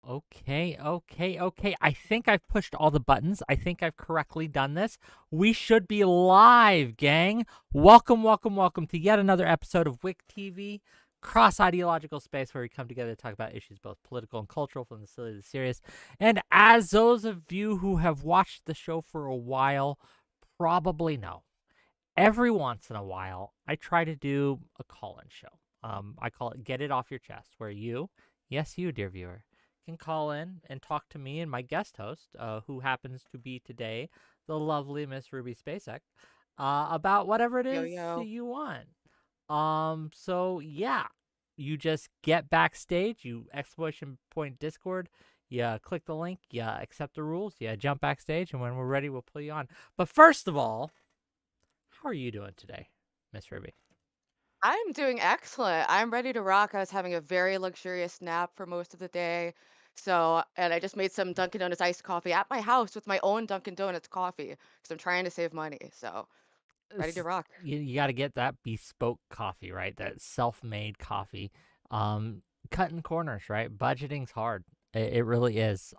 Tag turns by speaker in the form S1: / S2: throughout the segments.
S1: Okay. I think I've pushed all the buttons. I think I've correctly done this. We should be live, gang. Welcome to yet another episode of WhickTV, cross-ideological space where we come together to talk about issues both political and cultural, from the silly to the serious. And as those of you who have watched the show for a while probably know, every once in a while, I try to do a call-in show. I call it Get It Off Your Chest, where you, yes, you, dear viewer, can call in and talk to me and my guest host, who happens to be today the lovely Miss Ruby Spacek, about whatever it
S2: Yo,
S1: is that
S2: yo.
S1: you want. So yeah, you just get backstage, you exclamation point Discord, you click the link, you accept the rules, you jump backstage, and when we're ready, we'll pull you on. But first of all, how are you doing today, Miss Ruby?
S2: I'm doing excellent. I'm ready to rock. I was having a very luxurious nap for most of the day. And I just made some Dunkin' Donuts iced coffee at my house with my own Dunkin' Donuts coffee because I'm trying to save money. So, ready to rock.
S1: You got to get that bespoke coffee, right? That self-made coffee. Cutting corners, right? Budgeting's hard. It really is.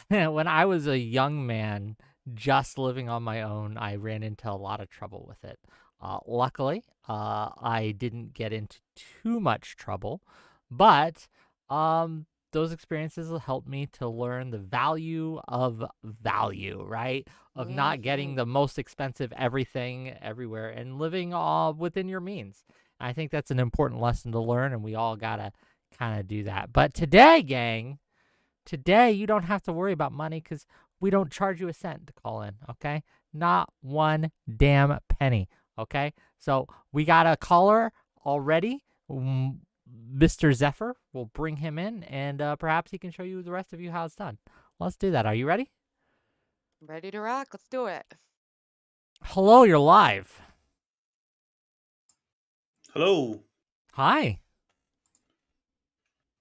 S1: When I was a young man just living on my own, I ran into a lot of trouble with it. Luckily, I didn't get into too much trouble, but those experiences will help me to learn the value of value, right? Of not getting
S2: Hmm.
S1: the most expensive everything everywhere and living all within your means. I think that's an important lesson to learn, and we all gotta kind of do that. But today, gang, today, you don't have to worry about money because we don't charge you a cent to call in, okay? Not one damn penny, okay? So we got a caller already. Mr. 𝕍𝖎, we'll bring him in, and perhaps he can show you the rest of you how it's done. Let's do that. Are you ready?
S2: Ready to rock. Let's do it.
S1: Hello, you're live.
S3: Hello.
S1: Hi.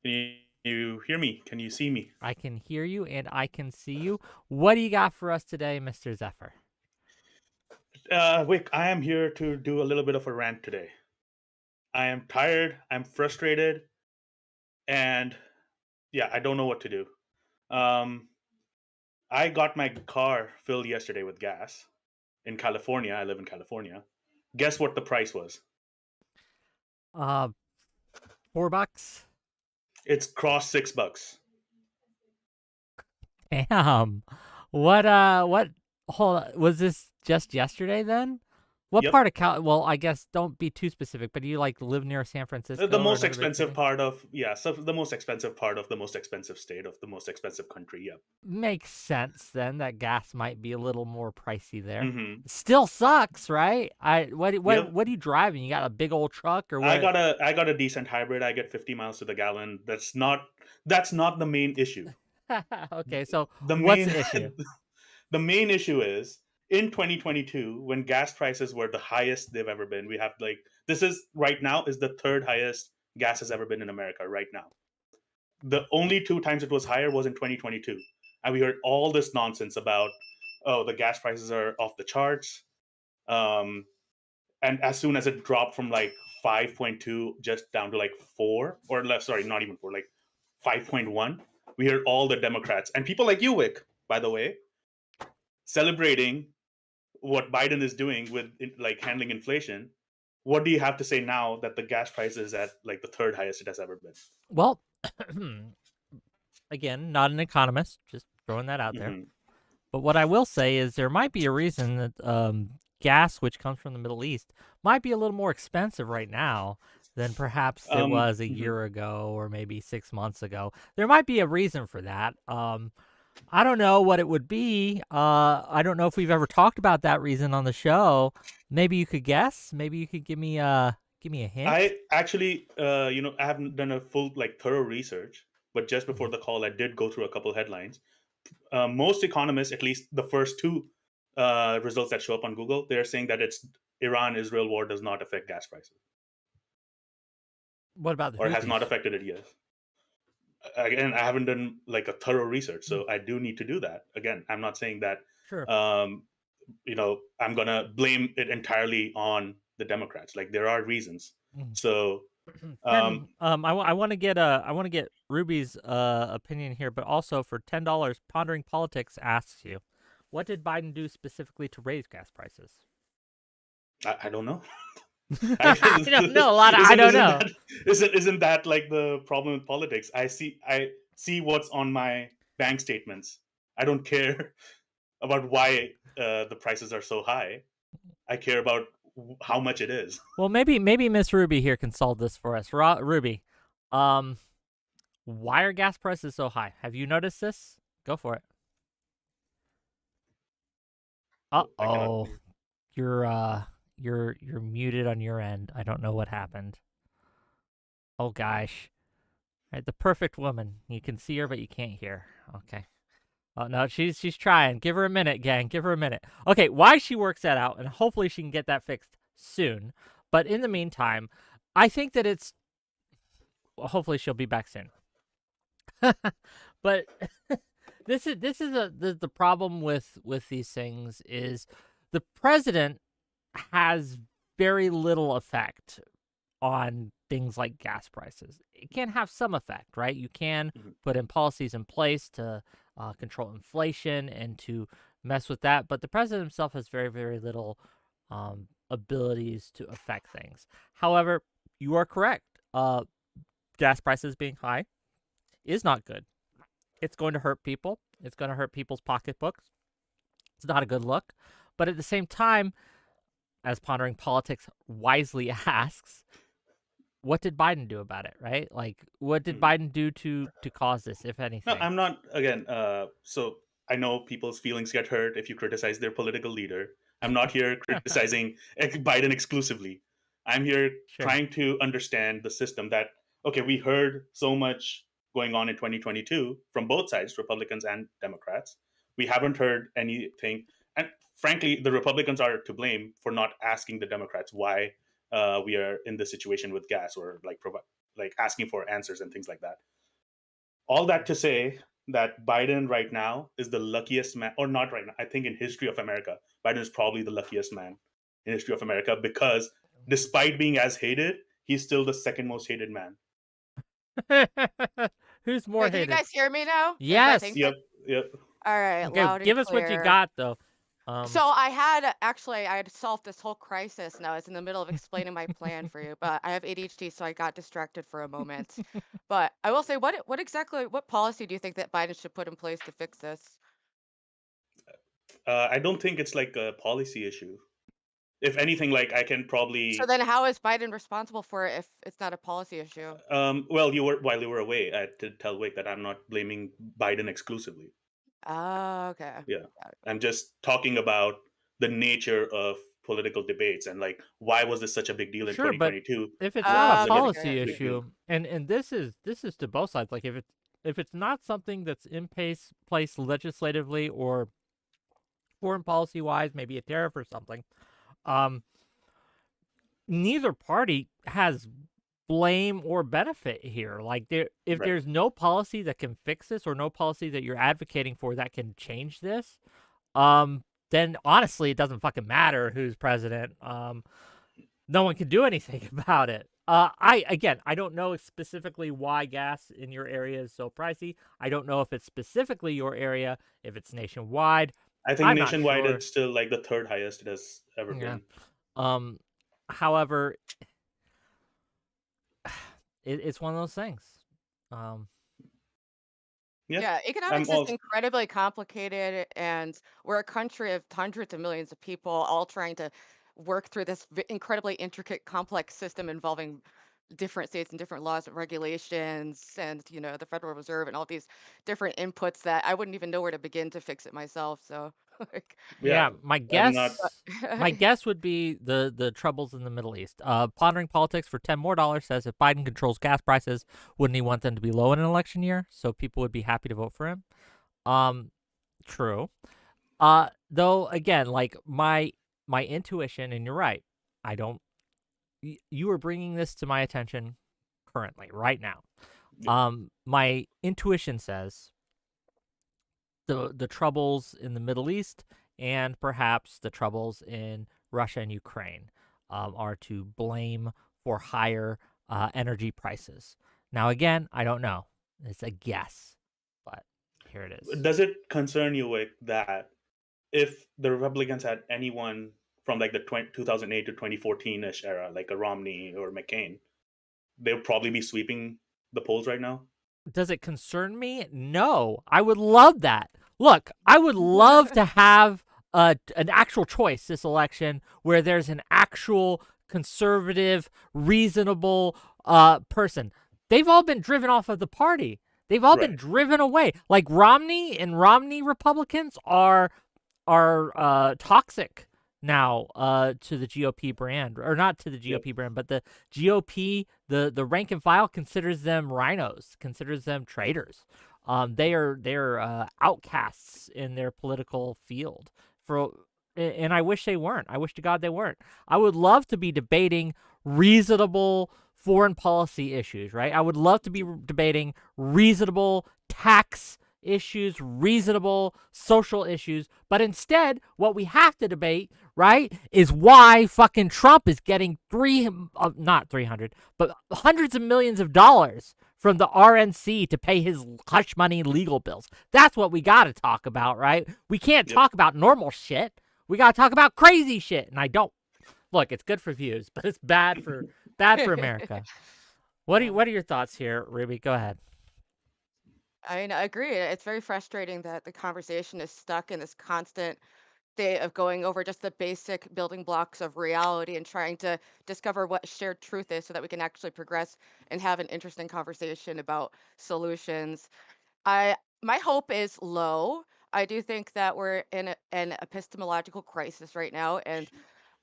S3: Can you hear me? Can you see me?
S1: I can hear you, and I can see you. What do you got for us today, Mr. 𝕍𝖎?
S3: Wick, I am here to do a little bit of a rant today. I am tired, I'm frustrated, and yeah, I don't know what to do. Um, I got my car filled yesterday with gas in California. I live in California. Guess what the price was?
S1: $4.
S3: It's crossed $6.
S1: Damn. What hold on, was this just yesterday then? What
S3: Yep.
S1: part of well, I guess don't be too specific, but do you like live near San
S3: The
S1: Francisco or
S3: most
S1: another big
S3: expensive
S1: city?
S3: part of so the most expensive part of the most expensive state of the most expensive country. Yep.
S1: Makes sense then that gas might be a little more pricey there.
S3: Mm-hmm.
S1: Still sucks, right? What
S3: Yep.
S1: what are you driving? You got a big old truck or
S3: I
S1: what?
S3: got a decent hybrid. I get 50 miles to the gallon. That's not the main issue.
S1: Okay, so
S3: The
S1: what's
S3: main
S1: the issue?
S3: the main issue is in 2022 when gas prices were the highest they've ever been. We have like this is right now is the third highest gas has ever been in America right now. The only two times it was higher was in 2022. And we heard all this nonsense about the gas prices are off the charts. Um, and as soon as it dropped from like 5.2 just down to like 4 or less, sorry, not even 4, like 5.1, we heard all the Democrats and people like you, Wick, by the way, celebrating what Biden is doing with like handling inflation. What do you have to say now that the gas price is at like the third highest it has ever been?
S1: Well, again, not an economist, just throwing that out there.
S3: Mm-hmm.
S1: But what I will say is there might be a reason that gas, which comes from the Middle East, might be a little more expensive right now than perhaps it was a
S3: Mm-hmm.
S1: year ago or maybe 6 months ago. There might be a reason for that. I don't know what it would be. I don't know if we've ever talked about that reason on the show. Maybe you could guess. Maybe you could give me a hint.
S3: I actually, I haven't done a full like thorough research, but just before
S1: Mhm.
S3: the call, I did go through a couple headlines. Most economists, at least the first two results that show up on Google, they're saying that it's Iran-Israel war does not affect gas prices
S1: What about the
S3: or has not
S1: Houthis?
S3: affected it yet. Again, I haven't done like a thorough research,
S1: Hmm.
S3: so I do need to do that. Again, I'm not saying that
S1: Sure.
S3: um, I'm gonna blame it entirely on the Democrats. Like there are reasons.
S1: Mhm.
S3: So
S1: Can I want to get Ruby's opinion here, but also for $10, Pondering Politics asks you, what did Biden do specifically to raise gas prices?
S3: I don't know.
S1: I don't know. A lot of I don't know.
S3: Isn't that like the problem with politics? I see what's on my bank statements. I don't care about why the prices are so high. I care about how much it is.
S1: Well, maybe Miss Ruby here can solve this for us. Ruby, why are gas prices so high? Have you noticed this? Go for it.
S3: I cannot.
S1: Uh-oh. You're muted on your end. I don't know what happened. Oh gosh. Right, the perfect woman. You can see her, but you can't hear. Okay. Oh no, she's trying. Give her a minute, gang. Give her a minute. Okay, why she works that out, and hopefully she can get that fixed soon. But in the meantime, I think that it's. Well, hopefully she'll be back soon. But this is the problem with these things is the president has very little effect on things like gas prices. It can have some effect, right? You can put in policies in place to control inflation and to mess with that, but the president himself has very, very little abilities to affect things. However, you are correct. Gas prices being high is not good. It's going to hurt people. It's going to hurt people's pocketbooks. It's not a good look. But at the same time, as Pondering Politics wisely asks, what did Biden do about it, right? Like, what did Biden do to cause this, if anything?
S3: No, I'm not, again, so I know people's feelings get hurt if you criticize their political leader. I'm not here criticizing Biden exclusively. I'm here trying to understand the system that, okay, we heard so much going on in 2022 from both sides, Republicans and Democrats. We haven't heard anything. And frankly, the Republicans are to blame for not asking the Democrats why we are in this situation with gas, or like asking for answers and things like that. All that to say that Biden right now is the luckiest man, or not right now, I think in history of America, Biden is probably the luckiest man in history of America, because despite being as hated, he's still the second most hated man.
S1: Who's more
S2: Wait, can you
S1: hated?
S2: guys hear me now?
S1: Yes.
S3: Yep.
S2: All right,
S1: Okay,
S2: loud and
S1: give us what you
S2: clear.
S1: got, though.
S2: So I had solved this whole crisis, and I was in the middle of explaining my plan for you, but I have ADHD, so I got distracted for a moment. But I will say, what policy do you think that Biden should put in place to fix this?
S3: I don't think it's like a policy issue. If anything, like I can probably.
S2: So then, how is Biden responsible for it if it's not a policy issue?
S3: Well, while you were away, I did tell Wick that I'm not blaming Biden exclusively.
S2: Oh, okay.
S3: Yeah, I'm just talking about the nature of political debates and like why was this such a big deal in
S1: Sure, but
S3: 2022?
S1: if it's not a
S2: okay,
S1: policy
S3: big deal.
S1: issue, and this is to both sides. Like if it's not something that's in place legislatively or foreign policy wise, maybe a tariff or something, neither party has blame or benefit here. Like if
S3: Right.
S1: there's no policy that can fix this, or no policy that you're advocating for that can change this, then honestly it doesn't fucking matter who's president. No one can do anything about it. I don't know specifically why gas in your area is so pricey. I don't know if it's specifically your area, if it's nationwide.
S3: I think
S1: I'm not
S3: nationwide
S1: sure.
S3: it's still like the third highest it has ever
S1: Yeah.
S3: been.
S1: However, it's one of those things.
S2: Yeah, economics is incredibly complicated, and we're a country of hundreds of millions of people all trying to work through this incredibly intricate, complex system involving different states and different laws and regulations, and the Federal Reserve and all these different inputs that I wouldn't even know where to begin to fix it myself. So, like,
S1: Yeah, my guess
S2: but-
S1: would be the troubles in the Middle East. Pondering Politics for $10 more says if Biden controls gas prices, wouldn't he want them to be low in an election year so people would be happy to vote for him? True. Though again, like my intuition, and you're right, I don't. You are bringing this to my attention currently, right now. My intuition says the troubles in the Middle East and perhaps the troubles in Russia and Ukraine are to blame for higher energy prices. Now, again, I don't know. It's a guess, but here it is.
S3: Does it concern you, Wick, that if the Republicans had anyone from like the 2008 to 2014-ish era, like a Romney or McCain, they would probably be sweeping the polls right now?
S1: Does it concern me? No. I would love that. Look, I would love to have an actual choice this election where there's an actual conservative, reasonable person. They've all been driven off of the party. They've all been driven away. Like Romney and Romney Republicans are toxic now to the GOP brand, or not to the GOP brand, but the GOP, the rank and file considers them rhinos, considers them traitors. They're outcasts in their political field. And I wish they weren't. I wish to God they weren't. I would love to be debating reasonable foreign policy issues, right? I would love to be debating reasonable tax issues, reasonable social issues, but instead what we have to debate, right, is why fucking Trump is getting not 300, but hundreds of millions of dollars from the RNC to pay his hush money legal bills. That's what we got to talk about, right? We can't talk about normal shit. We got to talk about crazy shit, and I don't. Look, it's good for views, but it's bad for America. What are your thoughts here, Ruby? Go ahead.
S2: I mean, I agree. It's very frustrating that the conversation is stuck in this constant state of going over just the basic building blocks of reality and trying to discover what shared truth is so that we can actually progress and have an interesting conversation about solutions. My hope is low. I do think that we're in an epistemological crisis right now, and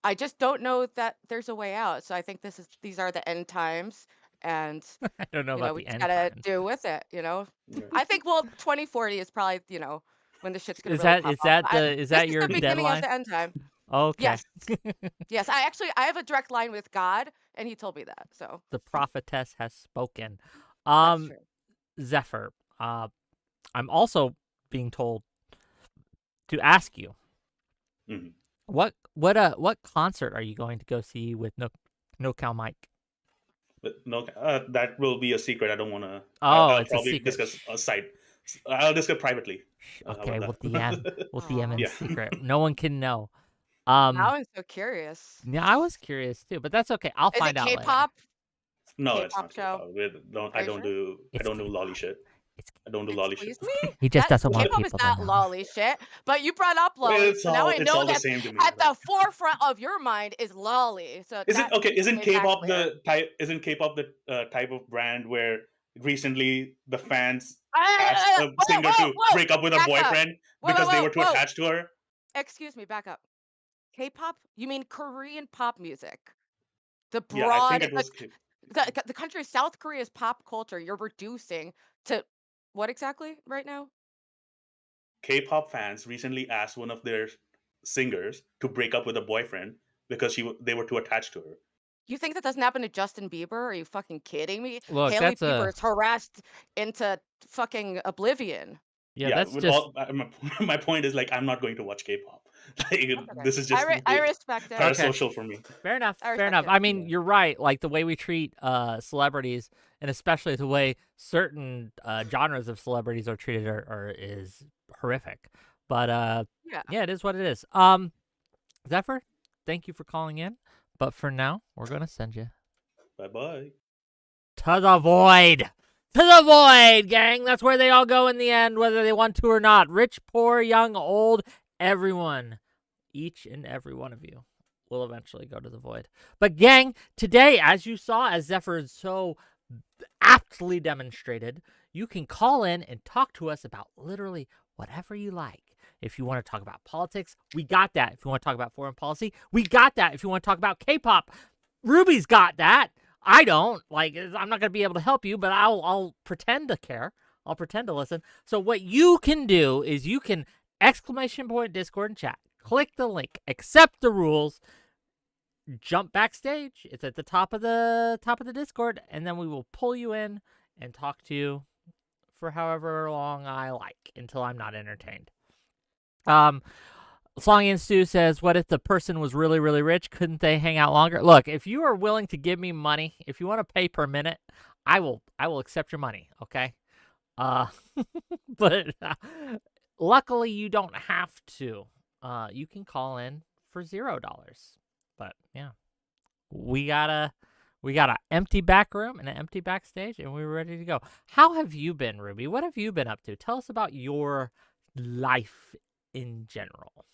S2: I just don't know that there's a way out. So I think these are the end times, and
S1: I don't know about
S2: we
S1: the
S2: just
S1: end
S2: gotta
S1: times.
S2: do with it.
S3: Yeah.
S2: I think 2040 is probably when the shit's gonna
S1: Is
S2: really
S1: that
S2: pop
S1: is
S2: off.
S1: that
S2: But
S1: the is
S2: this
S1: that
S2: is
S1: your
S2: the beginning of
S1: deadline?
S2: the end time.
S1: Okay.
S2: Yes, yes. I have a direct line with God, and He told me that. So
S1: The prophetess has spoken.
S2: that's true.
S1: Zephyr, I'm also being told to ask you,
S3: Mhm.
S1: what concert are you going to go see with No Cal Mike?
S3: But no, that will be a secret. I don't want to.
S1: Oh,
S3: I'll
S1: it's a
S3: probably
S1: secret.
S3: discuss a site. I'll discuss privately. How
S1: Okay, we'll
S3: about
S1: DM
S3: that?
S1: we'll DM in
S3: Yeah.
S1: secret. No one can know.
S2: Now I'm so curious.
S1: Yeah, I was curious too, but that's okay. I'll
S2: Is it
S1: find out later.
S2: K-pop?
S3: No, it's
S2: K-pop
S3: not
S2: show?
S3: K-pop.
S2: Are
S3: I
S2: you
S3: don't
S2: sure?
S3: do. I
S1: It's
S3: don't do
S1: K-pop.
S3: lolly shit.
S1: It's
S3: I don't do lolly shit.
S2: Excuse me?
S1: He just
S2: That
S1: doesn't want
S2: K-pop is
S1: people to
S2: not
S1: know.
S2: lolly shit, but you brought up lolly, so now I
S3: It's
S2: know
S3: all the
S2: that
S3: same to me.
S2: at the forefront of your mind is lolly. So
S3: Is it
S2: that
S3: okay?
S2: needs to be
S3: Isn't
S2: made that
S3: K-pop
S2: clear.
S3: the type? Isn't K-pop the type of brand where recently the fans asked a
S2: Whoa,
S3: singer
S2: whoa,
S3: to
S2: whoa!
S3: break up with her
S2: Back up!
S3: boyfriend
S2: Whoa,
S3: because they
S2: whoa,
S3: were too
S2: whoa!
S3: attached to her?
S2: Excuse me, back up. K-pop? You mean Korean pop music? The
S3: Yeah, I think
S2: broad,
S3: it was.
S2: the country South Korea's pop culture. You're reducing to what exactly right now?
S3: K-pop fans recently asked one of their singers to break up with a boyfriend because they were too attached to her.
S2: You think that doesn't happen to Justin Bieber? Are you fucking kidding me?
S1: Look,
S2: Haley
S1: that's
S2: Bieber is harassed into fucking oblivion.
S3: Yeah,
S1: that's
S3: with
S1: just
S3: all my point is, like, I'm not going to watch K-pop. Like,
S2: That's okay.
S3: this is just
S2: I respect it.
S1: Okay.
S3: parasocial for me.
S1: fair enough.
S2: I
S1: Fair
S2: respect
S1: enough.
S2: it.
S1: I mean,
S3: Yeah.
S1: you're right. Like the way we treat celebrities, and especially the way certain genres of celebrities are treated, is horrific. But
S2: Yeah.
S1: it is what it is. Zephyr, thank you for calling in. But for now, we're gonna send you
S3: Bye bye.
S1: to the void. To the void, gang. That's where they all go in the end, whether they want to or not. Rich, poor, young, old, everyone. Each and every one of you will eventually go to the void. But gang, today, as you saw, as Zephyr so aptly demonstrated, you can call in and talk to us about literally whatever you like. If you want to talk about politics, we got that. If you want to talk about foreign policy, we got that. If you want to talk about K-pop, Ruby's got that. I don't. Like, I'm not going to be able to help you, but I'll pretend to care. I'll pretend to listen. So what you can do is you can !Discord and chat. Click the link. Accept the rules. Jump backstage. It's at the top of the Discord, and then we will pull you in and talk to you for however long I like until I'm not entertained. Slongy and Stu says, what if the person was really, really rich? Couldn't they hang out longer? Look, if you are willing to give me money, if you want to pay per minute, I will accept your money, okay? Uh, but luckily you don't have to. You can call in for $0. But yeah, we got a empty back room and an empty backstage, and we were ready to go. How have you been, Ruby? What have you been up to? Tell us about your life in general.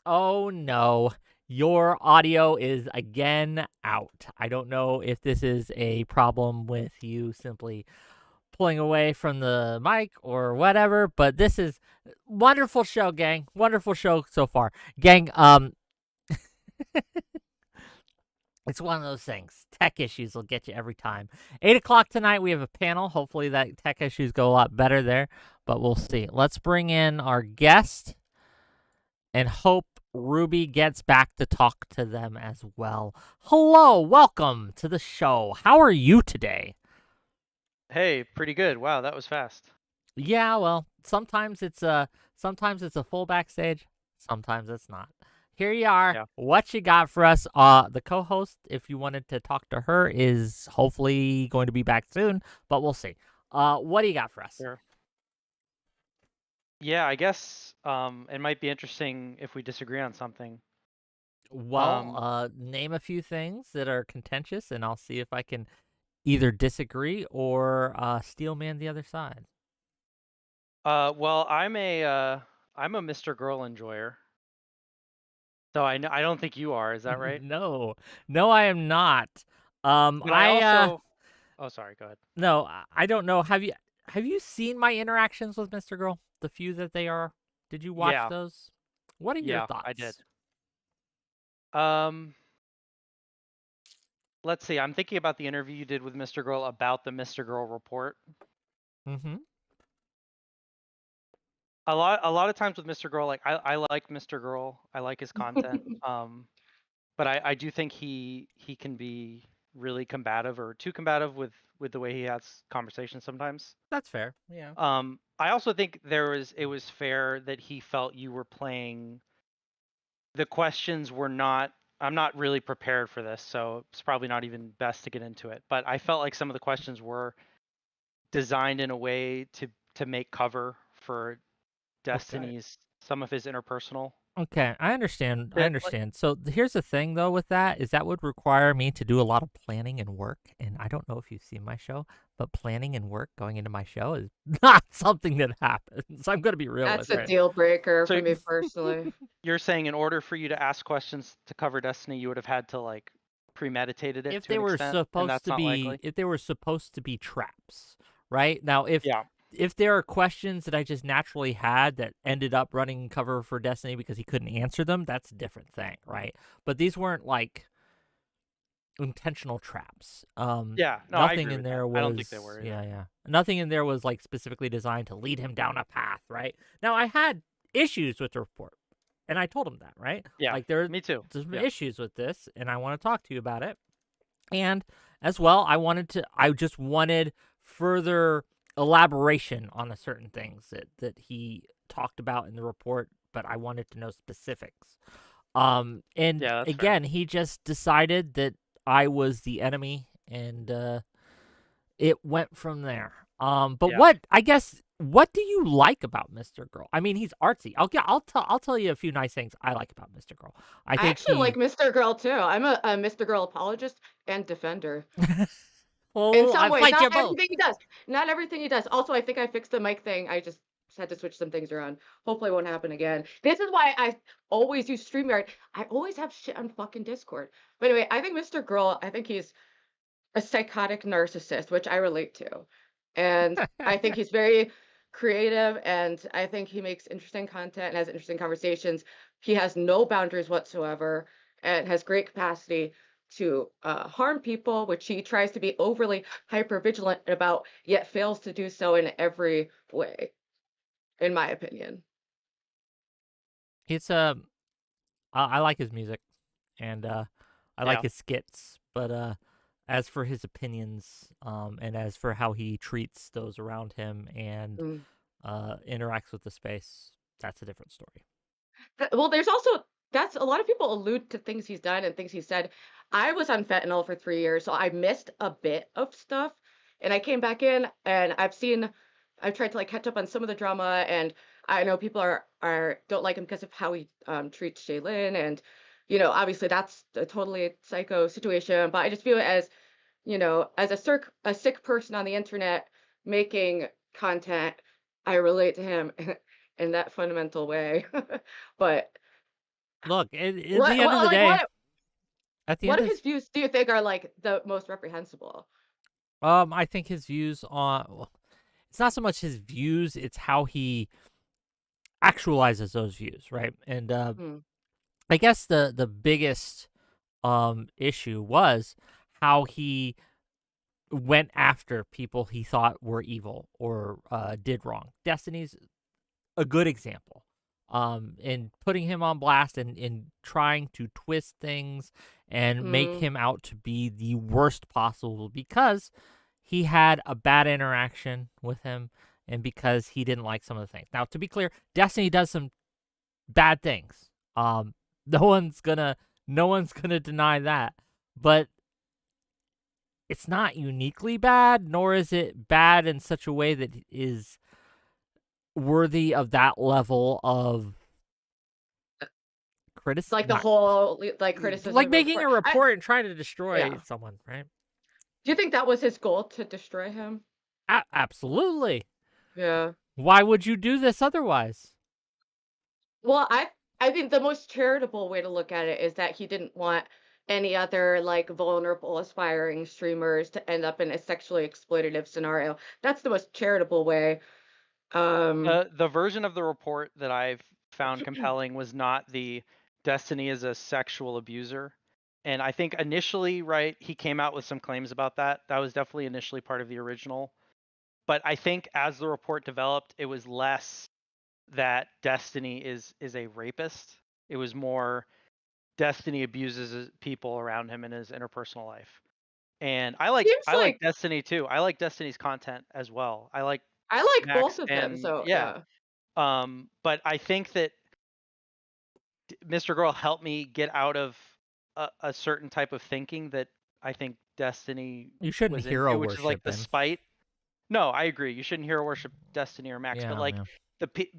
S1: Oh no, your audio is again out. I don't know if this is a problem with you simply pulling away from the mic or whatever, but this is wonderful show, gang. Wonderful show so far. Gang, it's one of those things. Tech issues will get you every time. 8 o'clock tonight, we have a panel. Hopefully that tech issues go a lot better there, but we'll see. Let's bring in our guest and hope Ruby gets back to talk to them as well. Hello, welcome to the show. How are you today?
S4: Hey, pretty good. Wow, that was fast.
S1: Yeah, well, sometimes it's a full backstage, sometimes it's not. Here you are.
S4: Yeah.
S1: What you got for us? The co-host, if you wanted to talk to her, is hopefully going to be back soon, but we'll see. What do you got for us?
S4: Sure. Yeah, I guess it might be interesting if we disagree on something.
S1: Well, name a few things that are contentious, and I'll see if I can either disagree or steel man the other side.
S4: Well, I'm a Mr. Girl enjoyer. So I don't think you are. Is that right?
S1: No, I am not.
S4: But I also. Oh, sorry. Go ahead.
S1: No, I don't know. Have you seen my interactions with Mr. Girl? The few that they are. Did you watch
S4: Yeah.
S1: those? What are your
S4: Yeah,
S1: thoughts?
S4: I did. Let's see. I'm thinking about the interview you did with Mr. Girl about the Mr. Girl report.
S1: Mm-hmm.
S4: A lot of times with Mr. Girl, like I like Mr. Girl. I like his content. But I do think he can be really combative or too combative with the way he has conversations sometimes.
S1: That's fair. Yeah.
S4: I also think it was fair that he felt you were playing. The questions were not. I'm not really prepared for this, so it's probably not even best to get into it. But I felt like some of the questions were designed in a way to make cover for Destiny's some of his interpersonal.
S1: Okay, I understand. So here's the thing, though, with that is that would require me to do a lot of planning and work, and I don't know if you've seen my show, but planning and work going into my show is not something that happens. I'm going to be real
S2: That's
S1: with
S2: a
S1: it.
S2: deal breaker
S4: So-
S2: for me personally.
S4: You're saying in order for you to ask questions to cover Destiny, you would have had to like premeditated it
S1: If
S4: to
S1: they
S4: an
S1: were
S4: extent, and
S1: supposed
S4: that's
S1: to
S4: not
S1: be,
S4: likely.
S1: if they were supposed to be traps, right? Now, if
S4: Yeah.
S1: if there are questions that I just naturally had that ended up running cover for Destiny because he couldn't answer them, that's a different thing, right? But these weren't like intentional traps.
S4: Yeah, no, I
S1: Nothing
S4: agree
S1: in
S4: with
S1: there
S4: that.
S1: was.
S4: I don't think they were either.
S1: Yeah. Nothing in there was like specifically designed to lead him down a path, right? Now I had issues with the report, and I told him that, right?
S4: Yeah,
S1: like there's
S4: me too.
S1: some
S4: Yeah.
S1: issues with this, and I want to talk to you about it. And as well, I just wanted further elaboration on the certain things that he talked about in the report, but I wanted to know specifics. And
S4: Yeah, that's
S1: again, he just decided that I was the enemy, and it went from there. But
S4: Yeah.
S1: what do you like about Mr. Girl? I mean, he's artsy. I'll tell you a few nice things I like about Mr. Girl. I
S2: I
S1: think
S2: actually
S1: he
S2: like Mr. Girl too. I'm a Mr. Girl apologist and defender.
S1: well,
S2: In some
S1: I
S2: ways,
S1: fight
S2: not
S1: you both.
S2: everything he does. Not everything he does. Also, I think I fixed the mic thing. I just had to switch some things around. Hopefully, it won't happen again. This is why I always use StreamYard. I always have shit on fucking Discord. But anyway, I think Mr. Girl, I think he's a psychotic narcissist, which I relate to. And I think he's very creative, and I think he makes interesting content and has interesting conversations. He has no boundaries whatsoever and has great capacity to harm people, which he tries to be overly hyper vigilant about, yet fails to do so in every way, in my opinion.
S1: It's I like his music, and I like
S4: Yeah.
S1: his skits. But as for his opinions, and as for how he treats those around him and
S2: Mm.
S1: interacts with the space, that's a different story.
S2: Well, there's also that's a lot of people allude to things he's done and things he said. I was on fentanyl for 3 years, so I missed a bit of stuff. And I came back in and I've tried to like catch up on some of the drama, and I know people are don't like him because of how he treats Shaylin, and obviously that's a totally psycho situation. But I just view it as as a sick person on the internet making content. I relate to him in that fundamental way. But
S1: Look, at the end of the
S2: like
S1: day, at the
S2: what
S1: end
S2: of
S1: of
S2: his views do you think are like the most reprehensible?
S1: I think his views on well, it's not so much his views, it's how he actualizes those views, right? And
S2: Hmm.
S1: I guess the biggest issue was how he went after people he thought were evil or did wrong. Destiny's a good example. And putting him on blast and trying to twist things and make
S2: Hmm.
S1: him out to be the worst possible because he had a bad interaction with him and because he didn't like some of the things. Now, to be clear, Destiny does some bad things. Um, no one's gonna deny that. But it's not uniquely bad, nor is it bad in such a way that is worthy of that level of
S2: Like the
S1: not
S2: whole like criticism
S1: like
S2: of a
S1: making
S2: report.
S1: a report and trying to destroy
S2: Yeah.
S1: someone, right?
S2: Do you think that was his goal, to destroy him?
S1: Absolutely.
S2: Yeah.
S1: Why would you do this otherwise?
S2: Well, I think the most charitable way to look at it is that he didn't want any other like vulnerable aspiring streamers to end up in a sexually exploitative scenario. That's the most charitable way. Um
S4: The version of the report that I've found compelling was not the Destiny is a sexual abuser. And I think initially, right, he came out with some claims about that. That was definitely initially part of the original. But I think as the report developed, it was less that Destiny is a rapist. It was more Destiny abuses people around him in his interpersonal life. And
S2: seems
S4: I like
S2: like
S4: Destiny too. I like Destiny's content as well. I like
S2: I like both
S4: Max
S2: of them,
S4: and
S2: so
S4: yeah.
S2: yeah.
S4: But I think that Mr. Girl helped me get out of a certain type of thinking that I think Destiny
S1: You shouldn't
S4: was
S1: hero
S4: into, which is like
S1: worship
S4: the
S1: him.
S4: spite. No, I agree. You shouldn't hero worship Destiny or Max, but
S1: Yeah,
S4: like
S1: yeah.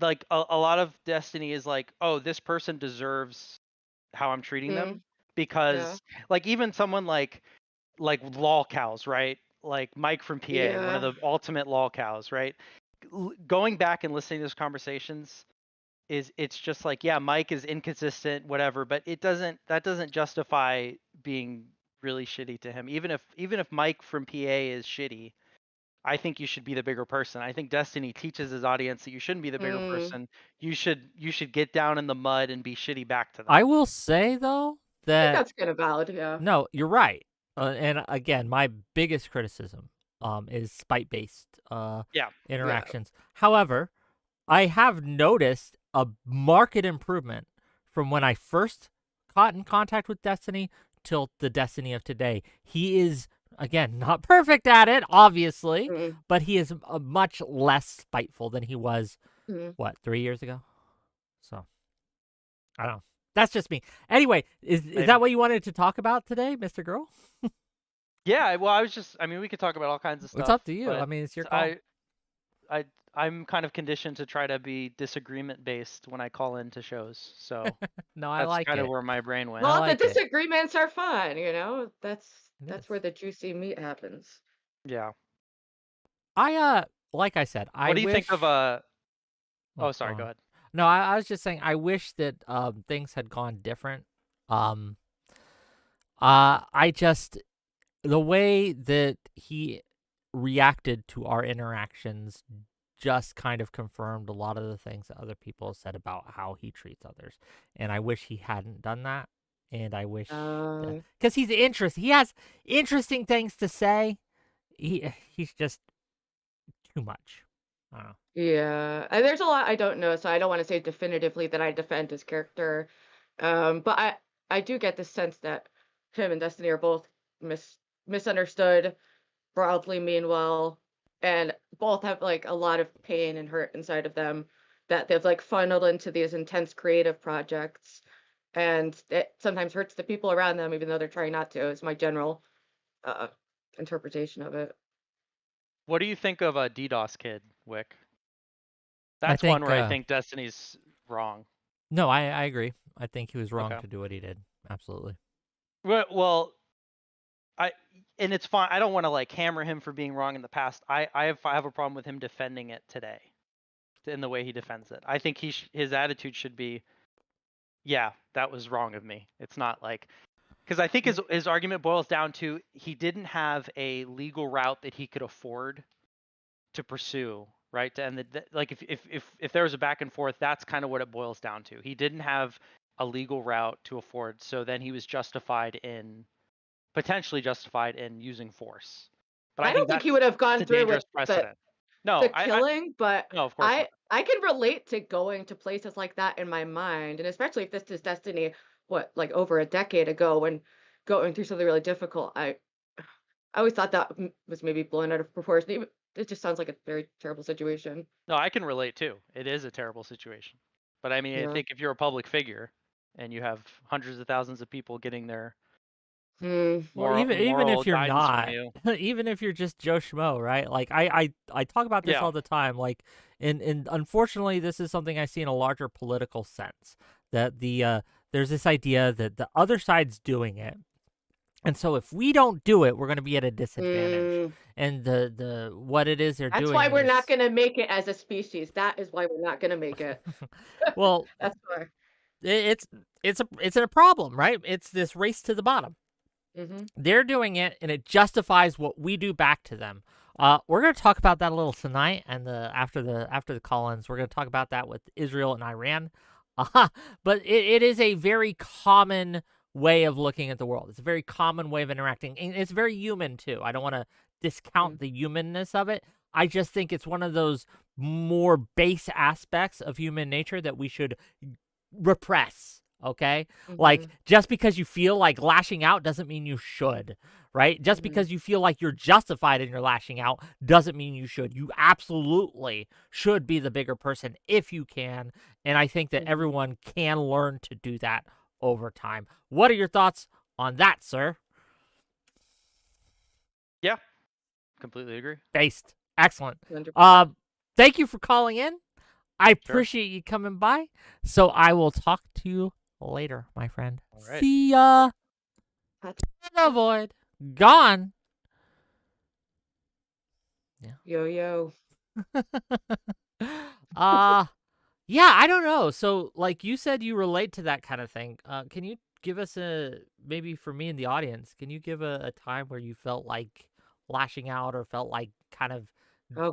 S4: like a lot of Destiny is like, oh, this person deserves how I'm treating them
S2: Mm, yeah.
S4: because like even someone like lol cows, right? Like Mike from PA, one of
S2: Yeah.
S4: the ultimate lol cows, right? Going back and listening to those conversations is it's just like, yeah, Mike is inconsistent, whatever, but that doesn't justify being really shitty to him. Even if Mike from PA is shitty, I think you should be the bigger person. I think Destiny teaches his audience that you shouldn't be the bigger
S2: Mm,
S4: person. You should get down in the mud and be shitty back to
S1: I
S4: them.
S1: will say though
S2: I think
S1: that
S2: that's kind of valid, yeah.
S1: no, you're right. And again, my biggest criticism is spite-based
S4: Yeah.
S2: Yeah.
S1: interactions. However, I have noticed a marked improvement from when I first got in contact with Destiny till the Destiny of today. He is, again, not perfect at it, obviously,
S2: Mm,
S1: but he is much less spiteful than he was,
S2: mm.
S1: what, 3 years ago? So, I don't know. That's just me. Anyway, is that
S4: Maybe.
S1: what you wanted to talk about today, Mr. Girl?
S4: Yeah, well, I mean, we could talk about all kinds of
S1: It's
S4: stuff,
S1: up to you. I
S4: but
S1: mean, it's your call.
S4: I I I'm kind of conditioned to try to be disagreement based when I call into shows. So
S1: No, I
S4: that's
S1: like
S4: kind of
S1: it.
S4: where my brain went.
S1: I
S2: Well, the
S1: like it.
S2: disagreements are fun,
S1: It
S2: that's
S1: is.
S2: where the juicy meat happens.
S4: Yeah.
S1: Like I said, I
S4: What do you think of
S1: wish.
S4: Oh,
S1: Oh, go
S4: sorry, go
S1: on.
S4: ahead.
S1: No, I was just saying I wish that things had gone different. Um I just the way that he reacted to our interactions just kind of confirmed a lot of the things that other people said about how he treats others. And I wish he hadn't done that. And I wish
S2: Uh,
S1: cuz he has interesting things to say. He's just too much. I don't know.
S2: yeah, and there's a lot I don't know, so I don't wanna say definitively that I defend his character. But I do get the sense that him and Destiny are both mis misunderstood, broadly mean well, and both have, like, a lot of pain and hurt inside of them that they've, like, funneled into these intense creative projects, and it sometimes hurts the people around them even though they're trying not to, is my general, uh, interpretation of it.
S4: What do you think of a DDoS kid, Wick?
S1: I
S4: That's one
S1: think,
S4: where I think Destiny's wrong.
S1: no, I agree. I think he was wrong
S4: Okay.
S1: to do what he did. Absolutely.
S4: Well, and it's fine. I don't want to like hammer him for being wrong in the past. I have a problem with him defending it today, in the way he defends it. I think his attitude should be, yeah, that was wrong of me. It's not like, because I think his argument boils down to he didn't have a legal route that he could afford to pursue, right? And like if there was a back and forth, that's kind of what it boils down to. He didn't have a legal route to afford, so then he was potentially justified in using force. But
S2: I don't think he would have gone
S4: that's a
S2: through with
S4: dangerous precedent. No,
S2: the killing, but
S4: no, of course not.
S2: I can relate to going to places like that in my mind, and especially if this is Destiny, what, like over a decade ago, when going through something really difficult. I always thought that was maybe blown out of proportion. It just sounds like a very terrible situation.
S4: No, I can relate too. It is a terrible situation. But I mean, I
S2: Yeah.
S4: think if you're a public figure and you have hundreds of thousands of people getting their
S2: Hmm.
S1: Well, even
S4: moral
S1: if you're
S4: guidance from
S1: not,
S4: you.
S1: even if you're just Joe Schmo, right? Like I talk about this
S4: Yeah.
S1: all the time. Like, and unfortunately, this is something I see in a larger political sense. That there's this idea that the other side's doing it, and so if we don't do it, we're going to be at a disadvantage. And the what it is they're
S2: That's
S1: doing.
S2: why we're not
S1: is-
S2: going to make it as a species. That is why we're not going to make it.
S1: Well,
S2: That's why.
S1: it's a problem, right? It's this race to the bottom.
S2: Hmm.
S1: They're doing it, and it justifies what we do back to them. We're going to talk about that a little tonight, and after the call-ins, we're going to talk about that with Israel and Iran. But it is a very common way of looking at the world. It's a very common way of interacting, and it's very human too. I don't want to discount the humanness of it. I just think it's one of those more base aspects of human nature that we should repress. Okay? Like, just because you feel like lashing out doesn't mean you should, right? Just because you feel like you're justified in your lashing out doesn't mean you should. You absolutely should be the bigger person if you can. And I think that everyone can learn to do that over time. What are your thoughts on that, sir?
S4: Yeah. Completely agree.
S1: Based. Excellent.
S2: 100%.
S1: Thank you for calling in. I appreciate you coming by. So I will talk to you later, my friend.
S4: All right.
S1: See ya. The void gone. Yeah.
S2: Yo.
S1: Yeah, I don't know. So, like you said, you relate to that kind of thing. Can you give us maybe for me in the audience, can you give a time where you felt like lashing out or felt like kind of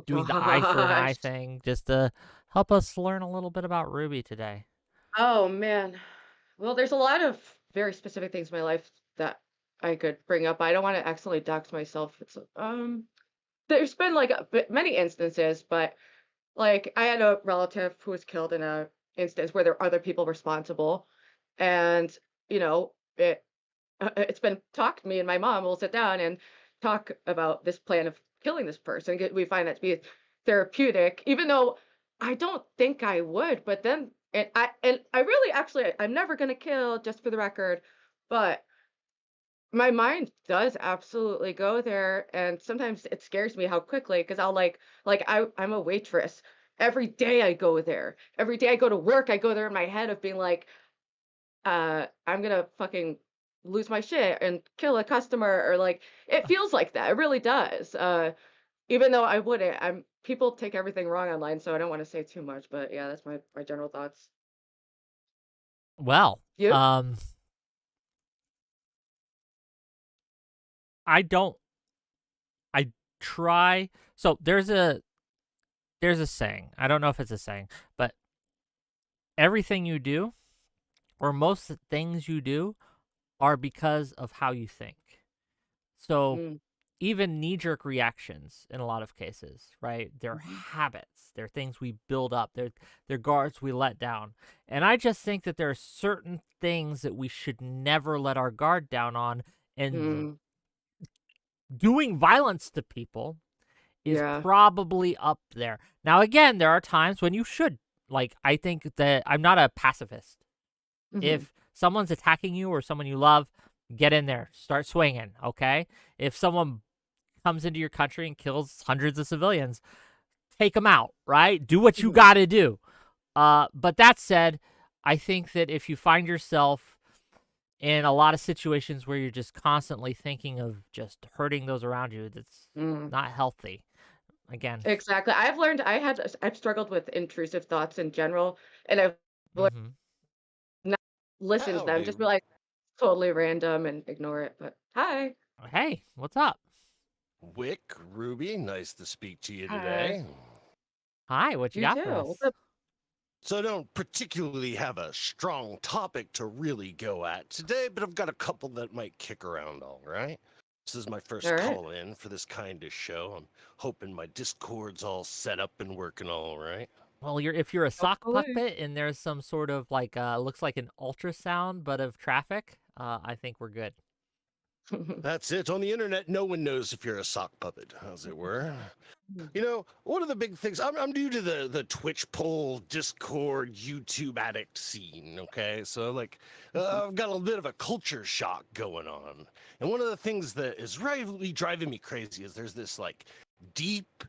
S1: doing the eye for an eye thing, just to help us learn a little bit about Ruby today?
S2: Oh man. Well, there's a lot of very specific things in my life that I could bring up. I don't want to accidentally dox myself. It's there's been like many instances, but like I had a relative who was killed in a instance where there are other people responsible, and you know it's been talked. Me and my mom will sit down and talk about this plan of killing this person. We find that to be therapeutic, even though I don't think I would. But then, and I really actually I'm never gonna kill, just for the record, but my mind does absolutely go there, and sometimes it scares me how quickly, because I'll I'm a waitress. Every day I go there. Every day I go to work, I go there in my head of being like, I'm gonna fucking lose my shit and kill a customer, or like it feels like that. It really does. Even though I wouldn't. People take everything wrong online, so I don't want to say too much, but yeah, that's my general thoughts.
S1: Well,
S2: You?
S1: I try. So there's a saying. I don't know if it's a saying, but everything you do, or most things you do, are because of how you think. So even knee-jerk reactions in a lot of cases, right? They're habits. They're things we build up. They're guards we let down. And I just think that there are certain things that we should never let our guard down on, and doing violence to people is probably up there. Now, again, there are times when you should. Like, I think that I'm not a pacifist. If someone's attacking you or someone you love, get in there, start swinging, okay? If someone comes into your country and kills hundreds of civilians, take them out, right? Do what you got to do. But that said, I think that if you find yourself in a lot of situations where you're just constantly thinking of just hurting those around you, that's
S2: Mm.
S1: not healthy. Again.
S2: Exactly. I've struggled with intrusive thoughts in general, and I've learned
S1: Mm-hmm.
S2: not to listen to them,
S5: Howdy.
S2: just be like totally random and ignore it. But hi.
S1: Hey, what's up?
S5: Wick, Ruby, nice to speak to you
S2: Hi.
S5: today.
S1: Hi, what you
S2: You
S1: got
S2: too.
S1: for us?
S2: What's up?
S5: So I don't particularly have a strong topic to really go at today, but I've got a couple that might kick around all right. This is my first
S2: All right.
S5: call in for this kind of show. I'm hoping my Discord's all set up and working all right.
S1: Well, if you're a sock
S2: Hopefully.
S1: puppet and there's some sort of like looks like an ultrasound but of traffic, I think we're good.
S5: That's it. On the internet, no one knows if you're a sock puppet, as it were. You know, one of the big things, I'm due to the Twitch poll, Discord, YouTube addict scene, okay? So, like, I've got a bit of a culture shock going on. And one of the things that is really driving me crazy is there's this, like, deep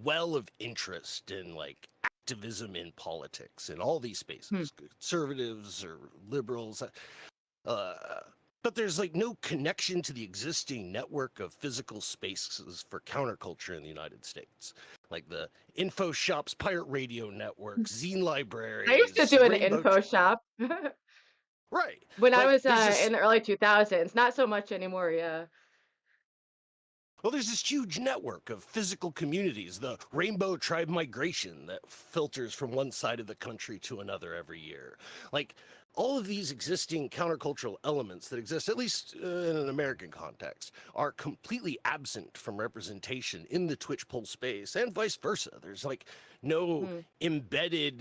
S5: well of interest in, like, activism in politics in all these spaces, conservatives or liberals. But there's like no connection to the existing network of physical spaces for counterculture in the United States, like the info shops, pirate radio networks, zine libraries.
S2: I used to do an
S5: rainbow
S2: info shop
S5: Right.
S2: when I
S5: Like,
S2: was
S5: there's this,
S2: in the early 2000s. Not so much anymore. Yeah.
S5: well, there's this huge network of physical communities, the rainbow tribe migration that filters from one side of the country to another every year. Like, all of these existing countercultural elements that exist, at least in an American context, are completely absent from representation in the Twitch poll space and vice versa. There's like no embedded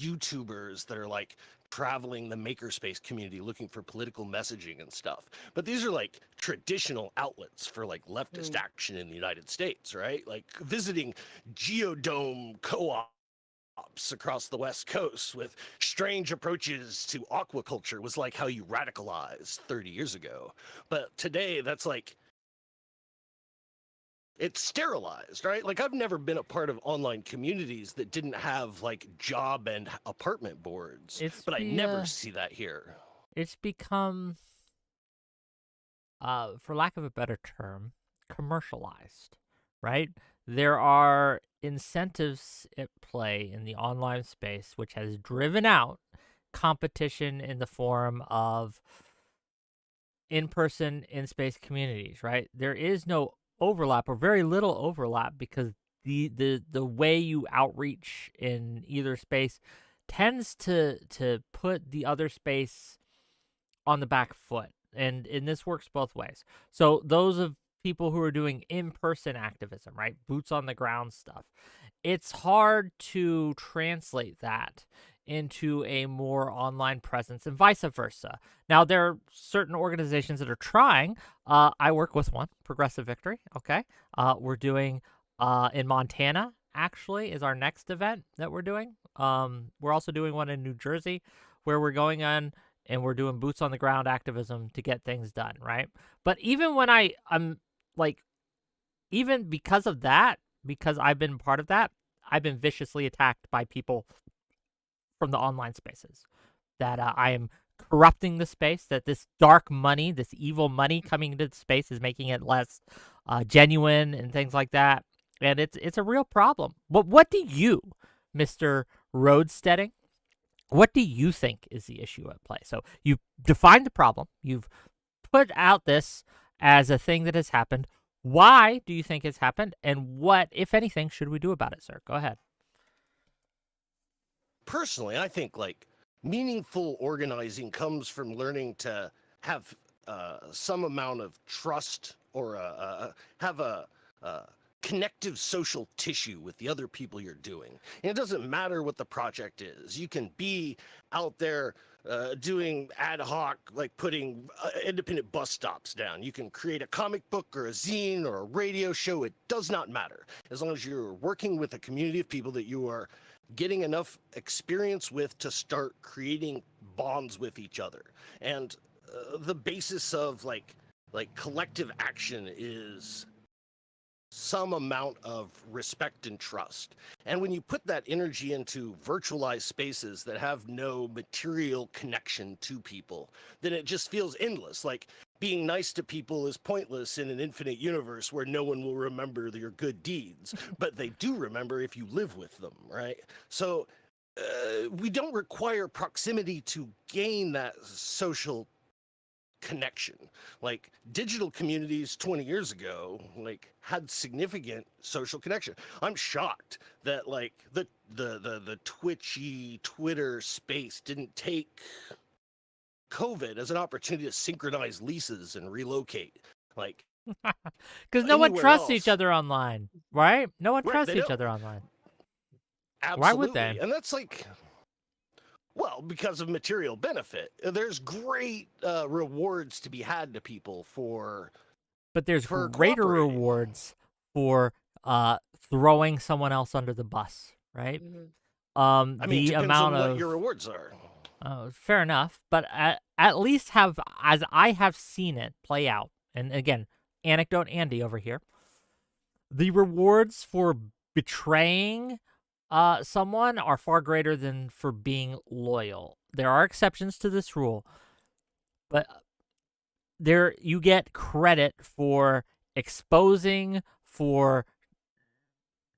S5: YouTubers that are like traveling the makerspace community looking for political messaging and stuff. But these are like traditional outlets for like leftist action in the United States, right? Like visiting Geodome co-op across the West Coast with strange approaches to aquaculture was like how you radicalized 30 years ago. But today, that's like, it's sterilized, right? Like, I've never been a part of online communities that didn't have like job and apartment boards, but I never see that here.
S1: It's become, for lack of a better term, commercialized, right? There are incentives at play in the online space, which has driven out competition in the form of in-person, in-space communities, right? There is no overlap or very little overlap because the way you outreach in either space tends to put the other space on the back foot. And this works both ways. So those of people who are doing in-person activism, right? Boots on the ground stuff. It's hard to translate that into a more online presence and vice versa. Now, there are certain organizations that are trying. I work with one, Progressive Victory, okay? We're doing in Montana, actually, is our next event that we're doing. We're also doing one in New Jersey where we're going on and we're doing boots on the ground activism to get things done, right? But even when I'm like, even because of that, because I've been part of that, I've been viciously attacked by people from the online spaces that I am corrupting the space, that this dark money, this evil money coming into the space is making it less genuine and things like that. And it's a real problem. But what do you, Mr. Roadsteading, what do you think is the issue at play? So you've defined the problem. You've put out this as a thing that has happened. Why do you think it's happened? And what, if anything, should we do about it, sir? Go ahead.
S5: Personally, I think like meaningful organizing comes from learning to have some amount of trust or have a connective social tissue with the other people you're doing. And it doesn't matter what the project is. You can be out there doing ad hoc, like putting independent bus stops down. You can create a comic book or a zine or a radio show. It does not matter. As long as you're working with a community of people that you are getting enough experience with to start creating bonds with each other. And the basis of like Like collective action is some amount of respect and trust. And when you put that energy into virtualized spaces that have no material connection to people, then it just feels endless. Like being nice to people is pointless in an infinite universe where no one will remember your good deeds, but they do remember if you live with them, right? So we don't require proximity to gain that social connection. Like digital communities 20 years ago like had significant social connection. I'm shocked that like the twitchy Twitter space didn't take COVID as an opportunity to synchronize leases and relocate. Like
S1: Because no one
S5: anywhere
S1: trusts each
S5: else.
S1: other online, right? No one
S5: Right,
S1: trusts
S5: they
S1: each
S5: don't.
S1: other online.
S5: Absolutely.
S1: Why would they?
S5: And that's like, well, because of material benefit. There's great rewards to be had to people for
S1: But there's
S5: for
S1: greater
S5: cooperating.
S1: rewards for throwing someone else under the bus, right?
S2: Mhm.
S5: I mean, it
S1: The
S5: depends
S1: amount
S5: on what
S1: of
S5: your rewards are.
S1: fair enough, but at least have, as I have seen it play out, and again, anecdote Andy over here, the rewards for betraying someone are far greater than for being loyal. There are exceptions to this rule, but there you get credit for exposing, for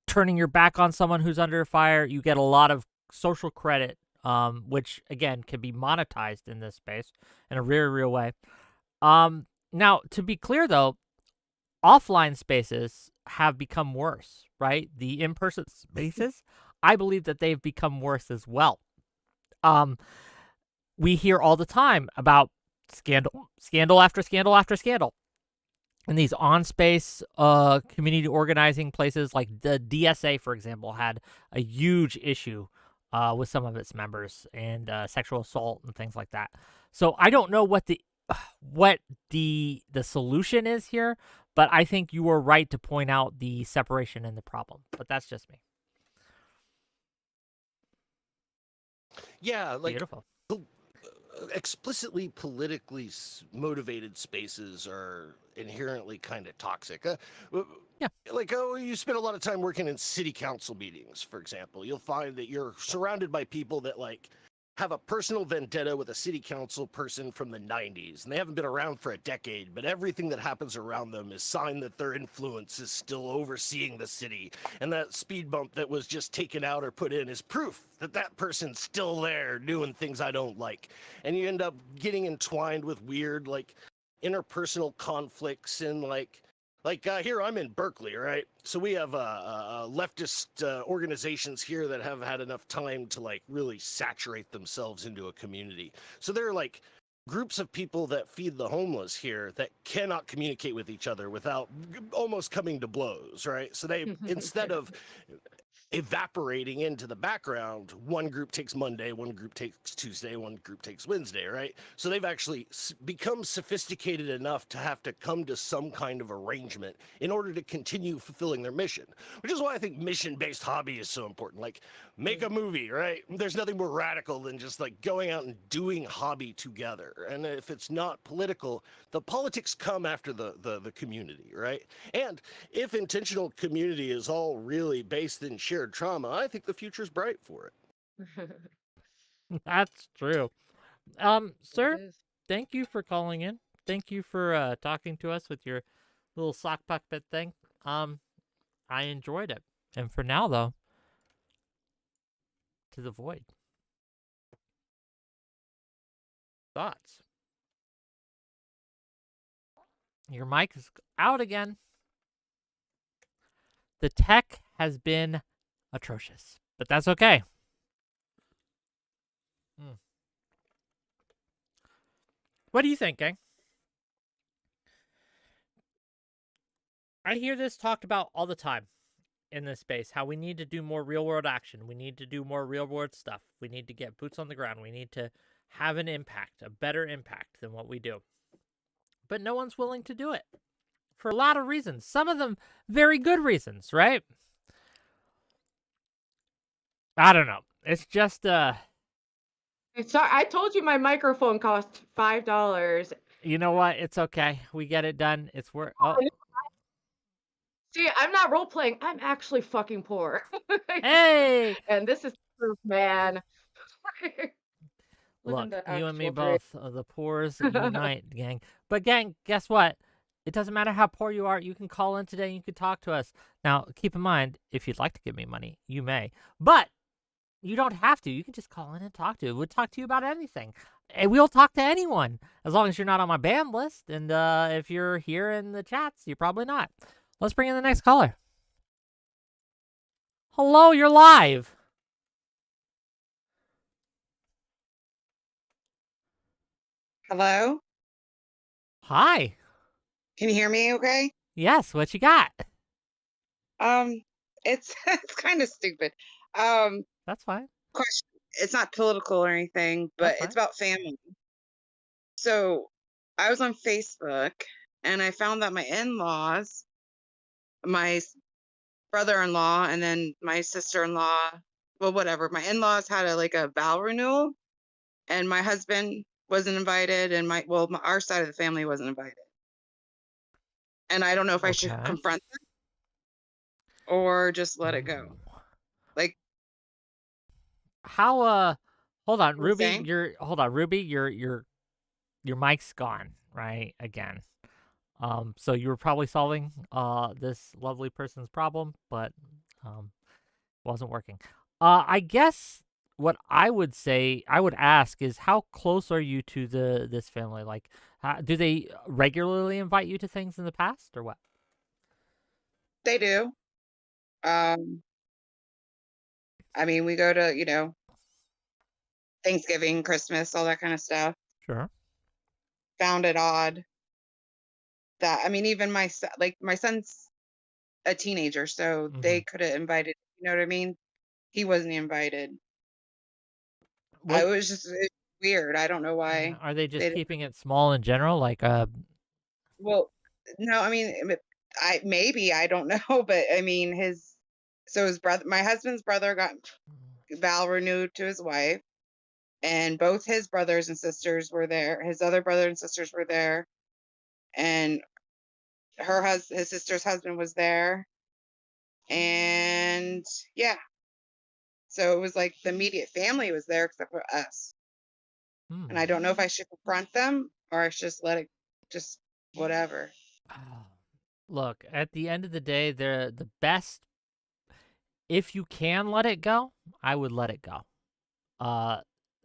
S1: turning your back on someone who's under fire. You get a lot of social credit, which again can be monetized in this space in a very real way. Now, to be clear though, offline spaces have become worse, right? The in-person spaces, I believe that they've become worse as well. We hear all the time about scandal after scandal after scandal. And these on-space community organizing places like the DSA, for example, had a huge issue with some of its members and sexual assault and things like that. So I don't know what the solution is here, but I think you were right to point out the separation and the problem. But that's just me.
S5: Yeah, like
S1: Beautiful.
S5: explicitly politically motivated spaces are inherently kind of toxic.
S1: Yeah.
S5: Like, you spend a lot of time working in city council meetings, for example. You'll find that you're surrounded by people that like have a personal vendetta with a city council person from the 90s, and they haven't been around for a decade, but everything that happens around them is sign that their influence is still overseeing the city. And that speed bump that was just taken out or put in is proof that that person's still there doing things I don't like. And you end up getting entwined with weird like interpersonal conflicts and like here I'm in Berkeley, right? So we have leftist organizations here that have had enough time to like really saturate themselves into a community. So there are like groups of people that feed the homeless here that cannot communicate with each other without almost coming to blows, right? So they, instead of evaporating into the background, one group takes Monday, one group takes Tuesday, one group takes Wednesday, right? So they've actually become sophisticated enough to have to come to some kind of arrangement in order to continue fulfilling their mission, which is why I think mission-based hobby is so important. Like, make a movie, right? There's nothing more radical than just like going out and doing hobby together. And if it's not political, the politics come after the community, right? And if intentional community is all really based in shared trauma, I think the future's bright for it.
S1: That's true.
S2: It
S1: Sir,
S2: is.
S1: thank you for calling in. Thank you for talking to us with your little sock puppet thing. I enjoyed it. And for now, though, to the void. Thoughts? Your mic is out again. The tech has been atrocious, but that's okay. What do you think, gang? I hear this talked about all the time in this space, how we need to do more real world action. We need to do more real world stuff. We need to get boots on the ground. We need to have an impact, a better impact than what we do. But no one's willing to do it for a lot of reasons. Some of them very good reasons, right? I don't know. It's just
S2: Sorry, I told you my microphone cost $5.
S1: You know what? It's okay. We get it done. It's work. Oh,
S2: See, I'm not role playing. I'm actually fucking poor.
S1: hey!
S2: And this is proof, man. Living
S1: Look,
S2: the
S1: you and me
S2: actual dream.
S1: both. The poors unite, gang. But gang, guess what? It doesn't matter how poor you are. You can call in today and you can talk to us. Now, keep in mind, if you'd like to give me money, you may. But you don't have to. You can just call in and talk to us. We'll talk to you about anything. And we'll talk to anyone as long as you're not on my ban list. And if you're here in the chats, you're probably not. Let's bring in the next caller. Hello, you're live.
S6: Hello?
S1: Hi.
S6: Can you hear me okay?
S1: Yes, what you got?
S6: It's it's kind of stupid. Um,
S1: That's fine.
S6: question. It's not political or anything,
S1: That's
S6: but it's
S1: fine.
S6: about family. So, I was on Facebook and I found that my in-laws, my brother-in-law and then my sister-in-law, well, whatever, my in-laws had a vow renewal and my husband wasn't invited and our side of the family wasn't invited. And I don't know if I should
S1: Okay.
S6: confront them or just let it go. Like,
S1: How hold on,
S6: what I'm saying?
S1: Ruby, your mic's gone, right? Again. So you were probably solving this lovely person's problem, but wasn't working. I guess what I would ask is how close are you to this family? Like, do they regularly invite you to things in the past or what?
S6: They do. Um, I mean, we go to, Thanksgiving, Christmas, all that kind of stuff.
S1: Sure.
S6: Found it odd that, I mean, even my son's a teenager, so they
S1: Mhm.
S6: could have invited, you know what I mean? He wasn't invited. I
S1: What
S6: was just it's weird. I don't know
S1: Yeah,
S6: why
S1: are they just
S6: they didn't.
S1: keeping it small in general? Like,
S6: Well, no, I mean, I maybe I don't know, but I mean, his brother, my husband's brother got vow renewed to his wife, and both his brothers and sisters were there. His other brother and sisters were there, and his sister's husband was there, and yeah, so it was like the immediate family was there except for us. And I don't know if I should confront them or I should just let it, just whatever.
S1: look, at the end of the day, the best. If you can let it go, I would let it go.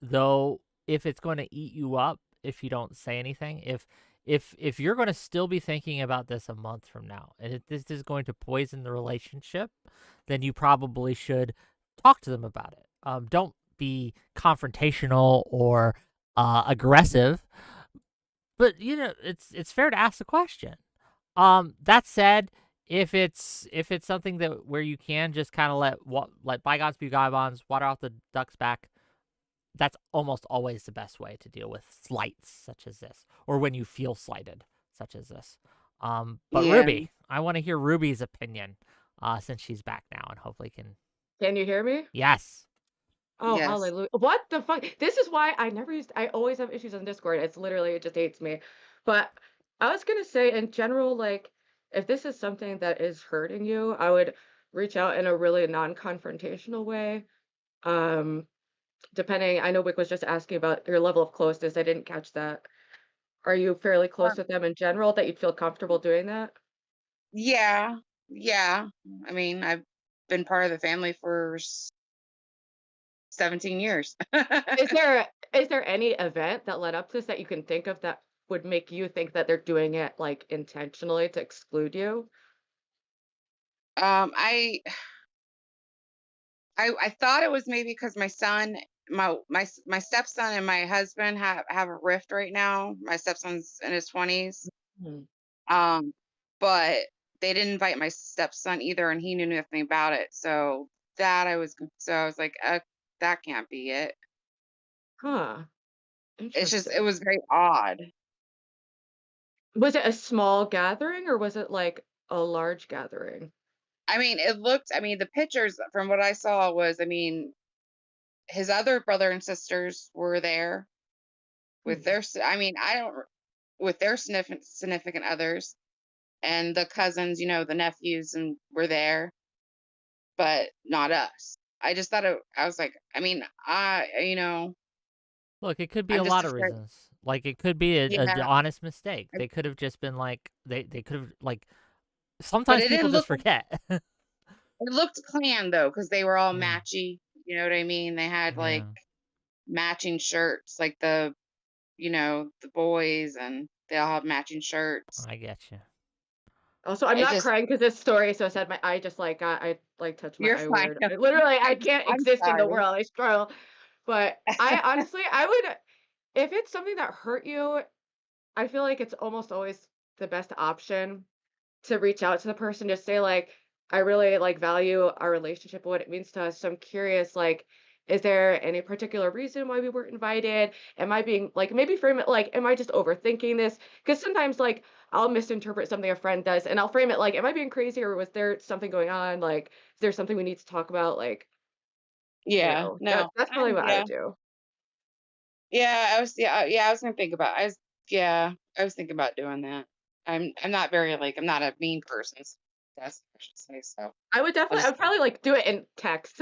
S1: Though, if it's going to eat you up if you don't say anything, if you're going to still be thinking about this a month from now, and if this is going to poison the relationship, then you probably should talk to them about it. Don't be confrontational or aggressive, but it's fair to ask the question. That said, if it's something that where you can just kind of let bygones be bygones, water off the duck's back, that's almost always the best way to deal with slights such as this, or when you feel slighted such as this. But
S6: Yeah.
S1: Ruby, I want to hear Ruby's opinion, since she's back now and hopefully can.
S2: Can you hear me?
S1: Yes.
S2: Oh,
S6: Yes.
S2: hallelujah. What the fuck? This is why I always have issues on Discord. It just hates me. But I was gonna say in general, like, if this is something that is hurting you, I would reach out in a really non-confrontational way. Um, Depending, I know Wick was just asking about your level of closeness. I didn't catch that. Are you fairly close
S6: Um,
S2: with them in general that you'd feel comfortable doing that?
S6: yeah. Yeah. I mean, I've been part of the family for 17 years.
S2: Is there any event that led up to this that you can think of that would make you think that they're doing it, like, intentionally to exclude you?
S6: Um, I I thought it was maybe because my son, my stepson and my husband have a rift right now. My stepson's in his 20s.
S2: Mhm.
S6: Um, but they didn't invite my stepson either, and he knew nothing about it. So I was like, that can't be it.
S2: Huh,
S6: It
S2: interesting.
S6: was very odd.
S2: Was it a small gathering or was it, like, a large gathering?
S6: I mean, the pictures from what I saw was, I mean, his other brother and sisters were there with
S2: Hmm.
S6: I mean, I don't. with their significant others, and the cousins, the nephews, and were there, but not us. I just thought I was like, I mean,
S1: Look, it could be a
S6: I'm just
S1: lot of
S6: afraid.
S1: reasons. Like, it could be an
S6: Yeah,
S1: honest mistake.
S6: I-
S1: They could have just been like, they could have, like,
S6: but
S1: sometimes
S6: it
S1: people
S6: didn't
S1: just
S6: look.
S1: forget.
S6: It looked planned though, because they were all
S1: Mm,
S6: matchy. You know what I mean? They had
S1: yeah,
S6: like matching shirts, like the boys, and they all have matching shirts.
S1: I get you.
S2: Also, I'm
S6: It
S2: not
S6: just,
S2: crying because this story so sad. My eye just like I like touched my
S6: you're
S2: eye
S6: fine.
S2: weird. Literally, I can't
S6: I'm
S2: exist in the
S6: sorry.
S2: world. I struggle. But I honestly, I would, if it's something that hurt you, I feel like it's almost always the best option to reach out to the person, just say like, I really like value our relationship and what it means to us. So I'm curious, like, is there any particular reason why we weren't invited? Am I being like, maybe frame it like, am I just overthinking this? Because sometimes like I'll misinterpret something a friend does and I'll frame it like, am I being crazy or was there something going on? Like, is there something we need to talk about? Like,
S6: Yeah, no,
S2: that's probably what I
S6: yeah,
S2: would do.
S6: yeah, I was gonna think about. Yeah, I was thinking about doing that. I'm not very like, I'm not a mean person. That's I should say. So I'll
S2: I
S6: just,
S2: would probably like do it in text.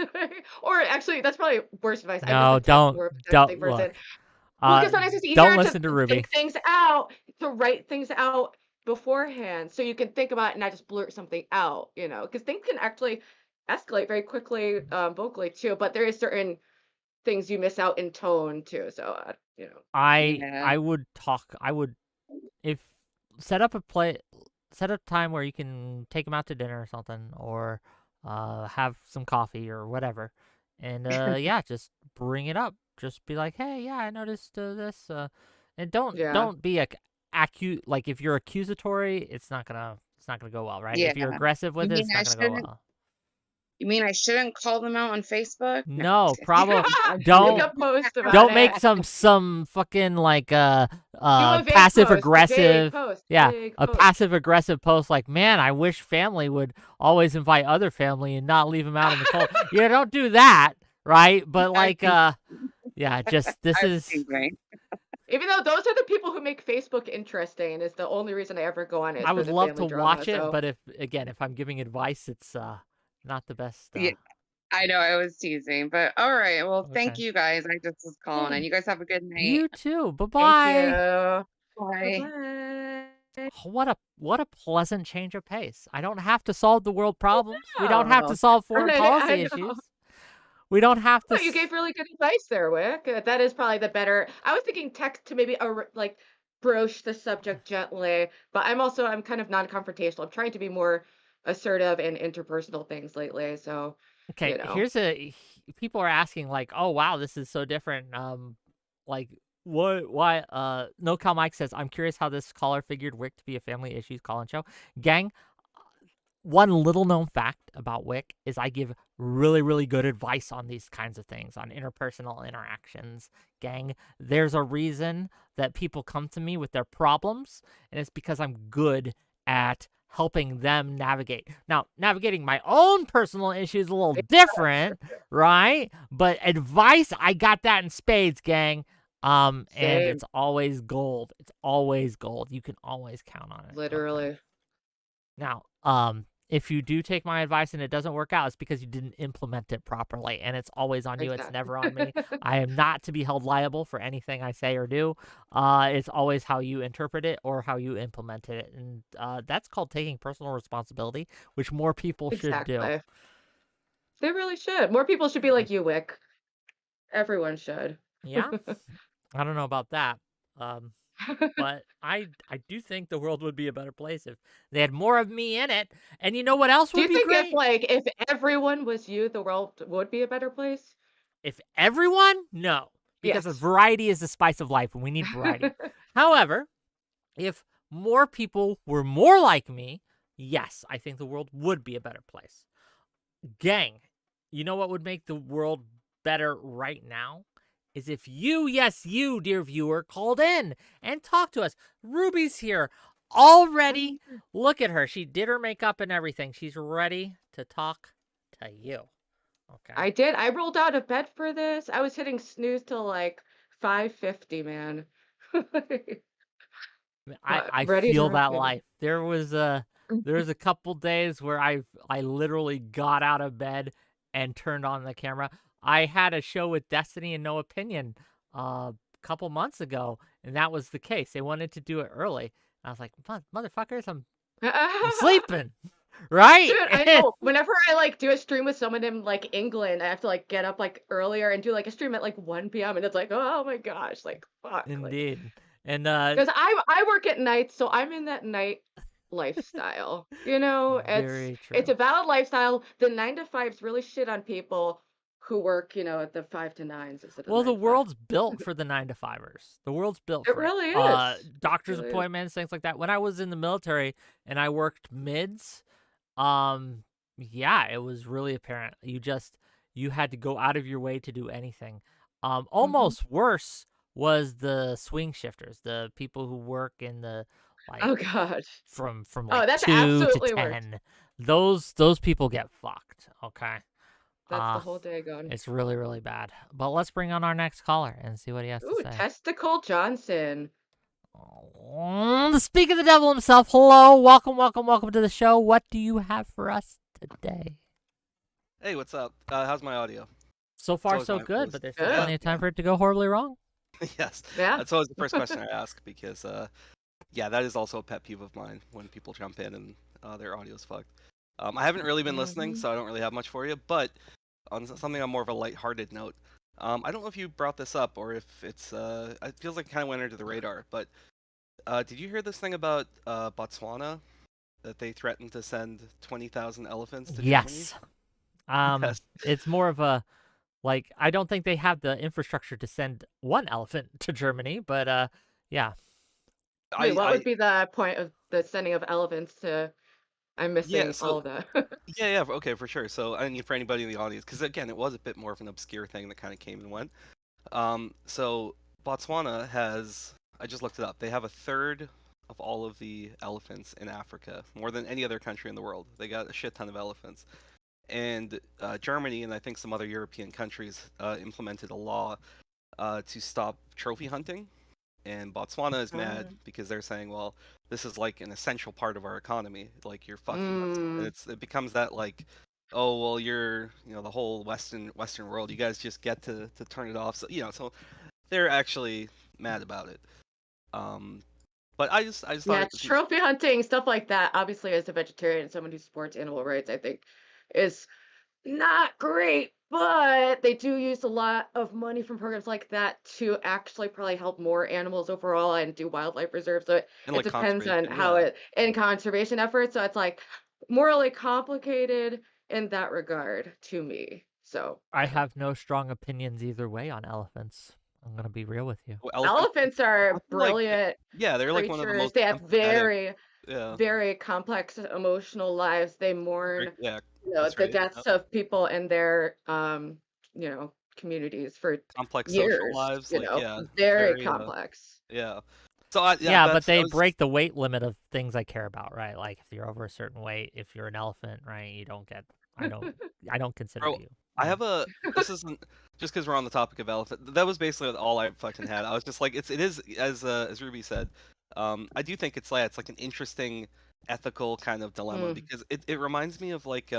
S2: Or actually, that's probably worse advice. I'm just
S1: No,
S2: a more of a texting
S1: don't
S2: person.
S1: look.
S2: Well, because sometimes it's
S1: Don't
S2: easier to
S1: listen to Ruby.
S2: think things out, to write things out beforehand, so you can think about it and not just blurt something out, because things can actually escalate very quickly, vocally too. But there is certain things you miss out in tone too. So,
S6: yeah,
S1: I would talk. I would if set up a play, set up time where you can take them out to dinner or something, or have some coffee or whatever, and yeah, just bring it up. Just be like, hey, yeah, I noticed this, and
S2: yeah,
S1: don't be like if you're accusatory, it's not gonna go well, right?
S6: yeah.
S1: If you're aggressive
S6: You
S1: with it,
S6: mean
S1: it's
S6: I
S1: not gonna go
S6: shouldn't?
S1: well.
S6: You mean I shouldn't call them out on Facebook? No.
S1: No, problem.
S2: make
S1: Don't
S2: a post about
S1: don't make
S2: it.
S1: some fucking like
S2: Do a vague
S1: passive
S2: post,
S1: aggressive, yeah,
S2: vague
S1: a
S2: post.
S1: passive aggressive post like, man, I wish family would always invite other family and not leave them out in the cold. Yeah, don't do that, right? But
S6: I
S1: like
S6: think
S1: yeah, just this
S6: I was
S1: is
S6: thinking.
S2: Even though those are the people who make Facebook interesting, is the only reason I ever go on it is
S1: I
S2: for
S1: would
S2: the
S1: love to
S2: family drama.
S1: watch it,
S2: So
S1: but if I'm giving advice, it's not the best
S6: Yeah, I know I was teasing, but all right. Well, thank
S1: okay.
S6: you guys. I just was calling,
S1: Yeah,
S6: and you guys have a good night.
S1: you too.
S2: thank
S1: Bye-bye.
S2: you. Bye
S6: Bye.
S2: bye.
S1: What a pleasant change of pace. I don't have to solve the world problems. We don't have to solve foreign
S2: I
S1: policy
S2: know.
S1: issues. We don't have to
S2: No, you gave really good advice there, Wick. That is probably the better. I was thinking text to maybe like broach the subject gently, but I'm kind of non-confrontational. I'm trying to be more assertive in interpersonal things lately. So,
S1: Okay, people are asking like, "Oh wow, this is so different." Like what why No Cal Mike says, "I'm curious how this caller figured Wick to be a family issues call-in show." Gang, one little known fact about Wick is I give really, really good advice on these kinds of things, on interpersonal interactions. Gang, there's a reason that people come to me with their problems, and it's because I'm good at helping them navigate. Now, navigating my own personal issues is a little different, right? But advice, I got that in spades, gang. And
S2: same,
S1: it's always gold. It's always gold. You can always count on it. Okay.
S2: literally.
S1: Now, if you do take my advice and it doesn't work out, it's because you didn't implement it properly, and it's always on you. It's
S2: Exactly.
S1: never on me. I am not to be held liable for anything I say or do. It's always how you interpret it or how you implement it, and that's called taking personal responsibility, which more people should do.
S2: Exactly. They really should. More people should be like you, Wick. Everyone should.
S1: Yeah, I don't know about that. But I do think the world would be a better place if they had more of me in it. And you know what else
S2: Do
S1: would
S2: you
S1: be
S2: think
S1: great?
S2: if everyone was you, the world would be a better place?
S1: If everyone? No. Because
S2: Yes.
S1: variety is the spice of life, and we need variety. However, if more people were more like me, yes, I think the world would be a better place. Gang, you know what would make the world better right now? Is if you, yes, you, dear viewer, called in and talked to us. Ruby's here already. Look at her. She did her makeup and everything. She's ready to talk to you. Okay.
S2: I did. I rolled out of bed for this. I was hitting snooze till like 5:50, man.
S1: I
S2: ready to
S1: feel
S2: rock
S1: that
S2: it.
S1: life. There was a couple days where I literally got out of bed and turned on the camera. I had a show with Destiny and No Opinion a couple months ago, and that was the case. They wanted to do it early. I was like, motherfuckers, I'm sleeping, right?
S2: Dude, I know. Whenever I like do a stream with someone in like England, I have to like get up like earlier and do like a stream at like 1 p.m. and it's like, oh my gosh, like fuck.
S1: Indeed. And
S2: Because I work at night, so I'm in that night lifestyle. You know,
S1: very
S2: it's
S1: true.
S2: a valid lifestyle. The 9 to 5s really shit on people who work, you know, at the 5 to 9s instead of
S1: Well,
S2: 9
S1: the
S2: to 5.
S1: world's built for the 9 to 5ers. The world's built
S2: It
S1: for
S2: really
S1: it.
S2: is. It
S1: Doctor's
S2: really is.
S1: appointments, things like that. When I was in the military and I worked mids, yeah, it was really apparent. You had to go out of your way to do anything. Almost worse was the swing shifters, the people who work in the
S2: Oh
S1: like
S2: gosh.
S1: from
S2: Oh,
S1: like
S2: that's
S1: 2 to
S2: absolutely worse.
S1: 10. Those people get fucked. Okay.
S2: That's the whole day gone.
S1: It's really, really bad. But let's bring on our next caller and see what he has
S2: Ooh,
S1: to say.
S2: Testicle Johnson.
S1: Speak of the devil himself. Hello, welcome to the show. What do you have for us today?
S7: Hey, what's up? How's my audio?
S1: So far,
S7: always
S1: so
S7: my
S1: good,
S7: voice.
S1: but there's still
S2: Good.
S1: plenty of time for it to go horribly wrong.
S7: Yes.
S2: Yeah.
S7: That's always the first question I ask because, yeah, that is also a pet peeve of mine when people jump in and their audio's fucked. I haven't really been listening, so I don't really have much for you, but on something on more of a lighthearted note, I don't know if you brought this up or if it's, it feels like it kind of went under the radar, but did you hear this thing about Botswana? That they threatened to send 20,000 elephants to
S1: Yes.
S7: Germany? Yes.
S1: It's more of a, like, I don't think they have the infrastructure to send one elephant to Germany, but yeah.
S2: Wait, what would be the point of the sending of elephants to? I'm missing
S7: Yeah, so
S2: all of that.
S7: yeah, okay, for sure. So, I mean, for anybody in the audience, because again, it was a bit more of an obscure thing that kind of came and went. So Botswana has, I just looked it up. They have a third of all of the elephants in Africa, more than any other country in the world. They got a shit ton of elephants. And Germany and I think some other European countries implemented a law to stop trophy hunting. And Botswana is mad because they're saying, well, this is like an essential part of our economy. Like you're fucking us. And it becomes that like, oh well, you're the whole Western world. You guys just get to turn it off. So so they're actually mad about it. But I just
S2: Yeah,
S7: thought
S2: trophy hunting, stuff like that. Obviously, as a vegetarian, someone who supports animal rights, I think, is not great. But they do use a lot of money from programs like that to actually probably help more animals overall and do wildlife reserves. So
S7: and
S2: it
S7: like
S2: depends on
S7: conservation,
S2: how
S7: yeah.
S2: it in conservation efforts. So it's like morally complicated in that regard to me. So
S1: I have no strong opinions either way on elephants. I'm going to be real with you.
S7: Well,
S2: elephants are
S7: I feel like
S2: brilliant
S7: yeah, they're like one of the
S2: creatures.
S7: most
S2: They have
S7: empathetic.
S2: very,
S7: Yeah.
S2: very complex emotional lives. They mourn,
S7: Yeah.
S2: the
S7: Right.
S2: deaths of people in their, communities for
S7: Complex social
S2: years.
S7: lives, like
S2: Very
S7: very
S2: complex.
S7: yeah. So I
S1: Yeah, but
S7: that
S1: they
S7: was
S1: break the weight limit of things I care about, right? Like if you're over a certain weight, if you're an elephant, right, you don't get. I don't consider
S7: Bro,
S1: you.
S7: I have a this isn't just because we're on the topic of elephant. That was basically all I fucking had. I was just like, it is as Ruby said. I do think it's like an interesting ethical kind of dilemma because it reminds me of like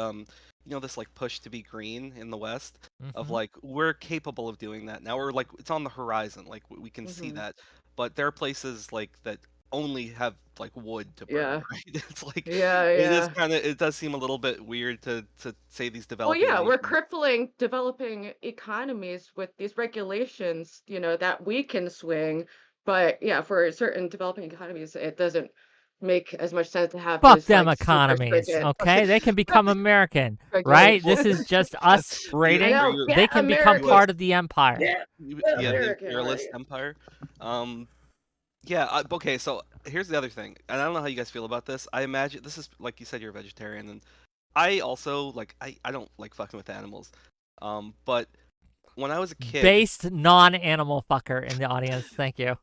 S7: this like push to be green in the West of like we're capable of doing that now. We're like it's on the horizon, like we can see that, but there are places like that only have like wood to burn.
S2: Yeah.
S7: Right? It's like
S2: Yeah,
S7: it is
S2: yeah.
S7: it does seem a little bit weird to say these
S2: Well,
S7: developing
S2: yeah, we're
S7: nations.
S2: crippling developing economies with these regulations, that we can swing. But yeah, for certain developing economies, it doesn't make as much sense to have
S1: Fuck
S2: this
S1: them
S2: like super
S1: economies,
S2: stringent
S1: okay? They can become American, right? This is just us
S7: That's-
S1: rating.
S2: I know,
S7: you-
S1: They
S2: get
S1: can become
S2: American.
S1: part of the empire.
S2: Yeah,
S7: the
S2: American
S7: imperialist
S2: already.
S7: empire. Yeah. Okay. So here's the other thing, and I don't know how you guys feel about this. I imagine this is like you said, you're a vegetarian, and I also like I don't like fucking with animals. But when I was a kid,
S1: Based non-animal fucker in the audience. Thank you.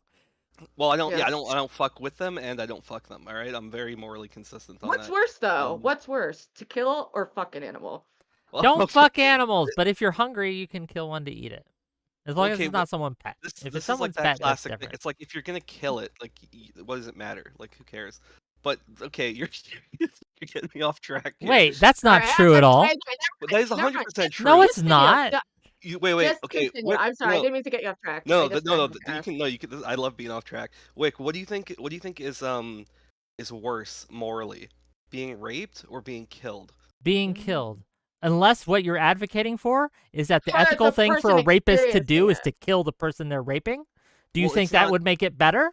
S7: well, I don't. Yeah,
S2: Yes.
S7: I don't fuck with them, and I don't fuck them. All right, I'm very morally consistent on
S2: What's
S7: that.
S2: worse though? What's worse, to kill or fuck an animal?
S7: Well,
S1: Don't
S7: okay.
S1: fuck animals, but if you're hungry, you can kill one to eat it. As long as
S7: Okay,
S1: it's not someone's pet.
S7: This
S1: If it's
S7: this is like
S1: someone's
S7: that
S1: pet, that's
S7: classic thing.
S1: different.
S7: It's like if you're gonna kill it, like what does it matter? Like who cares? But okay, you're you're getting me off track here.
S1: Wait, that's not
S2: Alright,
S1: true at all.
S7: But that is
S2: never mind,
S7: 100% true.
S1: No, it's
S2: continue.
S1: not.
S7: Wait.
S2: Just
S7: Okay,
S2: continue.
S7: Wick,
S2: I'm sorry, I
S7: no,
S2: didn't mean to get you off track.
S7: no,
S2: I just
S7: no,
S2: wanted
S7: no.
S2: to
S7: You
S2: ask.
S7: can no, you can. I love being off track. Wick, what do you think? What do you think is worse morally, being raped or being killed?
S1: Being killed. Unless what you're advocating for is that the
S2: For
S1: ethical
S2: the
S1: thing for a
S2: person
S1: rapist to do
S2: experiencing
S1: is to kill the person they're raping. Do you
S7: Well,
S1: think
S7: it's
S1: that
S7: not-
S1: would make it better?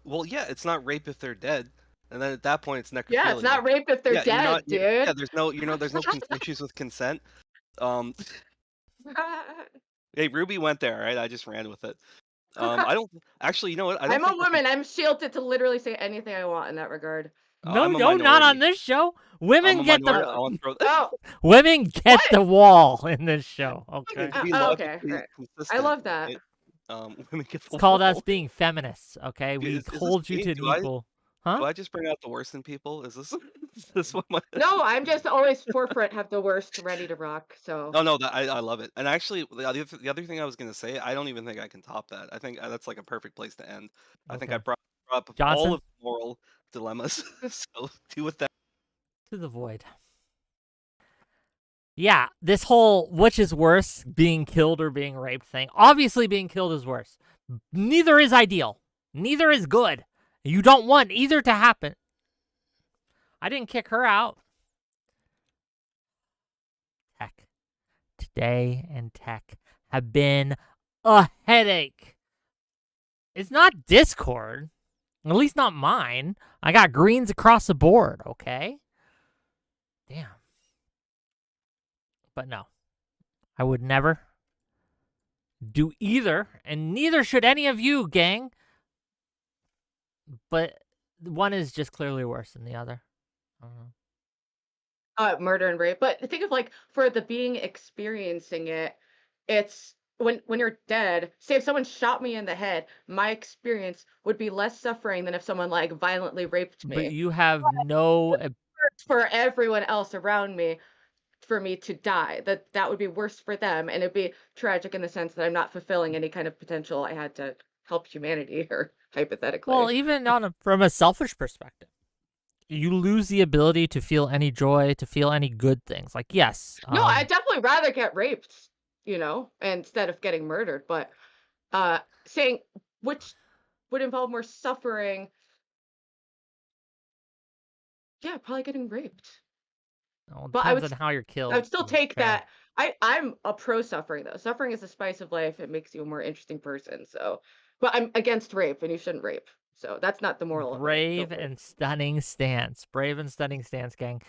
S7: Well, yeah, it's not rape if they're dead, and then at that point it's necrophilia.
S2: Yeah, it's not rape if they're
S7: Yeah, you're
S2: dead,
S7: not- you're-
S2: dude.
S7: Yeah, there's no issues with consent. Hey, Ruby went there, right? I just ran with it. I don't actually. You know what? I don't
S2: I'm a
S7: think I can-
S2: woman. I'm shielded to literally say anything I want in that regard.
S1: No,
S7: I'm a
S1: no, not on
S7: minority.
S1: this show.
S7: I'm
S1: Women
S7: a
S1: get
S7: minority.
S1: the
S7: I wanna throw-
S2: Oh,
S1: women get
S2: What?
S1: the wall in this show. Okay.
S7: to be
S2: oh, okay,
S7: logically
S2: right. I
S7: consistent,
S2: love that.
S7: right? Women get the
S1: It's called us
S7: wall.
S1: being feminists, okay? We
S7: Is this
S1: hold you
S7: me?
S1: to an
S7: Do I-
S1: equal.
S7: Do
S1: Huh?
S7: I just bring out the worst in people? Is this is this what my?
S2: No, I'm just always forefront, have the worst, ready to rock. So
S7: Oh no, I love it. And actually, the other thing I was gonna say, I don't even think I can top that. I think that's like a perfect place to end. I think I
S1: Okay.
S7: brought up
S1: Johnson?
S7: all of the moral dilemmas. So do with that.
S1: To the void. Yeah, this whole which is worse, being killed or being raped thing. Obviously, being killed is worse. Neither is ideal. Neither is good. You don't want either to happen. I didn't kick her out. Tech. Today and tech have been a headache. It's not Discord. At least not mine. I got greens across the board, okay? Damn. But no. I would never do either, and neither should any of you, gang. But one is just clearly worse than the other.
S2: murder and rape. But think of like for the being experiencing it, it's when you're dead. Say if someone shot me in the head, my experience would be less suffering than if someone like violently raped me.
S1: But you have no.
S2: For everyone else around me, for me to die, that would be worse for them, and it'd be tragic in the sense that I'm not fulfilling any kind of potential I had to help humanity, or hypothetically.
S1: Well, even from a selfish perspective, you lose the ability to feel any joy, to feel any good things. Like, yes.
S2: No, I'd definitely rather get raped, instead of getting murdered. But saying which would involve more suffering, yeah, probably getting raped.
S1: Well, it
S2: But I
S1: depends
S2: would
S1: on how you're killed.
S2: I would still
S1: to be
S2: take
S1: fair.
S2: that. I'm a pro suffering though. Suffering is the spice of life. It makes you a more interesting person. So, but I'm against rape, and you shouldn't rape. So that's not the moral of it.
S1: Brave
S2: Don't rape.
S1: and stunning stance. Brave and stunning stance, gang.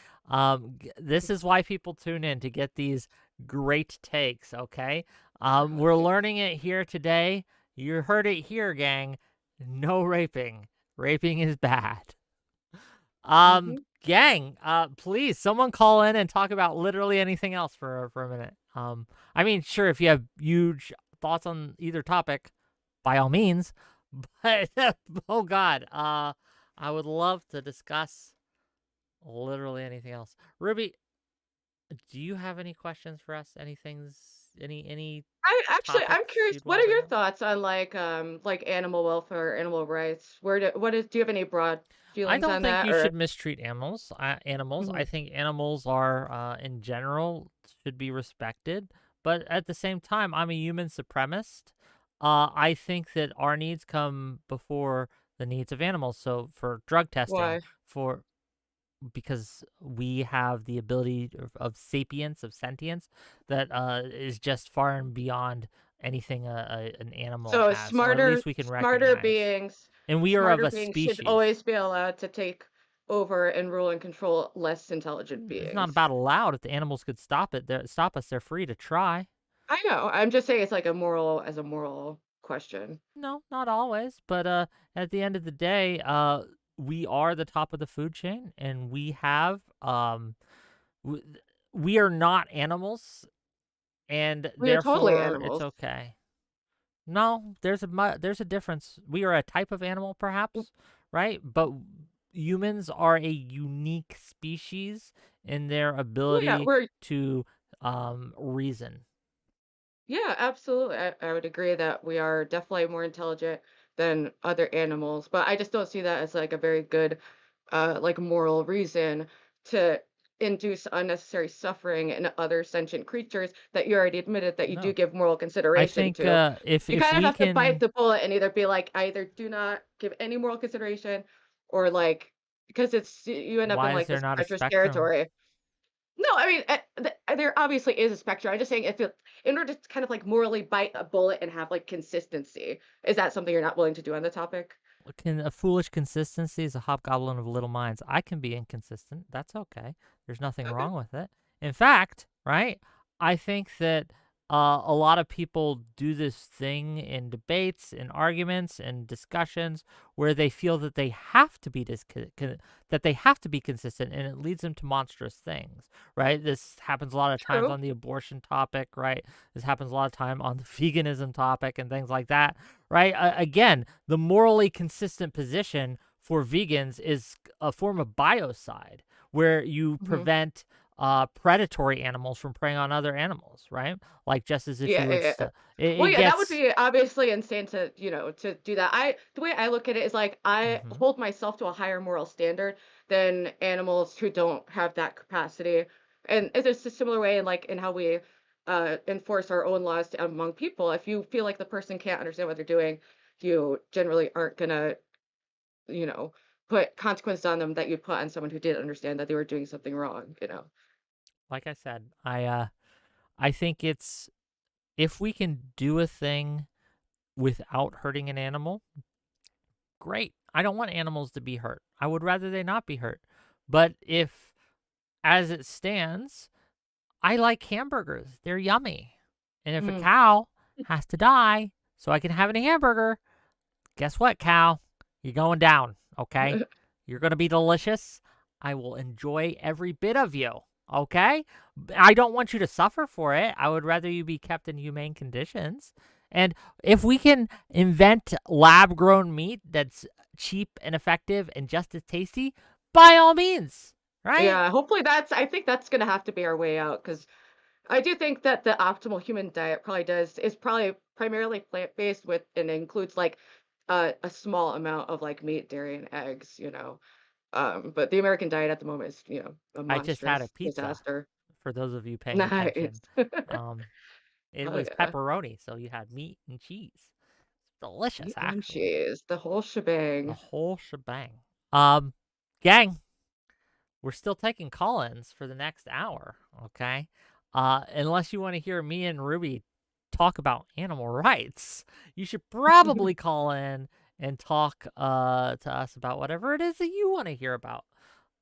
S1: This is why people tune in to get these great takes, okay? We're learning it here today. You heard it here, gang. No raping. Raping is bad. Gang, please, someone call in and talk about literally anything else for a minute. I mean, sure, if you have huge thoughts on either topic, by all means. But oh god, I would love to discuss literally anything else. Ruby, do you have any questions for us? Any
S2: I'm
S1: topics
S2: curious.
S1: you'd
S2: What
S1: wanna
S2: are your
S1: bring up?
S2: thoughts on like animal welfare, animal rights? Do you have any broad
S1: I
S2: feelings
S1: don't
S2: on
S1: think
S2: that?
S1: you
S2: or-
S1: should mistreat animals.
S2: Mhm.
S1: I think animals are, in general, should be respected. But at the same time, I'm a human supremacist. I think that our needs come before the needs of animals. So for drug testing,
S2: Why?
S1: because we have the ability of sapience, of sentience, that is just far and beyond anything an animal
S2: So
S1: has. Or at
S2: smarter,
S1: least we can
S2: smarter
S1: recognize.
S2: beings,
S1: And we are of
S2: smarter
S1: a
S2: beings
S1: species.
S2: should always be allowed to take over and rule and control less intelligent beings.
S1: It's not about allowed. If the animals could stop us, they're free to try.
S2: I know. I'm just saying it's like a moral question.
S1: No, not always. But at the end of the day, we are the top of the food chain, and we have we are not animals, and
S2: We are totally
S1: therefore
S2: animals.
S1: it's okay. No, there's a difference. We are a type of animal, perhaps, right? But humans are a unique species in their ability
S2: Yeah, we're
S1: to reason.
S2: Yeah, absolutely. I would agree that we are definitely more intelligent than other animals, but I just don't see that as like a very good like moral reason to induce unnecessary suffering in other sentient creatures that you already admitted that you do
S1: No.
S2: give moral
S1: I
S2: consideration
S1: think
S2: to. You
S1: if
S2: kind of
S1: we
S2: have to bite
S1: can
S2: the bullet and either be like, I either do not give any moral consideration or like, because you end up in
S1: why is
S2: like
S1: there
S2: this
S1: not a
S2: treacherous
S1: spectrum?
S2: territory. No, I mean, there obviously is a spectrum. I'm just saying if it in order to kind of like morally bite a bullet and have like consistency, is that something you're not willing to do on the topic?
S1: Can a foolish consistency is a hobgoblin of little minds. I can be inconsistent. That's okay. There's nothing
S2: Okay.
S1: wrong with it. In fact, right? I think that a lot of people do this thing in debates, in arguments, in discussions where they feel that they have to be that they have to be consistent, and it leads them to monstrous things, right? This happens a lot of times
S2: True.
S1: on the abortion topic, right? This happens a lot of time on the veganism topic and things like that, right? Again, the morally consistent position for vegans is a form of biocide where you
S2: Hmm.
S1: prevent predatory animals from preying on other animals, right? Like just as if
S2: Yeah,
S1: you would,
S2: yeah, yeah.
S1: it
S2: Well, yeah, that would
S1: gets.
S2: be obviously insane to, to do that. The way I look at it is like I
S1: Hmm.
S2: hold myself to a higher moral standard than animals who don't have that capacity. And it's a similar way in like in how we enforce our own laws among people. If you feel like the person can't understand what they're doing, you generally aren't gonna, you know, put consequences on them that you'd put on someone who didn't understand that they were doing something wrong.
S1: Like I said, I think it's if we can do a thing without hurting an animal, great. I don't want animals to be hurt. I would rather they not be hurt. But if, as it stands, I like hamburgers. They're yummy. And if a
S2: Mm.
S1: cow has to die so I can have a hamburger, guess what, cow? You're going down, okay? You're going to be delicious. I will enjoy every bit of you, okay? I don't want you to suffer for it. I would rather you be kept in humane conditions. And if we can invent lab grown meat that's cheap and effective and just as tasty, by all means, right?
S2: Yeah, hopefully I think that's gonna have to be our way out because I do think that the optimal human diet is probably primarily plant-based with and includes like a small amount of like meat, dairy, and eggs. But the American diet at the moment is, a
S1: I just had a
S2: monstrous
S1: pizza
S2: disaster.
S1: for those of you paying attention.
S2: Nice.
S1: Um, it
S2: Oh
S1: was
S2: yeah.
S1: pepperoni, so you had meat and cheese. Delicious,
S2: Meat and
S1: actually.
S2: cheese, the whole
S1: The
S2: shebang.
S1: whole shebang. Gang, we're still taking call-ins for the next hour, okay? Unless you want to hear me and Ruby talk about animal rights, you should probably call in and talk to us about whatever it is that you want to hear about.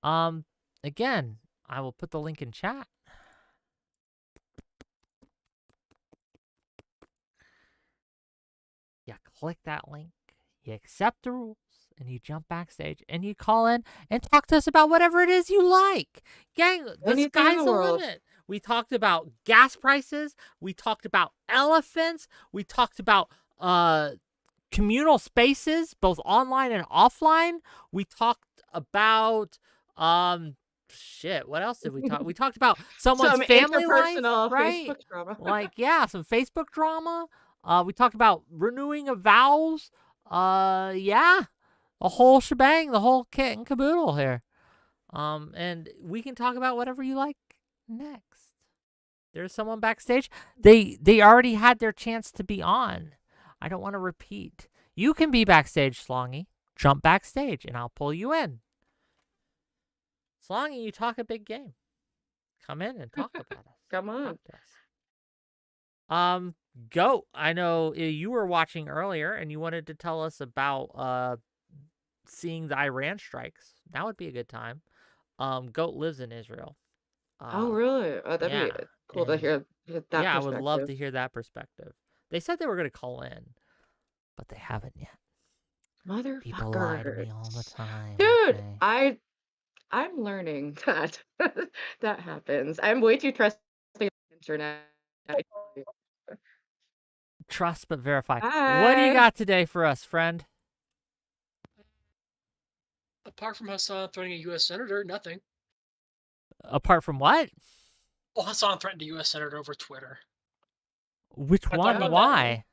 S1: Um, again, I will put the link in chat. You click that link, you accept the rules, and you jump backstage and you call in and talk to us about whatever it is you like. Gang, the
S2: Anything in
S1: sky's
S2: the
S1: the
S2: world.
S1: limit. We talked about gas prices, we talked about elephants, we talked about communal spaces, both online and offline. We talked about shit, what else did we talk? We talked about someone's
S2: Some
S1: family life,
S2: interpersonal
S1: right?
S2: Facebook drama.
S1: Like, yeah, some Facebook drama. We talked about renewing of vows. Yeah, the whole shebang, the whole kit and caboodle here. And we can talk about whatever you like next. There's someone backstage. They already had their chance to be on. I don't want to repeat. You can be backstage, Slongy. Jump backstage, and I'll pull you in. Slongy, you talk a big game. Come in and talk about us.
S2: Come on.
S1: Talk to us. Goat, I know you were watching earlier, and you wanted to tell us about seeing the Iran strikes. That would be a good time. Goat lives in Israel.
S2: Oh, really? Oh, that'd be
S1: Yeah,
S2: cool to
S1: and
S2: hear that
S1: yeah, I would love
S2: perspective.
S1: to hear that perspective. They said they were going to call in, but they haven't yet. People lie to me all the
S2: Motherfuckers.
S1: time.
S2: Dude,
S1: Okay?
S2: I'm learning that that happens. I'm way too trusting of the internet. I tell you.
S1: Trust but verify. What do you
S2: Hi.
S1: got today for us, friend?
S8: Apart from Hassan threatening a U.S. senator, nothing.
S1: Apart from what?
S8: Well, Hassan threatened a U.S. senator over Twitter.
S1: Which
S8: I thought
S1: one?
S8: about that.
S1: Why?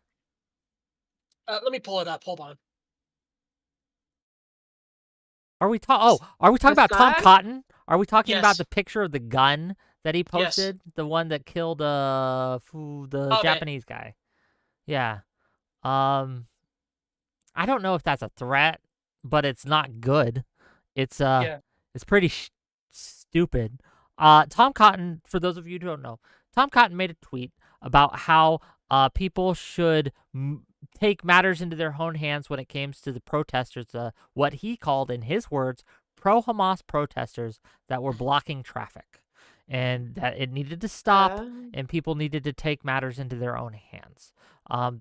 S8: Let me pull it up. Hold on.
S1: Are we talking about Tom
S2: Hasan?
S1: Cotton? Are we talking about
S8: Yes.
S1: the picture of the gun that he
S8: Yes.
S1: posted? The one that killed the
S8: Abe.
S1: Japanese guy. Yeah. I don't know if that's a threat, but it's not good. It's
S8: Yeah.
S1: it's pretty stupid. Tom Cotton, for those of you who don't know, Tom Cotton made a tweet about how people should take matters into their own hands when it comes to the protesters, what he called, in his words, pro-Hamas protesters that were blocking traffic, and that it needed to stop, and people needed to take matters into their own hands.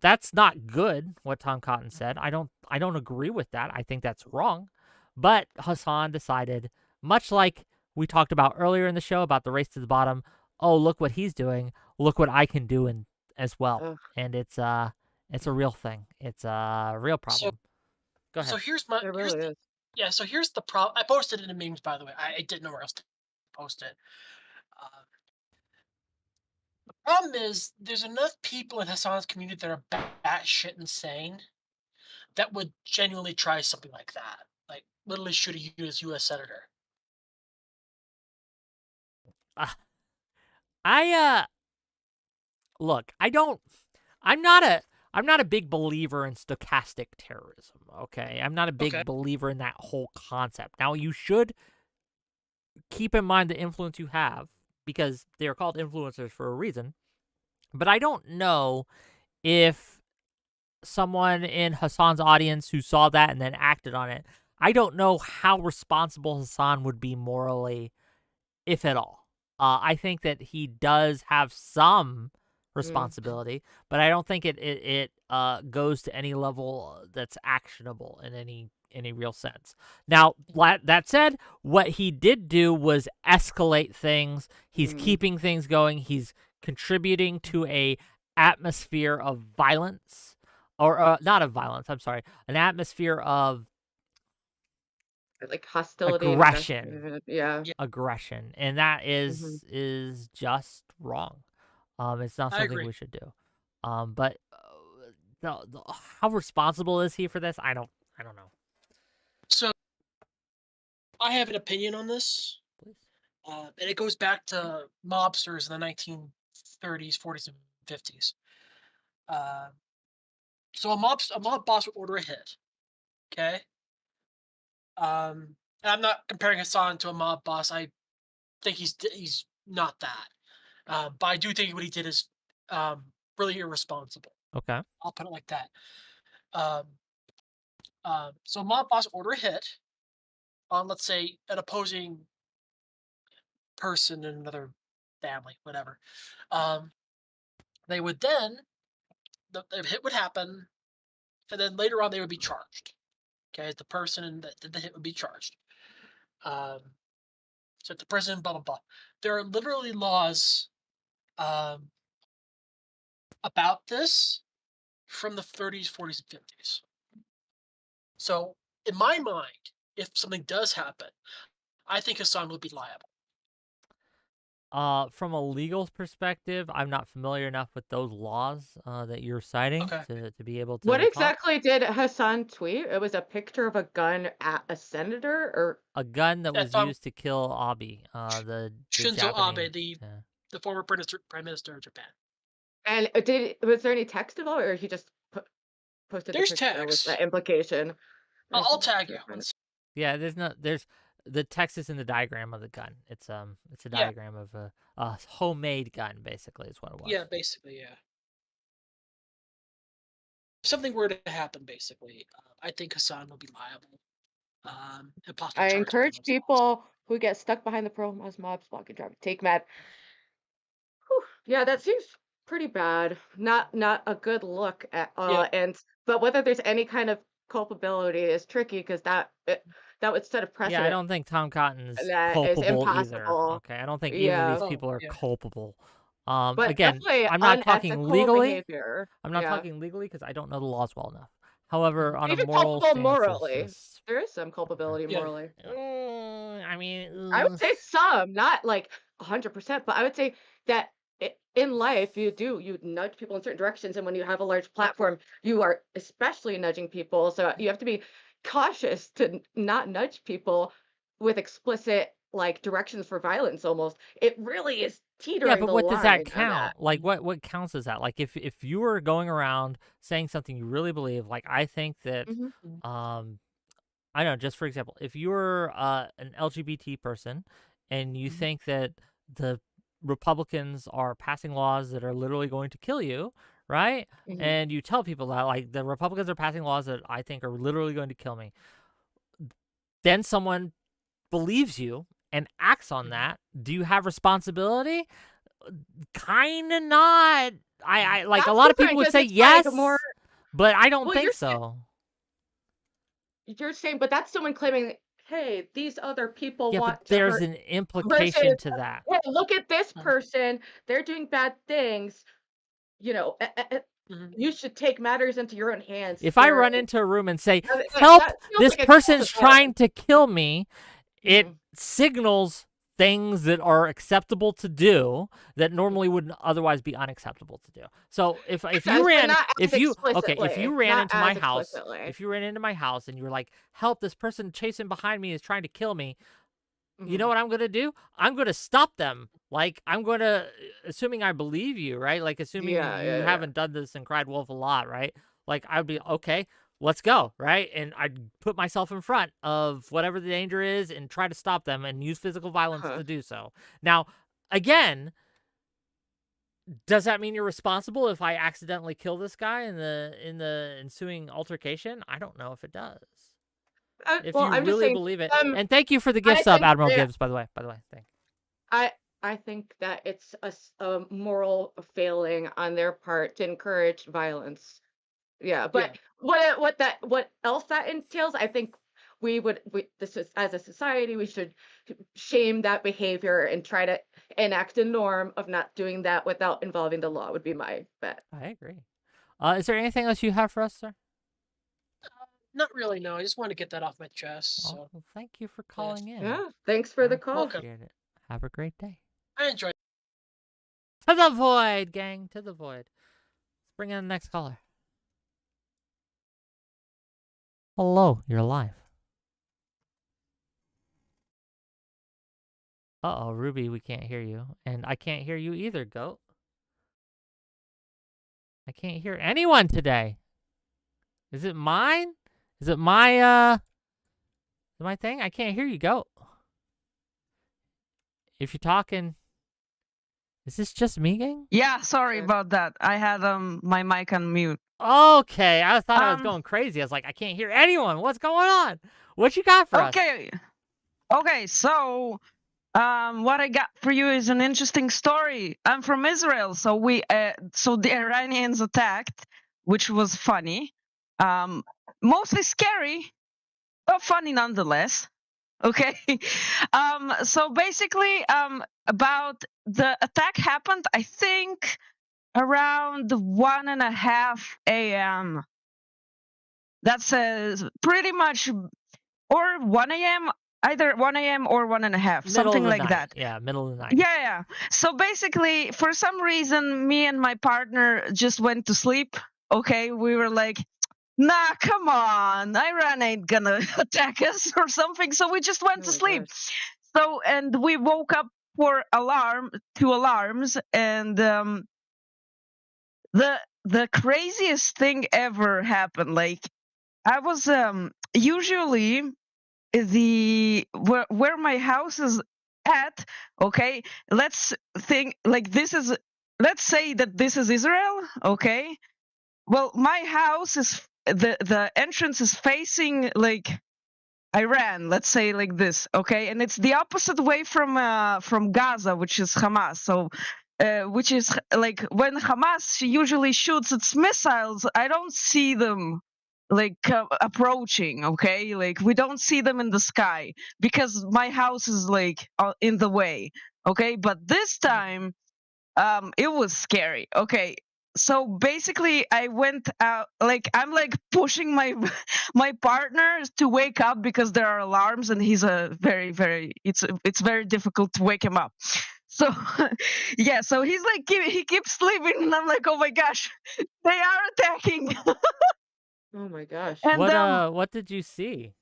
S1: That's not good, what Tom Cotton said. I don't agree with that. I think that's wrong. But Hasan decided, much like we talked about earlier in the show about the race to the bottom, oh, look what he's doing. Look what I can do as well.
S2: Ugh.
S1: And it's a real thing. It's a real problem. Go ahead.
S8: So here's my.
S2: It really is.
S8: Yeah. So here's the problem. I posted it in memes, by the way. I didn't know where else to post it. The problem is there's enough people in Hasan's community that are batshit insane that would genuinely try something like that, like literally shoot a U.S. senator.
S1: Look, I'm not a big believer in stochastic terrorism, okay? I'm not a big believer in that whole concept. Now, you should keep in mind the influence you have, because they are called influencers for a reason. But I don't know if someone in Hasan's audience who saw that and then acted on it, I don't know how responsible Hasan would be morally, if at all. I think that he does have some responsibility, but I don't think it goes to any level that's actionable in any real sense. Now, that said, what he did do was escalate things. He's keeping things going. He's contributing to a atmosphere of violence, or not of violence. I'm sorry, an atmosphere of
S2: Like hostility,
S1: aggression.
S2: Yeah.
S1: Aggression, and that is just wrong. It's not something we should do. But how responsible is he for this? I don't know.
S8: So I have an opinion on this, and it goes back to mobsters in the 1930s, 40s, and 50s. So a mob boss would order a hit. Okay. And I'm not comparing Hasan to a mob boss. I think he's not that. But I do think what he did is really irresponsible.
S1: Okay.
S8: I'll put it like that. So a mob boss order a hit on, let's say, an opposing person in another family, whatever. They would then, the hit would happen, and then later on they would be charged. Okay, the person that did the hit would be charged. So the person, blah blah blah. There are literally laws about this from the 30s, 40s, and 50s. So in my mind, if something does happen, I think Hasan would be liable.
S1: From a legal perspective, I'm not familiar enough with those laws that you're citing to be able to
S2: What
S1: talk.
S2: exactly did Hasan tweet? It was a picture of a gun at a senator, or
S1: a gun that was used to kill Abe, the
S8: Shinzo
S1: Japanese,
S8: Abe, the former Prime Minister of Japan.
S2: And was there any text involved, or he just posted
S8: There's
S2: the picture with
S8: text.
S2: that implication?
S8: I'll tag you.
S1: Yeah, there's the text is in the diagram of the gun. It's a diagram of a homemade gun, basically, is what it was.
S8: Yeah, basically, yeah. If something were to happen, basically, I think Hasan will be liable.
S2: I encourage people who get stuck behind the pro-Hamas mobs blocking traffic, take med. Whew. Yeah, that seems pretty bad. Not a good look at all. But whether there's any kind of culpability is tricky, because that would set a precedent.
S1: Yeah, I don't think Tom Cotton's
S2: that
S1: culpable
S2: is impossible.
S1: either. Okay, I don't think either of these people are culpable.
S2: But
S1: Again,
S2: definitely
S1: I'm not talking
S2: unethical
S1: legally.
S2: behavior.
S1: I'm not talking legally because I don't know the laws well enough. However, on
S2: Even
S1: a moral
S2: culpable
S1: stance,
S2: morally, there is some culpability morally.
S1: I mean,
S2: I would say some, not like 100%, but I would say that in life, you nudge people in certain directions, and when you have a large platform, you are especially nudging people. So you have to be cautious to not nudge people with explicit like directions for violence. Almost, it really is
S1: Yeah,
S2: teetering
S1: but
S2: the
S1: what does that
S2: line on that.
S1: count? Like, what counts as that? Like, if you were going around saying something you really believe, like, I think that,
S2: Mhm.
S1: I don't know, just for example, if you're an LGBT person and you
S2: Mhm.
S1: think that the Republicans are passing laws that are literally going to kill you, right?
S2: Mhm.
S1: And you tell people that, like, the Republicans are passing laws that I think are literally going to kill me. Then someone believes you and acts on
S8: Mhm.
S1: that. Do you have responsibility? Kind of not. I like a
S2: That's
S1: lot of people
S2: different
S1: would
S2: because
S1: say
S2: it's like
S1: yes,
S2: more.
S1: but I don't
S2: Well,
S1: think so.
S2: you're saying, but that's someone claiming, hey, these other people
S1: Yeah, but
S2: want to
S1: there's
S2: hurt
S1: an implication
S2: versus,
S1: to that.
S2: hey, look at this
S8: Mhm.
S2: person, they're doing bad things. You know,
S8: Mhm.
S2: you should take matters into your own hands.
S1: If I run into a room and say,
S2: That
S1: "Help,
S2: feels
S1: this
S2: like a call to
S1: person's trying
S2: violence.
S1: to kill me," it
S2: Mhm.
S1: signals things that are acceptable to do that normally would otherwise be unacceptable to do. So if
S2: Makes
S1: you
S2: sense, but
S1: ran
S2: not as
S1: if you
S2: explicitly.
S1: ran
S2: Not
S1: into my
S2: as
S1: house,
S2: explicitly.
S1: if you ran into my house and you were like, "Help, this person chasing behind me is trying to kill me." You know
S2: Mhm.
S1: what I'm going to do? I'm going to stop them. Like, I'm going to, assuming I believe you, right? Like, assuming
S2: Yeah,
S1: you
S2: yeah, yeah.
S1: haven't done this and cried wolf a lot, right? Like, I'd be, okay, let's go, right? And I'd put myself in front of whatever the danger is and try to stop them and use physical violence
S2: Huh.
S1: to do so. Now, again, does that mean you're responsible if I accidentally kill this guy in the ensuing altercation? I don't know if it does. If
S2: Well,
S1: you
S2: I'm just
S1: really
S2: saying,
S1: believe it. And thank you for the
S2: I
S1: gift sub,
S2: think
S1: Admiral
S2: they
S1: Gibbs, by the way. Thank you.
S2: I I think that it's a moral failing on their part to encourage violence. Yeah,
S8: Yeah.
S2: but what else that entails, I think we this is as a society we should shame that behavior and try to enact a norm of not doing that without involving the law would be my bet.
S1: I agree. Is there anything else you have for us, sir?
S8: Not really. No, I just wanted to get that off my chest.
S1: Oh,
S8: So
S1: well, thank you for
S8: yeah,
S1: calling in.
S2: Yeah, thanks for
S1: I
S2: the call.
S8: welcome.
S1: appreciate it. Have a great day.
S8: I enjoyed.
S1: To the void, gang. To the void. Let's bring in the next caller. Hello, you're live. Uh-oh, Ruby, we can't hear you. And I can't hear you either, Goat. I can't hear anyone today. Is it mine? Is it my thing? I can't hear you, Goat. If you're talking, is this just me, gang?
S9: Yeah, sorry
S2: Yeah.
S9: about that. I had my mic on mute.
S1: Okay, I thought I was
S9: Um,
S1: going crazy. I was like, I can't hear anyone. What's going on? What you got for us?
S9: Okay, so what I got for you is an interesting story. I'm from Israel, so the Iranians attacked, which was funny, mostly scary, but funny nonetheless. Okay, so basically, about the attack happened, I think, around 1:30 a.m. That's pretty much, or 1 a.m., either 1 a.m. or 1:30, something like
S1: night.
S9: that.
S1: Yeah, middle of the night.
S9: Yeah. So basically, for some reason, me and my partner just went to sleep. Okay, we were like, nah, come on, Iran ain't gonna attack us or something. So we just went
S2: Oh
S9: to
S2: my
S9: sleep.
S2: gosh.
S9: So, and we woke up for two alarms, and the craziest thing ever happened. Like, I was usually where my house is at. Okay, let's think like let's say that this is Israel. Okay, well, my house is the entrance is facing like Iran, let's say like this, okay, and it's the opposite way from Gaza, which is Hamas. So, which is like when Hamas usually shoots its missiles, I don't see them like approaching, okay, like we don't see them in the sky because my house is like in the way, okay. But this time, it was scary. Okay, so basically I went out, like I'm like pushing my my partner to wake up because there are alarms and he's a very it's very difficult to wake him up. So yeah, so he's like he keeps sleeping, and I'm like, oh my gosh, they are attacking.
S2: Oh my gosh.
S9: And
S1: What did you see?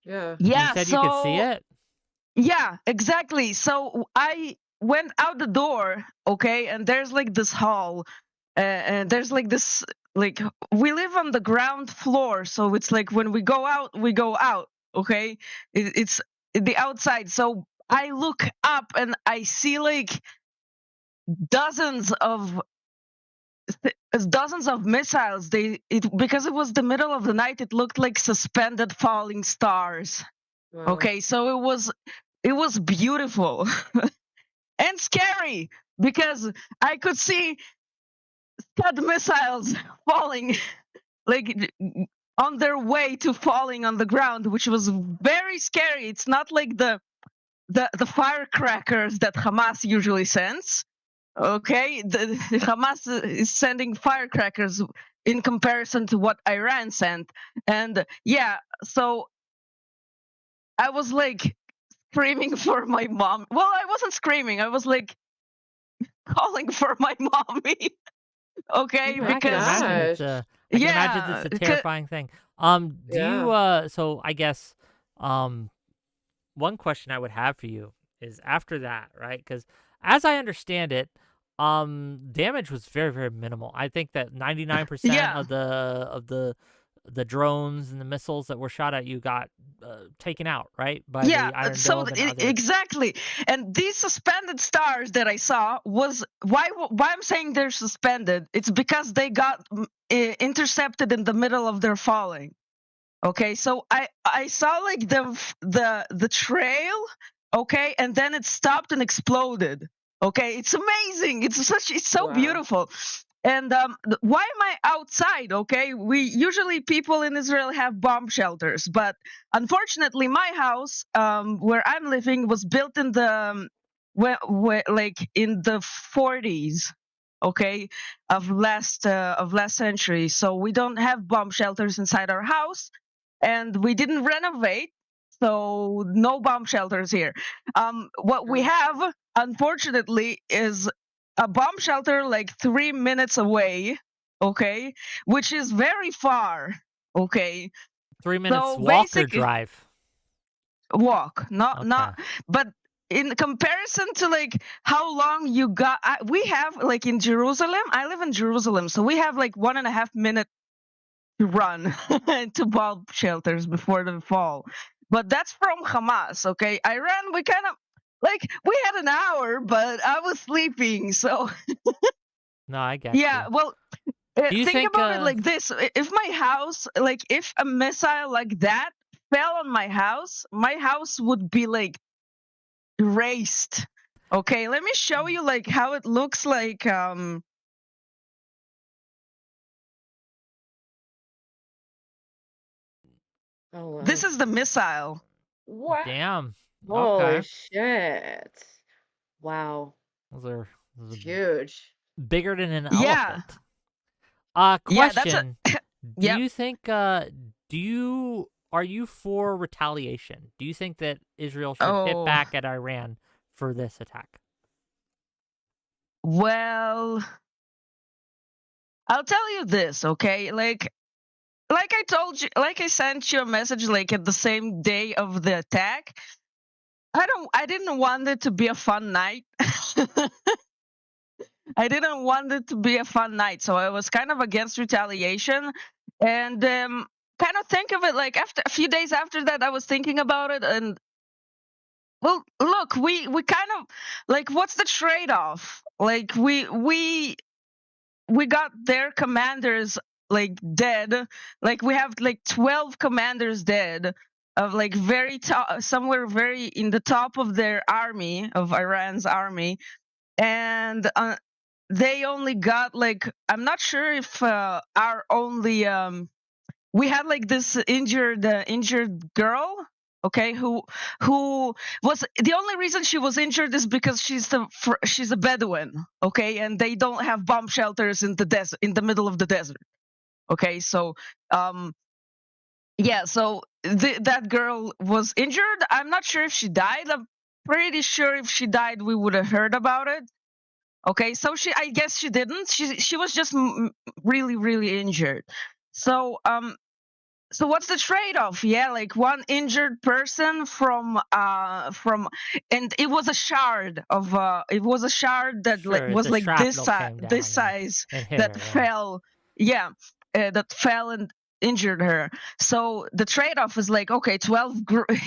S2: Yeah.
S1: You
S9: yeah,
S1: said you could see
S9: so
S1: it?
S9: yeah, exactly. So I went out the door, okay, and there's like this hall, and there's like this, like, we live on the ground floor, so it's like when we go out, okay? It's the outside. So I look up and I see like dozens of missiles. Because it was the middle of the night, it looked like suspended falling stars.
S2: Wow.
S9: Okay, so it was beautiful and scary because I could see Scud missiles falling, like on their way to falling on the ground, which was very scary. It's not like the firecrackers that Hamas usually sends. Okay, the Hamas is sending firecrackers in comparison to what Iran sent, and yeah, so I was like screaming for my mom. Well, I wasn't screaming. I was like calling for my mommy. Okay,
S2: Oh my
S1: I can
S9: because
S1: imagine it's
S2: gosh.
S1: a I can imagine
S9: yeah,
S1: it's a
S9: 'cause-
S1: terrifying thing. Do you so I guess one question I would have for you is after that, right? Because as I understand it, damage was very, very minimal. I think that 99%
S9: yeah,
S1: of the drones and the missiles that were shot at you got taken out, right, by
S9: yeah.
S1: the Iron
S9: So
S1: Dome and other.
S9: exactly, and these suspended stars that I saw was why I'm saying they're suspended. It's because they got intercepted in the middle of their falling. Okay, so I saw like the trail, okay, and then it stopped and exploded. Okay, it's amazing. It's so
S2: Wow.
S9: beautiful. And why am I outside? Okay, we usually, people in Israel have bomb shelters, but unfortunately, my house, where I'm living, was built in the like in the 40s. Okay, of last century. So we don't have bomb shelters inside our house, and we didn't renovate, so no bomb shelters here. What we
S2: Okay.
S9: have, unfortunately, is a bomb shelter like 3 minutes away, okay, which is very far, okay.
S1: 3 minutes
S9: So
S1: walk or
S9: basically,
S1: drive?
S9: walk,
S1: Okay.
S9: not, but in comparison to like how long you got, we have like in Jerusalem. I live in Jerusalem, so we have like 1.5 minutes to run to bomb shelters before the fall. But that's from Hamas, okay? Iran, we kind of like, we had an hour, but I was sleeping, so
S1: No, I get
S9: yeah.
S1: you.
S9: Well,
S1: Do you
S9: think
S1: think
S9: about it like this: if my house, like if a missile like that fell on my house would be like erased. Okay, let me show you like how it looks like.
S2: Oh wow.
S9: This is the missile.
S2: What?
S1: damn.
S2: Holy
S1: Okay.
S2: shit. Wow.
S1: Those
S2: It's
S1: are
S2: huge.
S1: bigger than an
S9: Yeah.
S1: elephant.
S9: Yeah, that's
S1: Question. Do
S9: Yep.
S1: you think are you for retaliation? Do you think that Israel should hit
S9: Oh,
S1: back at Iran for this attack?
S9: well, I'll tell you this, okay? Like I told you, like I sent you a message like at the same day of the attack. I didn't want it to be a fun night. I didn't want it to be a fun night, so I was kind of against retaliation. And kind of think of it like after a few days after that, I was thinking about it, and well, look, we kind of like, what's the trade-off? Like we got their commanders like dead. Like we have like 12 commanders dead of like very top, somewhere very in the top of their army, of Iran's army, and they only got like, I'm not sure if our only we had like this injured girl, okay, who was, the only reason she was injured is because she's a Bedouin, okay, and they don't have bomb shelters in the desert, in the middle of the desert, okay. So yeah, so that girl was injured. I'm not sure if she died. I'm pretty sure if she died, we would have heard about it. Okay, so I guess she didn't. She was just really, really injured. So so what's the trade-off? Yeah, like one injured person from and it was a shard of that like
S1: Sure,
S9: was
S1: the
S9: like
S1: shrapnel came down
S9: this size
S1: and hit
S9: that
S1: her.
S9: fell. Yeah, that fell and injured her. So the trade-off is like, okay, 12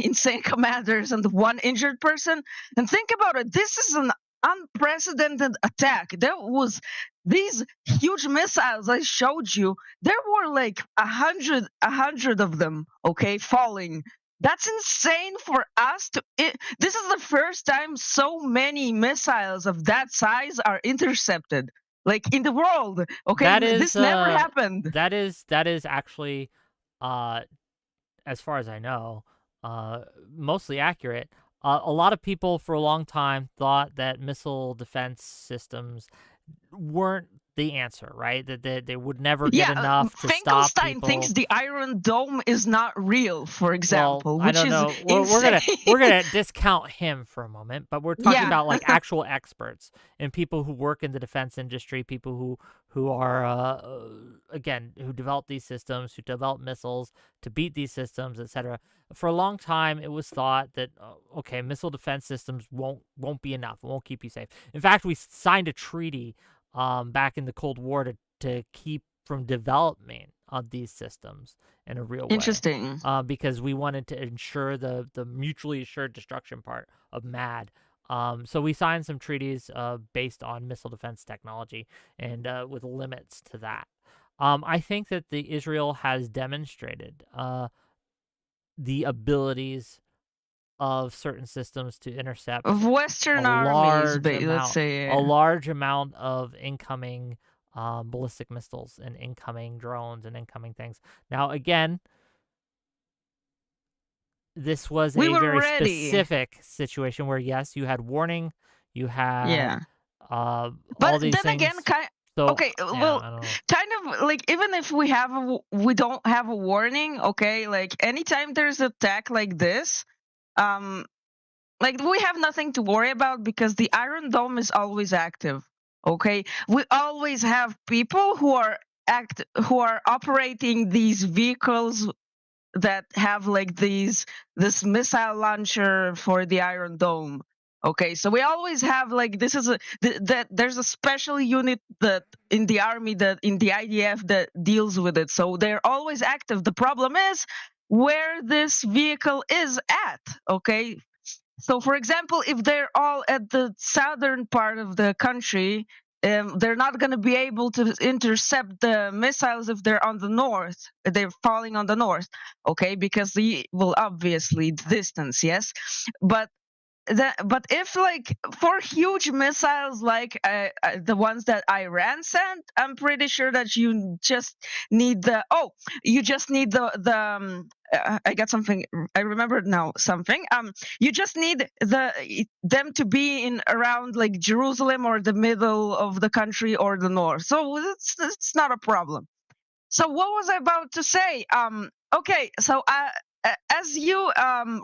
S9: insane commanders and one injured person. And think about it, this is an unprecedented attack. There was these huge missiles I showed you. There were like 100 of them, okay, falling. That's insane for us to. This is the first time so many missiles of that size are intercepted, like in the world. Okay,
S1: That is
S9: this never happened.
S1: That is actually, as far as I know, mostly accurate. A lot of people for a long time thought that missile defense systems weren't the answer, right? That they would never get enough to stop
S9: Finkelstein
S1: people.
S9: thinks the Iron Dome is not real, for example,
S1: Well,
S9: which
S1: I don't know. We're gonna discount him for a moment, but we're talking about like actual experts and people who work in the defense industry, people who are again, who develop these systems, who develop missiles to beat these systems, etc. For a long time, it was thought that okay, missile defense systems won't be enough. It won't keep you safe. In fact, we signed a treaty back in the Cold War to keep from development of these systems in a real way.
S9: Interesting.
S1: Because we wanted to ensure the mutually assured destruction part of MAD. So we signed some treaties based on missile defense technology and with limits to that. I think that Israel has demonstrated the abilities of certain systems to intercept
S9: Of Western armies, let's say.
S1: a large amount of incoming ballistic missiles and incoming drones and incoming things. Now, again, this was a very specific situation where, yes, you had warning, you had all these things.
S9: Again,
S1: so,
S9: okay, well, kind of like even if we don't have a warning, okay, like anytime there's an attack like this, like we have nothing to worry about because the Iron Dome is always active. Okay, we always have people who are operating these vehicles that have like this missile launcher for the Iron Dome. Okay, so we always have like that there's a special unit that in the army, that in the IDF, that deals with it. So they're always active. The problem is where this vehicle is at. Okay, so for example, if they're all at the southern part of the country, they're not going to be able to intercept the missiles if they're on the north. They're falling on the north, okay, because obviously distance, yes, but if like for huge missiles like the ones that Iran sent, I'm pretty sure that you just need I got something. I remembered now something. You just need them to be in around like Jerusalem or the middle of the country or the north. So it's not a problem. So what was I about to say? Okay, so as you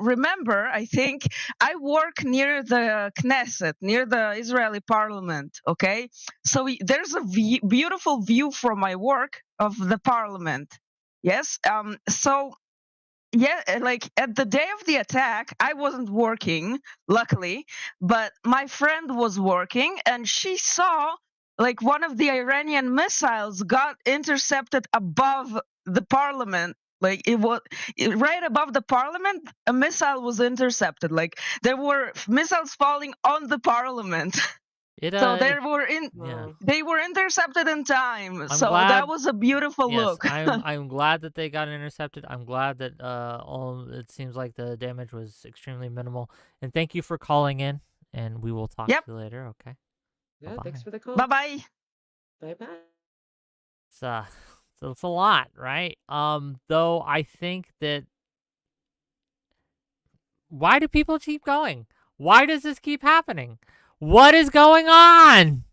S9: remember, I think I work near the Knesset, near the Israeli parliament. Okay, so there's a beautiful view from my work of the parliament. Yes. So yeah, like at the day of the attack, I wasn't working, luckily, but my friend was working, and she saw like one of the Iranian missiles got intercepted above the parliament. Like right above the parliament, a missile was intercepted. Like there were missiles falling on the parliament. So they were intercepted in time. That was a beautiful look.
S1: I'm glad that they got intercepted. I'm glad that it seems like the damage was extremely minimal. And thank you for calling in. And we will talk to you later. Okay.
S2: Yeah. Bye-bye. Thanks for the call.
S9: Bye bye.
S2: Bye bye.
S1: It's a lot, right? Though I think that why do people keep going? Why does this keep happening? What is going on?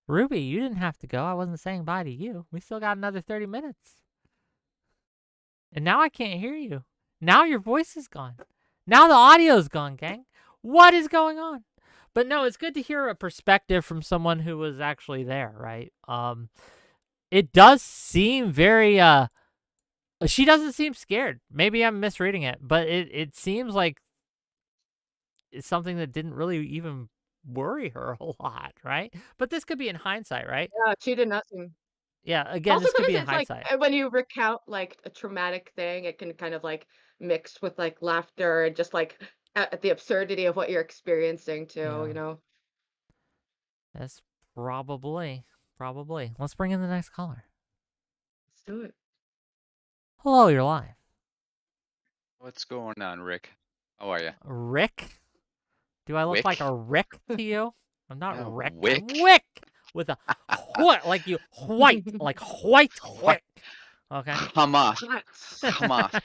S1: Ruby, you didn't have to go. I wasn't saying bye to you. We still got another 30 minutes. And now I can't hear you. Now your voice is gone. Now the audio's gone, gang. What is going on? But no, it's good to hear a perspective from someone who was actually there, right? It does seem very she doesn't seem scared. Maybe I'm misreading it, but it seems like it's something that didn't really even worry her a lot, right? But this could be in hindsight, right?
S2: Yeah, she did not seem.
S1: Yeah, again,
S2: Also,
S1: this could be
S2: sometimes
S1: in
S2: it's like
S1: hindsight.
S2: when you recount like a traumatic thing, it can kind of like mix with like laughter and just like at the absurdity of what you're experiencing too,
S1: Yeah.
S2: you know?
S1: That's probably. Let's bring in the next caller.
S2: Let's do it.
S1: Hello, you're live.
S10: What's going on, Rick? How are you?
S1: Rick? Do I look like
S10: Wick?
S1: a Rick to you? I'm not
S10: Yeah,
S1: Rick.
S10: Wick.
S1: I'm Wick with a what? Like you white, like white Wick. Okay.
S10: Hamas. Hamas.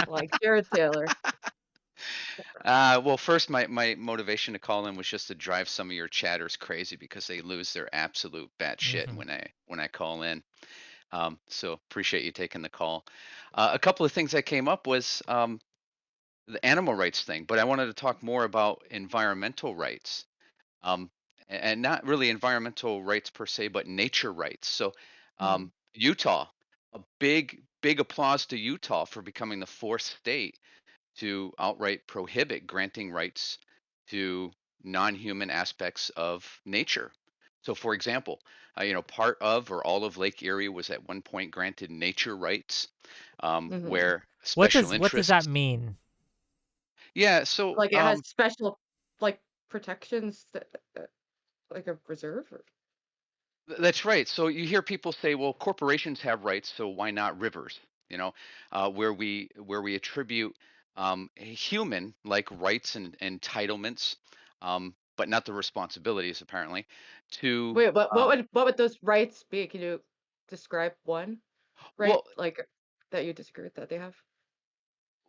S2: Like Jared Taylor.
S10: Well, first, my motivation to call in was just to drive some of your chatters crazy because they lose their absolute batshit when I call in. So appreciate you taking the call. A couple of things that came up was the animal rights thing, but I wanted to talk more about environmental rights. And not really environmental rights per se, but nature rights. So Utah, a big applause to Utah for becoming the fourth state to outright prohibit granting rights to non-human aspects of nature. So, for example, part of or all of Lake Erie was at one point granted nature rights, where
S1: What
S10: special
S1: does that
S10: interests.
S1: mean?
S10: Yeah, so
S2: Like it has special like protections that like a reserve or
S10: that's right. So you hear people say, "Well, corporations have rights, so why not rivers?" Where we attribute human like rights and entitlements, but not the responsibilities apparently. To
S2: wait, what would those rights be? Can you describe one right
S10: well,
S2: like that you disagree with that they have?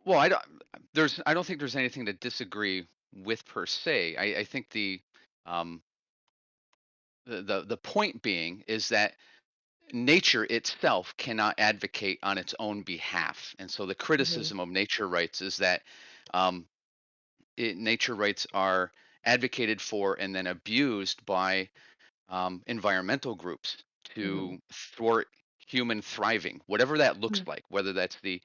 S10: well, I don't think there's anything to disagree with per se. I think um, the point being is that nature itself cannot advocate on its own behalf. And so the criticism of nature rights is that um, nature rights are advocated for and then abused by environmental groups to thwart human thriving, whatever that looks like, whether that's the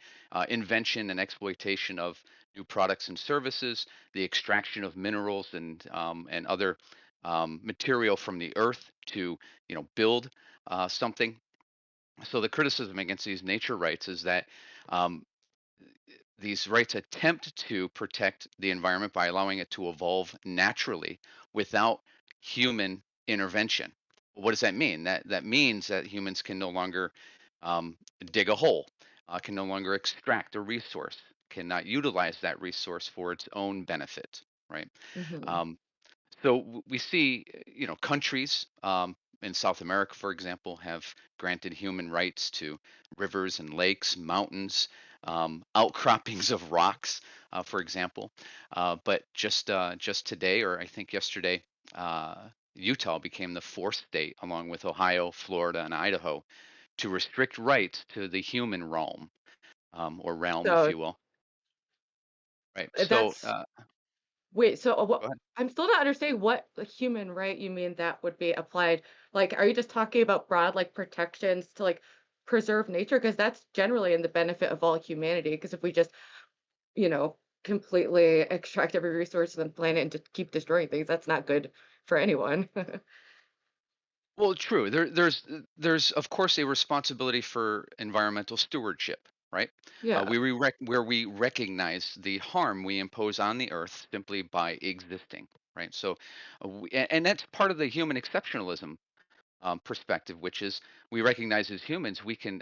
S10: invention and exploitation of new products and services, the extraction of minerals and other material from the earth to build something. So the criticism against these nature rights is that um, these rights attempt to protect the environment by allowing it to evolve naturally without human intervention. What does that mean? That means that humans can no longer dig a hole, can no longer extract a resource, cannot utilize that resource for its own benefit, right? Um, so we see, countries in South America, for example, have granted human rights to rivers and lakes, mountains, outcroppings of rocks, for example. But just today, or I think yesterday, uh, Utah became the fourth state, along with Ohio, Florida, and Idaho, to restrict rights to the human realm, or realm, if
S2: So
S10: you will. Right. So
S2: that's wait, so
S10: go
S2: what
S10: ahead.
S2: I'm still not understanding what the human right you mean that would be applied. Like, are you just talking about broad like protections to like preserve nature? Because that's generally in the benefit of all humanity. Because if we just, you know, completely extract every resource on the planet and just keep destroying things, that's not good for anyone.
S10: Well, true. There's of course a responsibility for environmental stewardship, right?
S2: Yeah.
S10: Where we recognize the harm we impose on the earth simply by existing, right? So, and that's part of the human exceptionalism perspective, which is we recognize as humans we can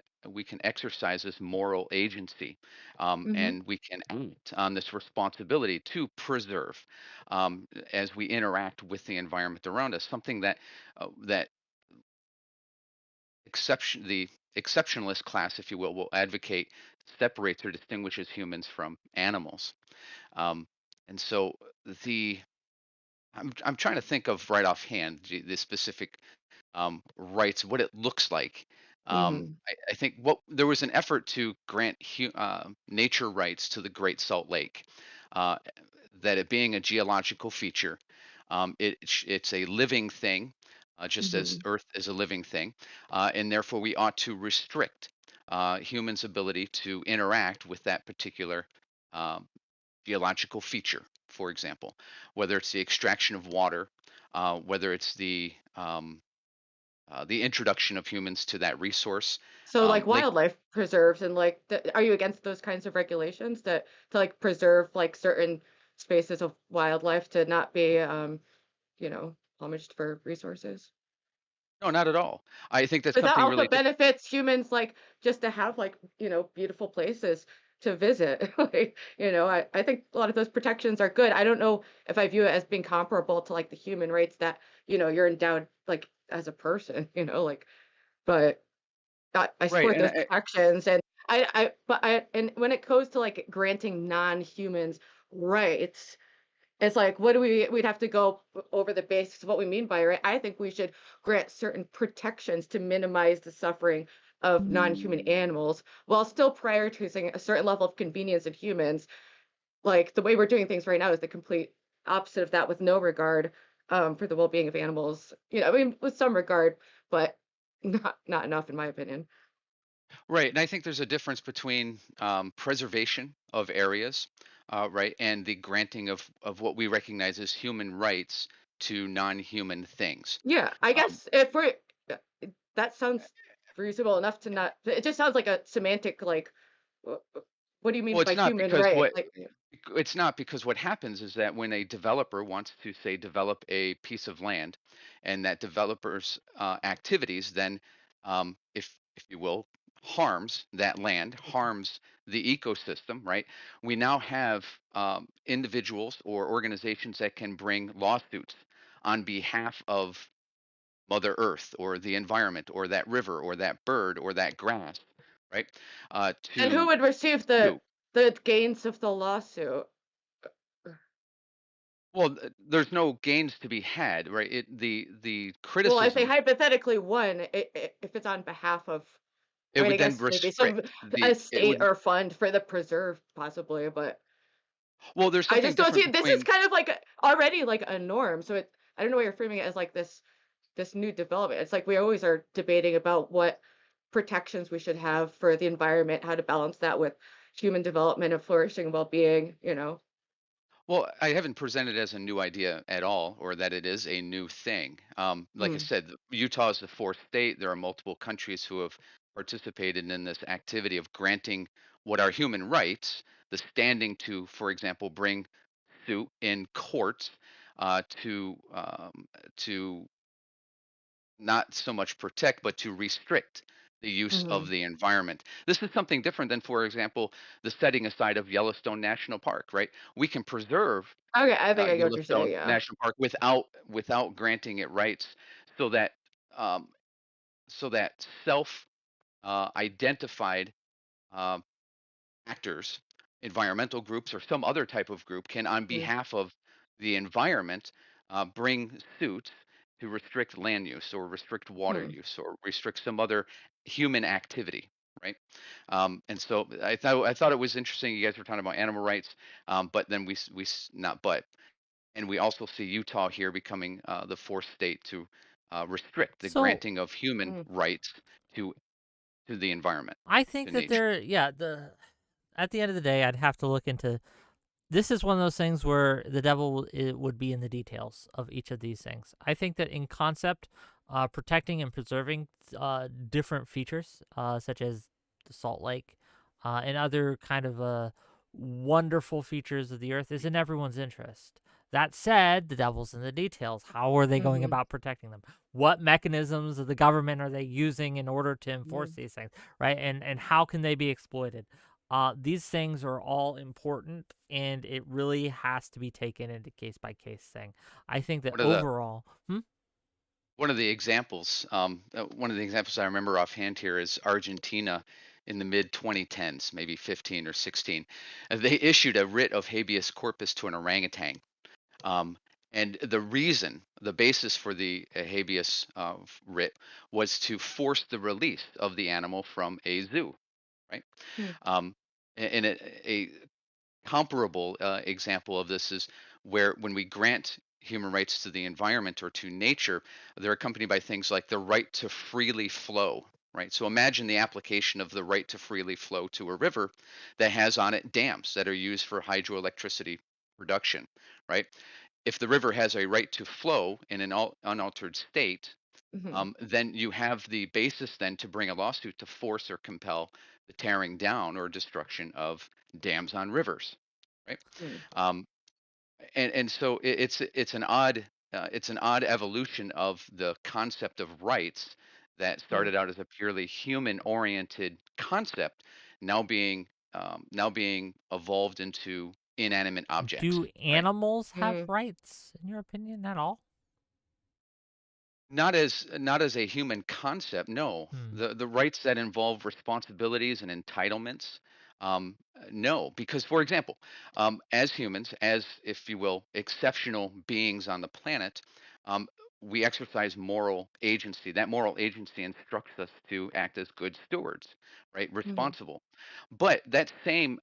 S10: exercise this moral agency,
S2: Hmm.
S10: and we can act on this responsibility to preserve as we interact with the environment around us. Something that the exceptionalist class, if you will advocate separates or distinguishes humans from animals. Um, and so the I'm trying to think of right offhand the specific rights, what it looks like.
S2: Hmm.
S10: I think what there was an effort to grant nature rights to the Great Salt Lake. Uh, that it being a geological feature, it's a living thing, just as
S2: Hmm.
S10: Earth is a living thing, and therefore we ought to restrict humans' ability to interact with that particular um, geological feature, for example, whether it's the extraction of water, whether it's the introduction of humans to that resource.
S2: So, like
S10: Like,
S2: wildlife preserves and like, are you against those kinds of regulations that to like preserve like certain spaces of wildlife to not be, plumaged for resources?
S10: no, not at all. I think that's
S2: But that
S10: something
S2: also
S10: really to,
S2: benefits humans, like, just to have, like, beautiful places to visit. Like, I think a lot of those protections are good. I don't know if I view it as being comparable to, like, the human rights that, you're endowed, like, as a person, like, but I
S10: right.
S2: support
S10: And
S2: those protections, and and when it goes to, like, granting non-humans rights, it's like, what do we'd have to go over the basics of what we mean by right. I think we should grant certain protections to minimize the suffering of non-human animals while still prioritizing a certain level of convenience in humans. Like the way we're doing things right now is the complete opposite of that with no regard for the well-being of animals. I mean, with some regard, but not enough in my opinion.
S10: right, and I think there's a difference between preservation of areas, right, and the granting of what we recognize as human rights to non-human things.
S2: Yeah, I
S10: Um,
S2: guess if we're uh, that sounds reasonable enough to not it just sounds like a semantic, like, what do you mean
S10: well,
S2: by
S10: it's not
S2: human
S10: because
S2: right?
S10: what
S2: Like,
S10: it's not because what happens is that when a developer wants to say develop a piece of land, and that developer's activities then, if you will, harms that land, harms the ecosystem, right? We now have individuals or organizations that can bring lawsuits on behalf of Mother Earth or the environment or that river or that bird or that grass, right?
S2: and who
S10: To
S2: would receive the
S10: sue.
S2: gains of the lawsuit?
S10: Well, there's no gains to be had, right? The
S2: Well, if they
S10: criticism,
S2: hypothetically won, if it's on behalf of, I
S10: it
S2: mean, I
S10: would then
S2: guess maybe some
S10: restrict
S2: a
S10: the it
S2: state
S10: would
S2: or fund for the preserve, possibly, but
S10: well, there's
S2: I
S10: something
S2: just don't
S10: different
S2: see this is
S10: between
S2: kind of like already like a norm. So I don't know why you're framing it as like this new development. It's like we always are debating about what protections we should have for the environment, how to balance that with human development and flourishing well-being.
S10: well, I haven't presented it as a new idea at all, or that it is a new thing. Like I
S2: Mm,
S10: said, Utah is the fourth state. There are multiple countries who have participated in this activity of granting what are human rights, the standing to, for example, bring suit in courts uh, to to not so much protect, but to restrict the use of
S2: mhm.
S10: the environment. This is something different than, for example, the setting aside of Yellowstone National Park, right? We can preserve
S2: Okay, I think I get what you're saying.
S10: Yellowstone
S2: Yeah.
S10: National Park without granting it rights, so that um, self identified uh, actors, environmental groups, or some other type of group can, on
S2: Mm,
S10: behalf of the environment, bring suits to restrict land use or restrict water
S2: mm.
S10: use or restrict some other human activity, right? And so I thought it was interesting. You guys were talking about animal rights, but then not but, and we also see Utah here becoming the fourth state to restrict the
S1: So
S10: granting of human
S2: Mm.
S10: rights to the environment,
S1: I
S10: to
S1: think that
S10: nature.
S1: yeah, at the end of the day, I'd have to look into. This is one of those things where the devil would be in the details of each of these things. I think that in concept, protecting and preserving different features, such as the Salt Lake and other kind of wonderful features of the earth, is in everyone's interest. That said, the devil's in the details. How are they going
S2: Mhm.
S1: about protecting them? What mechanisms of the government are they using in order to enforce
S2: Mhm.
S1: these things, right? And how can they be exploited? These things are all important, and it really has to be taken into case by case thing. I think that
S10: One of the
S1: overall,
S10: one of the examples I remember offhand here is Argentina in the mid 2010s, maybe 15 or 16. They issued a writ of habeas corpus to an orangutan. Um, and the basis for the habeas writ was to force the release of the animal from a zoo, right?
S2: Mm.
S10: Um, and a comparable example of this is where when we grant human rights to the environment or to nature, they're accompanied by things like the right to freely flow, right? So imagine the application of the right to freely flow to a river that has on it dams that are used for hydroelectricity production, right? If the river has a right to flow in an unaltered state, then you have the basis then to bring a lawsuit to force or compel the tearing down or destruction of dams on rivers, right? Um, and so it's an odd evolution of the concept of rights that started out as a purely human-oriented concept, now being evolved into inanimate objects.
S1: Do
S10: Right?
S1: animals have rights, in your opinion, at all?
S10: Not as a human concept, no. The rights that involve responsibilities and entitlements, no. Because, for example, as humans, as if you will, exceptional beings on the planet, we exercise moral agency. That moral agency instructs us to act as good stewards, right? Responsible. But that same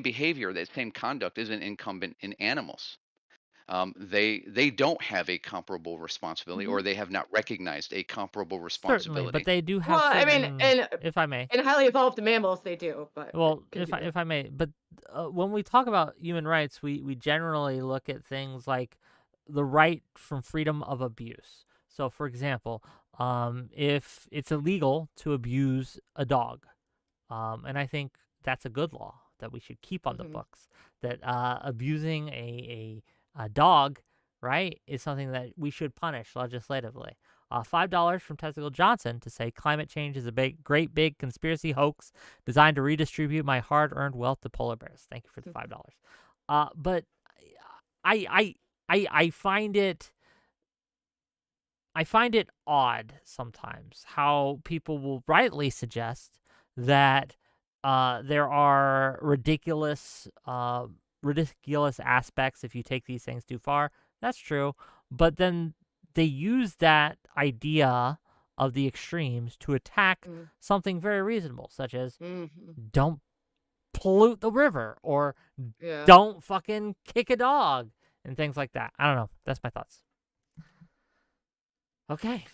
S10: behavior, that same conduct, isn't incumbent in animals. They don't have a comparable responsibility, or they have not recognized a comparable responsibility.
S1: Certainly, but they do have.
S2: Well, I mean,
S1: certain, if I may,
S2: in highly evolved mammals, they do. But
S1: well, if I may, but when we talk about human rights, we generally look at things like the right from freedom of abuse. So, for example, if it's illegal to abuse a dog, and I think that's a good law that we should keep on the books, that abusing a dog, right, is something that we should punish legislatively. $5 from Testicle Johnson to say climate change is a great big conspiracy hoax designed to redistribute my hard-earned wealth to polar bears. Thank you for the $5. But I find it odd sometimes how people will rightly suggest that there are ridiculous aspects if you take these things too far. That's true, but then they use that idea of the extremes to attack something very reasonable, such as don't pollute the river or don't fucking kick a dog and things like that. I don't know. That's my thoughts. Okay.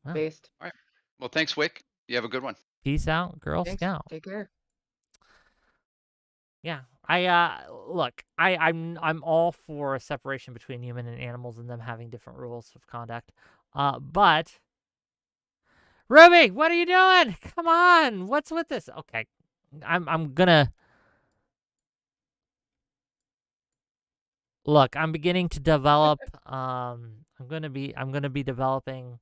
S1: Well,
S2: Based.
S10: All right. Well, thanks, Wick. You have a good one.
S1: Peace out, Girl
S2: Thanks.
S1: Scout.
S2: Take care.
S1: Yeah, look, I'm all for a separation between human and animals and them having different rules of conduct. But Ruby, what are you doing? Come on, what's with this? Okay, I'm gonna look. I'm beginning to develop. I'm gonna be developing,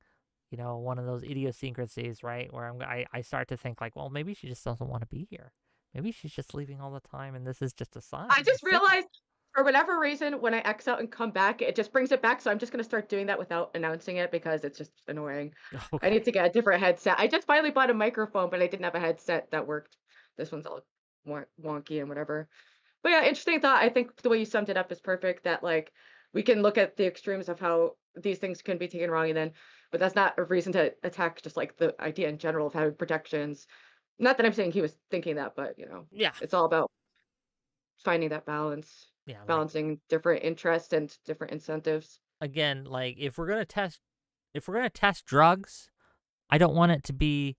S1: one of those idiosyncrasies, right? Where I start to think like, well, maybe she just doesn't want to be here. Maybe she's just leaving all the time, and this is just a sign.
S2: I just realized, for whatever reason, when I X out and come back, it just brings it back. So I'm just gonna start doing that without announcing it because it's just annoying.
S1: Okay.
S2: I need to get a different headset. I just finally bought a microphone, but I didn't have a headset that worked. This one's all wonky and whatever. But yeah, interesting thought. I think the way you summed it up is perfect. That like we can look at the extremes of how these things can be taken wrong, and then, but that's not a reason to attack just like the idea in general of having protections. Not that I'm saying he was thinking that, but
S1: Yeah.
S2: it's all about finding that balance,
S1: Yeah, like,
S2: balancing different interests and different incentives.
S1: again, like if we're gonna test drugs, I don't want it to be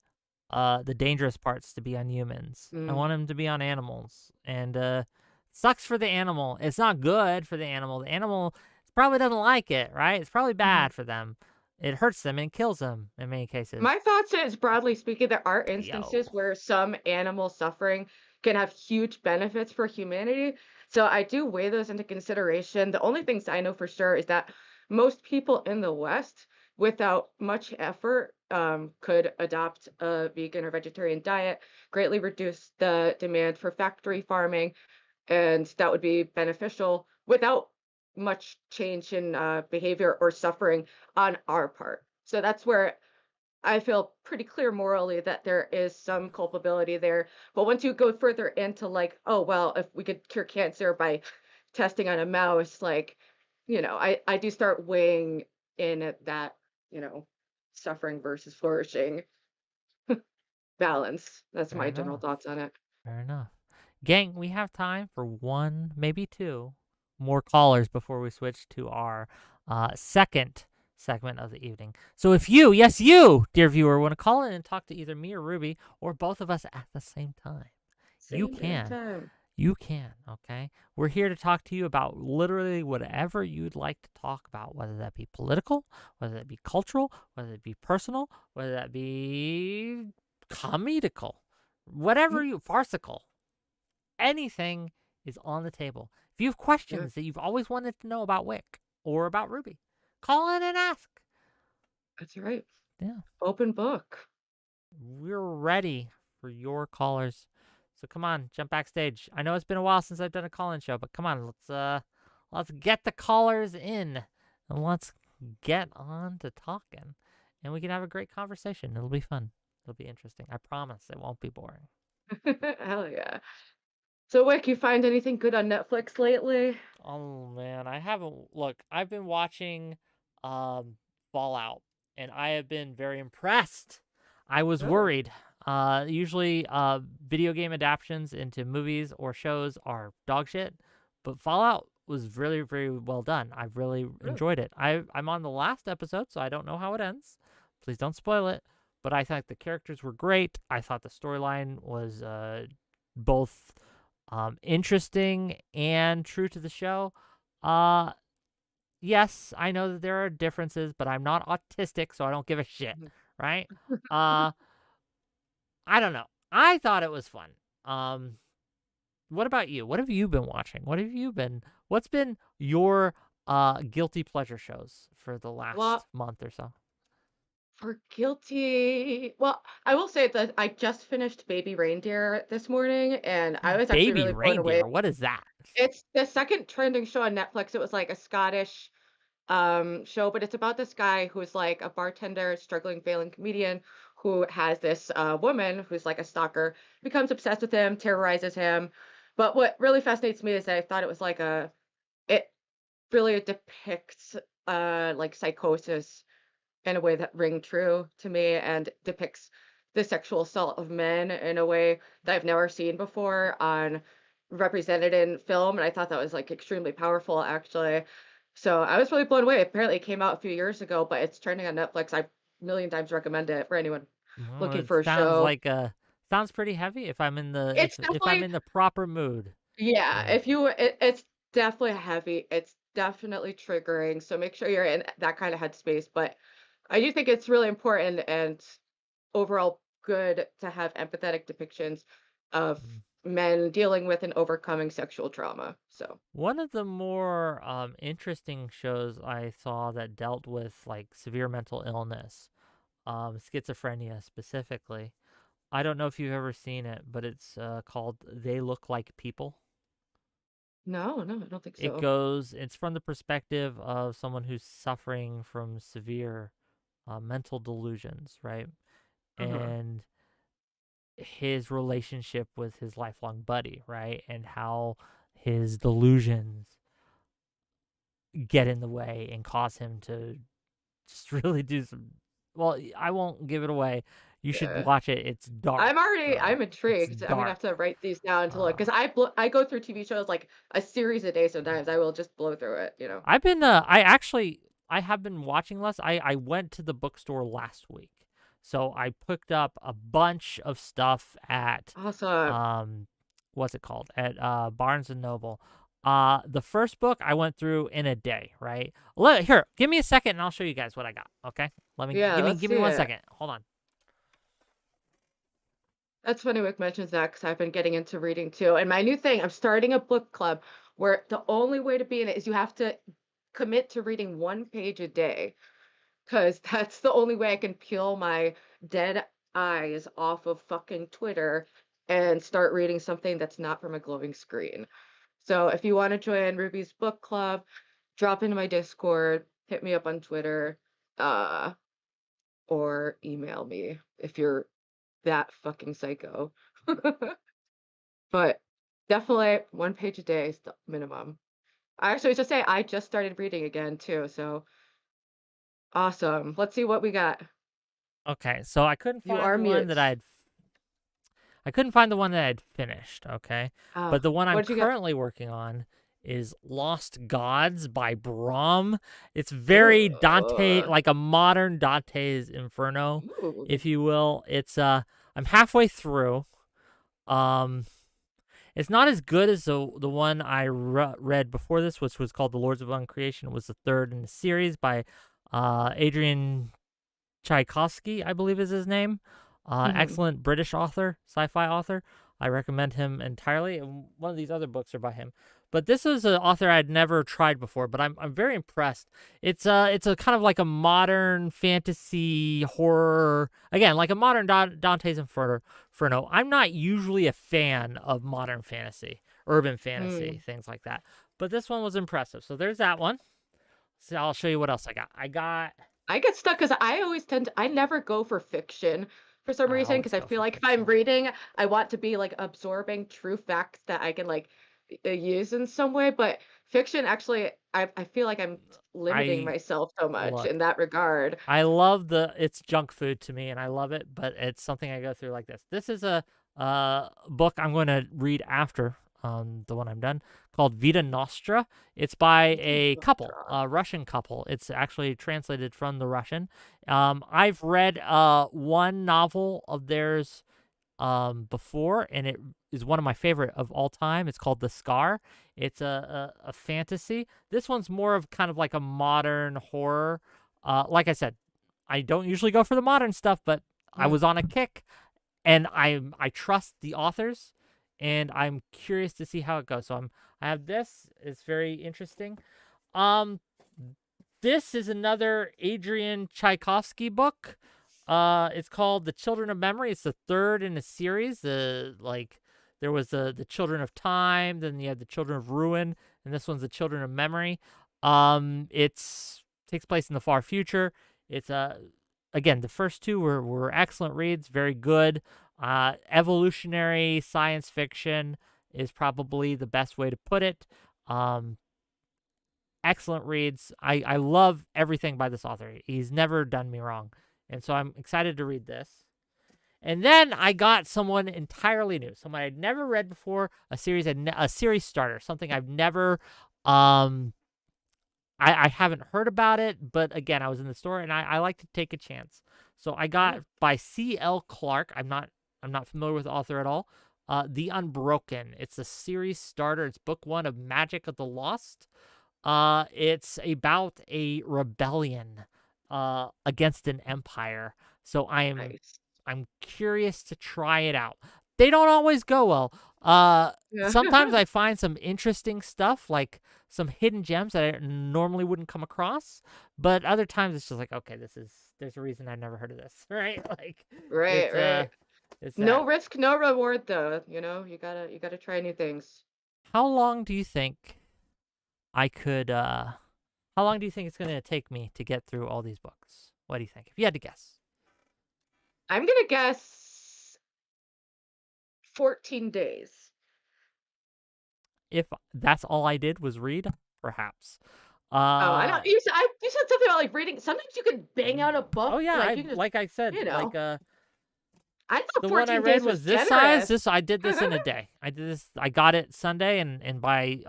S1: the dangerous parts to be on humans. I want them to be on animals, and sucks for the animal. It's not good for the animal. The animal probably doesn't like it, right? It's probably bad for them. It hurts them and kills them in many cases.
S2: My thoughts is, broadly speaking, there are instances where some animal suffering can have huge benefits for humanity. So I do weigh those into consideration. The only things I know for sure is that most people in the West, without much effort, could adopt a vegan or vegetarian diet, greatly reduce the demand for factory farming, and that would be beneficial without much change in behavior or suffering on our part. So that's where I feel pretty clear morally that there is some culpability there. But once you go further into like, oh, well, if we could cure cancer by testing on a mouse, like, I do start weighing in at that, suffering versus flourishing balance. That's
S1: Fair
S2: my general
S1: enough.
S2: thoughts on it.
S1: Fair enough. Gang, we have time for one, maybe two more callers before we switch to our second segment of the evening. So if you, yes, you, dear viewer, want to call in and talk to either me or Ruby or both of us at the same time, you
S2: Same damn
S1: can.
S2: time.
S1: You can, okay? We're here to talk to you about literally whatever you'd like to talk about, whether that be political, whether that be cultural, whether it be personal, whether that be comedical, whatever you, farcical. Anything is on the table. If you have questions that you've always wanted to know about Wick or about Ruby, call in and ask.
S2: That's right.
S1: Yeah.
S2: Open book.
S1: We're ready for your callers. So come on, jump backstage. I know it's been a while since I've done a call-in show, but come on, let's get the callers in and let's get on to talking. And we can have a great conversation. It'll be fun. It'll be interesting. I promise it won't be boring.
S2: Hell yeah. So, Wick, you find anything good on Netflix lately?
S1: Oh man, I haven't. Look, I've been watching Fallout, and I have been very impressed. I was worried. Usually video game adaptations into movies or shows are dog shit, but Fallout was really, very well done. I've really enjoyed it. I'm on the last episode, so I don't know how it ends. Please don't spoil it. But I thought the characters were great. I thought the storyline was both interesting and true to the show. Yes, I know that there are differences, but I'm not autistic, so I don't give a shit, right? I don't know. I thought it was fun. What about you? What have you been watching? What's been your guilty pleasure shows for the last month or so?
S2: For guilty, well, I will say that I just finished Baby Reindeer this morning, and I was actually
S1: Baby
S2: really blown away.
S1: Reindeer, what is that?
S2: It's the second trending show on Netflix. It was like a Scottish show, but it's about this guy who's like a bartender, struggling, failing comedian who has this woman who's like a stalker, becomes obsessed with him, terrorizes him. But what really fascinates me is that I thought it was like it really depicts like psychosis in a way that ring true to me and depicts the sexual assault of men in a way that I've never seen before represented in film. And I thought that was like extremely powerful, actually. So I was really blown away. Apparently, it came out a few years ago, but it's trending on Netflix. I a million times recommend it for anyone looking for a show.
S1: Sounds pretty heavy. If I'm in the
S2: It's
S1: if I'm
S2: definitely,
S1: in the proper mood.
S2: yeah. If you, it's definitely heavy. It's definitely triggering. So make sure you're in that kind of headspace. But I do think it's really important and overall good to have empathetic depictions of men dealing with and overcoming sexual trauma. So
S1: One of the more interesting shows I saw that dealt with like severe mental illness, schizophrenia specifically. I don't know if you've ever seen it, but it's called They Look Like People.
S2: no, I don't think so.
S1: It's from the perspective of someone who's suffering from severe mental delusions, right? And his relationship with his lifelong buddy, right? And how his delusions get in the way and cause him to just really do some. Well, I won't give it away. You should watch it. It's dark.
S2: I'm intrigued. I'm gonna have to write these down to look, because I go through TV shows like a series a day. Sometimes I will just blow through it.
S1: I've been I have been watching less. I went to the bookstore last week, so I picked up a bunch of stuff at
S2: Awesome.
S1: What's it called, at Barnes and Noble. The first book I went through in a day, right? Here, give me a second and I'll show you guys what I got. Okay, give me 1 second. Hold on.
S2: That's funny Wick mentions that, because I've been getting into reading too. And my new thing, I'm starting a book club where the only way to be in it is you have to commit to reading 1 page a day, because that's the only way I can peel my dead eyes off of fucking Twitter and start reading something that's not from a glowing screen. So if you want to join Ruby's book club, drop into my Discord, hit me up on Twitter, or email me if you're that fucking psycho. But definitely 1 page a day is the minimum. I actually just say I just started reading again too, so awesome. Let's see what we got.
S1: Okay, so I couldn't
S2: You
S1: find
S2: are
S1: the one that
S2: mute.
S1: I couldn't find the one that I'd finished, okay? But the one I'm
S2: What'd you get?
S1: currently working on is Lost Gods by 𝕵𝖎𝖎. It's very Dante,
S2: Ooh.
S1: like a modern Dante's Inferno,
S2: Ooh.
S1: if you will. It's I'm halfway through. It's not as good as the one I read before this, which was called The Lords of Uncreation. It was the third in the series by Adrian Tchaikovsky, I believe is his name. Excellent British author, sci-fi author. I recommend him entirely. And one of these other books are by him. But this is an author I'd never tried before, but I'm very impressed. It's a kind of like a modern fantasy horror, again, like a modern Dante's Inferno. I'm not usually a fan of modern fantasy, urban fantasy, things like that. But this one was impressive. So there's that one. So I'll show you what else I got.
S2: I get stuck because I always I never go for fiction for some
S1: I
S2: reason
S1: always
S2: because I
S1: go
S2: feel
S1: for
S2: like if I'm
S1: fiction.
S2: reading, I want to be like absorbing true facts that I can like use in some way. But fiction, actually, I feel like I'm limiting myself so much
S1: Look,
S2: in that regard.
S1: I love it's junk food to me, and I love it, but it's something I go through like this. This is a book I'm going to read after the one I'm done, called Vita Nostra. It's by a couple, a Russian couple. It's actually translated from the Russian. I've read one novel of theirs before, and it is one of my favorite of all time. It's called The Scar. It's a fantasy. This one's more of kind of like a modern horror. Like I said, I don't usually go for the modern stuff, but I was on a kick, and I trust the authors, and I'm curious to see how it goes. So I have this. It's very interesting. This is another Adrian Tchaikovsky book. It's called The Children of Memory. It's the third in a series. There was the Children of Time, then you had the Children of Ruin, and this one's the Children of Memory. It's takes place in the far future. It's again, the first two were excellent reads, very good. Evolutionary science fiction is probably the best way to put it. Excellent reads. I love everything by this author. He's never done me wrong. And so I'm excited to read this. And then I got someone entirely new, someone I'd never read before, a series starter, something I've never, I haven't heard about it, but again, I was in the store and I like to take a chance. So I got by C.L. Clark. I'm not familiar with the author at all. The Unbroken. It's a series starter. It's book 1 of Magic of the Lost. It's about a rebellion against an empire. So I'm curious to try it out. They don't always go well. Sometimes I find some interesting stuff, like some hidden gems that I normally wouldn't come across. But other times it's just like, okay, there's a reason I've never heard of this, right? Like,
S2: Right.
S1: It's
S2: no
S1: that.
S2: risk, no reward, though. You know, you gotta try new things.
S1: How long do you think I could? How long do you think it's going to take me to get through all these books? What do you think? If you had to guess.
S2: I'm gonna guess 14 days.
S1: If that's all I did was read, perhaps.
S2: I don't. You said something about like reading. Sometimes you can bang out a book.
S1: Oh yeah,
S2: you can just,
S1: like I said,
S2: you know.
S1: like
S2: I thought
S1: the
S2: 14
S1: one I
S2: days
S1: read was this
S2: generous.
S1: size. I did this in a day. I got it Sunday, and by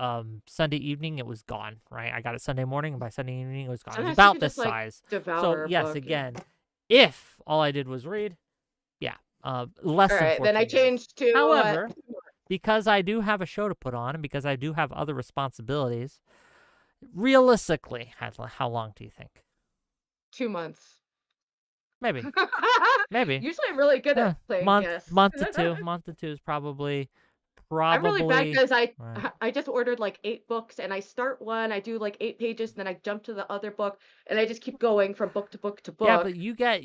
S1: Sunday evening it was gone. Right, I got it Sunday morning, and by Sunday evening it was gone. It was
S2: Sometimes you
S1: about
S2: can
S1: this
S2: just, like,
S1: size.
S2: devour
S1: So
S2: a
S1: yes,
S2: book,
S1: again, if all I did was read, yeah, less
S2: All
S1: than
S2: right,
S1: 14
S2: then I
S1: days.
S2: changed to.
S1: However, because I do have a show to put on, and because I do have other responsibilities, realistically, how long do you think?
S2: 2 months.
S1: Maybe. Maybe.
S2: Usually, I'm really good at playing guess.
S1: Month to two. Month to two is probably.
S2: I'm really bad because
S1: right.
S2: I just ordered like 8 books, and I start one, I do like 8 pages, and then I jump to the other book, and I just keep going from book to book to book.
S1: Yeah, but you get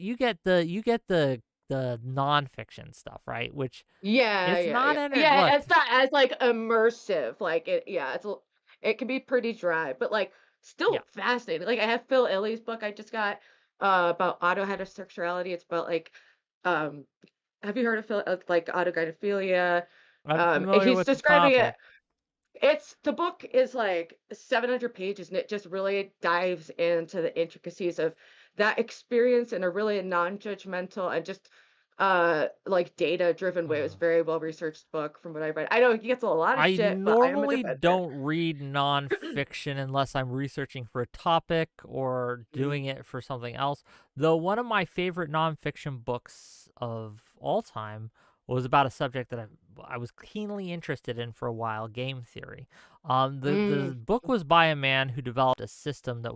S1: the nonfiction stuff, right? Which
S2: Yeah,
S1: it's not
S2: yeah.
S1: look,
S2: It's not as like immersive. Like it can be pretty dry, but like still fascinating. Like I have Phil Illy's book I just got about autoheterosexuality. It's about like have you heard of Phil like autogynephilia?
S1: I'm familiar
S2: He's
S1: with
S2: describing
S1: the
S2: it.
S1: topic.
S2: The book is like 700 pages, and it just really dives into the intricacies of that experience in a really non-judgmental and just like data-driven way. It was a very well-researched book from what I read. I know he gets a lot of
S1: I
S2: shit, but I am a
S1: normally
S2: defender.
S1: don't read nonfiction unless I'm researching for a topic or doing it for something else. Though one of my favorite nonfiction books of all time was about a subject that I was keenly interested in for a while, game theory. The book was by a man who developed a system that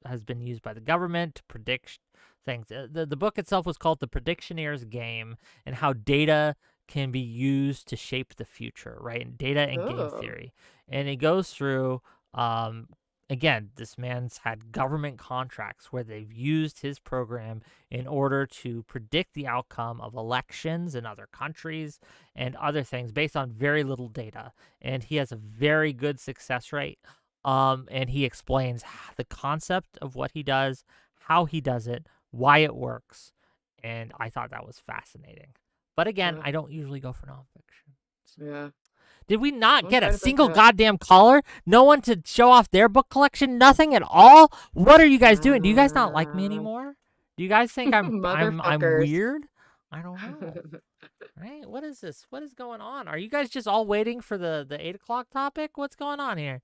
S1: has been used by the government to predict things. The book itself was called The Predictioneer's Game, and how data can be used to shape the future, right? Data and game theory. And it goes through, again, this man's had government contracts where they've used his program in order to predict the outcome of elections in other countries and other things based on very little data. And he has a very good success rate. And he explains the concept of what he does, how he does it, why it works. And I thought that was fascinating. But again, I don't usually go for nonfiction.
S2: Yeah.
S1: Did we not
S2: I'm
S1: get a
S2: trying to
S1: single
S2: think
S1: goddamn caller? No one to show off their book collection? Nothing at all? What are you guys doing? Do you guys not like me anymore? Do you guys think I'm
S2: Motherfuckers.
S1: weird? I don't know. Right? What is this? What is going on? Are you guys just all waiting for the 8 o'clock topic? What's going on here?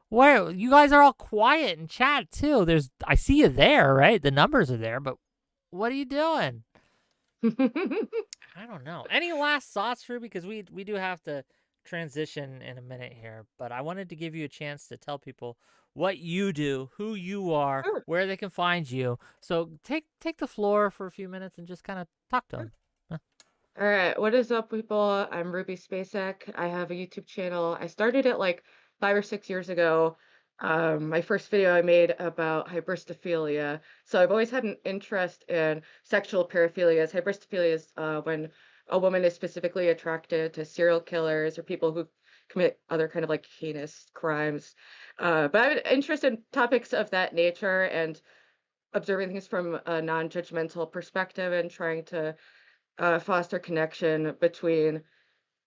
S1: Where you guys are all quiet in chat too. I see you there, right? The numbers are there, but what are you doing? I don't know. Any last thoughts, Ruby? Because we do have to transition in a minute here, but I wanted to give you a chance to tell people what you do, who you are, where they can find you. So take the floor for a few minutes and just kind of talk to them.
S2: All right, what is up, people? I'm Ruby Spacek. I have a YouTube channel. I started it like 5 or 6 years ago. My first video I made about hybristophilia. So I've always had an interest in sexual paraphilias. Hybristophilia is when a woman is specifically attracted to serial killers or people who commit other kind of like heinous crimes. But I'm interested in topics of that nature and observing things from a non-judgmental perspective and trying to foster connection between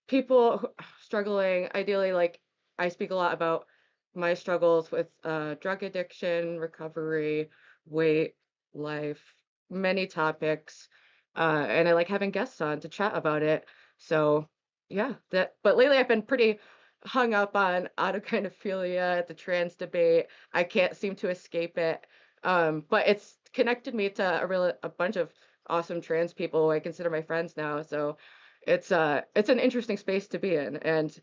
S2: people struggling. Ideally, like I speak a lot about my struggles with drug addiction, recovery, weight, life, many topics, and I like having guests on to chat about it. So yeah, that. But lately, I've been pretty hung up on autogynephilia, the trans debate. I can't seem to escape it. But it's connected me to a bunch of awesome trans people who I consider my friends now. So it's an interesting space to be in, and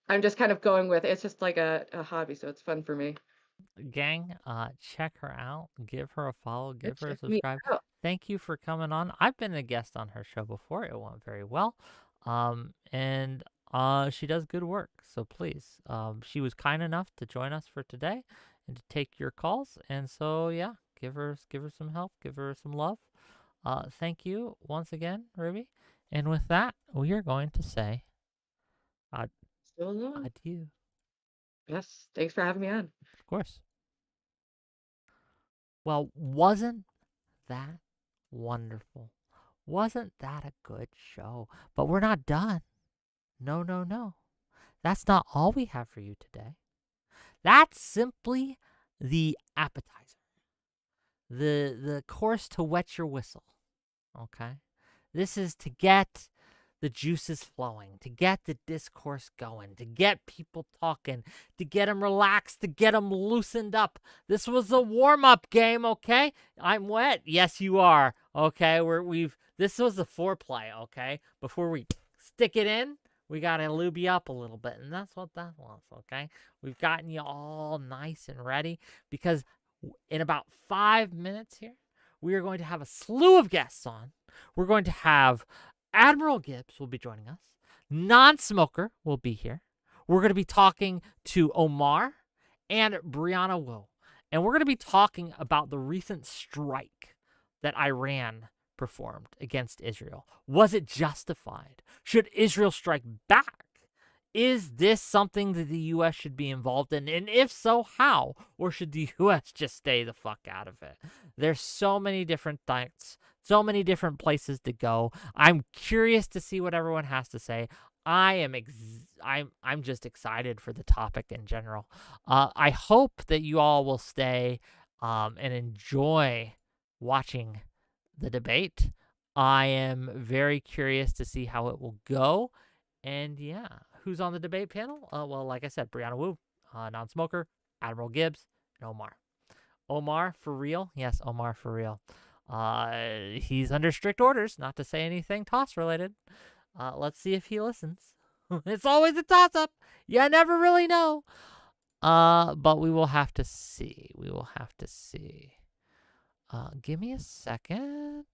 S2: I'm just kind of going with it's just like a hobby, so it's fun for me.
S1: Gang, check her out. Give her a follow. Give her a
S2: Check me
S1: subscribe.
S2: out.
S1: Thank you for coming on. I've been a guest on her show before. It went very well. And she does good work. So please, she was kind enough to join us for today and to take your calls. And so yeah, give her some help. Give her some love. Thank you once again, Ruby. And with that, we are going to say
S2: So long.
S1: adieu.
S2: Yes, thanks for having me on.
S1: Of course. Well, wasn't that wonderful? Wasn't that a good show? But we're not done. No, no, no. That's not all we have for you today. That's simply the appetizer. The course to wet your whistle. Okay? This is to get the juices flowing, to get the discourse going, to get people talking, to get them relaxed, to get them loosened up. This was a warm-up game, okay? I'm wet. Yes, you are. Okay, this was the foreplay, okay? Before we stick it in, we got to lube you up a little bit, and that's what that was, okay? We've gotten you all nice and ready because in about 5 minutes here, we are going to have a slew of guests on. We're going to have Admiral Gibbs will be joining us. Non-Smoker will be here. We're going to be talking to Omar and Brianna Wu. And we're going to be talking about the recent strike that Iran performed against Israel. Was it justified? Should Israel strike back? Is this something that the U.S. should be involved in? And if so, how? Or should the U.S. just stay the fuck out of it? There's so many different thoughts, so many different places to go. I'm curious to see what everyone has to say. I'm just excited for the topic in general. I hope that you all will stay and enjoy watching the debate. I am very curious to see how it will go. And yeah, who's on the debate panel? Well, like I said, 𝕵𝖎𝖎, non-smoker, Admiral Gibbs, and Omar. Omar, for real? Yes, Omar, for real. He's under strict orders not to say anything toss-related. Let's see if he listens. It's always a toss-up. You never really know. But we will have to see. We will have to see. Give me a second.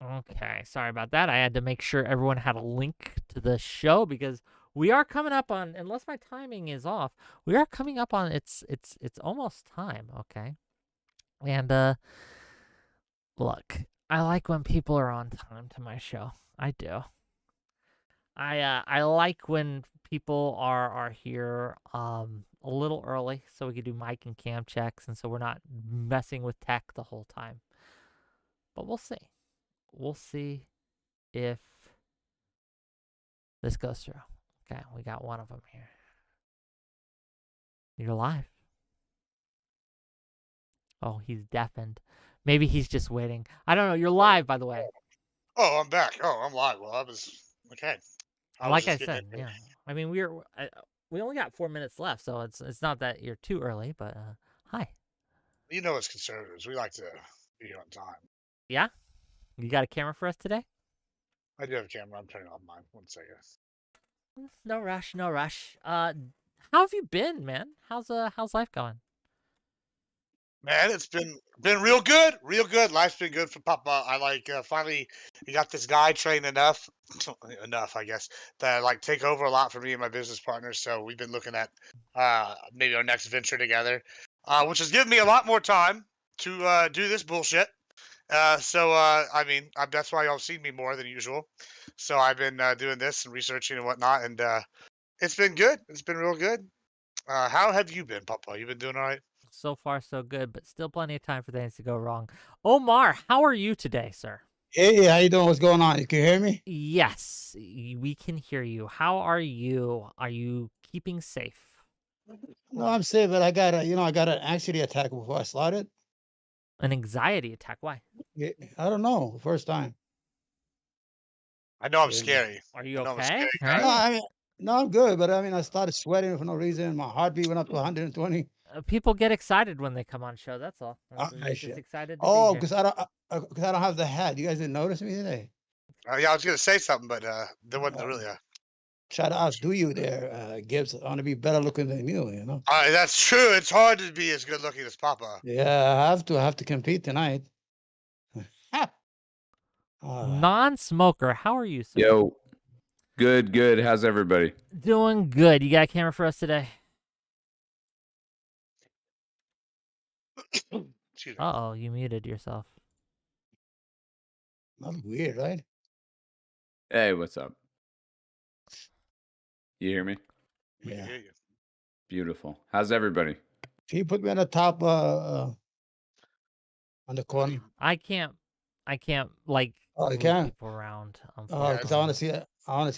S1: Okay, sorry about that. I had to make sure everyone had a link to the show because we are coming up on, unless my timing is off, we are coming up on it's almost time, okay? And look, I like when people are on time to my show. I do. I like when people are here a little early so we can do mic and cam checks and so we're not messing with tech the whole time. But we'll see. We'll see if this goes through. Okay, we got one of them here. You're live. Oh, he's deafened. Maybe he's just waiting. I don't know. You're live, by the way.
S11: Oh, I'm back. Oh, I'm live. Well, I was okay.
S1: Like I said, yeah. I mean, we only got 4 minutes left, so it's not that you're too early. But hi.
S11: You know, as conservatives, we like to be on time.
S1: Yeah. You got a camera for us today?
S11: I do have a camera. I'm turning off mine. 1 second.
S1: No rush. No rush. How have you been, man? How's life going?
S11: Man, it's been real good. Real good. Life's been good for Papa. I like finally you got this guy trained enough, I guess, to like take over a lot for me and my business partners. So we've been looking at maybe our next venture together, which has given me a lot more time to do this bullshit. I mean, that's why y'all see me more than usual. So I've been doing this and researching and whatnot, and it's been good. It's been real good. How have you been, Papa? You been doing all right?
S1: So far, so good, but still plenty of time for things to go wrong. Omar, how are you today, sir?
S12: Hey, how you doing? What's going on? You can hear me?
S1: Yes, we can hear you. How are you? Are you keeping safe?
S12: No, I'm safe, but I got an anxiety attack before I started.
S1: An anxiety attack? Why?
S12: Yeah, I don't know. First time.
S11: I know I'm
S12: Yeah.
S11: scary.
S1: Are you
S11: I know I'm a
S1: okay?
S11: scary guy.
S12: No, I'm good, but I mean, I started sweating for no reason. My heartbeat went up to 120.
S1: People get excited when they come on show. That's all. They're just excited to be here.
S12: Because I don't have the hat. You guys didn't notice me today.
S11: Yeah, I was gonna say something, but there wasn't really a.
S12: Try to outdo you there, Gibbs. I want to be better looking than you know.
S11: That's true. It's hard to be as good looking as Papa.
S12: Yeah, I have to compete tonight.
S1: Non-smoker, how are you, sir?
S13: Yo, good. How's everybody?
S1: Doing good. You got a camera for us today? Uh-oh, you muted yourself.
S12: That's weird, right?
S13: Hey, what's up? You hear me?
S11: We can hear you.
S13: Beautiful. How's everybody?
S12: Can you put me on the top on the corner?
S1: I can't like
S12: you
S1: move
S12: can't?
S1: people around.
S12: Because I want to see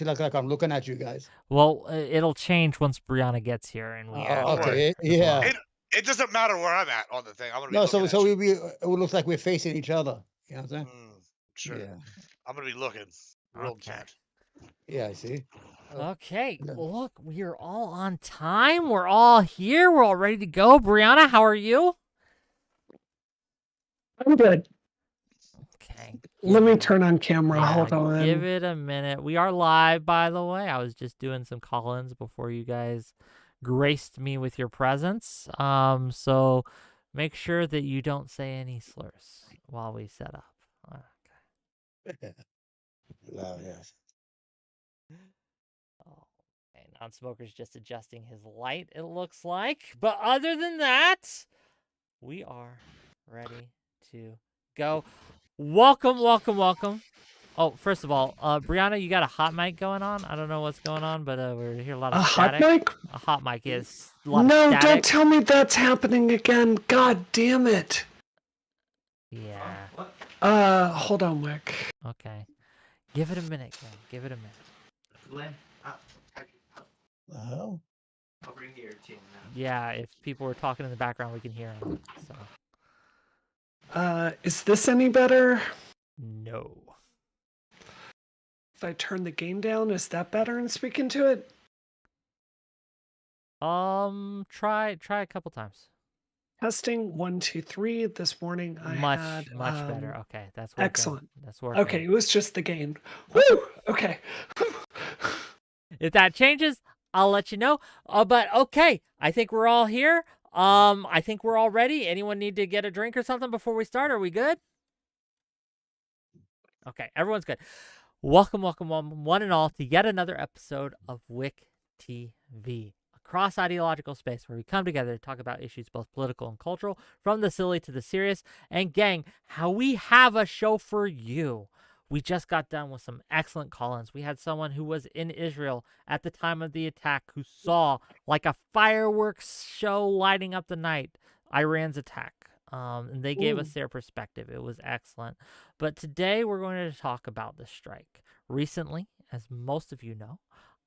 S12: like I'm looking at you guys.
S1: Well, it'll change once 𝕵𝖎𝖎 gets here and we
S12: okay, yeah.
S11: It doesn't matter where I'm at on the thing. I'm gonna be
S12: No,
S11: looking
S12: so
S11: at you.
S12: it looks like we're facing each other. You know what I'm saying?
S11: Sure.
S12: Yeah.
S11: I'm gonna be looking real intent.
S12: Yeah, I see.
S1: Okay, look, we are all on time. We're all here. We're all ready to go. 𝕵𝖎𝖎, how are you?
S14: I'm good.
S1: Okay.
S14: Let me turn on camera.
S1: Yeah,
S14: Hold on.
S1: give it a minute. We are live, by the way. I was just doing some call-ins before you guys graced me with your presence. So make sure that you don't say any slurs while we set up. Okay.
S12: Yes.
S1: Okay, non-smoker's just adjusting his light, it looks like. But other than that, we are ready to go. Welcome. Oh, first of all, 𝕵𝖎𝖎, you got a hot mic going on? I don't know what's going on, but we're hearing a lot of static.
S14: Hot mic?
S1: A hot mic is a lot
S14: No,
S1: of static.
S14: don't tell me that's happening again. God damn it.
S1: Yeah.
S14: Hold on, Wick.
S1: Okay. Give it a minute, Ken. Give it a minute.
S12: The hell?
S1: Yeah, if people were talking in the background, we can hear them. So
S14: Is this any better?
S1: no.
S14: If I turn the gain down, is that better and speak into it?
S1: Try a couple times.
S14: Testing 1, 2, 3. This morning I had
S1: much better. Okay, that's working.
S14: excellent.
S1: That's working.
S14: Okay, it was just the gain. Woo! Okay.
S1: If that changes, I'll let you know. But okay, I think we're all here. I think we're all ready. Anyone need to get a drink or something before we start? Are we good? Okay, everyone's good. Welcome, one and all, to yet another episode of WhickTV, a cross-ideological space where we come together to talk about issues both political and cultural, from the silly to the serious. And gang, how we have a show for you. We just got done with some excellent call-ins. We had someone who was in Israel at the time of the attack who saw, like a fireworks show lighting up the night, Iran's attack. And they gave us their perspective. It was excellent. But today we're going to talk about the strike. Recently, as most of you know,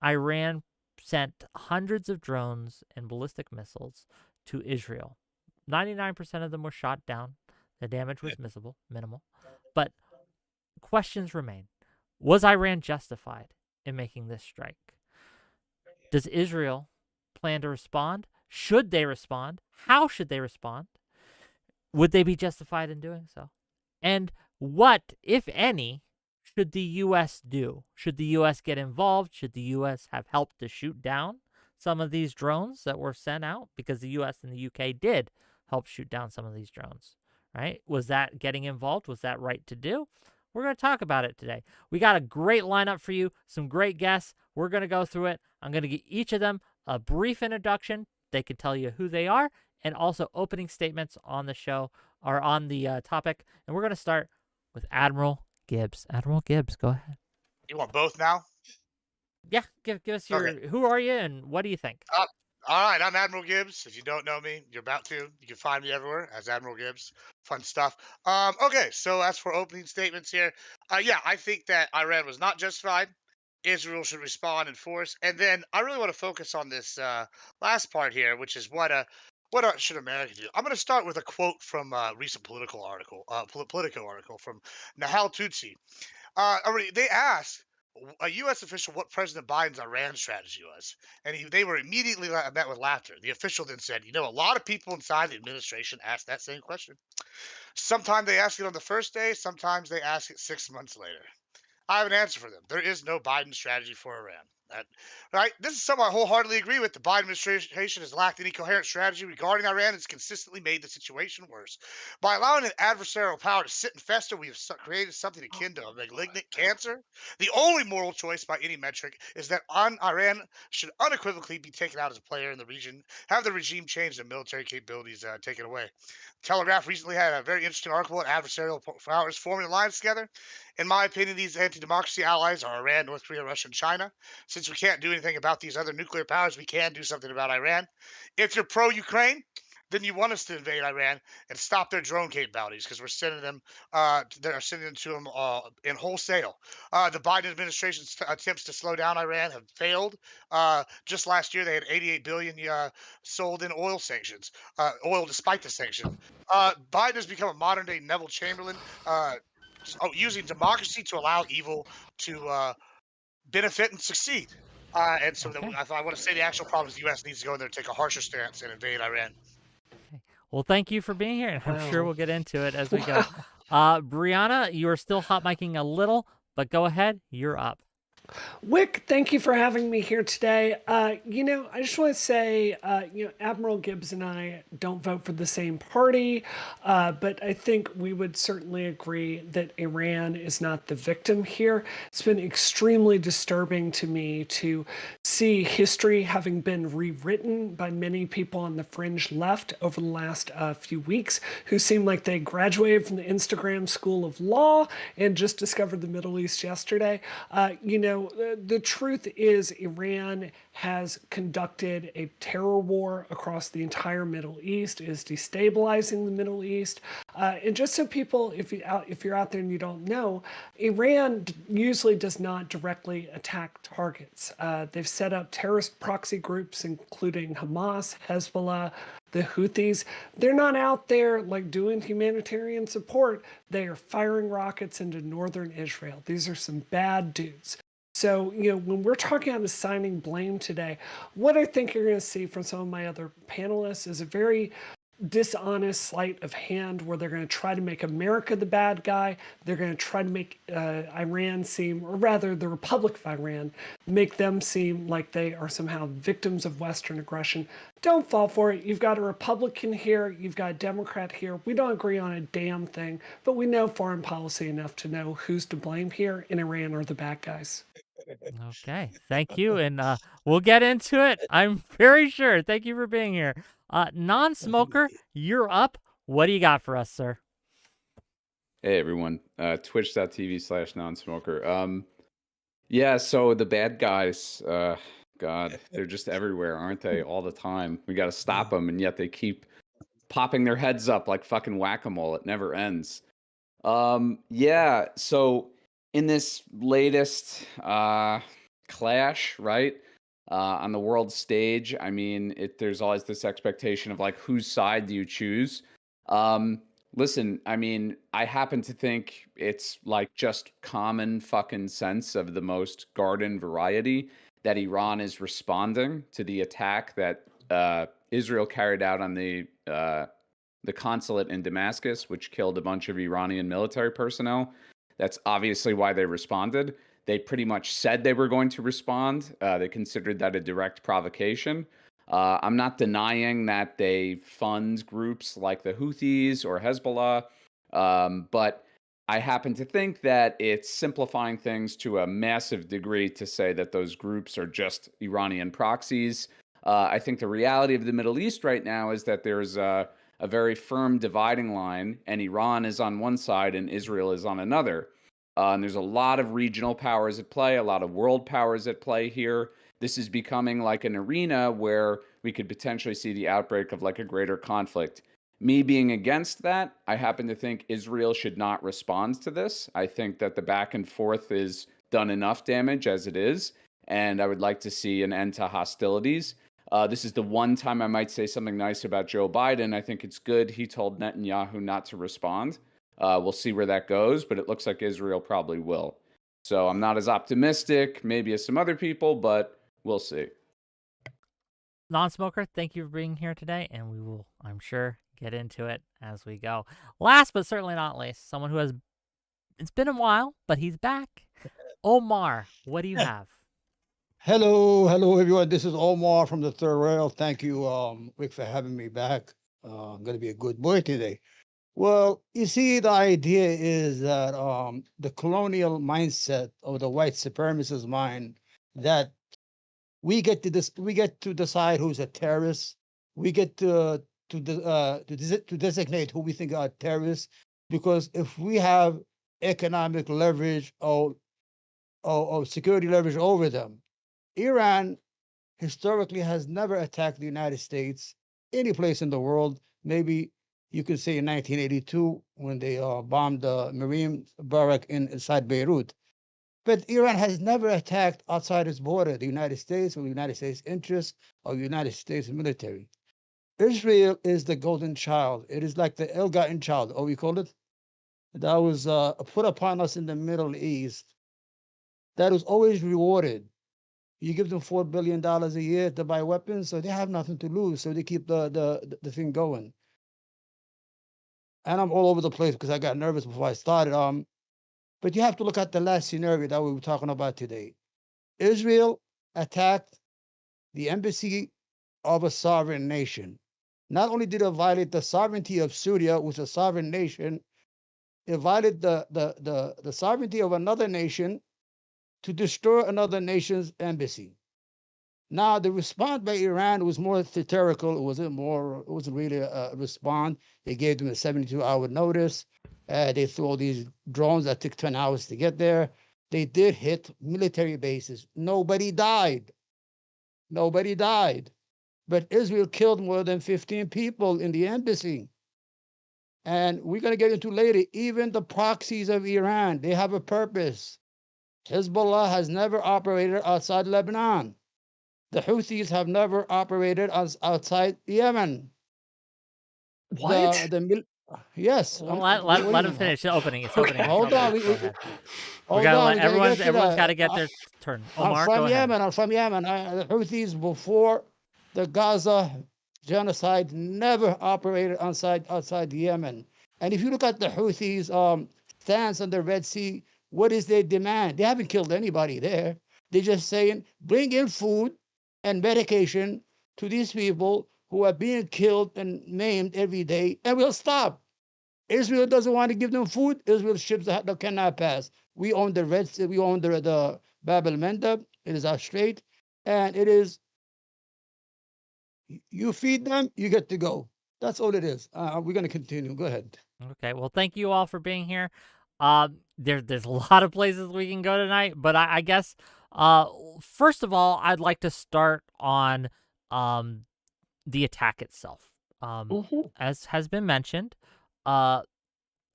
S1: Iran sent hundreds of drones and ballistic missiles to Israel. 99% of them were shot down. The damage was minimal. But questions remain. Was Iran justified in making this strike? Does Israel plan to respond? Should they respond? How should they respond? Would they be justified in doing so? And what, if any, should the U.S. do? Should the U.S. get involved? Should the U.S. have helped to shoot down some of these drones that were sent out? Because the U.S. and the U.K. did help shoot down some of these drones, right? Was that getting involved? Was that right to do? We're going to talk about it today. We got a great lineup for you, some great guests. We're going to go through it. I'm going to give each of them a brief introduction. They can tell you who they are, and also opening statements on the show or on the topic. And we're going to start with Admiral Gibbs. Admiral Gibbs, go ahead.
S11: You want both now?
S1: Yeah, give us your, who are you and what do you think?
S11: All right, I'm Admiral Gibbs. If you don't know me, you're about to. You can find me everywhere as Admiral Gibbs. Fun stuff. Okay, so as for opening statements here, yeah, I think that Iran was not justified. Israel should respond in force. And then I really want to focus on this last part here, which is what should America do? I'm going to start with a quote from a recent Politico article from 𝕾𝖍𝖎𝖙𝖘𝖍𝖔𝖜. They asked a U.S. official what President Biden's Iran strategy was, and they were immediately met with laughter. The official then said, "You know, a lot of people inside the administration asked that same question. Sometimes they ask it on the first day, sometimes they ask it 6 months later. I have an answer for them. There is no Biden strategy for Iran." Right? This is something I wholeheartedly agree with. The Biden administration has lacked any coherent strategy regarding Iran. It's consistently made the situation worse. By allowing an adversarial power to sit and fester, we have created something akin to a malignant cancer. The only moral choice by any metric is that Iran should unequivocally be taken out as a player in the region, have the regime changed and military capabilities taken away. Telegraph recently had a very interesting article on adversarial powers forming alliance together. In my opinion, these anti-democracy allies are Iran, North Korea, Russia, and China. Since we can't do anything about these other nuclear powers, we can do something about Iran. If you're pro-Ukraine, then you want us to invade Iran and stop their drone capabilities because we're sending them. They're sending them to them in wholesale. The Biden administration's attempts to slow down Iran have failed. Just last year, they had 88 billion sold in oil sanctions. Oil despite the sanctions. Biden has become a modern-day Neville Chamberlain. Using democracy to allow evil to benefit and succeed. And so I want to say the actual problem is the U.S. needs to go in there and take a harsher stance and invade Iran.
S1: Okay. Well, thank you for being here, and I'm sure we'll get into it as we go. Brianna, you are still hot micing a little, but go ahead. You're up.
S14: Wick, thank you for having me here today. I just want to say, Admiral Gibbs and I don't vote for the same party, but I think we would certainly agree that Iran is not the victim here. It's been extremely disturbing to me to see history having been rewritten by many people on the fringe left over the last few weeks who seem like they graduated from the Instagram School of Law and just discovered the Middle East yesterday. the truth is Iran has conducted a terror war across the entire Middle East, is destabilizing the Middle East. And just so people, if you're out there and you don't know, Iran usually does not directly attack targets. They've set up terrorist proxy groups, including Hamas, Hezbollah, the Houthis. They're not out there like doing humanitarian support. They are firing rockets into northern Israel. These are some bad dudes. So, when we're talking about assigning blame today, what I think you're going to see from some of my other panelists is a very dishonest sleight of hand where they're going to try to make America the bad guy. They're going to try to make Iran seem, or rather the Republic of Iran, make them seem like they are somehow victims of Western aggression. Don't fall for it. You've got a Republican here. You've got a Democrat here. We don't agree on a damn thing, but we know foreign policy enough to know who's to blame here, and Iran are the bad guys.
S1: Okay, thank you, and we'll get into it. I'm very sure. Thank you for being here. Non-smoker, you're up. What do you got for us, sir?
S13: Hey everyone, twitch.tv/nonsmoker. Yeah, so the bad guys, God, they're just everywhere, aren't they? All the time. We got to stop them, and yet they keep popping their heads up like fucking whack-a-mole. It never ends. Yeah, so in this latest clash, right, on the world stage, I mean, there's always this expectation of like, whose side do you choose? Listen, I mean, I happen to think it's like just common fucking sense of the most garden variety that Iran is responding to the attack that Israel carried out on the consulate in Damascus, which killed a bunch of Iranian military personnel. That's obviously why they responded. They pretty much said they were going to respond. They considered that a direct provocation. I'm not denying that they fund groups like the Houthis or Hezbollah, but I happen to think that it's simplifying things to a massive degree to say that those groups are just Iranian proxies. I think the reality of the Middle East right now is that there's a very firm dividing line, and Iran is on one side and Israel is on another. And there's a lot of regional powers at play, a lot of world powers at play here. This is becoming like an arena where we could potentially see the outbreak of like a greater conflict. Me being against that, I happen to think Israel should not respond to this. I think that the back and forth is done enough damage as it is, and I would like to see an end to hostilities. This is the one time I might say something nice about Joe Biden. I think it's good he told Netanyahu not to respond. We'll see where that goes, but it looks like Israel probably will. So I'm not as optimistic, maybe as some other people, but we'll see.
S1: Non-smoker, thank you for being here today, and we will, I'm sure, get into it as we go. Last but certainly not least, someone who it's been a while, but he's back. Omar, what do you have?
S12: Hello, everyone. This is Omar from the Third Rail. Thank you, Rick, for having me back. I'm going to be a good boy today. Well, you see, the idea is that the colonial mindset of the white supremacist mind that we get to decide who's a terrorist. We get to designate who we think are terrorists, because if we have economic leverage or security leverage over them, Iran historically has never attacked the United States any place in the world. Maybe you could say in 1982 when they bombed the Marine barrack inside Beirut. But Iran has never attacked outside its border, the United States or the United States interests or the United States military. Israel is the golden child. It is like the ill-gotten child, or we call it, that was put upon us in the Middle East, that was always rewarded. You give them $4 billion a year to buy weapons, so they have nothing to lose, so they keep the thing going. And I'm all over the place because I got nervous before I started. But you have to look at the last scenario that we were talking about today. Israel attacked the embassy of a sovereign nation. Not only did it violate the sovereignty of Syria, which is a sovereign nation, it violated the sovereignty of another nation to destroy another nation's embassy. Now, the response by Iran was more theatrical. It wasn't really a response. They gave them a 72-hour notice. They threw all these drones that took 10 hours to get there. They did hit military bases. Nobody died. Nobody died. But Israel killed more than 15 people in the embassy. And we're going to get into later, even the proxies of Iran, they have a purpose. Hezbollah has never operated outside Lebanon. The Houthis have never operated outside Yemen.
S14: What?
S12: Yes.
S1: Well, let him finish. It's opening. It's opening. It's
S12: Hold on.
S1: opening. Go ahead. We
S12: Hold
S1: gotta
S12: on.
S1: let
S12: We gotta get to
S1: everyone's got to
S12: that.
S1: get their turn.
S12: I'm
S1: Omar,
S12: from
S1: go ahead.
S12: Yemen. I'm from Yemen. The Houthis before the Gaza genocide never operated outside Yemen. And if you look at the Houthis' stance on the Red Sea, what is their demand? They haven't killed anybody there. They're just saying, bring in food and medication to these people who are being killed and maimed every day, and we'll stop. Israel doesn't want to give them food. Israel ships that cannot pass. We own the Red Sea. We own the Bab el-Mandeb. It is our strait, and it is. You feed them, you get to go. That's all it is. We're going to continue. Go ahead.
S1: Okay. Well, thank you all for being here. There's a lot of places we can go tonight, but I guess first of all, I'd like to start on the attack itself. As has been mentioned,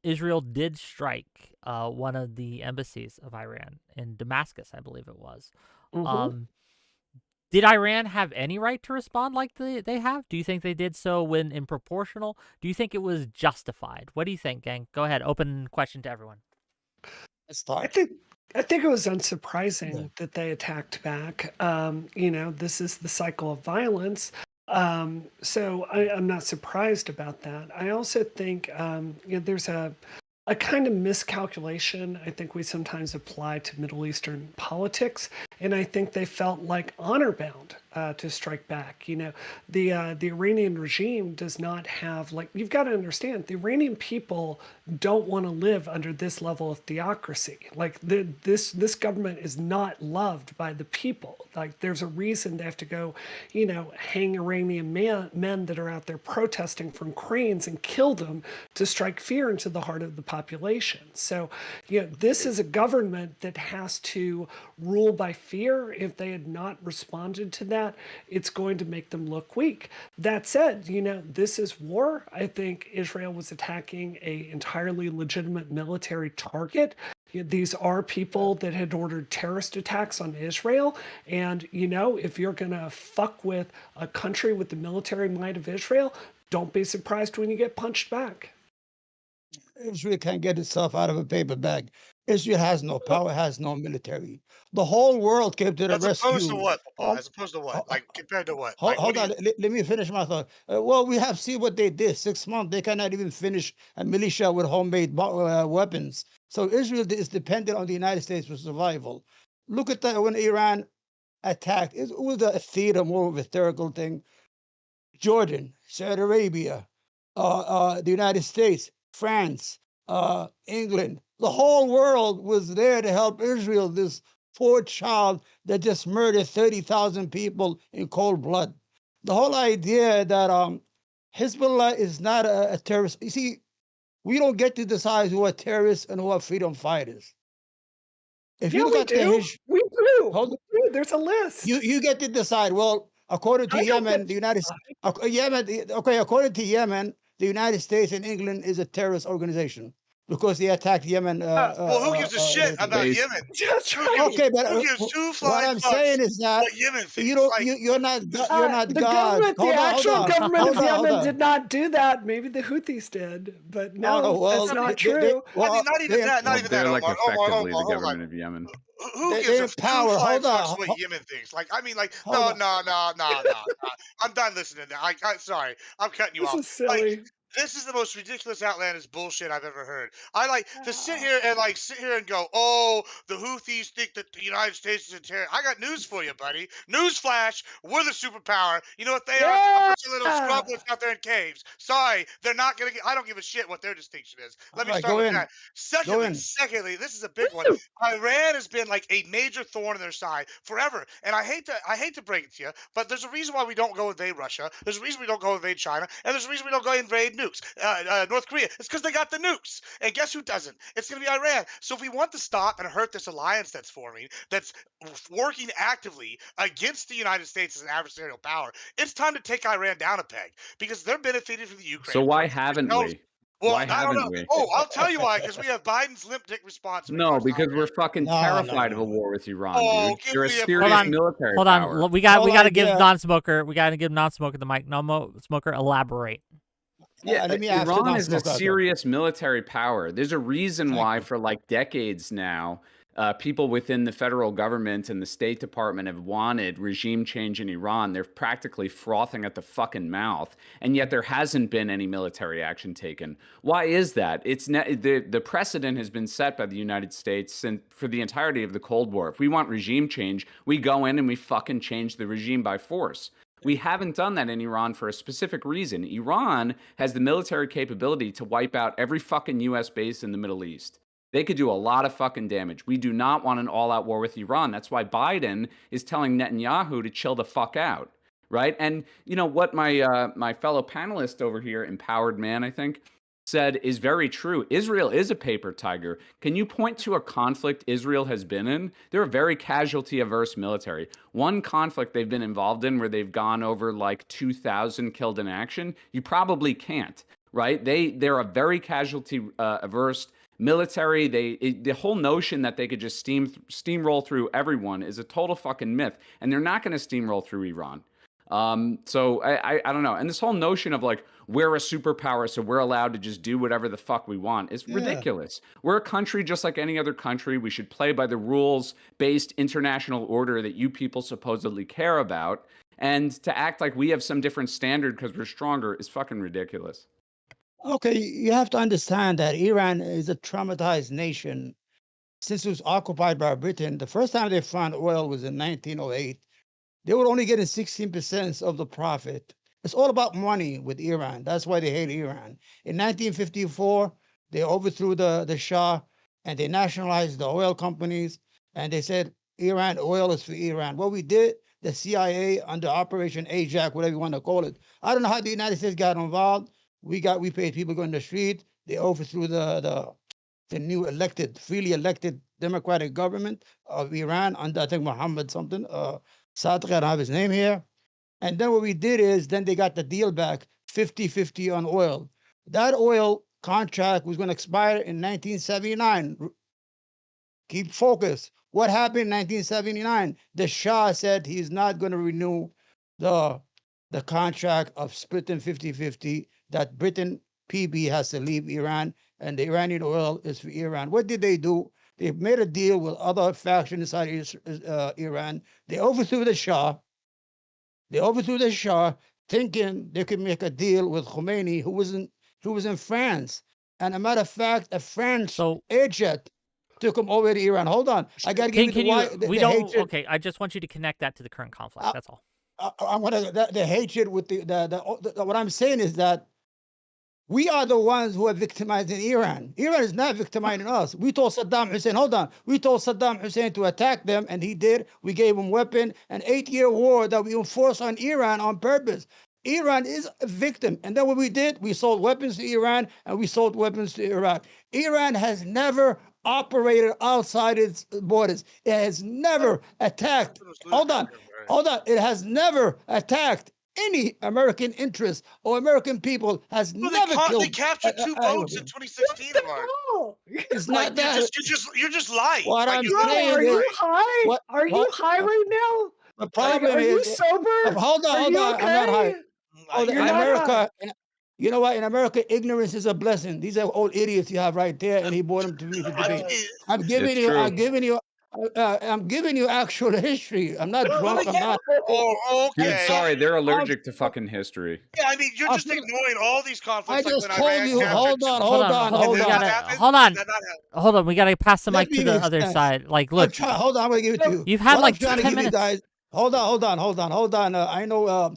S1: Israel did strike one of the embassies of Iran in Damascus, I believe it was. Did Iran have any right to respond like they have? Do you think they did so when in proportional? Do you think it was justified? What do you think, gang? Go ahead. Open question to everyone.
S12: Let's start.
S14: I think it was unsurprising that they attacked back. This is the cycle of violence. So I'm not surprised about that. I also think there's a kind of miscalculation I think we sometimes apply to Middle Eastern politics, and I think they felt like honor bound to strike back. The Iranian regime does not have, you've got to understand, the Iranian people don't want to live under this level of theocracy. This government is not loved by the people. There's a reason they have to go, hang Iranian men that are out there protesting from cranes and kill them to strike fear into the heart of the population. So, this is a government that has to rule by fear. If they had not responded to that, it's going to make them look weak. That said, this is war. I think Israel was attacking an entirely legitimate military target. These are people that had ordered terrorist attacks on Israel. And, if you're going to fuck with a country with the military might of Israel, don't be surprised when you get punched back.
S12: Israel can't get itself out of a paper bag. Israel has no power, has no military. The whole world came to the rescue.
S11: As opposed to what, Papa? As opposed to what? Compared to what?
S12: Hold on. Let me finish my thought. Well, we have seen what they did. 6 months, they cannot even finish a militia with homemade weapons. So Israel is dependent on the United States for survival. Look at that when Iran attacked. It was a theater, more of a theatrical thing. Jordan, Saudi Arabia, the United States, France, England, the whole world was there to help Israel, this poor child that just murdered 30,000 people in cold blood. The whole idea that Hezbollah is not a terrorist. You see, we don't get to decide who are terrorists and who are freedom fighters. If you look at
S14: we do. There's a list.
S12: You get to decide. Well, according to Yemen, the United according to Yemen, the United States and England is a terrorist organization because they attacked Yemen.
S11: Well, who gives a shit about Yemen?
S12: Okay, but
S11: who gives two
S12: what
S11: flying
S12: I'm
S11: fucks
S12: saying is that
S11: what Yemen thinks?
S12: you're not
S14: the
S12: God.
S14: Government, the actual government of Yemen did not do that. Maybe the Houthis did, but no, that's not true.
S11: Not even that.
S13: They're like
S11: Omar.
S13: effectively the government of Yemen.
S11: Who gives a two flying fucks what Yemen thinks? No. I'm done listening to that. Sorry, I'm cutting you off.
S14: This is silly.
S11: This is the most ridiculous, outlandish bullshit I've ever heard. I like to sit here and go, oh, the Houthis think that the United States is a terror. I got news for you, buddy. Newsflash, we're the superpower. You know what they are? A bunch of little scrubblets out there in caves. Sorry, they're not gonna get. I don't give a shit what their distinction is. Let me start with that. Secondly, this is a big one. Iran has been like a major thorn in their side forever, and I hate to break it to you, but there's a reason why we don't go invade Russia. There's a reason we don't go invade China, and there's a reason we don't go invade nukes. North Korea, it's because they got the nukes. And guess who doesn't? It's going to be Iran. So if we want to stop and hurt this alliance that's forming, that's working actively against the United States as an adversarial power, it's time to take Iran down a peg because they're benefiting from the Ukraine.
S13: So why haven't we?
S11: Well,
S13: Why
S11: I don't
S13: haven't
S11: know.
S13: we?
S11: Oh, I'll tell you why. Because we have Biden's limp dick response. in
S13: No,
S11: regards to
S13: because
S11: Iran.
S13: we're fucking terrified of a war with Iran,
S11: Oh,
S13: dude.
S11: give
S13: They're a
S11: me a
S13: serious
S11: break.
S13: military
S1: Hold
S13: power.
S1: on. We got
S12: Whole
S1: to give
S12: idea-
S1: non-smoker. We got to give non-smoker the mic. No smoker, elaborate.
S13: Yeah,
S12: let me answer
S13: Iran
S12: that
S13: is a
S12: smoker.
S13: serious military power. There's a reason
S12: Thank
S13: why,
S12: you.
S13: for like decades now, people within the federal government and the State Department have wanted regime change in Iran. They're practically frothing at the fucking mouth, and yet there hasn't been any military action taken. Why is that? The precedent has been set by the United States for the entirety of the Cold War. If we want regime change, we go in and we fucking change the regime by force. We haven't done that in Iran for a specific reason. Iran has the military capability to wipe out every fucking U.S. base in the Middle East. They could do a lot of fucking damage. We do not want an all-out war with Iran. That's why Biden is telling Netanyahu to chill the fuck out, right? And you know what my fellow panelist over here, Empowered Man, I think, said is very true. Israel is a paper tiger. Can you point to a conflict Israel has been in? They're a very casualty-averse military. One conflict they've been involved in where they've gone over like 2,000 killed in action, you probably can't, right? They're a very casualty-averse military. The whole notion that they could just steamroll through everyone is a total fucking myth, and they're not going to steamroll through Iran. So I don't know. And this whole notion of like, we're a superpower, so we're allowed to just do whatever the fuck we want is ridiculous. We're a country just like any other country. We should play by the rules-based international order that you people supposedly care about. And to act like we have some different standard because we're stronger is fucking ridiculous.
S12: Okay, you have to understand that Iran is a traumatized nation. Since it was occupied by Britain, the first time they found oil was in 1908. They were only getting 16% of the profit. It's all about money with Iran. That's why they hate Iran. In 1954, they overthrew the Shah and they nationalized the oil companies. And they said, Iran, oil is for Iran. What we did, the CIA under Operation 𝕍𝖎, whatever you want to call it. I don't know how the United States got involved. We paid people going to the street. They overthrew the new freely elected democratic government of Iran under, I think, Mohammed something. Sadr, I don't have his name here. And then what we did is, then they got the deal back, 50-50 on oil. That oil contract was going to expire in 1979. Keep focused. What happened in 1979? The Shah said he's not going to renew the contract of splitting 50-50, that Britain, PB, has to leave Iran, and the Iranian oil is for Iran. What did they do? They made a deal with other factions inside Iran. They overthrew the Shah. Thinking they could make a deal with Khomeini, who was in France. And a matter of fact, a French agent took him over to Iran. Hold on, I got to give you hatred.
S1: Okay, I just want you to connect that to the current conflict. That's all.
S12: I'm gonna the hatred with the what I'm saying is that we are the ones who are victimizing Iran. Iran is not victimizing us. We told Saddam Hussein, hold on. We told Saddam Hussein to attack them, and he did. We gave him weapon. An 8-year war that we enforced on Iran on purpose. Iran is a victim. And then what we did, we sold weapons to Iran, and we sold weapons to Iraq. Iran has never operated outside its borders. It has never attacked. Hold on. It has never attacked any American interest or American people. Has never killed.
S11: They captured 2 boats in 2016.
S12: It's not that.
S11: You're just lying.
S12: What I'm
S14: Bro,
S12: saying
S14: are
S12: is,
S14: you high? Are you high right now?
S12: The problem
S14: are you
S12: is,
S14: sober?
S12: Hold on.
S14: Okay?
S12: I'm not high. In
S14: You're not
S12: America, you know what? In America, ignorance is a blessing. These are old idiots you have right there, and he brought them to me for debate. I'm giving you actual history. I'm not drunk. I'm not.
S11: Oh, okay.
S13: Dude, sorry, they're allergic to fucking history.
S11: Yeah, I mean, you're just ignoring all these conflicts.
S12: I just
S11: like
S12: told you. Hold on.
S1: Hold on. We gotta pass the mic to the other side. Like, look.
S12: Hold on. I'm gonna give it to you.
S1: You've had
S12: What
S1: like
S12: I'm trying to
S1: 10
S12: give
S1: minutes.
S12: You guys, Hold on. I know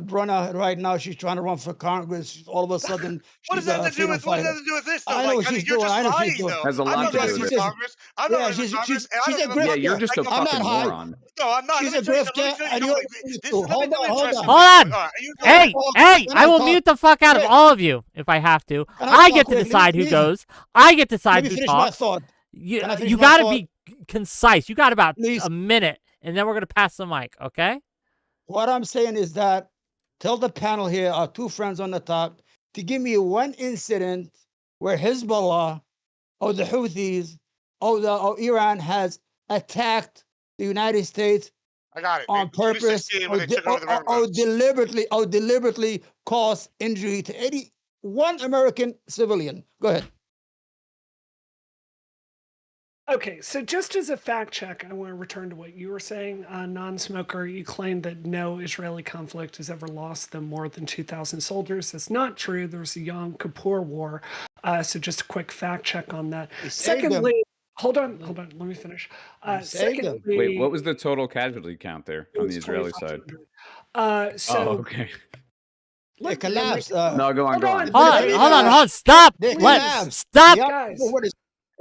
S12: Bruna right now. She's trying to run for Congress. All of a sudden,
S11: What does
S12: she's
S11: that
S12: a
S11: to do
S12: freedom
S11: with what does
S12: fighter.
S11: that to do with this though?
S12: I know
S11: Like,
S12: what
S11: honey,
S12: she's
S11: you're
S12: doing.
S11: just
S12: I know what she's
S11: lying
S12: doing.
S11: though.
S10: Has a
S11: I'm
S10: lot
S11: not
S10: to do
S11: running
S10: with
S11: for
S10: it.
S11: Congress. I'm not
S12: Yeah,
S11: running for Congress, and I
S12: she's
S11: don't
S12: a
S11: give a
S10: Yeah,
S11: fuck.
S10: you're
S12: grifter.
S10: just a
S11: Like,
S12: I'm not
S10: fucking
S12: high.
S10: moron.
S11: no, I'm not.
S12: She's
S11: Let
S12: a
S11: me tell you something. Let me
S12: grifter,
S11: tell you a
S12: and
S11: couple
S12: you're
S11: things.
S12: a
S11: This
S12: too.
S11: is let me
S12: Hold
S11: try to
S12: on.
S11: say
S1: Hold
S11: this real quick.
S1: on.
S11: All right, you go
S12: Can I
S11: ahead.
S1: Hey,
S12: talk?
S1: hey,
S12: Can
S1: I
S12: I
S1: will
S12: talk?
S1: mute the fuck out of
S12: Quick.
S1: all of you if I have to.
S12: Can I
S1: I
S12: talk
S1: get to
S12: quick?
S1: decide who
S12: Let
S1: goes. I get to decide
S12: me
S1: who
S12: finish my
S1: talks.
S12: thought.
S1: You,
S12: Can I finish
S1: you
S12: my
S1: got to
S12: thought,
S1: be concise. You got about
S12: please?
S1: a minute, and then we're going to pass the mic, okay?
S12: What I'm saying is that tell the panel here, our two friends on the top, to give me one incident where Hezbollah or the Houthis or Iran has attacked the United States
S11: I got it.
S12: on
S11: In
S12: purpose
S11: 2016 when they took over the riverboats.
S12: deliberately cause injury to any one American civilian. Go ahead.
S14: Okay, so just as a fact check, I want to return to what you were saying. Non-smoker, you claimed that no Israeli conflict has ever lost them more than 2,000 soldiers. That's not true. There was the Yom Kippur War. So just a quick fact check on that. Secondly, hold on, let me finish. Secondly,
S13: Wait, what was the total casualty count there on the Israeli side? Oh, okay.
S12: They collapsed.
S13: No, go on.
S1: Hold on. Stop.
S12: They
S1: Let
S12: collapsed.
S1: stop.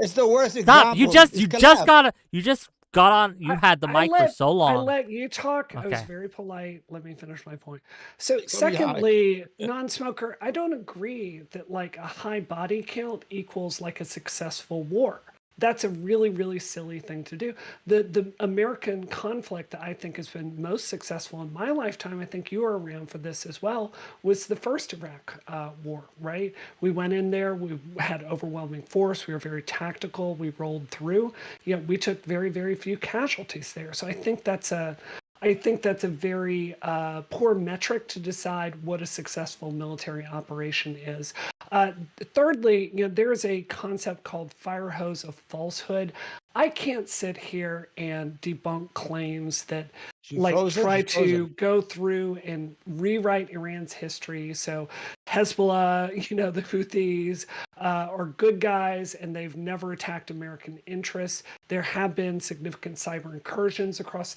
S12: It's the worst
S1: Stop.
S12: example.
S1: You just got on. You had the mic for so long.
S14: I let you talk. I was
S1: Okay.
S14: very polite. Let me finish my point. So,
S12: me high.
S14: secondly, non-smoker, I don't agree that like a high body count equals like a successful war. That's a really, really silly thing to do. The American conflict that I think has been most successful in my lifetime, I think you were around for this as well, was the first Iraq war, right? We went in there, we had overwhelming force, we were very tactical, we rolled through. You know, we took very, very few casualties there. So I think that's a very poor metric to decide what a successful military operation is. Thirdly, you know, there is a concept called fire hose of falsehood. I can't sit here and debunk claims that try to go through and rewrite Iran's history. So Hezbollah, you know, the Houthis are good guys and they've never attacked American interests. There have been significant cyber incursions across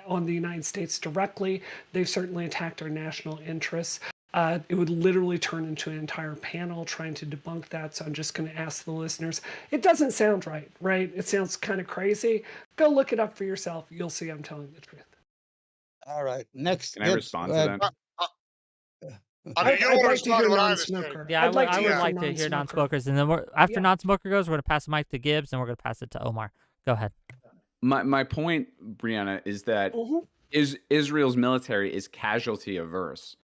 S14: on the United States directly. They've certainly attacked our national interests. It would literally turn into an entire panel trying to debunk that. So I'm just going to ask the listeners. It doesn't sound right? It sounds kind of crazy. Go look it up for yourself. You'll see I'm telling the truth.
S12: All right. Next.
S13: Can I respond to that?
S11: I mean, you don't want to respond to what I was saying.
S1: Yeah, I would like to hear non-smokers, and then after non-smoker goes, we're going to pass the mic to Gibbs, and we're going to pass it to Omar. Go ahead.
S13: My point, Brianna, is that Israel's military is casualty averse.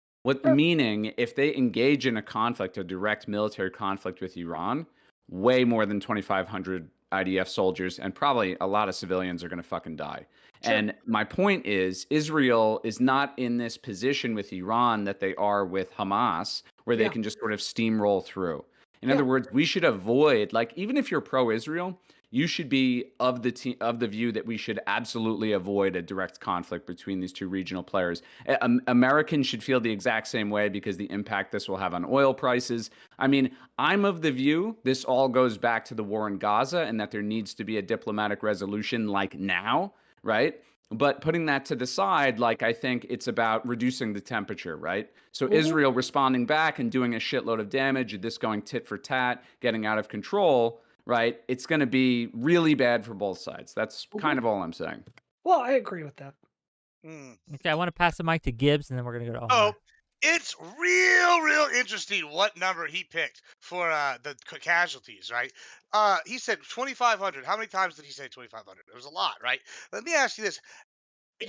S13: Meaning, if they engage in a conflict, a direct military conflict with Iran, way more than 2,500 IDF soldiers and probably a lot of civilians are going to fucking die. Sure. And my point is, Israel is not in this position with Iran that they are with Hamas, where they can just sort of steamroll through. In other words, we should avoid, like, even if you're pro-Israel, you should be of the view that we should absolutely avoid a direct conflict between these two regional players. Americans should feel the exact same way because the impact this will have on oil prices. I mean, I'm of the view this all goes back to the war in Gaza and that there needs to be a diplomatic resolution like now, right? But putting that to the side, like, I think it's about reducing the temperature, right? So Israel responding back and doing a shitload of damage, this going tit for tat, getting out of control, right? It's going to be really bad for both sides. That's kind of all I'm saying.
S14: Well, I agree with that.
S1: Okay, I want to pass the mic to Gibbs, and then we're going to go to Omar.
S11: It's real interesting what number he picked for the casualties, right? He said 2,500. How many times did he say 2,500? It was a lot, right? Let me ask you this.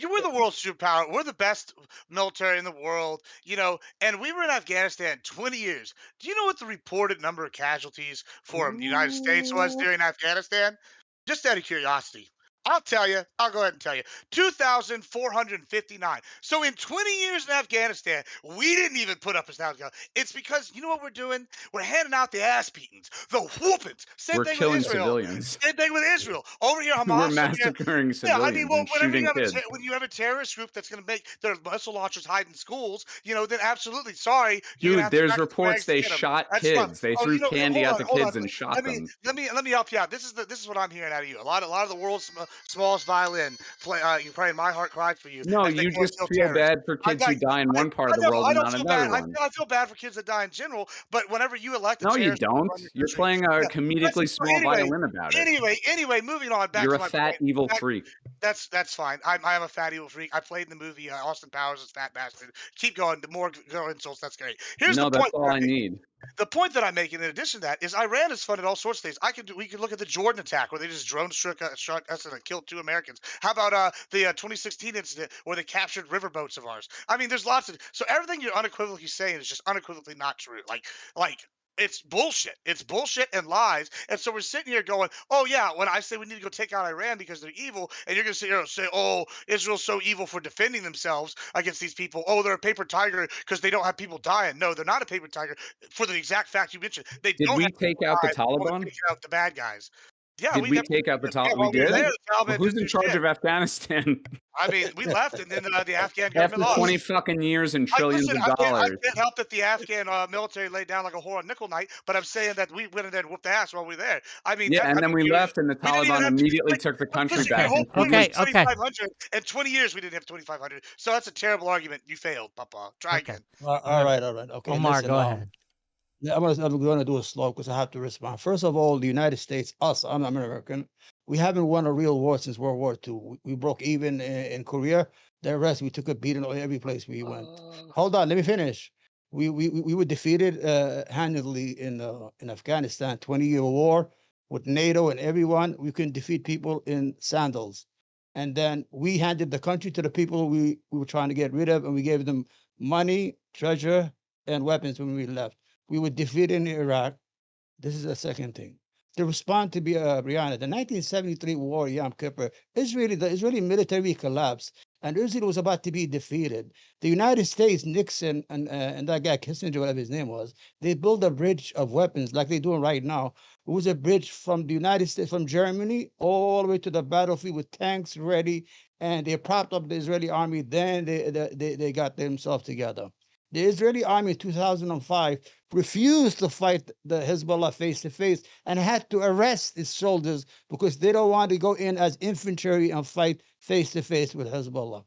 S11: We're the world superpower. We're the best military in the world, you know, and we were in Afghanistan 20 years. Do you know what the reported number of casualties for the United States was during Afghanistan? Just out of curiosity. I'll tell you. I'll go ahead and tell you. 2,459. So in 20 years in Afghanistan, we didn't even put up a sound count. It's because, you know what we're doing? We're handing out the ass beatings, the whoopings.
S13: We're killing civilians.
S11: Same thing with Israel. Over here, Hamas.
S13: We're massacring civilians.
S11: Yeah, I mean, well,
S13: and shooting kids.
S11: when you have a terrorist group that's going to make their missile launchers hide in schools, you know, then absolutely, sorry.
S13: Dude, there's reports they shot kids. They threw candy at the kids and shot them.
S11: Let me help you out. This is what I'm hearing out of you. A lot of the world's smallest violin. You playing "My Heart Cried for You"
S13: No,
S11: as they
S13: you
S11: go and
S13: just
S11: kill
S13: feel
S11: terrorists.
S13: bad for
S11: I
S13: kids
S11: got
S13: who die in one part of the
S11: know,
S13: world
S11: I
S13: and
S11: don't
S13: not
S11: feel bad.
S13: another one.
S11: I feel bad for kids that die in general, but whenever you elect a
S13: No, you
S11: terrorist to
S13: don't.
S11: run your
S13: You're
S11: country,
S13: playing a
S11: yeah.
S13: comedically
S11: So
S13: small violin about it.
S11: anyway, moving on. Back
S13: You're
S11: to
S13: a
S11: my
S13: fat,
S11: point.
S13: evil
S11: Back-
S13: freak.
S11: That's fine. I am a fat evil freak. I played in the movie Austin Powers as Fat Bastard. Keep going. The more insults, that's great. Here's the
S13: No, that's
S11: point.
S13: all I need.
S11: The point that I'm making, in addition to that, is Iran is funded all sorts of things. We could look at the Jordan attack, where they just drone struck us and killed 2 Americans. How about the 2016 incident where they captured riverboats of ours? I mean, there's lots of. So everything you're unequivocally saying is just unequivocally not true. Like it's bullshit. It's bullshit and lies. And so we're sitting here going, oh yeah, when I say we need to go take out Iran because they're evil, and you're gonna sit here and say, oh, Israel's so evil for defending themselves against these people. Oh, they're a paper tiger because they don't have people dying. No, they're not a paper tiger for the exact fact you mentioned. They
S13: Did
S11: don't
S13: we
S11: have
S13: take
S11: people
S13: out the
S11: die when
S13: Taliban?
S11: they take out the bad guys. Yeah,
S13: Did we take out the Taliban? We
S11: while we were
S13: did?
S11: there, the
S13: Well,
S11: Taliban
S13: who's
S11: didn't
S13: in
S11: do
S13: charge
S11: shit.
S13: of Afghanistan?
S11: I mean, we left, and then the Afghan
S13: After
S11: government lost.
S13: 20 fucking years and trillions
S11: Listen,
S13: of
S11: I
S13: dollars.
S11: can't help that the Afghan military laid down like a whore on nickel night, but I'm saying that we went in there and whooped ass while we were there. I mean,
S13: Yeah, and then we left, and the
S11: we didn't even
S13: Taliban
S11: have to,
S13: immediately took the country
S11: listen, your
S13: back
S11: whole
S13: in 2
S11: point was
S13: weeks.
S11: 2,500. In 20 years, we didn't have 2,500. So that's a terrible argument. You failed, Papa. Try again.
S12: All right. Okay,
S1: Omar,
S12: listen,
S1: go ahead.
S12: Yeah, I'm gonna do it slow because I have to respond. First of all, the United States, I'm American. We haven't won a real war since World War II. We broke even in Korea. The rest, we took a beating on every place we went. Hold on, let me finish. We were defeated handedly in Afghanistan, 20-year war with NATO and everyone. We couldn't defeat people in sandals. And then we handed the country to the people we were trying to get rid of, and we gave them money, treasure, and weapons when we left. We were defeated in Iraq. This is the second thing. To respond to Brianna, the 1973 war, Yom Kippur, the Israeli military collapsed, and Israel was about to be defeated. The United States, Nixon, and that guy Kissinger, whatever his name was, they built a bridge of weapons like they're doing right now. It was a bridge from the United States, from Germany, all the way to the battlefield with tanks ready, and they propped up the Israeli army. Then they got themselves together. The Israeli army in 2005 refused to fight the Hezbollah face to face and had to arrest its soldiers because they don't want to go in as infantry and fight face to face with Hezbollah.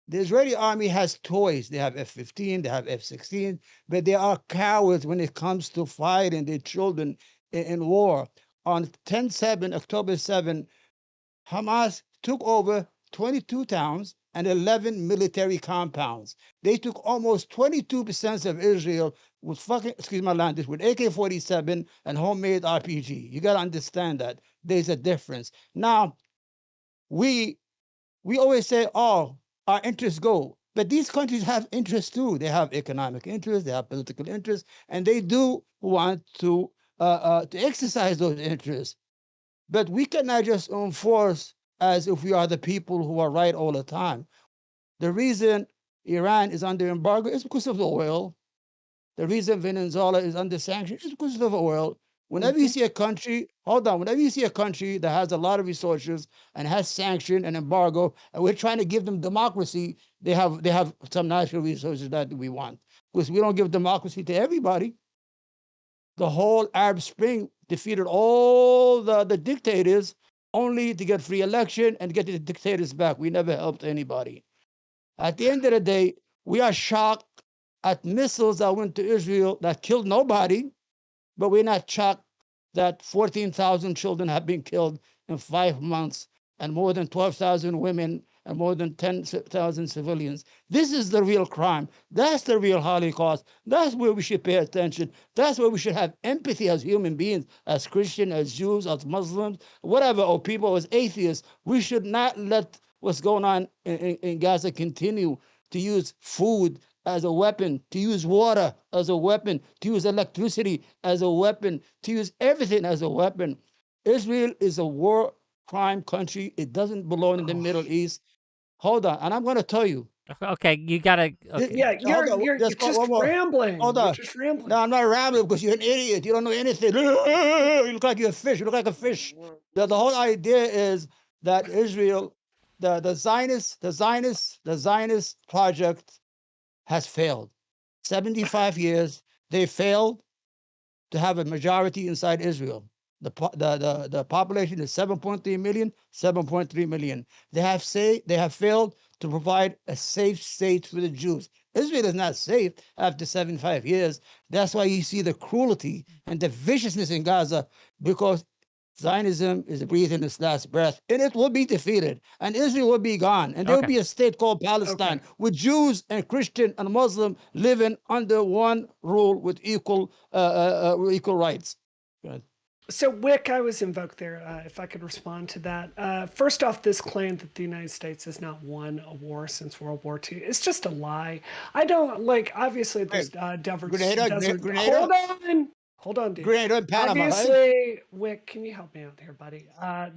S12: The Israeli army has toys. They have F-15, they have F-16, but they are cowards when it comes to fighting their children in war. On October 7, Hamas took over 22 towns and 11 military compounds. They took almost 22% of Israel with excuse my language, with AK-47 and homemade RPG. You got to understand that there's a difference. Now, we always say, oh, our interests go. But these countries have interests too. They have economic interests, they have political interests, and they do want to exercise those interests. But we cannot just enforce as if we are the people who are right all the time. The reason Iran is under embargo is because of the oil. The reason Venezuela is under sanctions is because of oil. Whenever you see a country, whenever you see a country that has a lot of resources and has sanction and embargo, and we're trying to give them democracy, they have some natural resources that we want. Because we don't give democracy to everybody. The whole Arab Spring defeated all the dictators only to get free election and get the dictators back. We never helped anybody. At the end of the day, we are shocked at missiles that went to Israel that killed nobody, but we're not shocked that 14,000 children have been killed in 5 months and more than 12,000 women and more than 10,000 civilians. This is the real crime. That's the real Holocaust. That's where we should pay attention. That's where we should have empathy as human beings, as Christians, as Jews, as Muslims, whatever, or people as atheists. We should not let what's going on in Gaza continue to use food as a weapon, to use water as a weapon, to use electricity as a weapon, to use everything as a weapon. Israel is a war crime country. It doesn't belong in the Middle East. Hold on, and I'm going to tell you.
S1: Okay, you gotta. Okay.
S14: Yeah, you're just rambling.
S12: Hold
S14: You're
S12: on.
S14: just rambling.
S12: No, I'm not rambling because you're an idiot. You don't know anything. You look like you're a fish. You look like a fish. The whole idea is that Israel, the Zionist project has failed. 75 years, they failed to have a majority inside Israel. The population is 7.3 million, 7.3 million. They have failed to provide a safe state for the Jews. Israel is not safe after 75 years. That's why you see the cruelty and the viciousness in Gaza, because Zionism is breathing its last breath, and it will be defeated, and Israel will be gone, and there will be a state called Palestine with Jews and Christian and Muslim living under one rule with equal rights.
S14: So, Wick, I was invoked there. If I could respond to that. First off, this claim that the United States has not won a war since World War II is just a lie. I don't like. Obviously, there's desert.
S12: Grenada.
S14: Hold on, dude.
S12: Grenada in Panama,
S14: Obviously, Wick, can you help me out here, buddy?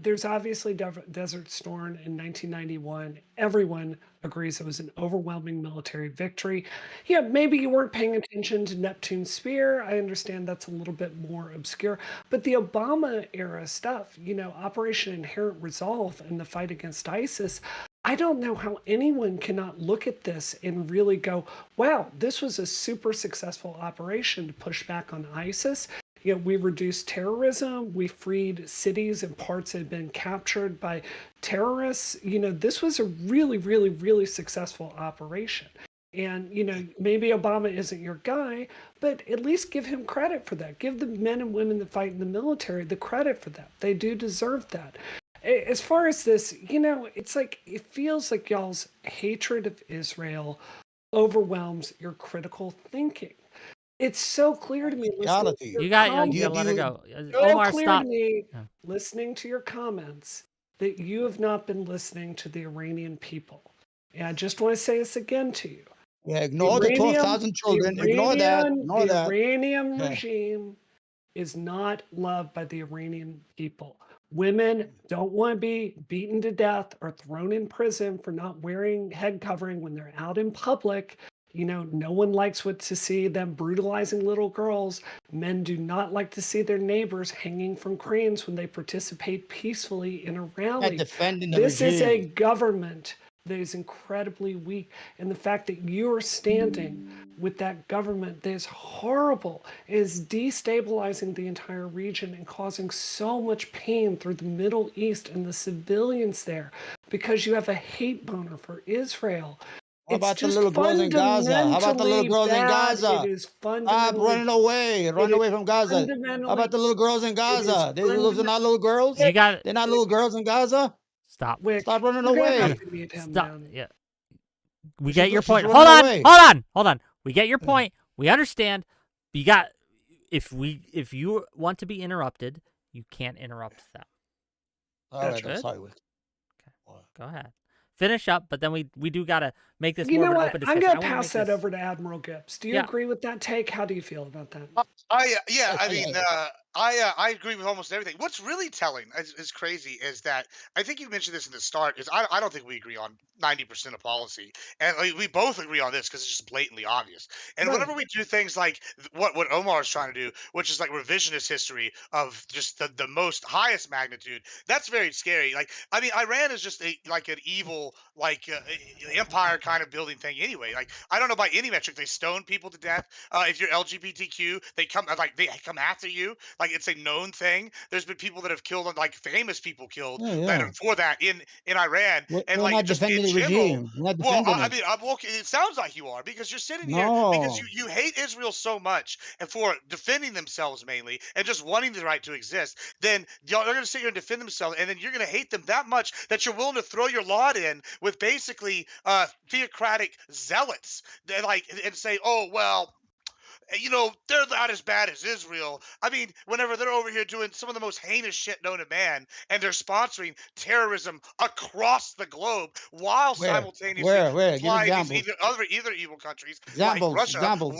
S14: There's obviously Desert Storm in 1991. Everyone agrees it was an overwhelming military victory. Yeah, maybe you weren't paying attention to Neptune's Spear. I understand that's a little bit more obscure. But the Obama era stuff, Operation Inherent Resolve and the fight against ISIS, I don't know how anyone cannot look at this and really go, wow, this was a super successful operation to push back on ISIS. We reduced terrorism. We freed cities and parts that had been captured by terrorists. This was a really, really, really successful operation. And, maybe Obama isn't your guy, but at least give him credit for that. Give the men and women that fight in the military the credit for that. They do deserve that. As far as this, it's like, it feels like y'all's hatred of Israel overwhelms your critical thinking. It's so clear to me.
S1: You got to let her go.
S14: So
S1: Omar,
S14: clear
S1: stop.
S14: to me, listening to your comments, that you have not been listening to the Iranian people. And I just want to say this again to you.
S12: Yeah, ignore the 12,000 children. Ignore that.
S14: The Iranian regime is not loved by the Iranian people. Women don't want to be beaten to death or thrown in prison for not wearing head covering when they're out in public. No one likes to see them brutalizing little girls. Men do not like to see their neighbors hanging from cranes when they participate peacefully in a rally. This is a government that is incredibly weak. And the fact that you're standing with that government that is horrible, is destabilizing the entire region and causing so much pain through the Middle East and the civilians there, because you have a hate boner for Israel.
S12: How about the little girls in Gaza? How about the little girls in Gaza?
S14: It is
S12: Stop running away. Run away from Gaza. How about the little girls in Gaza? Those are not little girls?
S1: They're
S12: not little girls in Gaza?
S1: Stop.
S12: Stop running away.
S1: Stop. Yeah. We get your point. Hold on. We get your point. We understand. You got, if you want to be interrupted, you can't interrupt them.
S12: All right, I'm sorry.
S1: Okay. Go ahead. Finish up, but then we do gotta make this more of an open discussion.
S14: I'm gonna pass that over to Admiral Gibbs. Do you agree with that take? How do you feel about that?
S11: I agree with almost everything. What's really telling is crazy is that I think you mentioned this in the start. Is I don't think we agree on 90% of policy, and we both agree on this because it's just blatantly obvious. And whenever we do things like what Omar is trying to do, which is like revisionist history of just the most highest magnitude, that's very scary. Like, I mean, Iran is just like an evil empire kind of building thing anyway. Like, I don't know by any metric, they stone people to death. If you're LGBTQ, they come after you. Like, it's a known thing. There's been people that have killed, like famous people killed for that in Iran. And like,
S12: not
S11: just
S12: defending
S11: in
S12: the
S11: general,
S12: regime. We're not defending
S11: I
S12: it.
S11: mean, it sounds like you are, because you're sitting here because you hate Israel so much and for defending themselves mainly and just wanting the right to exist. Then they're going to sit here and defend themselves, and then you're going to hate them that much that you're willing to throw your lot in with basically theocratic zealots. They're like, and say, oh well, they're not as bad as Israel. I mean, whenever they're over here doing some of the most heinous shit known to man, and they're sponsoring terrorism across the globe while simultaneously
S12: Where? Give
S11: supplying
S12: examples.
S11: either evil countries
S12: Examples.
S11: like Russia
S12: Examples.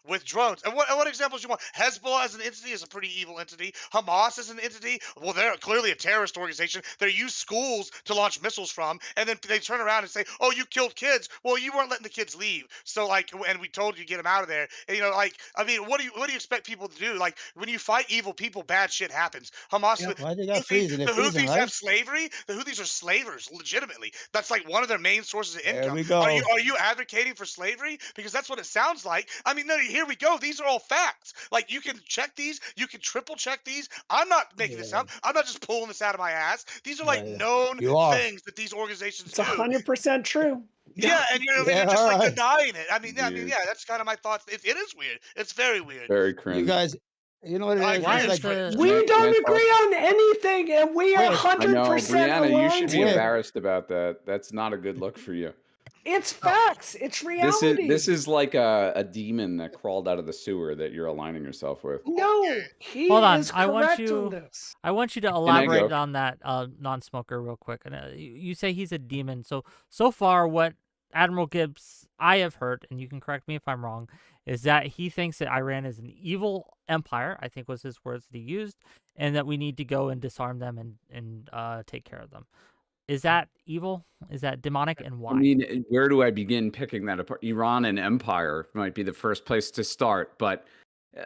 S11: with drones. And what examples do you want? Hezbollah as an entity is a pretty evil entity. Hamas as an entity, well, they're clearly a terrorist organization. They use schools to launch missiles from, and then they turn around and say, "Oh, you killed kids." Well, you weren't letting the kids leave, so and we told you to get them out of there. And like I mean, what do you expect people to do? Like when you fight evil people, bad shit happens. Hamas,
S12: Yeah, why they got
S11: Houthis,
S12: freezing? They're
S11: the
S12: freezing,
S11: Houthis have
S12: right?
S11: slavery. The Houthis are slavers, legitimately. That's like one of their main sources of
S12: There
S11: income.
S12: we
S11: Are you
S12: go.
S11: are you advocating for slavery? Because that's what it sounds like. I mean, no, here we go. These are all facts. Like you can check these, you can triple check these. I'm not making this
S12: Yeah,
S11: up. I'm not just pulling this out of my ass. These are like
S12: yeah,
S11: known
S12: you are.
S11: things that these organizations
S14: It's
S11: do.
S14: 100% true.
S11: Yeah,
S14: Yeah.
S11: and you're
S12: Yeah,
S11: just
S12: all
S11: like
S12: right.
S11: denying it. I mean,
S13: Weird.
S11: yeah, that's kind of my thoughts. It is weird. It's very weird.
S13: Very
S12: You
S13: cringe.
S12: guys, you know what it
S11: I
S12: is?
S11: agree.
S1: Why
S12: It's
S11: It's
S1: is
S12: like,
S11: cringe.
S1: the
S13: Can I,
S14: We
S13: can I
S14: don't
S13: talk?
S14: agree on anything, and we are
S12: wait,
S13: I know,
S14: 100%
S13: Brianna, you should be
S14: aligned.
S12: wait.
S13: embarrassed about that. That's not a good look for you.
S14: It's
S11: Oh,
S14: facts. It's
S13: This
S14: reality.
S13: is like a demon that crawled out of the sewer that you're aligning yourself with.
S14: No, he
S1: Hold on.
S14: is correct on this.
S1: I want you to
S13: Can I
S1: elaborate
S13: go?
S1: on that non-smoker real quick. And you say he's a demon. So far, what Admiral Gibbs I have heard, and you can correct me if I'm wrong, is that he thinks that Iran is an evil empire. I think was his words that he used, and that we need to go and disarm them and take care of them. Is that evil? Is that demonic? And
S13: I
S1: why?
S13: mean, where do I begin picking that apart? Iran and empire might be the first place to start. But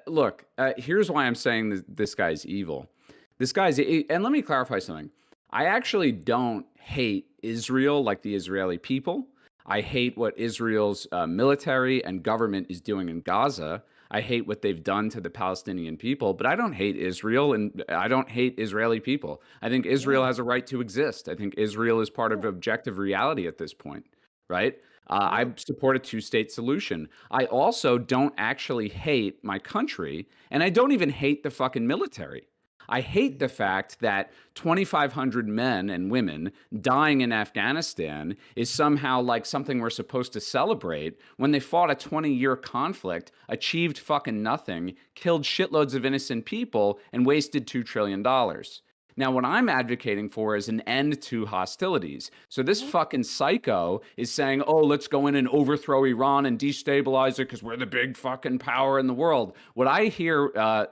S13: look, here's why I'm saying this guy's evil. This guy's, and let me clarify something. I actually don't hate Israel like the Israeli people. I hate what Israel's military and government is doing in Gaza. I hate what they've done to the Palestinian people, but I don't hate Israel and I don't hate Israeli people. I think Israel has a right to exist. I think Israel is part of objective reality at this point, right? I support a two-state solution. I also don't actually hate my country, and I don't even hate the fucking military. I hate the fact that 2,500 men and women dying in Afghanistan is somehow like something we're supposed to celebrate when they fought a 20-year conflict, achieved fucking nothing, killed shitloads of innocent people, and wasted $2 trillion. Now, what I'm advocating for is an end to hostilities. So this fucking psycho is saying, oh, let's go in and overthrow Iran and destabilize it because we're the big fucking power in the world. What I hear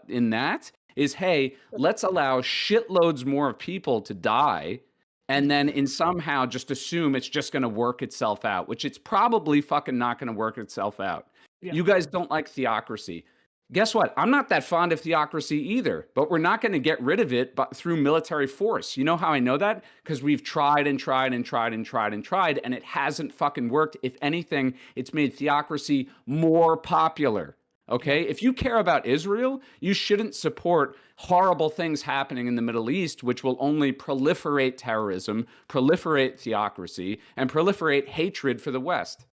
S13: in that is, hey, let's allow shitloads more of people to die and then in somehow just assume it's just going to work itself out, which it's probably fucking not going to work itself out.
S14: Yeah.
S13: You guys don't like theocracy. Guess what? I'm not that fond of theocracy either, but we're not going to get rid of it through military force. You know how I know that? Because we've tried and tried and tried and tried and tried, and it hasn't fucking worked. If anything, it's made theocracy more popular. Okay? If you care about Israel, you shouldn't support horrible things happening in the Middle East, which will only proliferate terrorism, proliferate theocracy, and proliferate hatred for the West.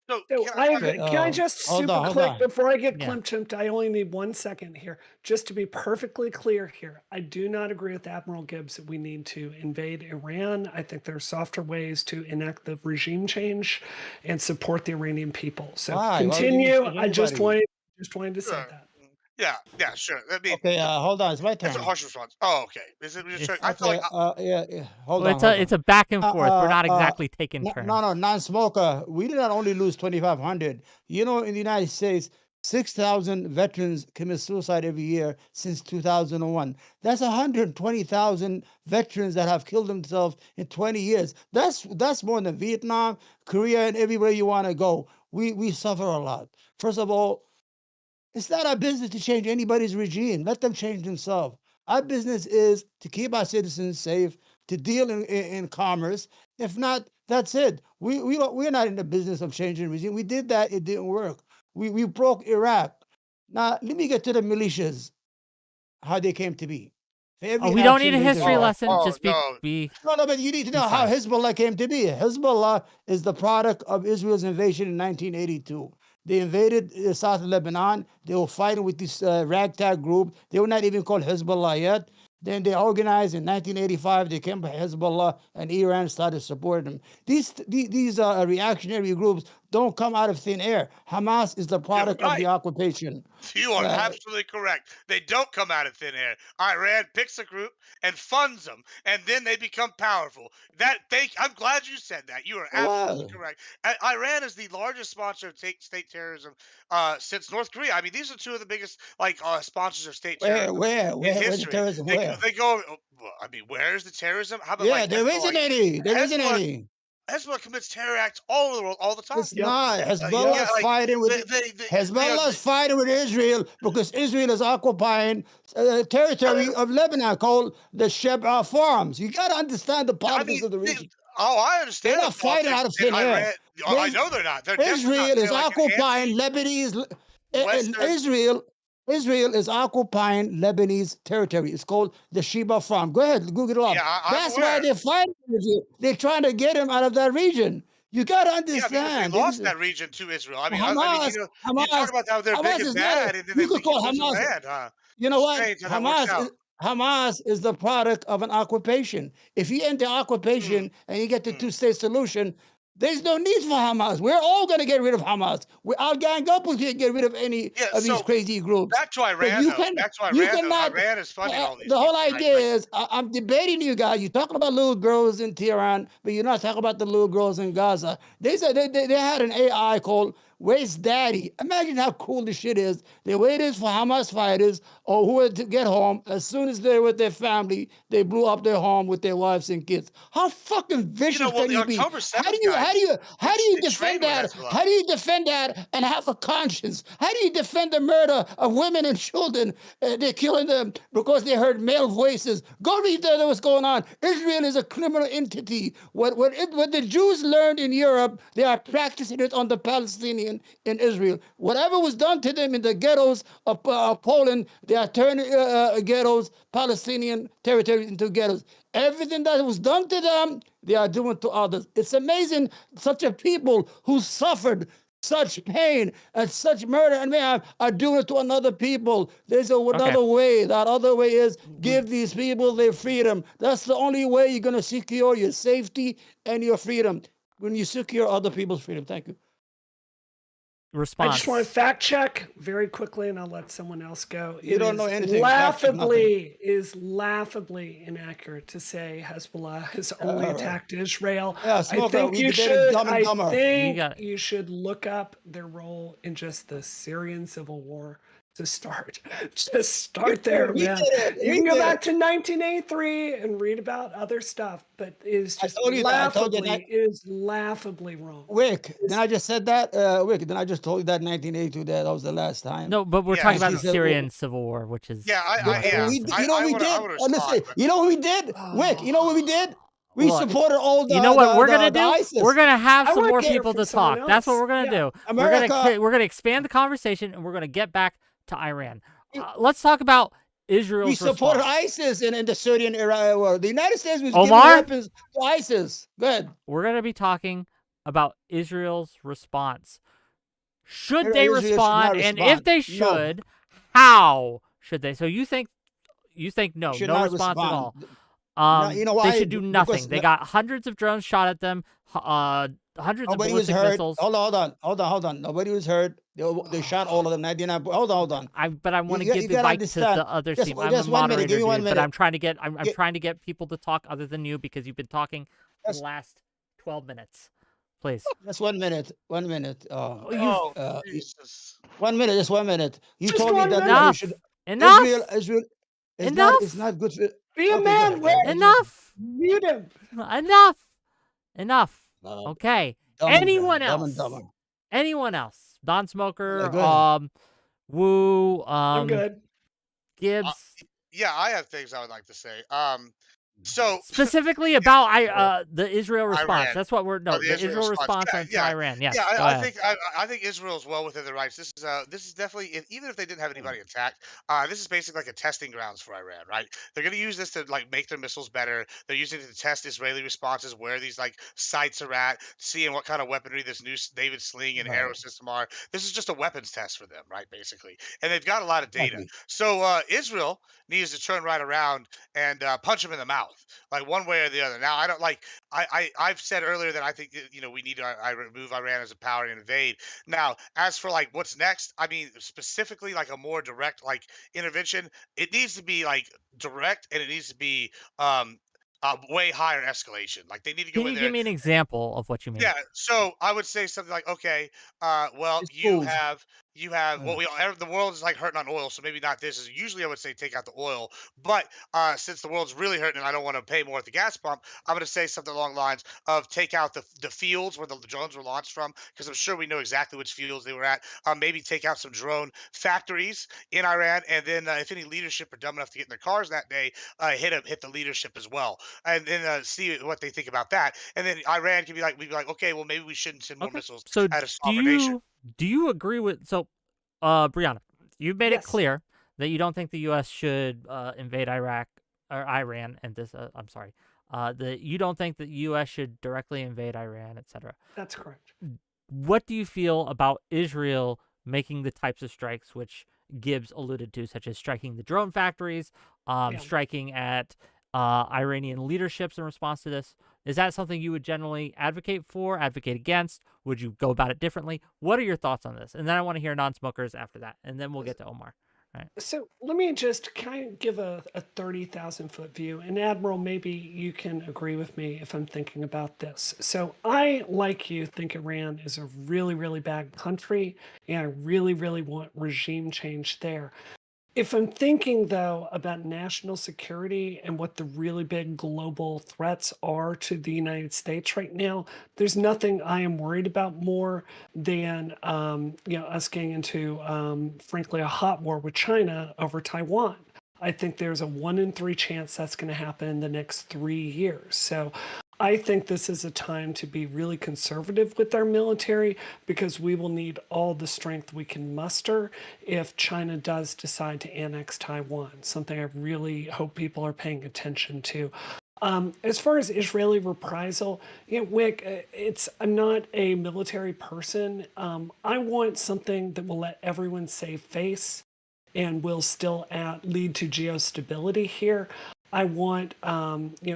S11: So
S14: So
S11: can
S14: I
S11: I,
S14: agree. Can I just
S12: hold
S14: super
S12: on, hold
S14: quick
S12: on.
S14: before I get
S1: Yeah.
S14: klimped? I only need 1 second here, just to be perfectly clear here. I do not agree with Admiral Gibbs that we need to invade Iran. I think there are softer ways to enact the regime change and support the Iranian people. So
S12: Why? Why would you
S14: continue.
S12: shoot
S14: I just
S12: anybody?
S14: wanted to say
S11: sure.
S14: that.
S11: Yeah, sure. I mean,
S12: Okay, hold on. It's my
S11: that's a
S12: turn.
S11: harsh response. Oh, okay. Is it just?
S1: It's,
S11: I feel like
S12: Okay, yeah. Hold
S1: well,
S12: on, hold
S1: it's
S12: on.
S1: a back and forth. We're not exactly taking turns.
S12: No, non-smoker. We did not only lose 2,500. You know, in the United States, 6,000 veterans commit suicide every year since 2001. That's 120,000 veterans that have killed themselves in 20 years. That's more than Vietnam, Korea, and everywhere you want to go. We suffer a lot. First of all, it's not our business to change anybody's regime. Let them change themselves. Our business is to keep our citizens safe, to deal in commerce. If not, that's it. We're not in the business of changing regime. We did that, it didn't work. We broke Iraq. Now, let me get to the militias, how they came to be. For every
S1: We don't need
S12: action,
S1: a
S12: there's
S1: history
S12: reaction.
S1: lesson. Just
S11: no.
S12: No, but you need to know how
S1: concise.
S12: Hezbollah came to be. Hezbollah is the product of Israel's invasion in 1982. They invaded south of Lebanon. They were fighting with this ragtag group. They were not even called Hezbollah yet. Then they organized in 1985. They came by Hezbollah, and Iran started supporting them. These reactionary groups don't come out of thin air. Hamas is the product of the
S11: right.
S12: occupation.
S11: You are absolutely correct. They don't come out of thin air. Iran picks a group and funds them, and then they become powerful. I'm glad you said that. You are absolutely
S12: Well,
S11: correct. Iran is the largest sponsor of state terrorism since North Korea. I mean, these are two of the biggest sponsors of state terrorism in
S12: where's the
S11: history.
S12: terrorism? Where?
S11: They go. Well, I mean, where's the terrorism? How about
S12: Yeah,
S11: like let's
S12: there
S11: go
S12: isn't
S11: like
S12: any. There isn't
S11: Hezbollah.
S12: any.
S11: Hezbollah commits terror acts all over the world all the time.
S12: It's not.
S11: Yeah,
S12: Hezbollah's
S11: like
S12: fighting with Hezbollah's fighting with Israel because Israel is occupying territory of Lebanon called the Sheba Farms. You got to understand the politics of the region.
S11: I
S12: They're
S11: understand
S12: not
S11: the
S12: fighting
S11: politics
S12: out of
S11: in
S12: thin air.
S11: Iran. I know they're not. They're definitely not.
S12: Israel is
S11: They're like an
S12: occupying Lebanese.
S11: Western.
S12: Israel is occupying Lebanese territory. It's called the Sheba Farm. Go ahead, Google it up.
S11: Yeah, I'm
S12: That's
S11: aware.
S12: why they're fighting Israel. They're trying to get him out of that region. You got to
S11: Yeah, because they
S12: understand.
S11: lost that region to Israel. I mean,
S12: Hamas,
S11: you talk about how they're big
S12: Hamas
S11: and
S12: is
S11: bad,
S12: not.
S11: and then
S12: You
S11: they
S12: could
S11: keep
S12: call
S11: losing
S12: Hamas.
S11: land, huh?
S12: You know what?
S11: Strange how that works out.
S12: Hamas is the product of an occupation. If you end the occupation and you get the two-state solution, there's no need for Hamas. We're all going to get rid of Hamas. I'll gang up with you and get rid of any of these crazy groups.
S11: Back to Iran, though.
S12: You cannot.
S11: Iran is funding all these
S12: The whole
S11: people, right?
S12: idea is I'm debating you guys. You're talking about little girls in Tehran, but you're not talking about the little girls in Gaza. They said they had an AI called 𝕾𝖎. Imagine how cool this shit is. They waited for Hamas fighters or who to get home. As soon as they're with their family, they blew up their home with their wives and kids. How fucking vicious can you be? How do you defend that? How do you defend that and have a conscience? How do you defend the murder of women and children? They're killing them because they heard male voices. Go read what's going on. Israel is a criminal entity. What the Jews learned in Europe, they are practicing it on the Palestinian in Israel. Whatever was done to them in the ghettos of Poland, they are turning ghettos, Palestinian territories into ghettos. Everything that was done to them, they are doing to others. It's amazing such a people who suffered such pain and such murder and mayhem are doing it to another people. There's another way. That other way is give these people their freedom. That's the only way you're going to secure your safety and your freedom, when you secure other people's freedom. Thank you.
S14: I just want to fact check very quickly, and I'll let someone else go.
S12: You don't know anything.
S14: Laughably inaccurate to say Hezbollah has only attacked Israel.
S12: Yeah,
S14: I think you should. You should look up their role in just the Syrian civil war to start. Just start there, man. You can go back to 1983 and read about other stuff, but it's just laughably wrong.
S12: Wick, then I just said that. Wick, then I just told you that 1982. That was the last time.
S1: No, but we're talking about the Syrian civil war, which is
S12: You know what we did? Listen, you know what we did? Wick, you know what we did? We supported all the.
S1: You know what we're gonna do?
S12: ISIS.
S1: We're gonna have some more people to talk. That's what we're gonna do.
S12: America,
S1: we're gonna expand the conversation, and we're gonna get back to Iran. Let's talk about Israel's
S12: We supported
S1: response.
S12: ISIS in the Syrian Iraq war. The United States was
S1: Omar?
S12: giving weapons to ISIS. Go ahead.
S1: We're gonna be talking about Israel's response. Should they
S12: Israel should
S1: respond?
S12: not
S1: And
S12: respond.
S1: if they should, how should they? So you think no
S12: Should
S1: no
S12: not
S1: response at
S12: respond.
S1: all.
S12: You know why?
S1: They should do nothing.
S12: Because
S1: They got hundreds of drones shot at them, hundreds of
S12: nobody was
S1: ballistic
S12: hurt.
S1: missiles.
S12: Hold on. Nobody was hurt. They shot all of them. 99. Hold on.
S1: But I want to
S12: You
S1: give the
S12: gotta
S1: mic to the
S12: understand.
S1: other
S12: Just-
S1: team. I'm
S12: just
S1: a
S12: 1 minute.
S1: moderator,
S12: Give me 1
S1: dude, but
S12: minute.
S1: I'm trying to get trying to get people to talk other than you because you've been talking for the last 12 minutes. Please.
S12: Just 1 minute. 1 minute.
S11: Jesus.
S12: 1 minute. Just 1 minute. You
S14: Just
S12: told me
S14: 1
S12: that
S14: minute.
S12: you should.
S1: Enough.
S12: Israel is
S1: Enough.
S12: It's not good for.
S14: Be a
S12: Okay,
S14: man,
S12: go ahead.
S14: Wick.
S1: Enough.
S14: Mute him.
S1: Enough. Okay.
S12: Dumb and
S1: Anyone
S12: dumb
S1: else?
S12: and dumber.
S1: Anyone else? Don Smoker.
S12: Go ahead.
S1: Woo.
S14: I'm good.
S1: Gibbs.
S11: Yeah, I have things I would like to say. So
S1: Specifically about the Israel response.
S11: Iran.
S1: That's what we're
S11: the
S1: the Israel response to Iran. Yes.
S11: Yeah,
S1: go
S11: I
S1: ahead.
S11: think I think Israel's well within their rights. This is definitely even if they didn't have anybody attacked, this is basically like a testing grounds for Iran, right? They're going to use this to like make their missiles better. They're using it to test Israeli responses, where these like sites are at, seeing what kind of weaponry this new David sling and arrow system are. This is just a weapons test for them, right? Basically, and they've got a lot of data.
S12: Exactly.
S11: So Israel needs to turn right around and punch them in the mouth, like one way or the other. Now, I don't like. I've said earlier that I think we need to remove Iran as a power and invade. Now, as for like what's next, I mean specifically like a more direct like intervention. It needs to be like direct, and it needs to be way higher escalation. Like they need to go
S1: Can
S11: in
S1: you
S11: there.
S1: give me an example of what you mean?
S11: Yeah, so I would say something like, okay, well,
S12: It's fools.
S11: you have
S12: Uh,
S11: the world is like hurting on oil, so maybe not this. Is usually I would say take out the oil, but since the world's really hurting and I don't want to pay more at the gas pump, I'm going to say something along the lines of take out the fields where the drones were launched from, because I'm sure we know exactly which fields they were at. Maybe take out some drone factories in Iran, and then if any leadership are dumb enough to get in their cars that day, hit the leadership as well, and then see what they think about that. And then Iran can be like, we'd be like, okay, well maybe we shouldn't send more
S1: Okay.
S11: missiles
S1: So
S11: at a
S1: do
S11: sovereign nation.
S1: you agree with Brianna, you've made it
S14: Yes.
S1: clear that you don't think the U.S. should invade Iraq or Iran, and this I'm sorry, that you don't think that the U.S. should directly invade Iran, etc.
S14: That's correct.
S1: What do you feel about Israel making the types of strikes which Gibbs alluded to, such as striking the drone factories,
S14: Yeah.
S1: striking at Iranian leaderships in response to this? Is that something you would generally advocate for, advocate against? Would you go about it differently? What are your thoughts on this? And then I want to hear non-smokers after that, and then we'll get to Omar. Right.
S14: So let me just kind of give a 30,000 foot view. And Admiral, maybe you can agree with me if I'm thinking about this. So I, like you, think Iran is a really, really bad country, and I really, really want regime change there. If I'm thinking, though, about national security and what the really big global threats are to the United States right now, there's nothing I am worried about more than us getting into, frankly, a hot war with China over Taiwan. I think there's a 1 in 3 chance that's going to happen in the next 3 years. So I think this is a time to be really conservative with our military, because we will need all the strength we can muster if China does decide to annex Taiwan, something I really hope people are paying attention to. As far as Israeli reprisal, Wick, I'm not a military person. I want something that will let everyone save face and will still lead to geostability here. I want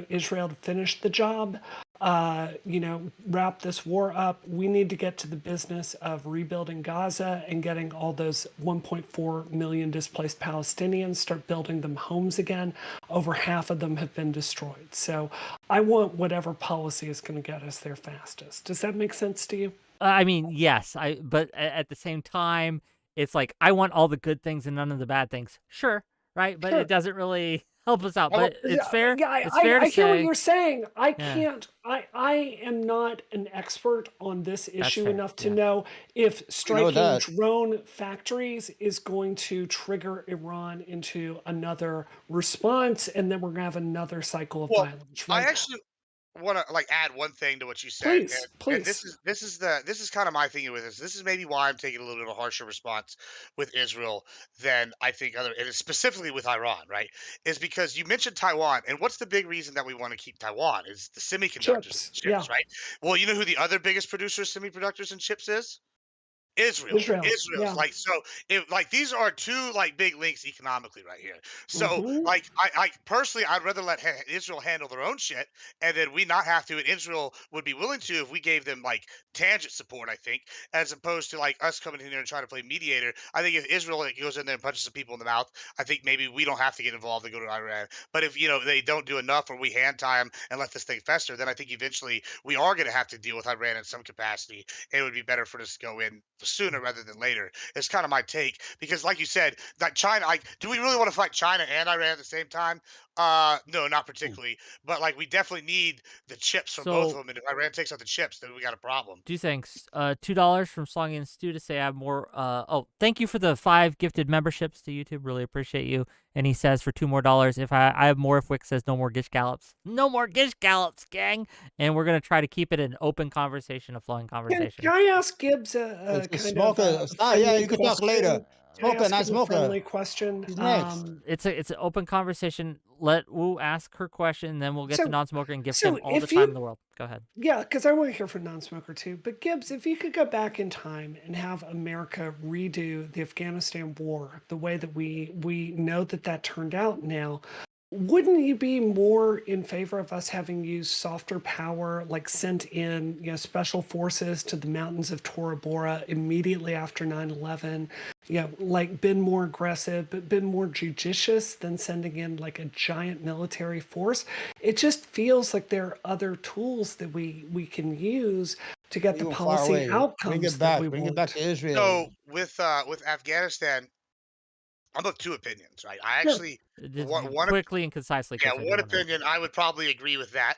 S14: Israel to finish the job, wrap this war up. We need to get to the business of rebuilding Gaza and getting all those 1.4 million displaced Palestinians, start building them homes again. Over half of them have been destroyed. So I want whatever policy is going to get us there fastest. Does that make sense to you?
S1: I mean, yes. But at the same time, it's like I want all the good things and none of the bad things. Sure, right? But
S14: Sure.
S1: it doesn't really help us out. But it's
S14: Yeah,
S1: fair.
S14: Yeah,
S1: it's fair to
S14: I hear what
S1: say-
S14: you're saying. I
S1: Yeah.
S14: can't. I am not an expert on this issue
S1: fair,
S14: enough to
S1: yeah.
S14: know if striking
S12: that.
S14: drone factories is going to trigger Iran into another response, and then we're going to have another cycle of
S11: Well,
S14: violence.
S11: I
S14: Right?
S11: actually want to add one thing to what you said,
S14: Please,
S11: and
S14: please.
S11: this is kind of my thinking with this. This is maybe why I'm taking a little bit of a harsher response with Israel than I think and it's specifically with Iran, right? Is because you mentioned Taiwan, and what's the big reason that we want to keep Taiwan is the semiconductors and
S14: Chips.
S11: chips,
S14: Yeah.
S11: right? Well, you know who the other biggest producer of semiconductors and chips is? Israel.
S14: Israel.
S11: Israel's
S14: Yeah.
S11: like so if like these are two like big links economically right here. So
S14: Mhm.
S11: like I personally I'd rather let Israel handle their own shit and then we not have to, and Israel would be willing to if we gave them like tangent support, I think, as opposed to like us coming in here and trying to play mediator. I think if Israel like, goes in there and punches some people in the mouth, I think maybe we don't have to get involved and go to Iran. But if they don't do enough or we hand tie them and let this thing fester, then I think eventually we are going to have to deal with Iran in some capacity. It would be better for us to go in sooner rather than later. It's kind of my take because, like you said, that China. Like, do we really want to fight China and Iran at the same time? No, not particularly. But like, we definitely need the chips from both of
S1: So-
S11: them. And if Iran takes out the chips, then we got a problem.
S1: Two things. $2 from Slong and Stew to say I have more. Thank you for the 5 gifted memberships to YouTube. Really appreciate you. And he says for $2 more, if I have more, if Wick says no more Gish Gallops. No more Gish Gallops, gang. And we're going to try to keep it an open conversation, a flowing conversation.
S14: Can I ask Gibbs a
S12: It's a
S14: kind
S12: smoker.
S14: of
S12: Yeah,
S14: friendly
S12: you can talk
S14: question?
S12: later.
S14: Can I
S12: Smoker,
S14: ask
S12: not
S14: him a
S12: smoker.
S14: friendly question?
S12: He's next.
S1: It's an open conversation. Let Wu ask her question, and then we'll get
S14: So-
S1: to non-smoker and give
S14: so
S1: him all the
S14: if
S1: time
S14: you-
S1: in the world. Go ahead.
S14: Yeah, because I want to hear from non-smoker too. But Gibbs, if you could go back in time and have America redo the Afghanistan war the way that we know that turned out now, wouldn't you be more in favor of us having used softer power, like sent in, special forces to the mountains of Tora Bora immediately after 9/11? Like been more aggressive, but been more judicious than sending in like a giant military force? It just feels like there are other tools that we can use to get the
S12: Even far
S14: policy
S12: away. Bring
S14: outcomes
S12: it
S14: that we
S12: back. Bring it back
S14: want.
S12: to Israel.
S11: So with Afghanistan, I'm of two opinions, right? I
S14: Sure.
S11: actually
S1: Just
S11: one
S1: quickly and concisely,
S11: yeah,
S1: because I do
S11: one
S1: want to.
S11: opinion, I would probably agree with that.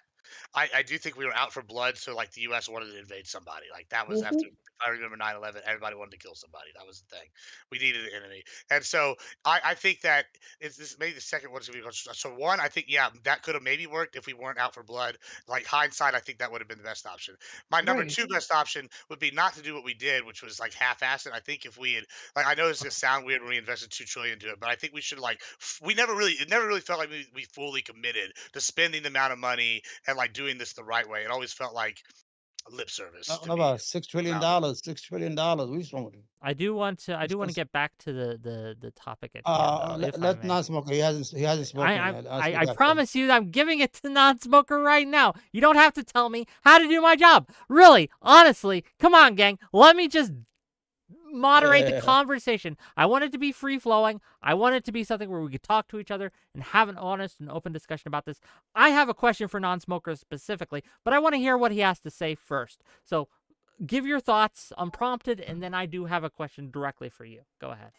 S11: I do think we were out for blood, so like the U.S. wanted to invade somebody. Like that was after,
S14: Mhm.
S11: if I remember 9/11, everybody wanted to kill somebody. That was the thing. We needed an enemy, and so I think that it's this maybe the second one's gonna be so one. I think yeah, that could have maybe worked if we weren't out for blood. Like hindsight, I think that would have been the best option. My number
S14: Right.
S11: two best option would be not to do what we did, which was like half-assed it. I think if we had like I know it's gonna sound weird when we invested 2 trillion into it, but I think we should like we never really it never really felt like we fully committed to spending the amount of money and like doing this the right way. It always felt like lip service to
S12: Talking
S11: me.
S12: about $6
S11: The
S12: trillion.
S11: amount we
S12: $6 trillion. We sold it.
S1: I do want to. I
S12: It's
S1: do want to
S12: just,
S1: get back to the topic at hand, though, if I
S12: let
S1: may.
S12: non-smoker. He hasn't spoken
S1: I
S12: yet.
S1: I,
S12: I'll
S1: I,
S12: speak
S1: I
S12: after.
S1: promise you, I'm giving it to non-smoker right now. You don't have to tell me how to do my job. Really, honestly, come on, gang. Let me just moderate the conversation. I want it to be free-flowing. I want it to be something where we could talk to each other and have an honest and open discussion about this. I have a question for non-smokers specifically, but I want to hear what he has to say first. So give your thoughts unprompted, and then I do have a question directly for you. Go ahead.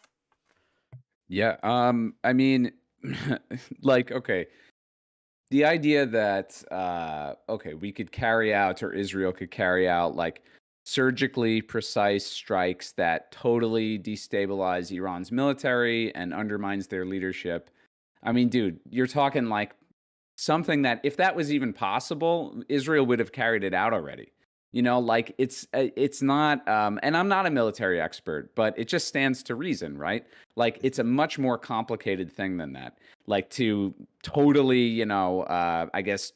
S13: Yeah. I mean, like, okay. The idea that okay, we could carry out, or Israel could carry out, like surgically precise strikes that totally destabilize Iran's military and undermines their leadership. I mean, dude, you're talking like something that, if that was even possible, Israel would have carried it out already. Like it's not. And I'm not a military expert, but it just stands to reason, right? Like it's a much more complicated thing than that. Like to totally, I guess,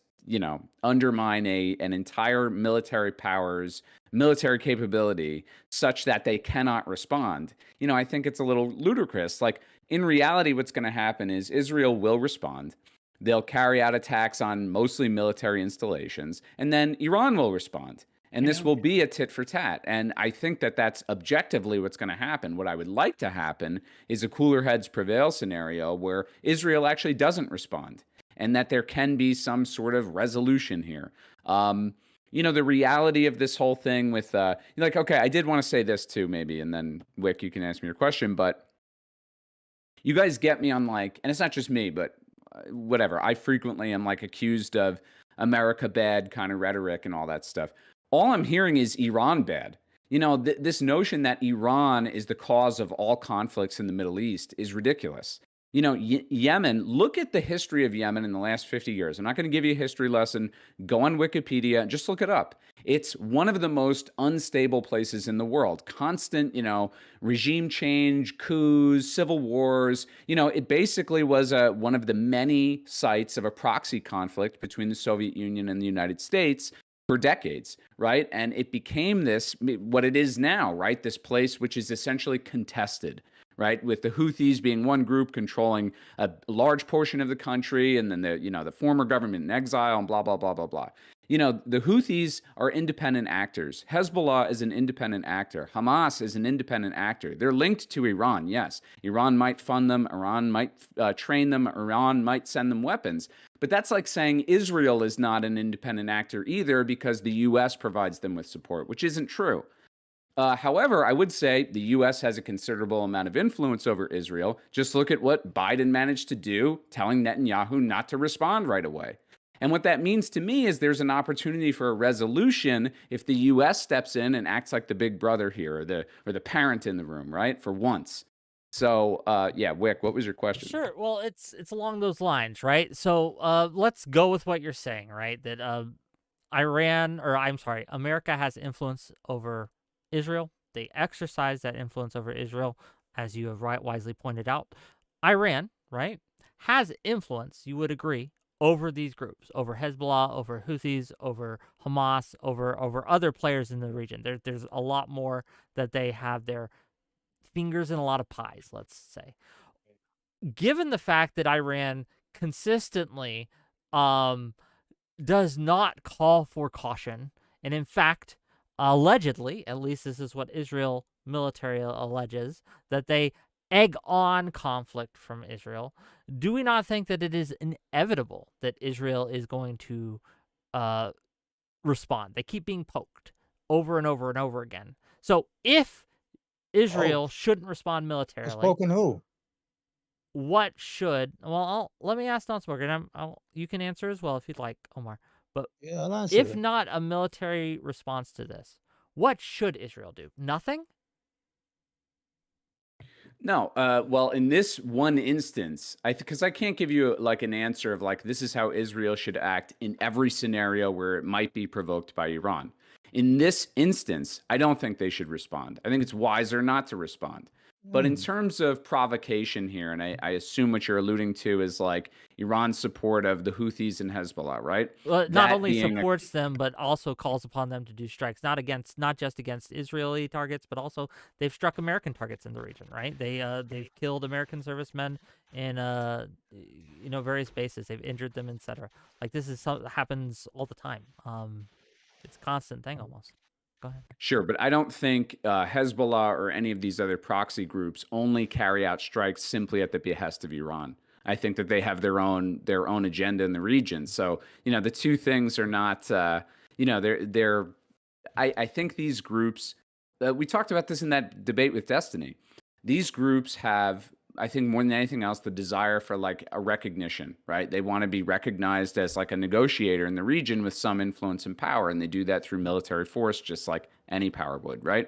S13: undermine an entire military powers, military capability such that they cannot respond. I think it's a little ludicrous. Like in reality, what's going to happen is Israel will respond. They'll carry out attacks on mostly military installations, and then Iran will respond. And this will be a tit for tat. And I think that that's objectively what's going to happen. What I would like to happen is a cooler heads prevail scenario where Israel actually doesn't respond and that there can be some sort of resolution here. The reality of this whole thing with, okay, I did want to say this too, maybe, and then Wick, you can ask me your question, but you guys get me on like, and it's not just me, but whatever. I frequently am like accused of America bad kind of rhetoric and all that stuff. All I'm hearing is Iran bad. This notion that Iran is the cause of all conflicts in the Middle East is ridiculous. Yemen, look at the history of Yemen in the last 50 years. I'm not going to give you a history lesson. Go on Wikipedia and just look it up. It's one of the most unstable places in the world. Constant, regime change, coups, civil wars. It basically was one of the many sites of a proxy conflict between the Soviet Union and the United States for decades, right? And it became what it is now, right? This place which is essentially contested, right? With the Houthis being one group controlling a large portion of the country, and then the former government in exile, and blah, blah, blah, blah, blah. The Houthis are independent actors. Hezbollah is an independent actor. Hamas is an independent actor. They're linked to Iran, yes. Iran might fund them. Iran might train them. Iran might send them weapons. But that's like saying Israel is not an independent actor either because the U.S. provides them with support, which isn't true. However, I would say the U.S. has a considerable amount of influence over Israel. Just look at what Biden managed to do, telling Netanyahu not to respond right away. And what that means to me is there's an opportunity for a resolution if the U.S. steps in and acts like the big brother here, or the parent in the room, right? For once. So, yeah, Wick, what was your question?
S1: Sure. Well, it's along those lines, right? So, let's go with what you're saying, right? That America has influence over Israel. They exercise that influence over Israel, as you have wisely pointed out. Iran, right, has influence, you would agree, over these groups, over Hezbollah, over Houthis, over Hamas, over other players in the region. There's a lot more that they have their fingers in a lot of pies, let's say. Given the fact that Iran consistently does not call for caution. And in fact, allegedly, at least this is what Israel military alleges, that they egg on conflict from Israel. Do we not think that it is inevitable that Israel is going to respond? They keep being poked over and over and over again. So if Israel shouldn't respond militarily,
S12: Spoken who?
S1: what should? Well, let me ask Nonsmoker, and you can answer as well if you'd like, Omar. But
S12: Yeah, I'll answer
S1: if
S12: it.
S1: not a military response to this, what should Israel do? Nothing?
S13: No, well, in this one instance, because I can't give you like an answer of like this is how Israel should act in every scenario where it might be provoked by Iran. In this instance, I don't think they should respond. I think it's wiser not to respond. But in terms of provocation here, and I assume what you're alluding to is like Iran's support of the Houthis and Hezbollah, right?
S1: Well, not
S13: That
S1: only
S13: being
S1: supports them, but also calls upon them to do strikes, not just against Israeli targets, but also they've struck American targets in the region, right? They've killed American servicemen in various bases. They've injured them, etc. Like this is something that happens all the time. It's a constant thing almost. Go ahead.
S13: Sure, but I don't think Hezbollah or any of these other proxy groups only carry out strikes simply at the behest of Iran. I think that they have their own agenda in the region. So the two things are not. They're. I think these groups. We talked about this in that debate with Destiny. These groups have, I think, more than anything else, the desire for like a recognition, right? They want to be recognized as like a negotiator in the region with some influence and power, and they do that through military force, just like any power would, right?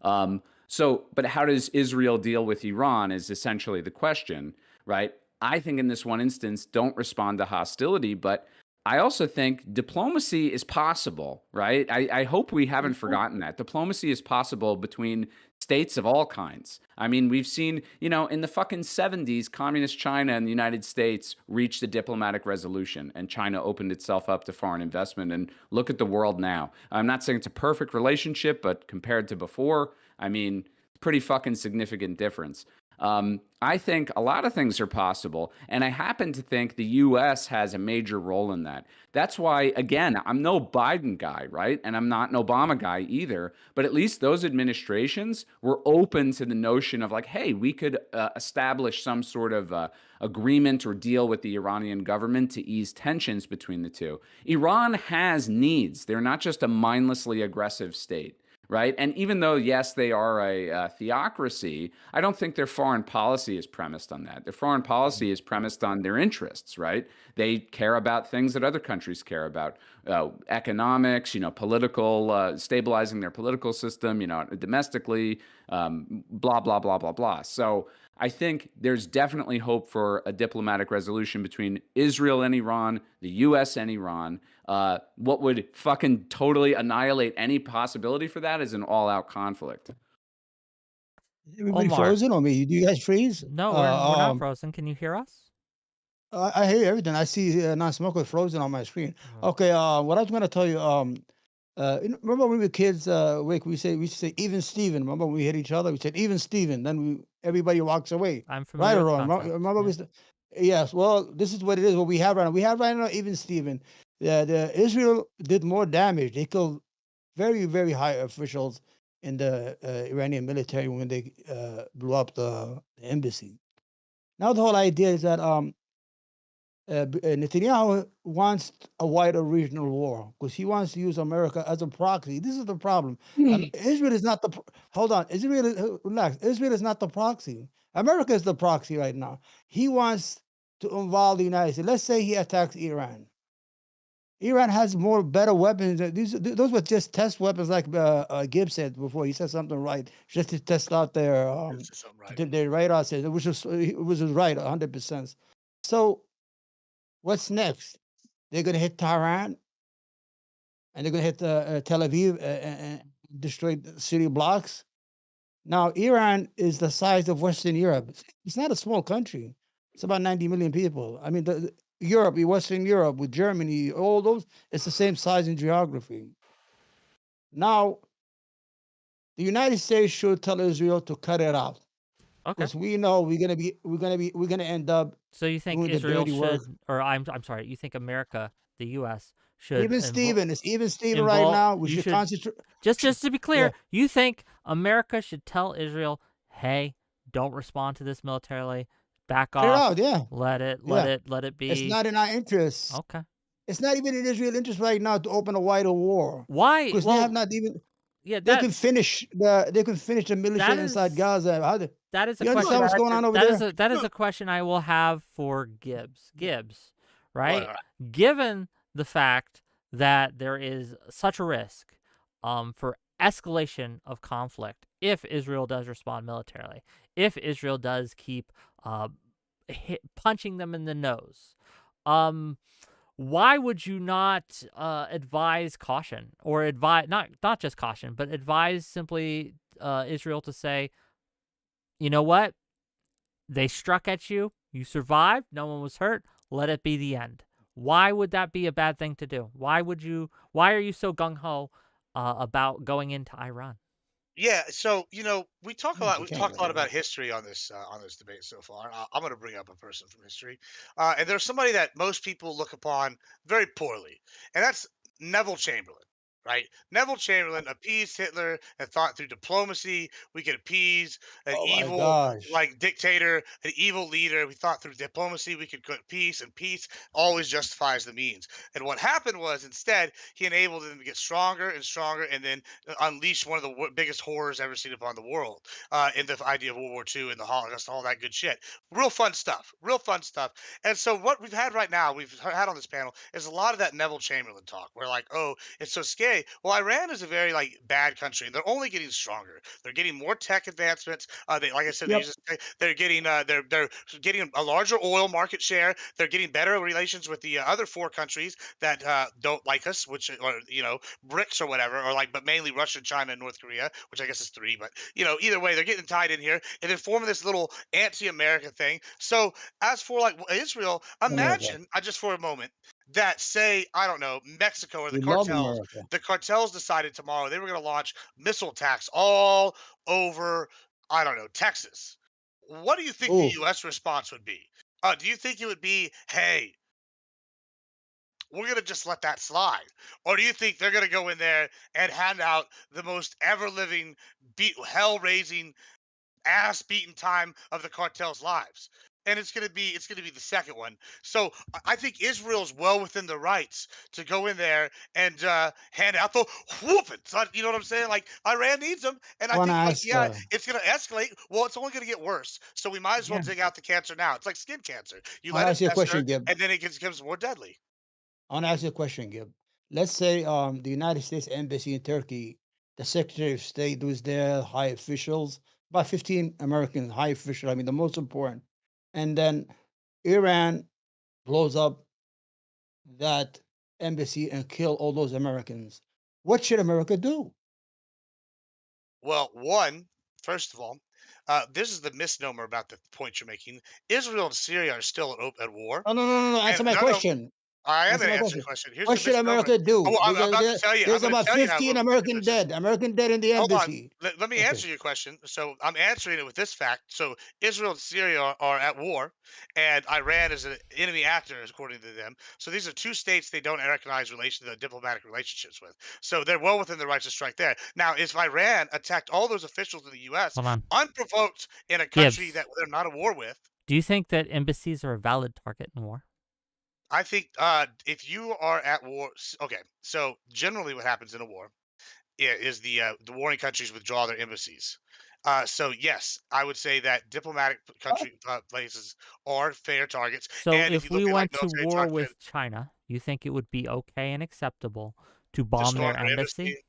S13: But how does Israel deal with Iran is essentially the question, right? I think in this one instance, don't respond to hostility, but I also think diplomacy is possible, right? I hope we haven't forgotten that. Diplomacy is possible between states of all kinds. I mean, we've seen, in the fucking 70s, communist China and the United States reached a diplomatic resolution, and China opened itself up to foreign investment. And look at the world now. I'm not saying it's a perfect relationship, but compared to before, I mean, pretty fucking significant difference. I think a lot of things are possible, and I happen to think the U.S. has a major role in that. That's why, again, I'm no Biden guy, right? And I'm not an Obama guy either, but at least those administrations were open to the notion of like, hey, we could establish some sort of agreement or deal with the Iranian government to ease tensions between the two. Iran has needs. They're not just a mindlessly aggressive state. Right. And even though, yes, they are a theocracy, I don't think their foreign policy is premised on that. Their foreign policy is premised on their interests. Right. They care about things that other countries care about, economics, political, stabilizing their political system, domestically, blah, blah, blah, blah, blah. So I think there's definitely hope for a diplomatic resolution between Israel and Iran, the U.S. and Iran. What would fucking totally annihilate any possibility for that is an all-out conflict.
S12: Everybody
S1: Omar.
S12: frozen on me. Do you guys freeze?
S1: No, we're not frozen. Can you hear us?
S12: I hear everything. I see non-smoker frozen on my screen. Okay. What I was going to tell you. Remember when we were kids? We used to say even Steven. Remember when we hit each other? We said even Steven. Then everybody walks away.
S1: I'm familiar
S12: Right or
S1: with
S12: wrong?
S1: the concept.
S12: Remember yes. Well, this is what it is. What we have right now. We have right now even Steven. The Israel did more damage. They killed very, very high officials in the Iranian military when they blew up the embassy. Now the whole idea is that Netanyahu wants a wider regional war because he wants to use America as a proxy. This is the problem. Israel is not the hold on. Relax. Israel is not the proxy. America is the proxy right now. He wants to involve the United States. Let's say he attacks Iran. Iran has better weapons. Those were just test weapons, like Gibbs said before. He said something right, just to test out their radar system, which was right 100%. So, what's next? They're going to hit Tehran, and they're going to hit Tel Aviv and destroy the city blocks. Now, Iran is the size of Western Europe. It's not a small country. It's about 90 million people. I mean, Europe, Western Europe, with Germany, all those, it's the same size in geography. Now, the United States should tell Israel to cut it out.
S1: Okay.
S12: Because we know we're gonna end up
S1: So you think
S12: doing the
S1: Israel
S12: dirty work.
S1: should, or I'm sorry, you think America, the U.S. should
S12: Even Steven, it's even Steven right
S1: involve?
S12: now. We
S1: You
S12: should
S1: should
S12: concentrate.
S1: just to be clear.
S12: Yeah,
S1: You think America should tell Israel, "Hey, don't respond to this militarily. Back
S12: cut it
S1: off.
S12: out. Yeah,
S1: Let it
S12: yeah.
S1: Let it
S12: It's
S1: be."
S12: not in our interests.
S1: Okay.
S12: It's not even in Israel's interest right now to open a wider war
S1: Why?
S12: because they have
S1: Well,
S12: not even.
S1: yeah,
S12: They can finish the militia
S1: that
S12: inside
S1: is
S12: Gaza.
S1: that is a
S12: You
S1: question.
S12: understand what's going on over there?
S1: That is a question I will have for Gibbs. Right?
S11: Right.
S1: Given the fact that there is such a risk for escalation of conflict if Israel does respond militarily, if Israel does keep punching them in the nose, why would you not advise caution, or advise not just caution, but advise simply Israel to say, you know what? They struck at you. You survived. No one was hurt. Let it be the end. Why would that be a bad thing to do? Why are you so gung-ho about going into Iran?
S11: Yeah, so we talk a lot.
S12: You
S11: We've
S12: can't
S11: talked a
S12: go
S11: lot
S12: there.
S11: about history on this debate so far. I'm going to bring up a person from history, and there's somebody that most people look upon very poorly, and that's Neville Chamberlain. Right? Neville Chamberlain appeased Hitler and thought through diplomacy we could appease an
S12: Oh my
S11: evil
S12: gosh.
S11: dictator, an evil leader. We thought through diplomacy we could get peace, and peace always justifies the means. And what happened was instead he enabled them to get stronger and stronger, and then unleash one of the biggest horrors ever seen upon the world in the idea of World War II and the Holocaust, all that good shit. Real fun stuff. Real fun stuff. And so what we've had right now, we've had on this panel, is a lot of that Neville Chamberlain talk. We're like, oh, it's so scary. Well, Iran is a very bad country, and they're only getting stronger. They're getting more tech advancements. They, like I said,
S14: Yep.
S11: they're getting they're getting a larger oil market share. They're getting better relations with the other four countries that don't like us, which are BRICS or whatever, or but mainly Russia, China, and North Korea, which I guess is three. But either way, they're getting tied in here, and then forming this little anti-America thing. So as for Israel,
S12: America.
S11: imagine just for a moment that, say, I don't know, Mexico or
S12: We love America.
S11: the cartels decided tomorrow they were going to launch missile attacks all over, I don't know, Texas. What do you think the
S12: Ooh,
S11: U.S. response would be? Do you think it would be, hey, we're going to just let that slide? Or do you think they're going to go in there and hand out the most ever living, hell raising, ass beaten time of the cartel's lives? And it's going to be the second one. So I think Israel's well within the rights to go in there and hand out the whoopings. You know what I'm saying? Iran needs them, and
S12: I
S11: I
S12: want to
S11: think
S12: ask.
S11: yeah, it's going to escalate. Well, it's only going to get worse. So we might as well
S14: Yeah.
S11: dig out the cancer now. It's like skin cancer. You
S12: I want
S11: let
S12: to
S11: it
S12: ask you a
S11: fester,
S12: question, Gib.
S11: and then it becomes more deadly.
S12: I want to ask you a question, Gib. Let's say the United States Embassy in Turkey, the Secretary of State was there, high officials, about 15 American high officials, I mean, the most important. And then Iran blows up that embassy and kill all those Americans. What should America do?
S11: Well, first of all, this is the misnomer about the point you're making. Israel and Syria are still at war.
S12: No, no, no, no, no.
S11: And
S12: Answer my
S11: no, no,
S12: question.
S11: I am
S12: Answer
S11: going
S12: my
S11: to answer
S12: question.
S11: your question. Here's
S12: What
S11: the
S12: should
S11: misnomer.
S12: America do?
S11: Well, I'm about to tell you. I'm
S12: There's
S11: going to
S12: about
S11: tell you how.
S12: 15
S11: Well,
S12: American
S11: listen,
S12: dead. American dead in the
S11: hold on.
S12: embassy.
S11: Let me
S12: Okay.
S11: answer your question. So I'm answering it with this fact. So Israel and Syria are at war, and Iran is an enemy actor, according to them. So these are two states they don't recognize diplomatic relationships with. So they're well within their rights to strike there. Now, if Iran attacked all those officials in the U.S.
S1: Hold on.
S11: unprovoked in a country
S1: Gibbs,
S11: that they're not at war with,
S1: do you think that embassies are a valid target in war?
S11: I think if you are at war, okay. So generally, what happens in a war is the warring countries withdraw their embassies. So yes, I would say that diplomatic places are fair targets.
S1: So
S11: And if you
S1: if we
S11: look at
S1: went to
S11: military
S1: war
S11: doctrine,
S1: with China, you think it would be okay and acceptable to
S11: to
S1: bomb
S11: storm
S1: their
S11: their
S1: embassy?
S11: embassy,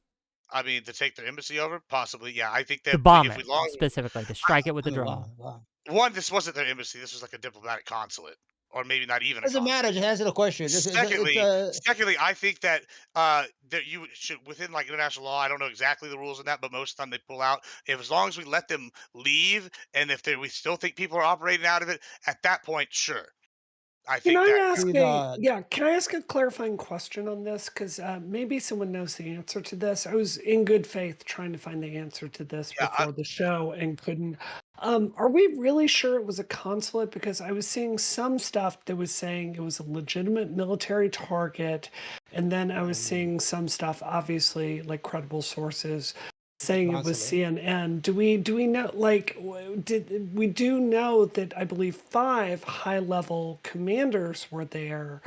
S11: I mean, to take their embassy over, possibly. Yeah, I think
S1: To
S11: that
S1: bomb
S11: if we
S1: it
S11: long
S1: specifically, to strike it with a
S12: Wow,
S1: drone.
S12: wow.
S11: one, this wasn't their embassy. This was like a diplomatic consulate, or maybe not even a
S12: Doesn't matter.
S11: consulate.
S12: Just answer the question.
S11: Secondly, I think that that you should within international law. I don't know exactly the rules in that, but most of the time they pull out. If as long as we let them leave, and if we still think people are operating out of it, at that point, sure, I
S14: Can
S11: think
S14: I
S11: that
S14: ask
S12: See,
S14: can I ask a clarifying question on this? Because maybe someone knows the answer to this. I was in good faith trying to find the answer to this
S11: yeah,
S14: before the show and couldn't. Are we really sure it was a consulate? Because I was seeing some stuff that was saying it was a legitimate military target, and then I was seeing some stuff, obviously, like credible sources, saying it was CNN. Do we know? Like, we do know that I believe 5 high-level commanders were there,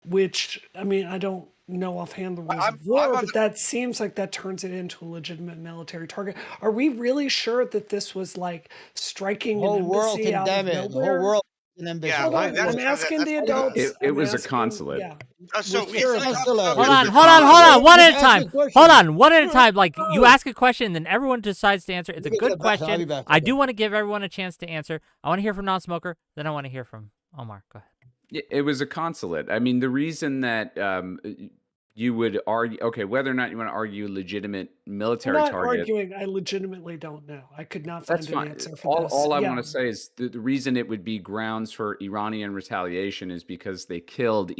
S14: which I mean I don't know offhand the rules of war, but that seems like that turns it into a legitimate military target. Are we really sure that this was like striking an embassy out of nowhere?
S12: The whole world is an embassy.
S11: Yeah,
S14: I'm asking the adults.
S13: It was a consulate.
S14: Yeah.
S11: So
S14: With
S11: we
S14: sure.
S1: Hold on, one at a time. Hold on, one at a time. Like, you ask a question, and then everyone decides to answer. It's a good question. I do want to give everyone a chance to answer. I want to hear from non-smoker, then I want to hear from Omar. Go ahead.
S13: It was a consulate. I mean, the reason that you would argue, okay, whether or not you want to argue legitimate military
S14: I'm not
S13: target.
S14: arguing. I legitimately don't know. I could not find
S13: That's
S14: an
S13: fine.
S14: answer for this.
S13: All I want to say is the reason it would be grounds for Iranian retaliation is because they killed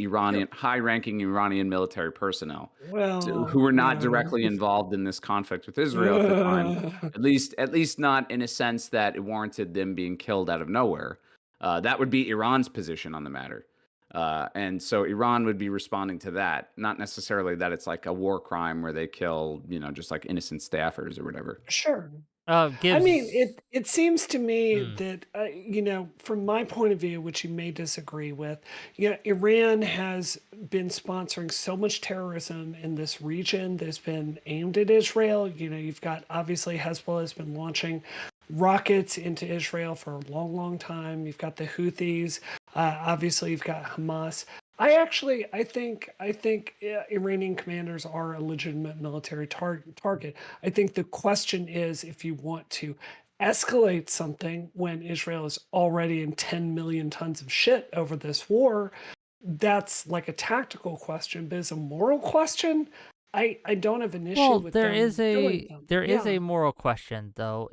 S13: high-ranking Iranian military personnel who were not directly involved in this conflict with Israel at the time. At least not in a sense that it warranted them being killed out of nowhere. That would be Iran's position on the matter. And so Iran would be responding to that, not necessarily that it's like a war crime where they kill, just like innocent staffers or whatever.
S14: Sure.
S1: I
S14: mean, it seems to me that, from my point of view, which you may disagree with, Iran has been sponsoring so much terrorism in this region that's been aimed at Israel. You've got, obviously, Hezbollah has been launching rockets into Israel for a long, long time. You've got the Houthis. Obviously, you've got Hamas. I think Iranian commanders are a legitimate military target. I think the question is if you want to escalate something when Israel is already in 10 million tons of shit over this war, that's like a tactical question. But as a moral question, I don't have an issue with
S1: there
S14: them
S1: is
S14: doing them.
S1: There is a moral question, though.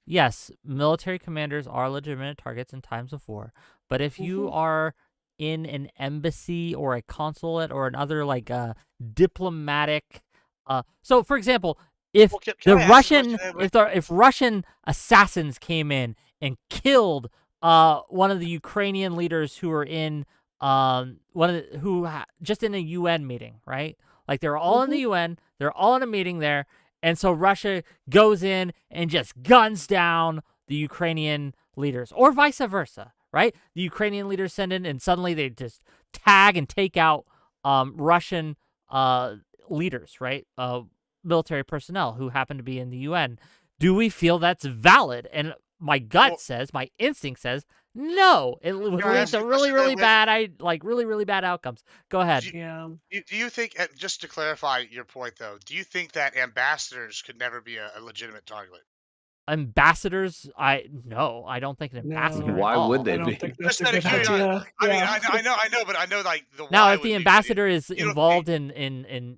S1: Yes, military commanders are legitimate targets in times of war. But if you are in an embassy or a consulate or another like diplomatic, so for example, if if Russian assassins came in and killed one of the Ukrainian leaders who were in just in a UN meeting, right? Like they're all in the UN, they're all in a meeting there, and so Russia goes in and just guns down the Ukrainian leaders, or vice versa, right? The Ukrainian leaders send in, and suddenly they just tag and take out Russian leaders, right? Military personnel who happen to be in the UN. Do we feel that's valid? And my gut says, my instinct says, no. It would lead to really bad outcomes. Go ahead.
S11: Do you think, just to clarify your point, though, do you think that ambassadors could never be a legitimate target?
S1: Ambassadors? I don't think an ambassador.
S13: Why would they be?
S11: Just out of curiosity. I know, but I know like the
S1: now
S11: why
S1: if the
S11: would
S1: ambassador is involved in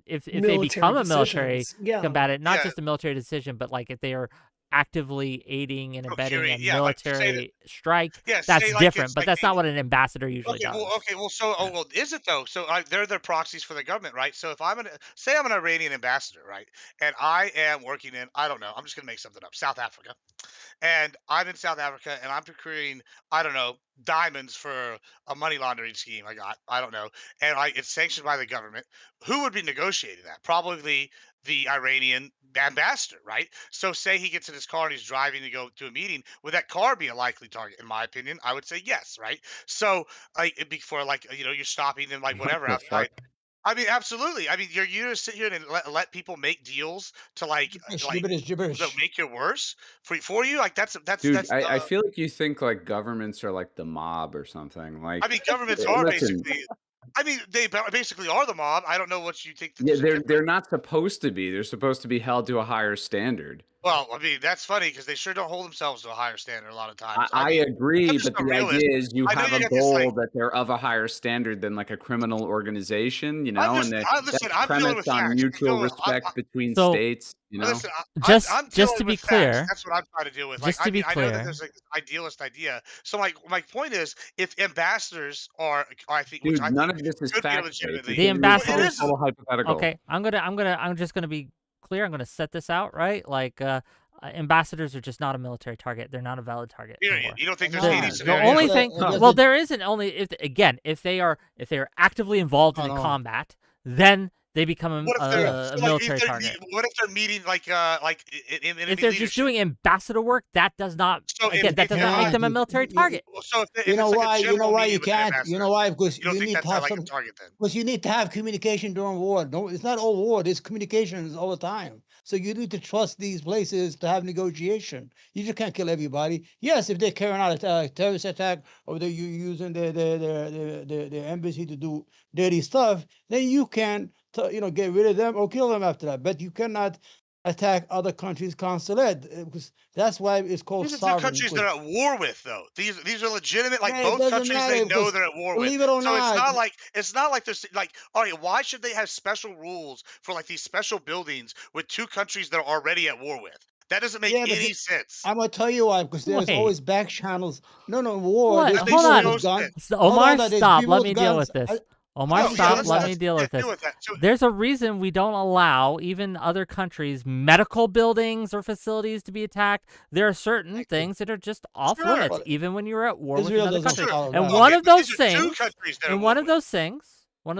S1: if they become a military combatant, not just a military decision, but like if they are actively aiding and abetting a military strike, that's different. But that's not what an ambassador usually does.
S11: Well, is it though? So they're the proxies for the government, right? So if I'm an Iranian ambassador, right, and I am working in, I don't know, I'm just gonna make something up, South Africa, and I'm in South Africa and I'm procuring, I don't know, diamonds for a money laundering scheme I don't know, and it's sanctioned by the government. Who would be negotiating that? Probably the Iranian ambassador, right? So say he gets in his car and he's driving to go to a meeting. Would that car be a likely target? In my opinion, I would say yes, right? So it'd be for you're stopping them whatever outside. I mean, absolutely. I mean, you're gonna sit here and let people make deals to
S12: gibberish.
S11: make it worse for you. That's
S13: Dude, I feel like you think like governments are like the mob or something. Like
S11: I mean, governments are basically. I mean, they basically are the mob. I don't know what you think.
S13: They're not supposed to be. They're supposed to be held to a higher standard.
S11: Well, I mean, that's funny because they sure don't hold themselves to a higher standard a lot of times.
S13: I agree, but the idea is you have a goal that they're of a higher standard than like a criminal organization, and that's premised on mutual respect between states.
S11: Listen,
S1: just to be clear,
S11: that's what I'm trying to deal with.
S1: Just to be clear,
S11: I know that there's like this idealist idea. So my point is, if ambassadors are, I think,
S13: dude,
S11: none
S13: of this is fact.
S1: The ambassadors.
S13: Hypothetical.
S1: Okay, I'm just gonna be clear. I'm gonna set this out right. Like ambassadors are just not a military target. They're not a valid target for
S11: Period.
S1: war.
S11: You don't think there's
S12: No,
S11: any
S1: The
S11: scenario?
S1: only
S12: It
S1: thing,
S12: doesn't-
S1: well, there isn't only if they are actively involved in
S12: no.
S1: combat, then they become
S11: What if they're
S1: a
S11: so, like,
S1: military
S11: if they're
S1: target.
S11: what if they're meeting like in enemy
S1: If they're just
S11: leadership?
S1: doing ambassador work, that does not
S11: So
S1: again that
S11: if
S1: does
S11: they're
S1: not make
S11: not,
S1: them a military target.
S11: so if
S12: You
S11: it's
S12: know
S11: like
S12: why?
S11: a
S12: You know
S11: general
S12: why
S11: meeting
S12: you
S11: with an
S12: can't? You
S11: ambassador,
S12: know why? Because
S11: you don't
S12: you
S11: think
S12: need
S11: that's
S12: to have
S11: like a
S12: some.
S11: target then?
S12: Because you need to have communication during war. No, it's not all war. There's communications all the time. So you need to trust these places to have negotiation. You just can't kill everybody. Yes, if they're carrying out a terrorist attack or they're using their embassy to do dirty stuff, then you can get rid of them or kill them after that. But you cannot attack other countries' consulate because that's why it's called
S11: These are two
S12: sovereign.
S11: countries they're at war with, though. These are legitimate, like
S12: Man, it
S11: both
S12: doesn't
S11: countries they
S12: matter
S11: know
S12: because
S11: they're at war with.
S12: believe it or
S11: So
S12: not,
S11: it's not like there's like, all right, why should they have special rules for like these special buildings with two countries they're already at war with? That doesn't make
S12: yeah, but
S11: any sense.
S12: I'm gonna tell you why, because there's
S1: Wait,
S12: always back channels. No, no, war.
S1: what?
S12: There's
S11: That makes
S1: Hold
S12: people
S1: on,
S11: no
S12: with guns.
S11: sense.
S12: Hold on,
S1: Omar,
S12: there's
S1: stop.
S12: people
S1: Let
S12: with
S1: me deal with
S12: guns.
S1: this. Omar,
S12: I
S11: No, yeah,
S1: stop.
S11: let's
S1: Let
S12: yes.
S1: me deal
S11: yeah,
S1: with this.
S11: deal with that. So
S1: There's a reason we don't allow even other countries medical buildings or facilities to be attacked. There are certain things that are just off
S11: sure,
S1: limits,
S12: Well,
S1: even when you're at war with
S12: Israel
S1: another
S12: doesn't
S1: country.
S12: follow
S1: And
S12: that.
S1: one
S11: okay,
S1: of
S11: but
S1: those
S11: these are two
S1: things,
S11: countries they're at
S1: and
S11: war
S1: one of
S11: with.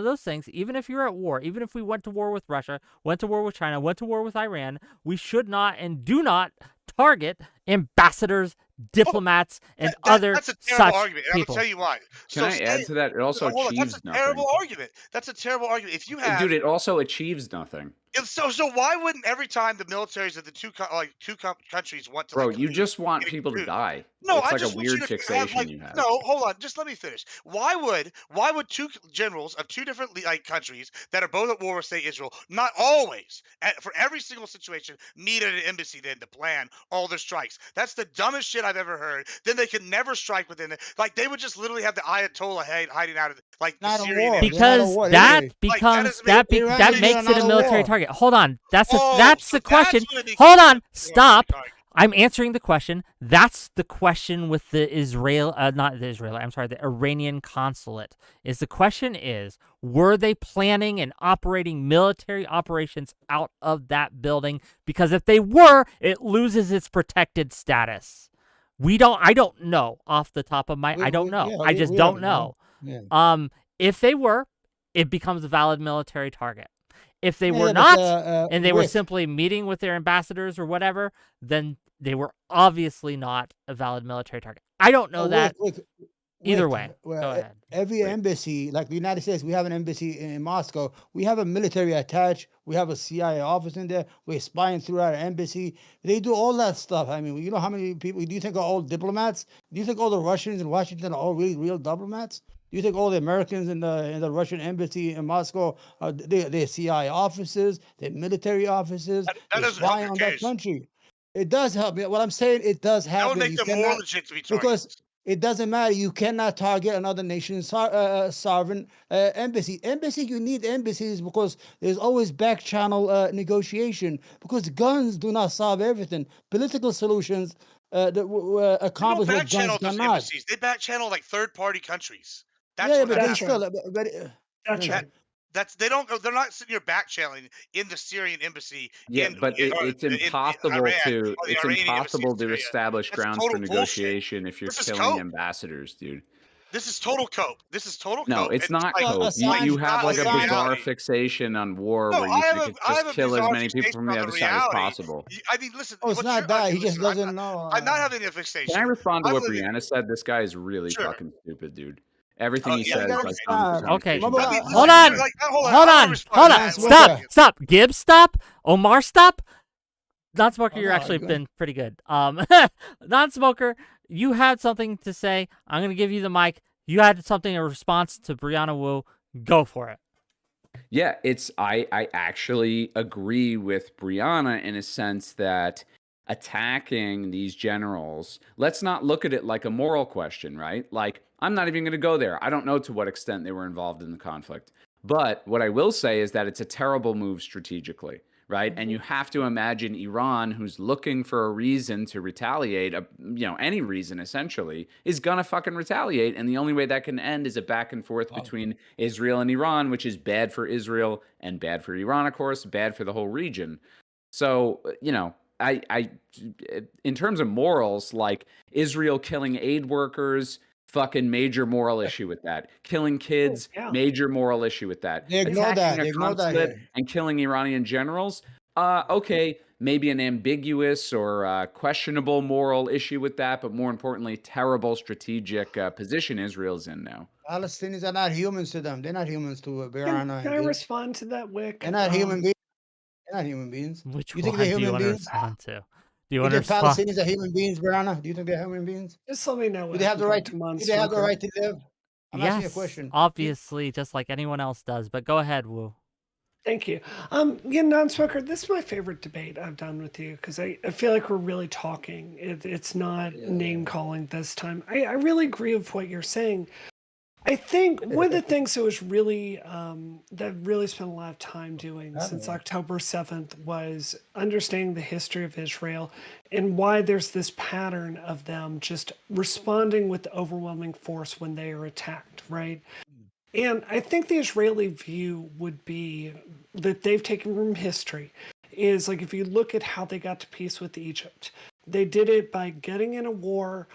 S1: those things, even if you're at war, even if we went to war with Russia, went to war with China, went to war with Iran, we should not and do not target ambassadors, diplomats, and other
S11: That's a terrible
S1: such
S11: argument, and I'm gonna
S1: people.
S11: tell you why.
S13: Can
S11: So
S13: I add to that? It also
S11: hold on, that's a
S13: achieves
S11: terrible
S13: nothing.
S11: argument. That's a terrible argument. If you
S13: Dude,
S11: have
S13: it also achieves nothing.
S11: so why wouldn't every time the militaries of the two countries want to
S13: Bro,
S11: like
S13: you
S11: leave,
S13: just want
S11: get a
S13: people to
S11: coup?
S13: die.
S11: No,
S13: It's
S11: I
S13: like a
S11: just want you
S13: weird
S11: to have
S13: fixation
S11: like
S13: you have.
S11: no, hold on, just let me finish. Why would two generals of two different like countries that are both at war with say Israel not always for every single situation meet at an embassy then to plan all their strikes? That's the dumbest shit I've ever heard. Then they could never strike within it. Like they would just literally have the Ayatollah hiding out of like the
S12: Not a
S11: Syrian
S12: war.
S11: embassy.
S12: They're not a
S1: Because
S12: war
S1: that
S12: anyway.
S11: Like that
S1: becomes
S11: doesn't make
S12: Iran
S1: that
S12: is
S1: makes it a
S12: not a
S1: military
S12: war.
S1: target. Hold on, that's
S11: so
S1: the
S11: that's
S1: question.
S11: what it makes
S1: Hold
S11: it a
S1: on,
S11: military
S1: stop.
S11: target.
S1: I'm answering the question. That's the question with the not the Israeli. I'm sorry, the Iranian consulate. The question is, were they planning and operating military operations out of that building? Because if they were, it loses its protected status. I don't know off the top of my. I don't know.
S12: Yeah,
S1: I just
S12: we
S1: don't
S12: don't know.
S1: know.
S12: Yeah.
S1: If they were, it becomes a valid military target. If they were
S12: Yeah,
S1: not,
S12: but
S1: and they were
S12: Wick,
S1: simply meeting with their ambassadors or whatever, then they were obviously not a valid military target. I don't know that.
S12: Wick,
S1: Either
S12: Wick,
S1: way,
S12: well,
S1: go ahead.
S12: every
S13: Wait.
S12: embassy, like the United States, we have an embassy in Moscow. We have a military attached. We have a CIA office in there. We're spying through our embassy. They do all that stuff. I mean, you know how many people? Do you think are all diplomats? Do you think all the Russians in Washington are all really real diplomats? Do you think all the Americans in the Russian embassy in Moscow are they're CIA officers, they're military officers,
S11: That
S12: they're
S11: doesn't help
S12: spying
S11: your
S12: on that
S11: case.
S12: country? It does help. What I'm saying, it does
S11: That would
S12: happen.
S11: make
S12: You
S11: them more
S12: cannot
S11: legit to be
S12: because
S11: targets.
S12: it doesn't matter. You cannot target another nation's sovereign embassy. You need embassies because there's always back channel negotiation. Because guns do not solve everything. Political solutions
S11: They
S12: accomplish
S11: don't
S12: what
S11: back channel
S12: guns
S11: those
S12: cannot.
S11: embassies. They back channel like third party countries. That's
S12: Yeah,
S11: what
S12: but they
S14: That's
S11: happens.
S14: right.
S12: still.
S14: That's
S12: Yeah.
S14: right.
S11: That's they don't. They're not sitting here back channeling in the Syrian embassy
S13: Yeah, but
S11: or
S13: it's
S11: in
S13: impossible
S11: Iran
S13: to
S11: or the Iranian embassy in
S13: to
S11: Syria.
S13: establish
S11: That's
S13: grounds for
S11: total bullshit.
S13: negotiation if you're
S11: This is
S13: killing
S11: cope.
S13: ambassadors, dude.
S11: This is total cope. This is total
S13: No,
S11: cope.
S13: it's
S11: And
S13: not
S11: like,
S12: Well,
S13: cope.
S11: like
S13: You
S12: Assange,
S13: have
S11: not
S13: like a
S11: living
S12: Assange,
S13: bizarre
S11: reality.
S13: fixation on war
S11: No,
S13: where you think it's
S11: I have
S13: just
S11: a
S13: kill as
S11: bizarre
S13: many people
S11: fixation
S13: from the
S11: on the
S13: other side as
S11: reality.
S13: possible.
S11: I mean, listen.
S12: oh, it's
S11: What
S12: not
S11: you're
S12: that. He just
S11: listen.
S12: doesn't know.
S11: I'm not having a
S13: Can
S11: fixation.
S13: I respond to
S11: I'm
S13: what
S11: living.
S13: Brianna said? This guy is really
S11: Sure.
S13: fucking stupid, dude. Everything he
S11: Yeah.
S12: You
S13: says
S12: gotta
S13: like
S11: Okay.
S13: comes to
S12: stop.
S1: Okay,
S13: conversations
S11: I
S13: about
S11: mean,
S13: the
S1: hold
S11: listen.
S13: wrong
S1: on,
S13: thing.
S11: Like, hold on.
S1: hold
S11: I want to
S1: on,
S11: respond
S1: hold
S11: to
S1: on.
S11: that.
S12: Lance
S11: One
S1: Stop,
S12: Walker.
S1: stop. Gibbs, stop. Omar, stop. Non-smoker,
S12: Oh
S1: you're
S12: no,
S1: actually been pretty good. Non-smoker, you had something to say. I'm gonna give you the mic. You had something in response to Brianna Wu. Go for it.
S13: Yeah, I actually agree with Brianna in a sense that attacking these generals, let's not look at it like a moral question, right? Like, I'm not even going to go there. I don't know to what extent they were involved in the conflict. But what I will say is that it's a terrible move strategically, right? And you have to imagine Iran, who's looking for a reason to retaliate, any reason essentially, is gonna fucking retaliate. And the only way that can end is a back and forth between Israel and Iran, which is bad for Israel and bad for Iran, of course, bad for the whole region. So, in terms of morals, like Israel killing aid workers, fucking major moral issue with that. Killing kids,
S14: yeah.
S13: major moral issue with that.
S12: They ignore
S13: Attacking
S12: that.
S13: a
S12: They ignore that
S13: consulate
S12: here.
S13: and killing Iranian generals. Okay, maybe an ambiguous or questionable moral issue with that, but more importantly, terrible strategic position Israel's in now.
S12: Palestinians are not humans to them. They're not humans to Birana
S14: Can
S12: and
S14: I
S12: Gabe.
S14: respond to that, Wick?
S12: They're not human beings. They're not human beings.
S1: Which
S12: You think
S1: one
S12: they're
S1: do you
S12: human
S1: want to
S12: beings?
S1: respond to? Do you
S12: You
S1: want to
S12: think
S1: respond?
S12: Palestinians are human beings, Birana? Do you think they're human beings?
S14: Just let me know
S12: Do
S14: what
S12: they have the right?
S14: to
S12: Do they have the right to live? I'm asking you a
S1: Yes,
S12: question.
S1: obviously, just like anyone else does. But go ahead, Wu.
S14: Thank you. Yeah, non-smoker, this is my favorite debate I've done with you because I feel like we're really talking. It's not name calling this time. I really agree with what you're saying. I think one of the things that was really that I've really spent a lot of time doing since October 7th was understanding the history of Israel and why there's this pattern of them just responding with overwhelming force when they are attacked, right? And I think the Israeli view would be that they've taken from history is like if you look at how they got to peace with Egypt, they did it by getting in a war,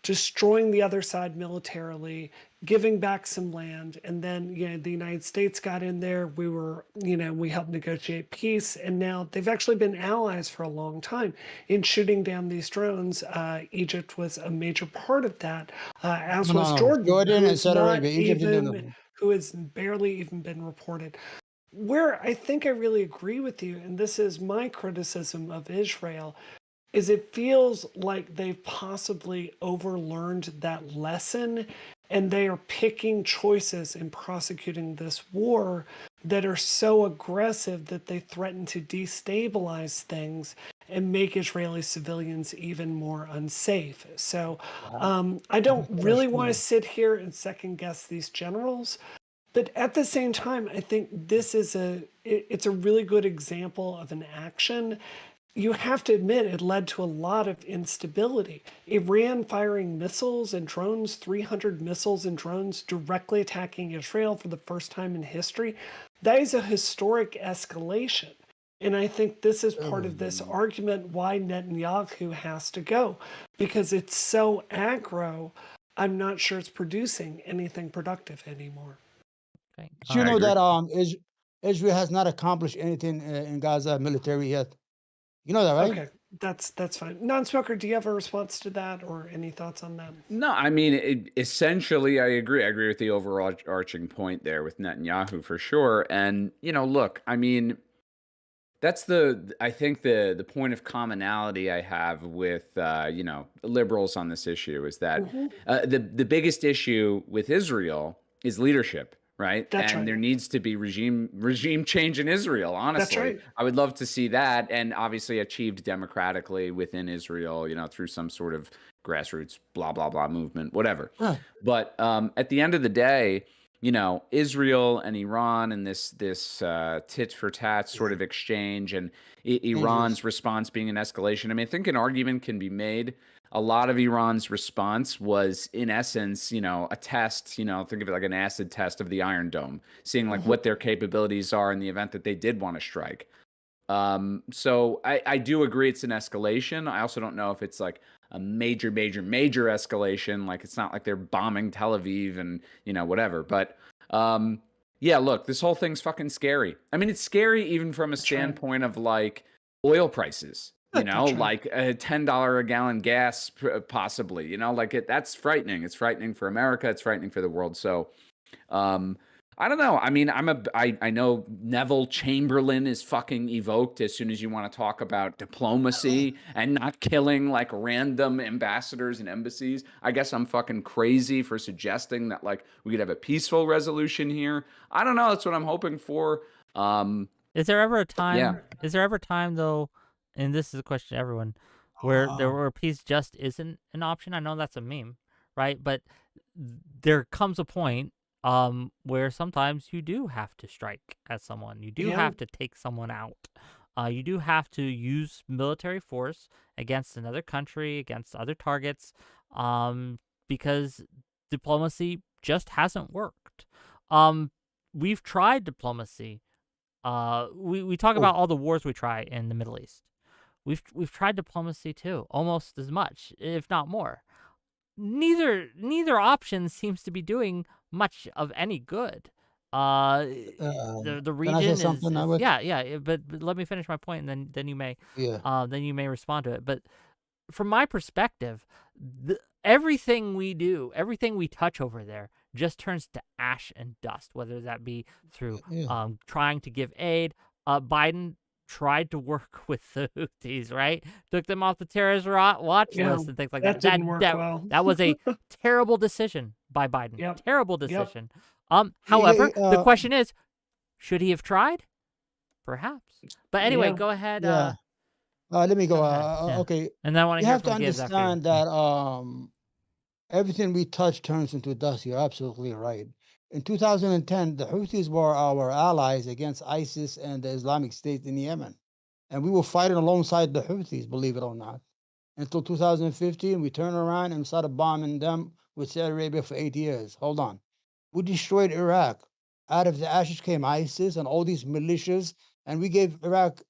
S14: destroying the other side militarily, giving back some land, and then the United States got in there. We helped negotiate peace, and now they've actually been allies for a long time in shooting down these drones. Egypt was a major part of that, as was Jordan,
S12: Jordan
S14: who
S12: and
S14: is
S12: Saudi
S14: not
S12: Arabia. Egypt didn't do
S14: even,
S12: nothing.
S14: who has barely even been reported. Where I think I really agree with you, and this is my criticism of Israel, is it feels like they've possibly overlearned that lesson and they are picking choices in prosecuting this war that are so aggressive that they threaten to destabilize things and make Israeli civilians even more unsafe. So I don't really want to sit here and second guess these generals. But at the same time, I think this is it's a really good example of an action. You have to admit it led to a lot of instability. Iran firing missiles and drones, 300 missiles and drones directly attacking Israel for the first time in history. That is a historic escalation. And I think this is part of this argument why Netanyahu has to go. Because it's so aggro, I'm not sure it's producing anything productive anymore.
S1: Okay.
S12: Did you know that Israel has not accomplished anything in Gaza military yet? You know that, right?
S14: Okay, that's fine. Non-smoker, do you have a response to that or any thoughts on that?
S13: No, I mean, essentially, I agree. I agree with the overarching point there with Netanyahu for sure. And, look, I mean, that's I think the point of commonality I have with, liberals on this issue is that the biggest issue with Israel is leadership. Right.
S14: That's
S13: and
S14: right.
S13: there needs to be regime change in Israel. Honestly,
S14: That's right.
S13: I would love to see that. And obviously achieved democratically within Israel, through some sort of grassroots, blah, blah, blah movement, whatever.
S12: Huh.
S13: But at the end of the day, Israel and Iran and this tit for tat sort of exchange and Iran's response being an escalation. I mean, I think an argument can be made. A lot of Iran's response was, in essence, a test, think of it like an acid test of the Iron Dome, seeing like what their capabilities are in the event that they did want to strike. So I do agree it's an escalation. I also don't know if it's like a major escalation. Like it's not like they're bombing Tel Aviv and, whatever. But yeah, look, this whole thing's fucking scary. I mean, it's scary even from a standpoint of like oil prices. Like a $10 a gallon gas, possibly. That's frightening. It's frightening for America. It's frightening for the world. So, I don't know. I mean, I know Neville Chamberlain is fucking evoked as soon as you want to talk about diplomacy and not killing like random ambassadors and embassies. I guess I'm fucking crazy for suggesting that like we could have a peaceful resolution here. I don't know. That's what I'm hoping for.
S1: Is there ever a time?
S13: Yeah.
S1: Is there ever a time though? And this is a question to everyone, where peace just isn't an option. I know that's a meme, right? But there comes a point where sometimes you do have to strike at someone. You do have to take someone out. You do have to use military force against another country, against other targets, because diplomacy just hasn't worked. We've tried diplomacy. We talk about all the wars we try in the Middle East. We've tried diplomacy too, almost as much, if not more. Neither option seems to be doing much of any good. The
S12: Can I say
S1: region
S12: something? I
S1: is
S12: would.
S1: but let me finish my point, and then you may
S12: Yeah.
S1: respond to it. But from my perspective, everything we do, everything we touch over there, just turns to ash and dust. Whether that be through
S12: Yeah.
S1: trying to give aid, Biden tried to work with the Houthis, right? Took them off the terrorist watch
S14: Yeah,
S1: list and things like
S14: that
S1: that.
S14: didn't work well.
S1: That was a terrible decision by Biden.
S14: Yep.
S1: Terrible
S14: Yep.
S1: decision. However, the question is, should he have tried? Perhaps. But anyway,
S14: Yeah.
S1: go ahead.
S12: Yeah. Let me go.
S1: Go ahead. Yeah.
S12: Okay.
S1: And then I want to
S12: You
S1: hear
S12: have to
S1: from Gibbs after you.
S12: understand that everything we touch turns into dust. You're absolutely right. In 2010, the Houthis were our allies against ISIS and the Islamic State in Yemen. And we were fighting alongside the Houthis, believe it or not. Until 2015, we turned around and started bombing them with Saudi Arabia for 8 years. Hold on. We destroyed Iraq. Out of the ashes came ISIS and all these militias, and we gave Iraq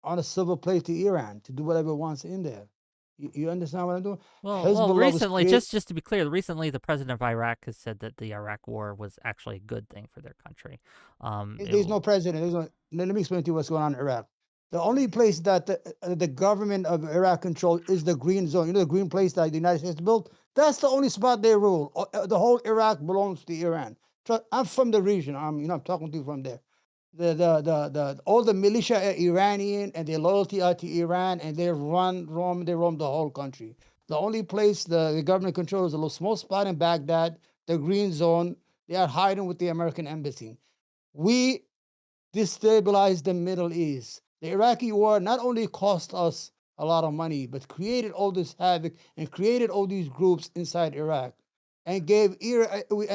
S12: on a silver plate to Iran to do whatever it wants in there. You understand what I'm doing?
S1: Well,
S12: Hezbollah was
S1: recently,
S12: created.
S1: just to be clear, recently the president of Iraq has said that the Iraq War was actually a good thing for their country.
S12: There's no president. Let me explain to you what's going on in Iraq. The only place that the government of Iraq controls is the green zone. You know the green place that the United States built? That's the only spot they rule. The whole Iraq belongs to Iran. I'm from the region. I'm talking to you from there. All the militia are Iranian and their loyalty are to Iran, and they roam the whole country. The only place the government controls is a little small spot in Baghdad, the green zone. They are hiding with the American embassy. We destabilized the Middle East. The Iraqi war not only cost us a lot of money, but created all this havoc and created all these groups inside Iraq, and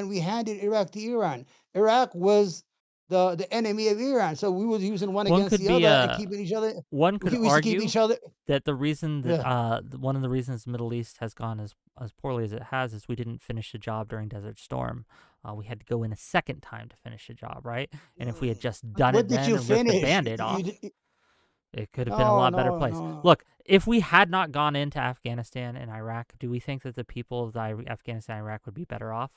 S12: we handed Iraq to Iran. Iraq was the enemy of Iran, so we was using one against
S1: could
S12: the
S1: be
S12: other and keeping each other.
S1: one could
S12: We used to keep
S1: argue
S12: each other.
S1: that the reason that
S12: Yeah.
S1: one of the reasons the Middle East has gone as poorly as it has is we didn't finish the job during Desert Storm. We had to go in a second time to finish the job, right? And if we had just done
S12: What
S1: it
S12: did
S1: then
S12: you
S1: and ripped the
S12: finish?
S1: Band-Aid off, it could have been a
S12: No,
S1: lot better
S12: no,
S1: place.
S12: no.
S1: Look, if we had not gone into Afghanistan and Iraq, do we think that the people of Afghanistan and Iraq would be better off?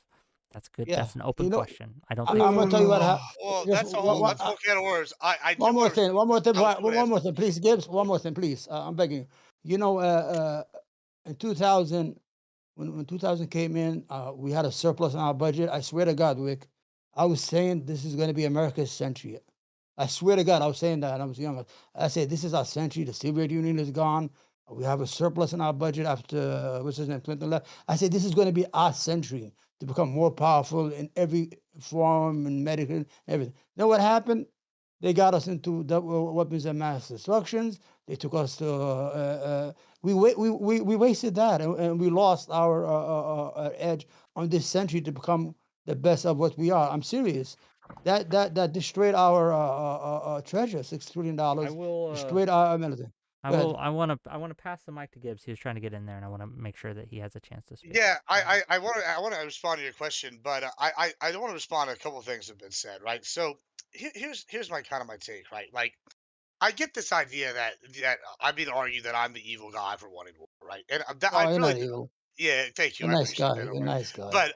S1: That's good.
S12: Yeah.
S1: That's an open question. I don't
S12: I'm
S1: think so.
S12: gonna tell you what happened.
S11: Well,
S12: Just
S11: that's a whole can of worms. I do
S12: one more
S11: want to.
S12: thing. One more thing.
S11: Oh, go ahead.
S12: One more thing, please, Gibbs. One more thing, please. I'm begging you. You know, in 2000, when 2000 came in, we had a surplus in our budget. I swear to God, Wick, I was saying this is going to be America's century. I swear to God, I was saying that. I was young. I said this is our century. The Soviet Union is gone. We have a surplus in our budget after what's his name, Clinton left. I said this is going to be our century to become more powerful in every form and medical and everything. Know what happened? They got us into weapons of mass destructions. They took us to we wasted that, and we lost our edge on this century to become the best of what we are. I'm serious. That destroyed our treasure, $6 trillion. Destroyed our military.
S1: I
S12: Go ahead.
S1: will. I want to pass the mic to Gibbs. He was trying to get in there, and I want to make sure that he has a chance to speak.
S11: Yeah, I want to respond to your question, but I don't want to respond to a couple of things that have been said, right? So here's my kind of my take, right? Like I get this idea that I've been argued that I'm the evil guy for wanting war, right? And that I
S12: No, you're
S11: really
S12: not evil.
S11: yeah, thank you,
S12: You're
S11: I
S12: a nice
S11: appreciate
S12: guy.
S11: that.
S12: You're a
S11: Omar.
S12: nice guy.
S11: But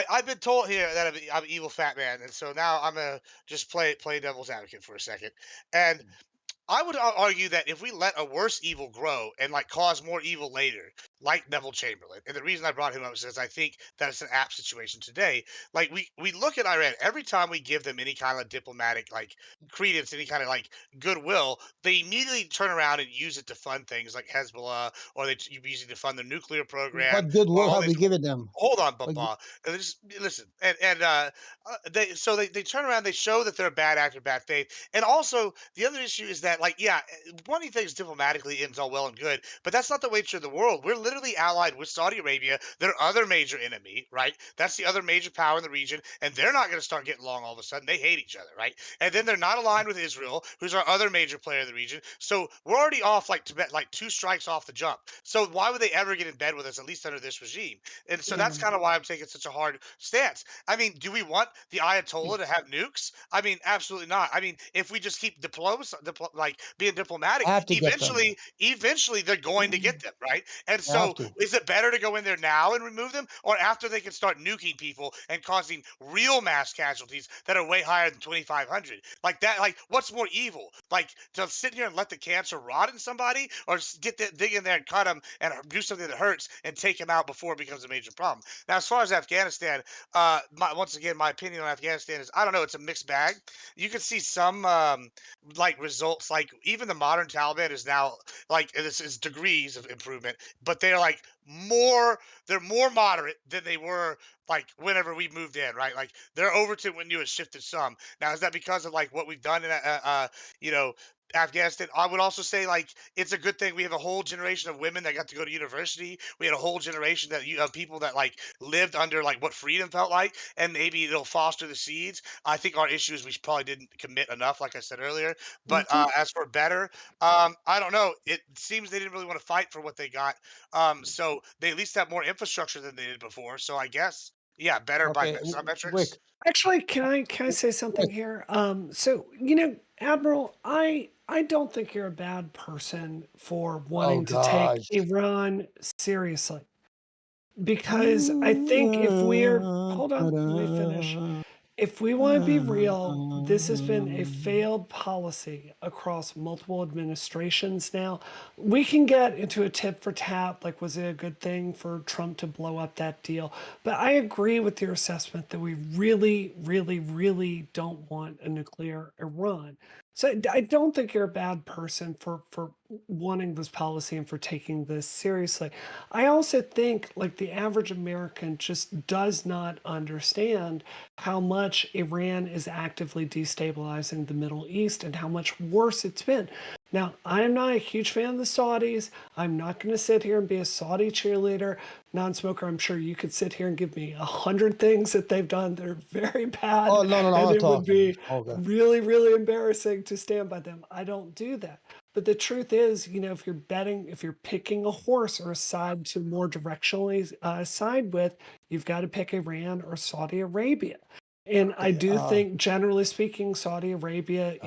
S11: I've been told here that I'm an evil fat man, and so now I'm gonna just play devil's advocate for a second, and I would argue that if we let a worse evil grow and like cause more evil later, like Neville Chamberlain, and the reason I brought him up is because I think that it's an apt situation today. Like we look at Iran every time we give them any kind of diplomatic like credence, any kind of like goodwill, they immediately turn around and use it to fund things like Hezbollah, or they use it to fund their nuclear program,
S12: What
S11: or
S12: goodwill
S11: all
S12: have we
S11: these.
S12: given them?
S11: Hold on,
S12: What g-
S11: Papa. Just listen, they turn around, they show that they're a bad actor, bad faith, and also the other issue is that like yeah, one of things diplomatically ends all well and good, but that's not the nature of the world. We're literally allied with Saudi Arabia, their other major enemy, right? That's the other major power in the region, and they're not going to start getting along all of a sudden. They hate each other, right? And then they're not aligned with Israel, who's our other major player in the region. So we're already off like Tibet, like two strikes off the jump. So why would they ever get in bed with us, at least under this regime? And so that's kind of why I'm taking such a hard stance. I mean, do we want the Ayatollah to have nukes? I mean, absolutely not. I mean, if we just keep like being diplomatic,
S12: Have to get them.
S11: eventually they're going to get them, right? And
S12: They have
S11: so
S12: to.
S11: is it better to go in there now and remove them, or after they can start nuking people and causing real mass casualties that are way higher than 2,500? Like that, like what's more evil? Like to sit here and let the cancer rot in somebody, or dig in there and cut them and do something that hurts and take them out before it becomes a major problem? Now, as far as Afghanistan, once again, my opinion on Afghanistan is I don't know. It's a mixed bag. You can see some like results, like even the modern Taliban is now like this is degrees of improvement, but they're like they're more moderate than they were like whenever we moved in, right? Like their Overton when you has shifted some. Now, is that because of like what we've done in you know Afghanistan? I would also say like it's a good thing we have a whole generation of women that got to go to university. We had a whole generation that of people that like lived under like what freedom felt like, and maybe it'll foster the seeds. I think our issue is we probably didn't commit enough, like I said earlier. But as for better, I don't know. It seems they didn't really want to fight for what they got. So they at least have more infrastructure than they did before. So I guess yeah, better by
S12: Okay,
S11: some
S12: Wick.
S11: metrics.
S14: Actually, can I say something
S12: Wick.
S14: here? So Admiral, I don't think you're a bad person for
S12: Oh
S14: wanting to take
S12: gosh.
S14: Iran seriously, because I think if we're hold on, let me finish. If we want to be real, this has been a failed policy across multiple administrations now. We can get into a tit for tat, like was it a good thing for Trump to blow up that deal? But I agree with your assessment that we really, really, really don't want a nuclear Iran. So I don't think you're a bad person for wanting this policy and for taking this seriously. I also think like the average American just does not understand how much Iran is actively destabilizing the Middle East and how much worse it's been. Now, I'm not a huge fan of the Saudis. I'm not going to sit here and be a Saudi cheerleader. Non-smoker, I'm sure you could sit here and give me 100 things that they've done that are very bad,
S12: Oh no,
S14: and
S12: I'm
S14: it would
S12: talking.
S14: be
S12: Okay.
S14: really, really embarrassing to stand by them. I don't do that. But the truth is, if you're picking a horse or a side to more directionally side with, you've got to pick Iran or Saudi Arabia. And I do think, generally speaking, Saudi Arabia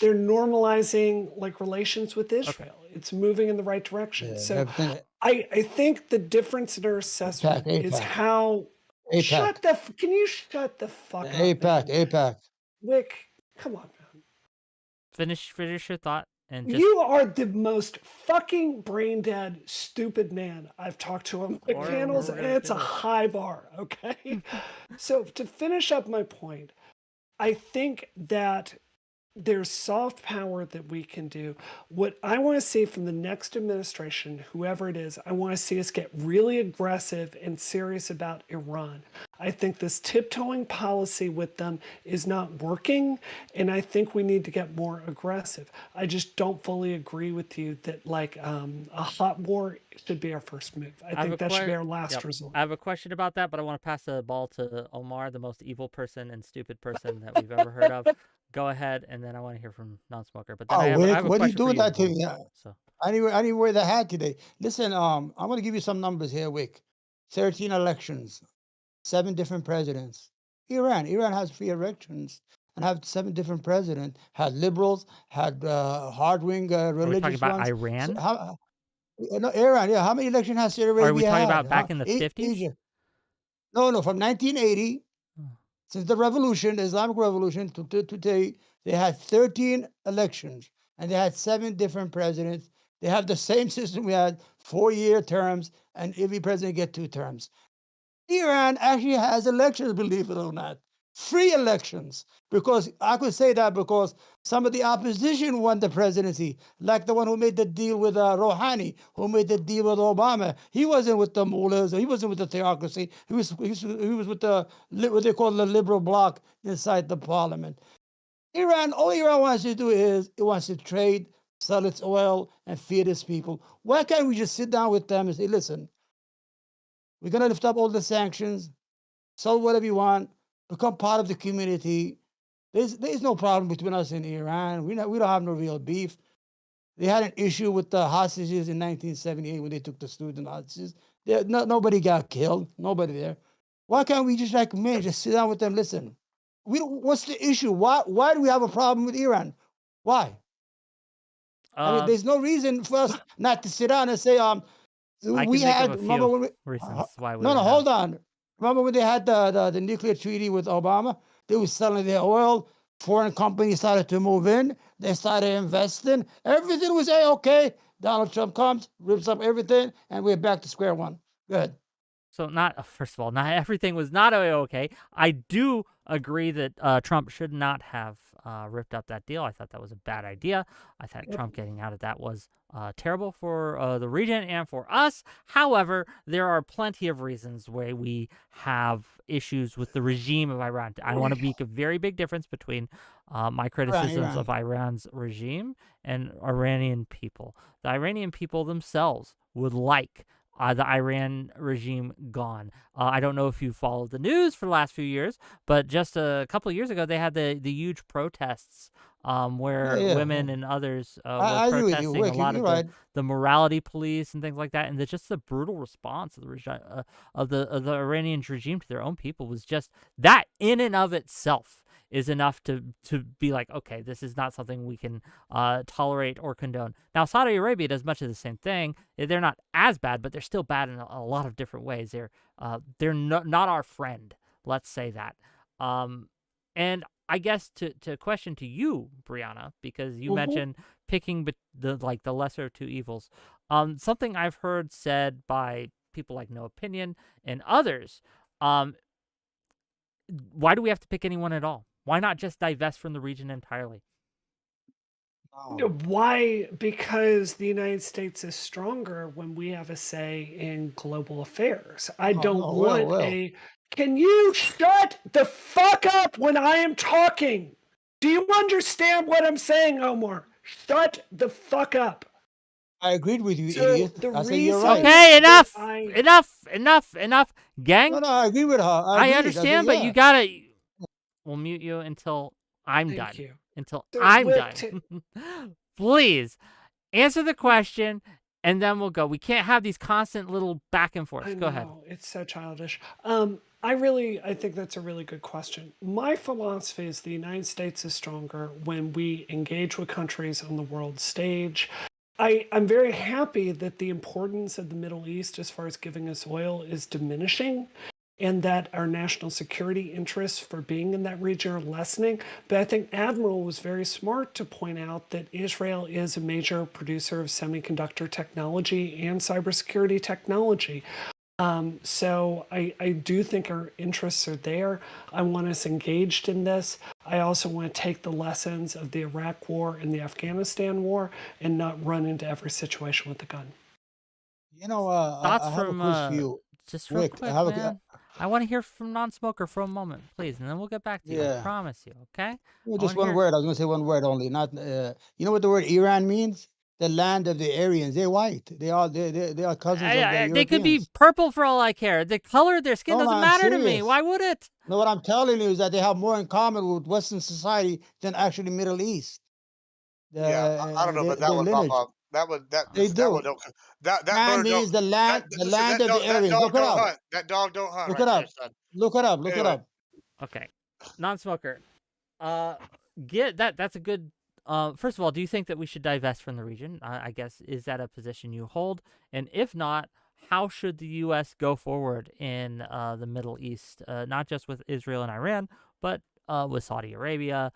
S14: they're normalizing like relations with Israel. It's moving in the right direction.
S12: Yeah,
S14: So
S12: everything.
S14: I think the difference in our assessment is
S12: APAC.
S14: how.
S12: APAC.
S14: Can you shut the fuck up,
S12: APAC.
S14: man?
S12: APAC.
S14: Wick, come on, man.
S1: Finish your thought and just
S14: You are the most fucking brain dead, stupid man I've talked to on my panels, and it's a high bar, okay? So to finish up my point, I think that there's soft power that we can do. What I want to see from the next administration, whoever it is, I want to see us get really aggressive and serious about Iran. I think this tiptoeing policy with them is not working, and I think we need to get more aggressive. I just don't fully agree with you that like a hot war should be our first move. I think that should be our last resort.
S1: I have a question about that, but I want to pass the ball to Omar, the most evil person and stupid person that we've ever heard of. Go ahead, and then I want to hear from non-smoker. But then I
S12: Wick,
S1: have a
S12: what are you
S1: question
S12: doing
S1: for you,
S12: that to
S1: Omar.
S12: me?
S1: So
S12: I didn't wear the hat today. Listen, I'm going to give you some numbers here, Wick. 13 elections, 7 different presidents. Iran has 3 elections and have 7 different presidents. Had liberals, had hard-wing religious
S1: are we talking about
S12: ones.
S1: Iran?
S12: So no, Iran, yeah. How many elections has Saudi Arabia
S1: Are we talking
S12: had?
S1: about back in the 50s?
S12: Egypt. No, from 1980, since the revolution, the Islamic revolution, to today, they had 13 elections and they had 7 different presidents. They have the same system we had, 4-year terms, and every president get 2 terms. Iran actually has elections, believe it or not, free elections. Because I could say that because some of the opposition won the presidency, like the one who made the deal with Rouhani, who made the deal with Obama. He wasn't with the mullahs, he wasn't with the theocracy. He was with the what they call the liberal bloc inside the parliament. All Iran wants to do is it wants to trade, sell its oil, and feed its people. Why can't we just sit down with them and say, listen, we're going to lift up all the sanctions, sell whatever you want, become part of the community. There's no problem between us and Iran. We don't have no real beef. They had an issue with the hostages in 1978 when they took the student hostages. Nobody got killed. Nobody there. Why can't we just just sit down with them? Listen, what's the issue? Why do we have a problem with Iran? Why? I mean, there's no reason for us not to sit down and say,
S1: I
S12: we
S1: can think of
S12: had,
S1: a
S12: remember
S1: few
S12: when we,
S1: reasons why we
S12: no,
S1: would
S12: no,
S1: have.
S12: hold on. Remember when they had the nuclear treaty with Obama? They were selling their oil. Foreign companies started to move in. They started investing. Everything was okay. Donald Trump comes, rips up everything, and we're back to square one. Good.
S1: So first of all, not everything was not okay. I do agree that Trump should not have ripped up that deal. I thought that was a bad idea. I thought Trump getting out of that was terrible for the region and for us. However, there are plenty of reasons where we have issues with the regime of Iran. I want to make a very big difference between my criticisms of Iran's regime and Iranian people. The Iranian people themselves would like the Iran regime gone. I don't know if you followed the news for the last few years, but just a couple of years ago, they had the huge protests where women and others were
S12: I agree with you,
S1: protesting a
S12: Wick.
S1: lot
S12: You're
S1: of
S12: right.
S1: the morality police and things like that, and just the brutal response of the Iranian regime to their own people was just that in and of itself is enough to be like, okay, this is not something we can tolerate or condone. Now, Saudi Arabia does much of the same thing. They're not as bad, but they're still bad in a lot of different ways. They're not our friend. Let's say that. And I guess to question to you, Brianna, because you mentioned picking the lesser of two evils. Something I've heard said by people like No Opinion and others. Why do we have to pick anyone at all? Why not just divest from the region entirely?
S14: Why? Because the United States is stronger when we have a say in global affairs. I don't want a. Can you shut the fuck up when I am talking? Do you understand what I'm saying, Omar? Shut the fuck up.
S12: I agreed with you,
S14: So
S12: idiot.
S14: the
S12: I said you're
S14: reason
S12: right.
S1: Okay, enough,
S14: I-
S1: enough, gang.
S12: No, I agree with her.
S1: I
S12: agreed.
S1: understand,
S12: said,
S1: but you gotta. We'll mute you until I'm done.
S14: Thank you.
S1: Until
S14: So
S1: I'm
S14: look
S1: done. Please answer the question, and then we'll go. We can't have these constant little back and forths. Go ahead.
S14: It's so childish. I think that's a really good question. My philosophy is the United States is stronger when we engage with countries on the world stage. I'm very happy that the importance of the Middle East as far as giving us oil is diminishing, and that our national security interests for being in that region are lessening. But I think Admiral was very smart to point out that Israel is a major producer of semiconductor technology and cybersecurity technology. So I do think our interests are there. I want us engaged in this. I also want to take the lessons of the Iraq War and the Afghanistan War and not run into every situation with a gun.
S12: You know,
S1: Thoughts
S12: I have
S1: from
S12: a quiz for you.
S1: just real
S12: Wick,
S1: quick,
S12: I have
S1: man. I want to hear from non-smoker for a moment, please, and then we'll get back to you. I promise you, okay?
S12: Just one word. I was going to say one word only. Not. You know what the word Iran means? The land of the Aryans. They're white. They are cousins of the Europeans.
S1: They could be purple for all I care. The color of their skin doesn't matter to me. Why would it?
S12: No, what I'm telling you is that they have more in common with Western society than actually Middle East.
S11: I don't know, but that would pop up.
S12: They do.
S11: That
S12: Man
S11: bird
S12: means the land of the Aryans. Look it up.
S11: That dog don't hunt.
S12: Look it up. Look it up. Look it up.
S1: Okay, non-smoker. That's a good. First of all, do you think that we should divest from the region? I guess, is that a position you hold? And if not, how should the U.S. go forward in the Middle East, not just with Israel and Iran, but with Saudi Arabia,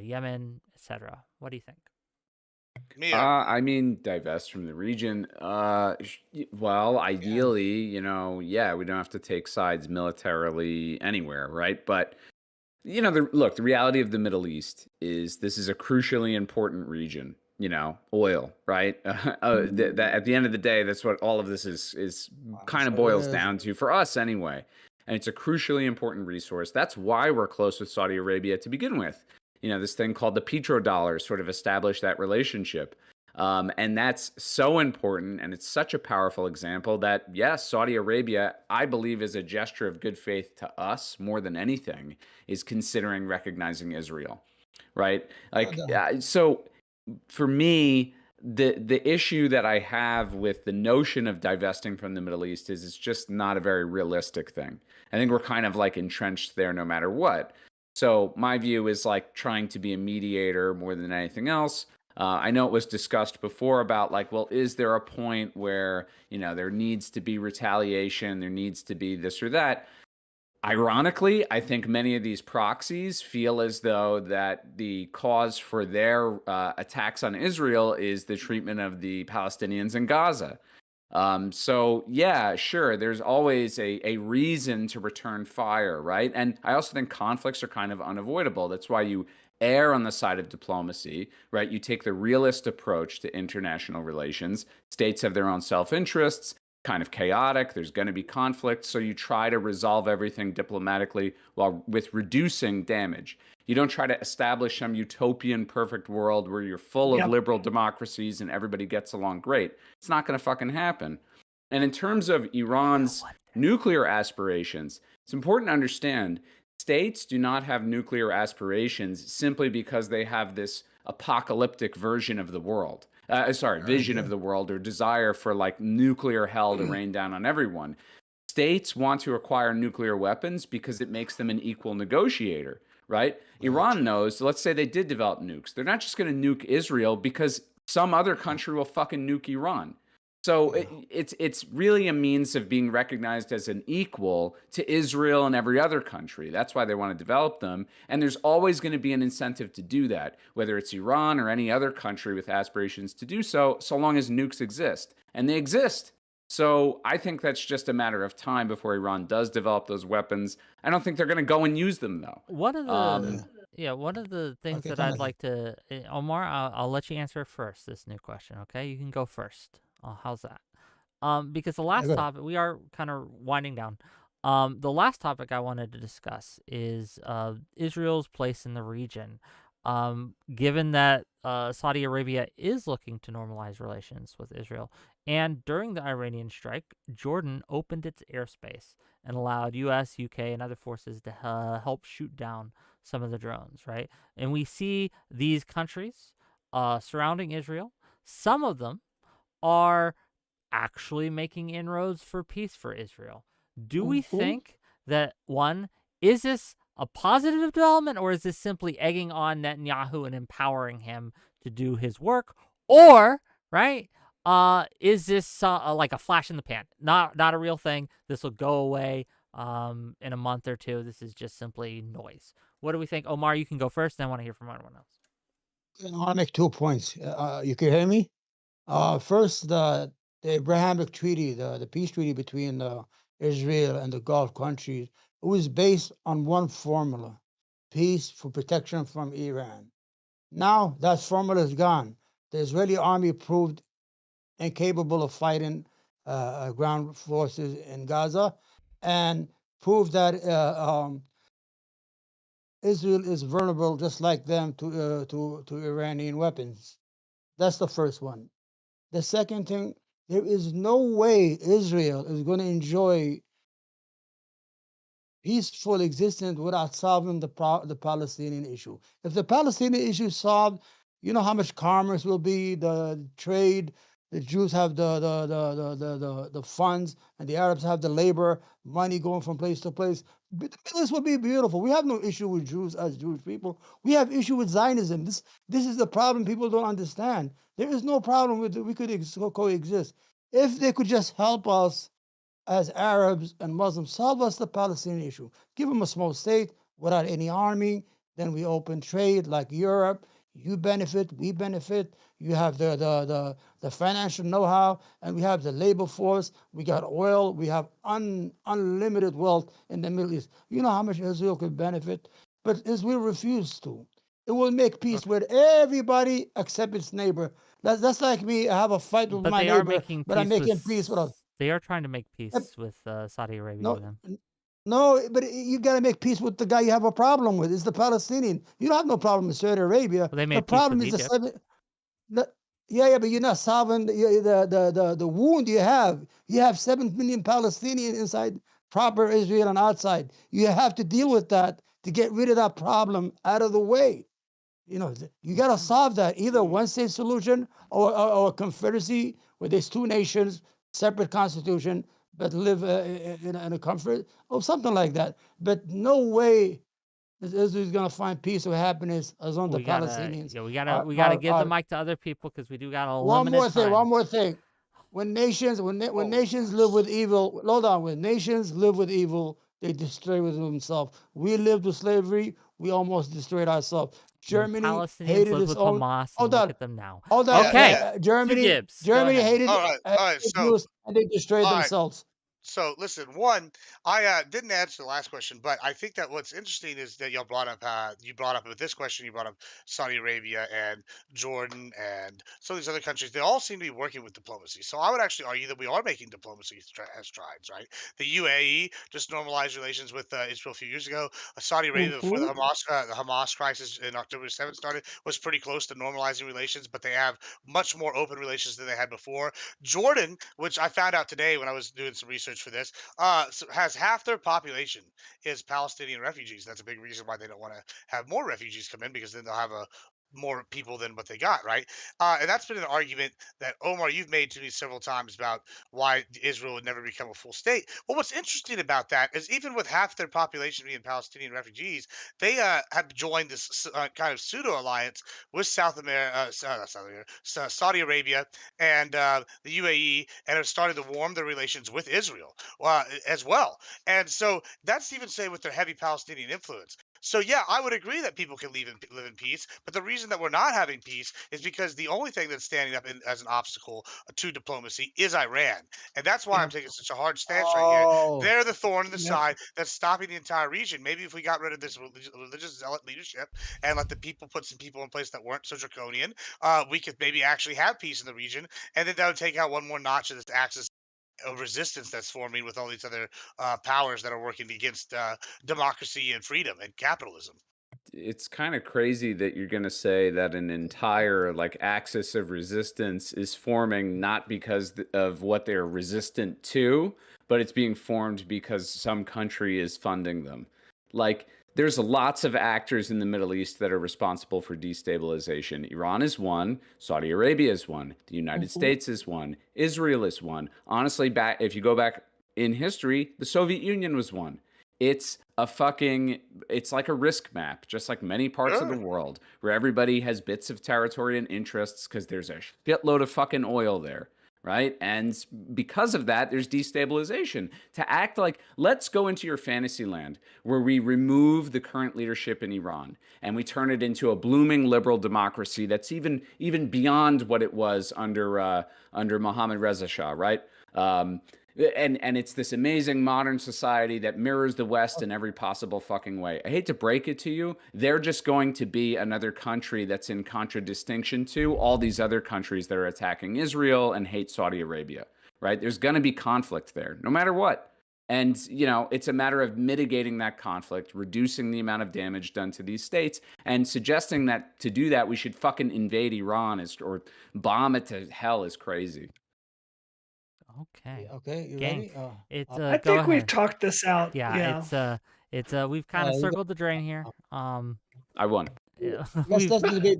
S1: Yemen, etc.? What do you think?
S13: I mean, divest from the region. Well, ideally, we don't have to take sides militarily anywhere, right? But the reality of the Middle East is this is a crucially important region. Oil, right? That at the end of the day, that's what all of this is kind of boils down to for us anyway. And it's a crucially important resource. That's why we're close with Saudi Arabia to begin with. This thing called the petrodollar sort of established that relationship. And that's so important, and it's such a powerful example that, yes, Saudi Arabia, I believe, is a gesture of good faith to us more than anything, is considering recognizing Israel, right? So for me, the issue that I have with the notion of divesting from the Middle East is it's just not a very realistic thing. I think we're kind of entrenched there no matter what. So my view is trying to be a mediator more than anything else. I know it was discussed before about like, well, is there a point where, there needs to be retaliation, there needs to be this or that? Ironically, I think many of these proxies feel as though that the cause for their attacks on Israel is the treatment of the Palestinians in Gaza. So yeah, sure, there's always a reason to return fire, right? And I also think conflicts are kind of unavoidable. That's why you err on the side of diplomacy, right? You take the realist approach to international relations. States have their own self-interests, kind of chaotic. There's going to be conflict, so you try to resolve everything diplomatically while with reducing damage. You don't try to establish some utopian perfect world where you're full of
S14: Yep.
S13: liberal democracies and everybody gets along great. It's not going to fucking happen. And in terms of Iran's nuclear aspirations, it's important to understand states do not have nuclear aspirations simply because they have this apocalyptic version of the world. Vision of the world or desire for like nuclear hell to rain down on everyone. States want to acquire nuclear weapons because it makes them an equal negotiator, right? Iran knows, let's say they did develop nukes. They're not just going to nuke Israel because some other country will fucking nuke Iran. So it's really a means of being recognized as an equal to Israel and every other country. That's why they want to develop them. And there's always going to be an incentive to do that, whether it's Iran or any other country with aspirations to do so, so long as nukes exist. And they exist. So I think that's just a matter of time before Iran does develop those weapons. I don't think they're going to go and use them, though.
S1: One of the one of the things
S12: Okay,
S1: that
S12: come
S1: I'd
S12: on.
S1: like to Omar, I'll let you answer first this new question. Okay, you can go first. How's that? Because the last
S12: Good.
S1: topic, we are kind of winding down. The last topic I wanted to discuss is Israel's place in the region. Given that Saudi Arabia is looking to normalize relations with Israel, and during the Iranian strike, Jordan opened its airspace and allowed U.S., U.K., and other forces to help shoot down some of the drones, right? And we see these countries surrounding Israel. Some of them are actually making inroads for peace for Israel. Do we think that, one, is this a positive development, or is this simply egging on Netanyahu and empowering him to do his work? Or, right, is this like a flash in the pan? Not a real thing. This will go away in a month or two. This is just simply noise. What do we think? Omar, you can go first, then I want to hear from everyone else.
S12: I want to make 2 points. You can hear me? First, the Abrahamic Treaty, the peace treaty between Israel and the Gulf countries, it was based on one formula: peace for protection from Iran. Now that formula is gone. The Israeli army proved incapable of fighting ground forces in Gaza, and proved that Israel is vulnerable, just like them, to Iranian weapons. That's the first one. The second thing, there is no way Israel is going to enjoy peaceful existence without solving the Palestinian issue. If the Palestinian issue is solved, you know how much commerce will be, the trade. The Jews have the funds, and the Arabs have the labor, money going from place to place. The Middle East will be beautiful. We have no issue with Jews as Jewish people. We have issue with Zionism. This is the problem people don't understand. There is no problem with it. We could coexist if they could just help us as Arabs and Muslims, solve us the Palestinian issue. Give them a small state without any army. Then we open trade like Europe. You benefit, we benefit. You have the financial know-how, and we have the labor force. We got oil. We have unlimited wealth in the Middle East. You know how much Israel could benefit, but Israel refused to. It will make peace where everybody except its neighbor. That's like me. I have a fight with
S1: But
S12: my
S1: they are
S12: neighbor,
S1: making
S12: but I'm
S1: peace
S12: making peace with us.
S1: They are trying to make peace with Saudi Arabia.
S12: No,
S1: Then
S12: no, but you got to make peace with the guy you have a problem with. It's the Palestinian. You don't have no problem with Saudi Arabia.
S1: they
S12: The
S1: made peace
S12: problem
S1: with
S12: is the
S1: Egypt.
S12: seven. Yeah, but you're not solving the wound you have. You have 7 million Palestinians inside proper Israel and outside. You have to deal with that to get rid of that problem out of the way. You know, you got to solve that, either one state solution or a confederacy where there's 2 nations, separate constitution, but live in a comfort or something like that. But no way Israel's gonna find peace or happiness as long as the
S1: We gotta,
S12: Palestinians
S1: yeah, we gotta,
S12: are
S1: we gotta give the
S12: are
S1: mic to other people because we do got a
S12: one
S1: limited
S12: more thing.
S1: time.
S12: One more thing. When nations live with evil, hold on. When nations live with evil, they destroy with themselves. We lived with slavery. We almost destroyed ourselves.
S1: When
S12: Germany
S1: Palestinians
S12: hated
S1: lived
S12: its
S1: with
S12: own.
S1: Hamas, and
S12: Hold
S1: look
S12: on.
S1: at them now.
S12: Hold on.
S1: Okay,
S11: yeah.
S1: to
S12: Germany
S1: Gibbs. Go ahead.
S12: hated
S11: All right. So
S12: Jews, and they destroyed
S11: all right.
S12: themselves.
S11: So listen, one, I didn't answer the last question, but I think that what's interesting is that y'all brought up, you brought up with this question, you brought up Saudi Arabia and Jordan and some of these other countries. They all seem to be working with diplomacy. So I would actually argue that we are making diplomacy as strides, right? The UAE just normalized relations with Israel a few years ago. Saudi Arabia, before the Hamas crisis in October 7th started, was pretty close to normalizing relations, but they have much more open relations than they had before. Jordan, which I found out today when I was doing some research for this, has half their population is Palestinian refugees. That's a big reason why they don't want to have more refugees come in, because then they'll have more people than what they got, right? And that's been an argument that Omar, you've made to me several times about why Israel would never become a full state. Well, what's interesting about that is even with half their population being Palestinian refugees, they have joined this kind of pseudo alliance with Saudi Arabia and the UAE, and have started to warm their relations with Israel as well. And so that's even say with their heavy Palestinian influence. So yeah, I would agree that people can live in peace, but the reason that we're not having peace is because the only thing that's standing up as an obstacle to diplomacy is Iran, and that's why I'm taking such a hard stance right here.
S12: Oh,
S11: They're the thorn in the
S12: yeah.
S11: side that's stopping the entire region. Maybe if we got rid of this religious zealot leadership and let the people put some people in place that weren't so draconian, we could maybe actually have peace in the region, and then that would take out one more notch of this axis of resistance that's forming with all these other powers that are working against democracy and freedom and capitalism.
S13: It's kind of crazy that you're going to say that an entire like axis of resistance is forming not because of what they're resistant to, but it's being formed because some country is funding them. Like there's lots of actors in the Middle East that are responsible for destabilization. Iran is one, Saudi Arabia is one, the United States is one, Israel is one. Honestly, back if you go back in history, the Soviet Union was one. It's it's like a risk map, just like many parts of the world, where everybody has bits of territory and interests because there's a shitload of fucking oil there, right? And because of that, there's destabilization. To act like, let's go into your fantasy land where we remove the current leadership in Iran and we turn it into a blooming liberal democracy that's even beyond what it was under Mohammad Reza Shah, right? And it's this amazing modern society that mirrors the West in every possible fucking way. I hate to break it to you, they're just going to be another country that's in contradistinction to all these other countries that are attacking Israel and hate Saudi Arabia, right? There's going to be conflict there, no matter what. And, it's a matter of mitigating that conflict, reducing the amount of damage done to these states, and suggesting that to do that, we should fucking invade Iran or bomb it to hell is crazy.
S1: Okay.
S12: Okay, you
S1: Gang,
S12: ready?
S1: it's
S14: I
S1: go
S14: think we've
S1: ahead.
S14: talked this out.
S1: Yeah, it's we've kind of
S12: you
S1: circled the drain here.
S13: I won.
S12: let's debate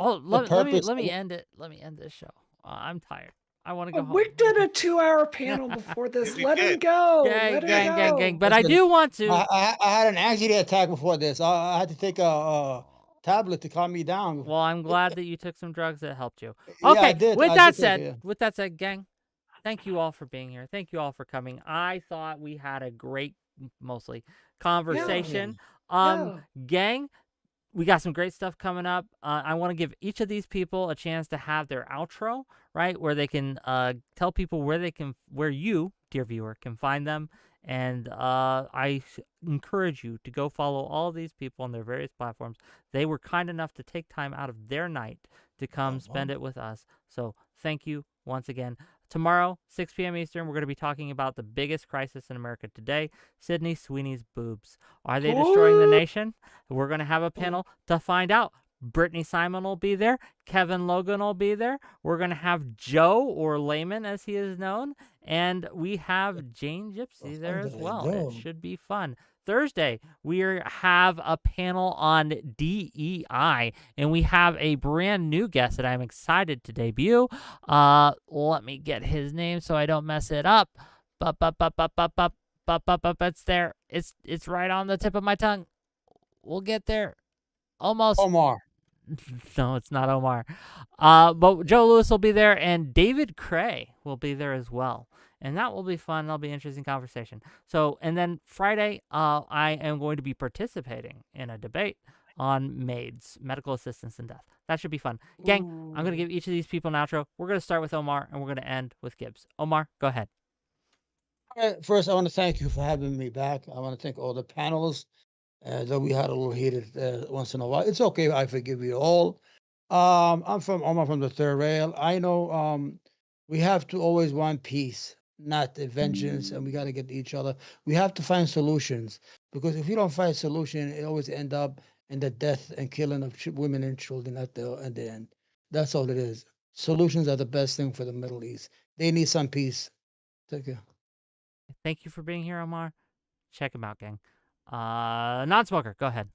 S1: let
S12: purpose.
S1: me end it. Let me end this show. I'm tired. I want to go home.
S14: Wick did a 2-hour panel before this. Let him go. Let him go.
S1: Gang. But I do want to.
S12: I had an anxiety attack before this. I had to take a tablet to calm me down.
S1: Well, I'm glad that you took some drugs that helped you.
S12: Yeah, I
S1: Okay.
S12: did.
S1: With
S12: I
S1: that
S12: did take it,
S1: said, gang, thank you all for being here. Thank you all for coming. I thought we had a great, mostly conversation. Gang, we got some great stuff coming up. I want to give each of these people a chance to have their outro, right, where they can tell people where you, dear viewer, can find them. And I encourage you to go follow all of these people on their various platforms. They were kind enough to take time out of their night to come spend it with us. So thank you once again. Tomorrow, 6 p.m. Eastern, we're going to be talking about the biggest crisis in America today, Sydney Sweeney's boobs. Are they destroying the nation? We're going to have a panel to find out. Brittany Simon will be there. Kevin Logan will be there. We're going to have Joe, or Layman as he is known. And we have Jane Gypsy there as well. It should be fun. Thursday, we have a panel on DEI, and we have a brand new guest that I'm excited to debut. Let me get his name so I don't mess it up. It's there. It's right on the tip of my tongue. We'll get there. Almost.
S12: Omar.
S1: No, it's not Omar. But Joe Lewis will be there, and David Cray will be there as well. And that will be fun. That'll be an interesting conversation. So, and then Friday, I am going to be participating in a debate on maids, medical assistance in death. That should be fun. Gang, I'm going to give each of these people an outro. We're going to start with Omar, and we're going to end with Gibbs. Omar, go ahead.
S12: First, I want to thank you for having me back. I want to thank all the panels. Though we had a little heated once in a while. It's okay. I forgive you all. I'm from the third rail. I know we have to always want peace, not vengeance, and we got to get each other. We have to find solutions, because if we don't find solution, it always end up in the death and killing of women and children at the end. That's all it is. Solutions are the best thing for the Middle East. They need some peace. Take care.
S1: Thank you for being here, Omar. Check him out, gang. Non-smoker, go ahead.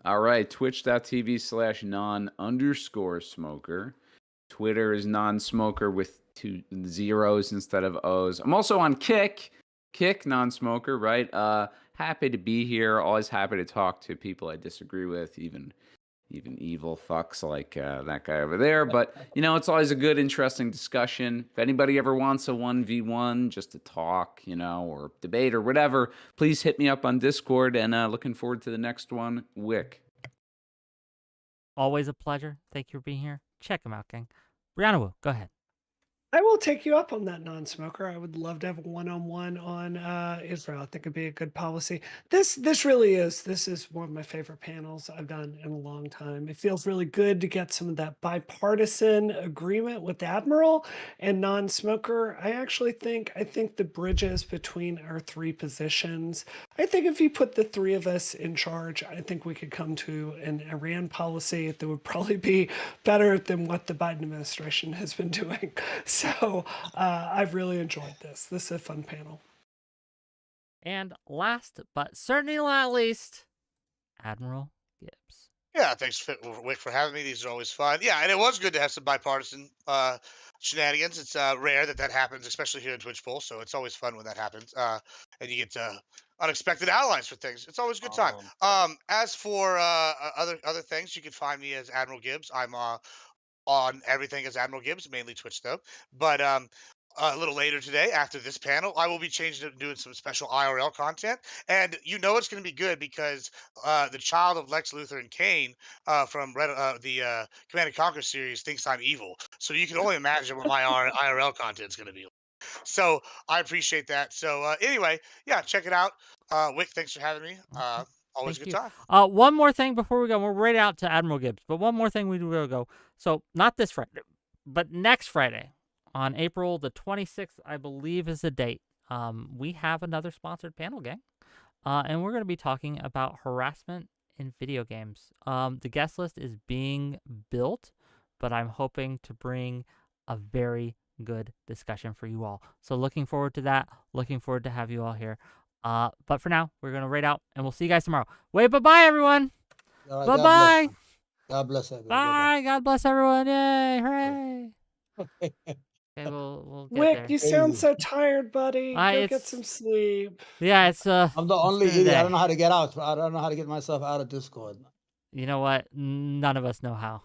S13: All right, twitch.tv/non_smoker. Twitter is non-smoker with 2 zeros instead of O's. I'm also on Kick non-smoker, right? Happy to be here. Always happy to talk to people I disagree with, even evil fucks like that guy over there. But, it's always a good, interesting discussion. If anybody ever wants a 1v1 just to talk, or debate or whatever, please hit me up on Discord, and looking forward to the next one. Wick.
S1: Always a pleasure. Thank you for being here. Check him out, gang. Brianna Wu, go ahead.
S14: I will take you up on that, non-smoker. I would love to have a one-on-one on Israel. I think it'd be a good policy. This is one of my favorite panels I've done in a long time. It feels really good to get some of that bipartisan agreement with Admiral and non-smoker. I think the bridges between our 3 positions, I think if you put the 3 of us in charge, I think we could come to an Iran policy that would probably be better than what the Biden administration has been doing. So I've really enjoyed this. This is a fun panel.
S1: And last but certainly not least, Admiral Gibbs.
S11: Yeah, thanks, Wick, for having me. These are always fun. Yeah, and it was good to have some bipartisan shenanigans. It's rare that happens, especially here in Twitch Poll. So it's always fun when that happens, and you get unexpected allies for things. It's always a good time. As for other things, you can find me as Admiral Gibbs. I'm on everything as Admiral Gibbs, mainly Twitch though. But a little later today, after this panel, I will be changing it, doing some special IRL content, and it's going to be good because the child of Lex Luthor and Kane from the Command and Conquer series thinks I'm evil. So you can only imagine what my IRL content is going to be. So I appreciate that. So anyway, yeah, check it out. Wick, thanks for having me. Always a good time.
S1: One more thing before we go. We're right out to Admiral Gibbs, but one more thing we do go. So not this Friday, but next Friday on April the 26th, I believe is the date. We have another sponsored panel, gang, and we're going to be talking about harassment in video games. The guest list is being built, but I'm hoping to bring a very good discussion for you all. So looking forward to that. Looking forward to have you all here. But for now, we're going to raid out, and we'll see you guys tomorrow. Wait, bye-bye, everyone.
S12: Right,
S1: bye-bye.
S12: God bless everyone.
S1: Bye. God bless everyone. Yay. Hooray. Okay, we'll get
S14: Wick,
S1: there.
S14: you sound so tired, buddy. Go get some sleep.
S1: Yeah, it's
S12: I'm the only idiot. I don't know how to get out. I don't know how to get myself out of Discord.
S1: You know what? None of us know how.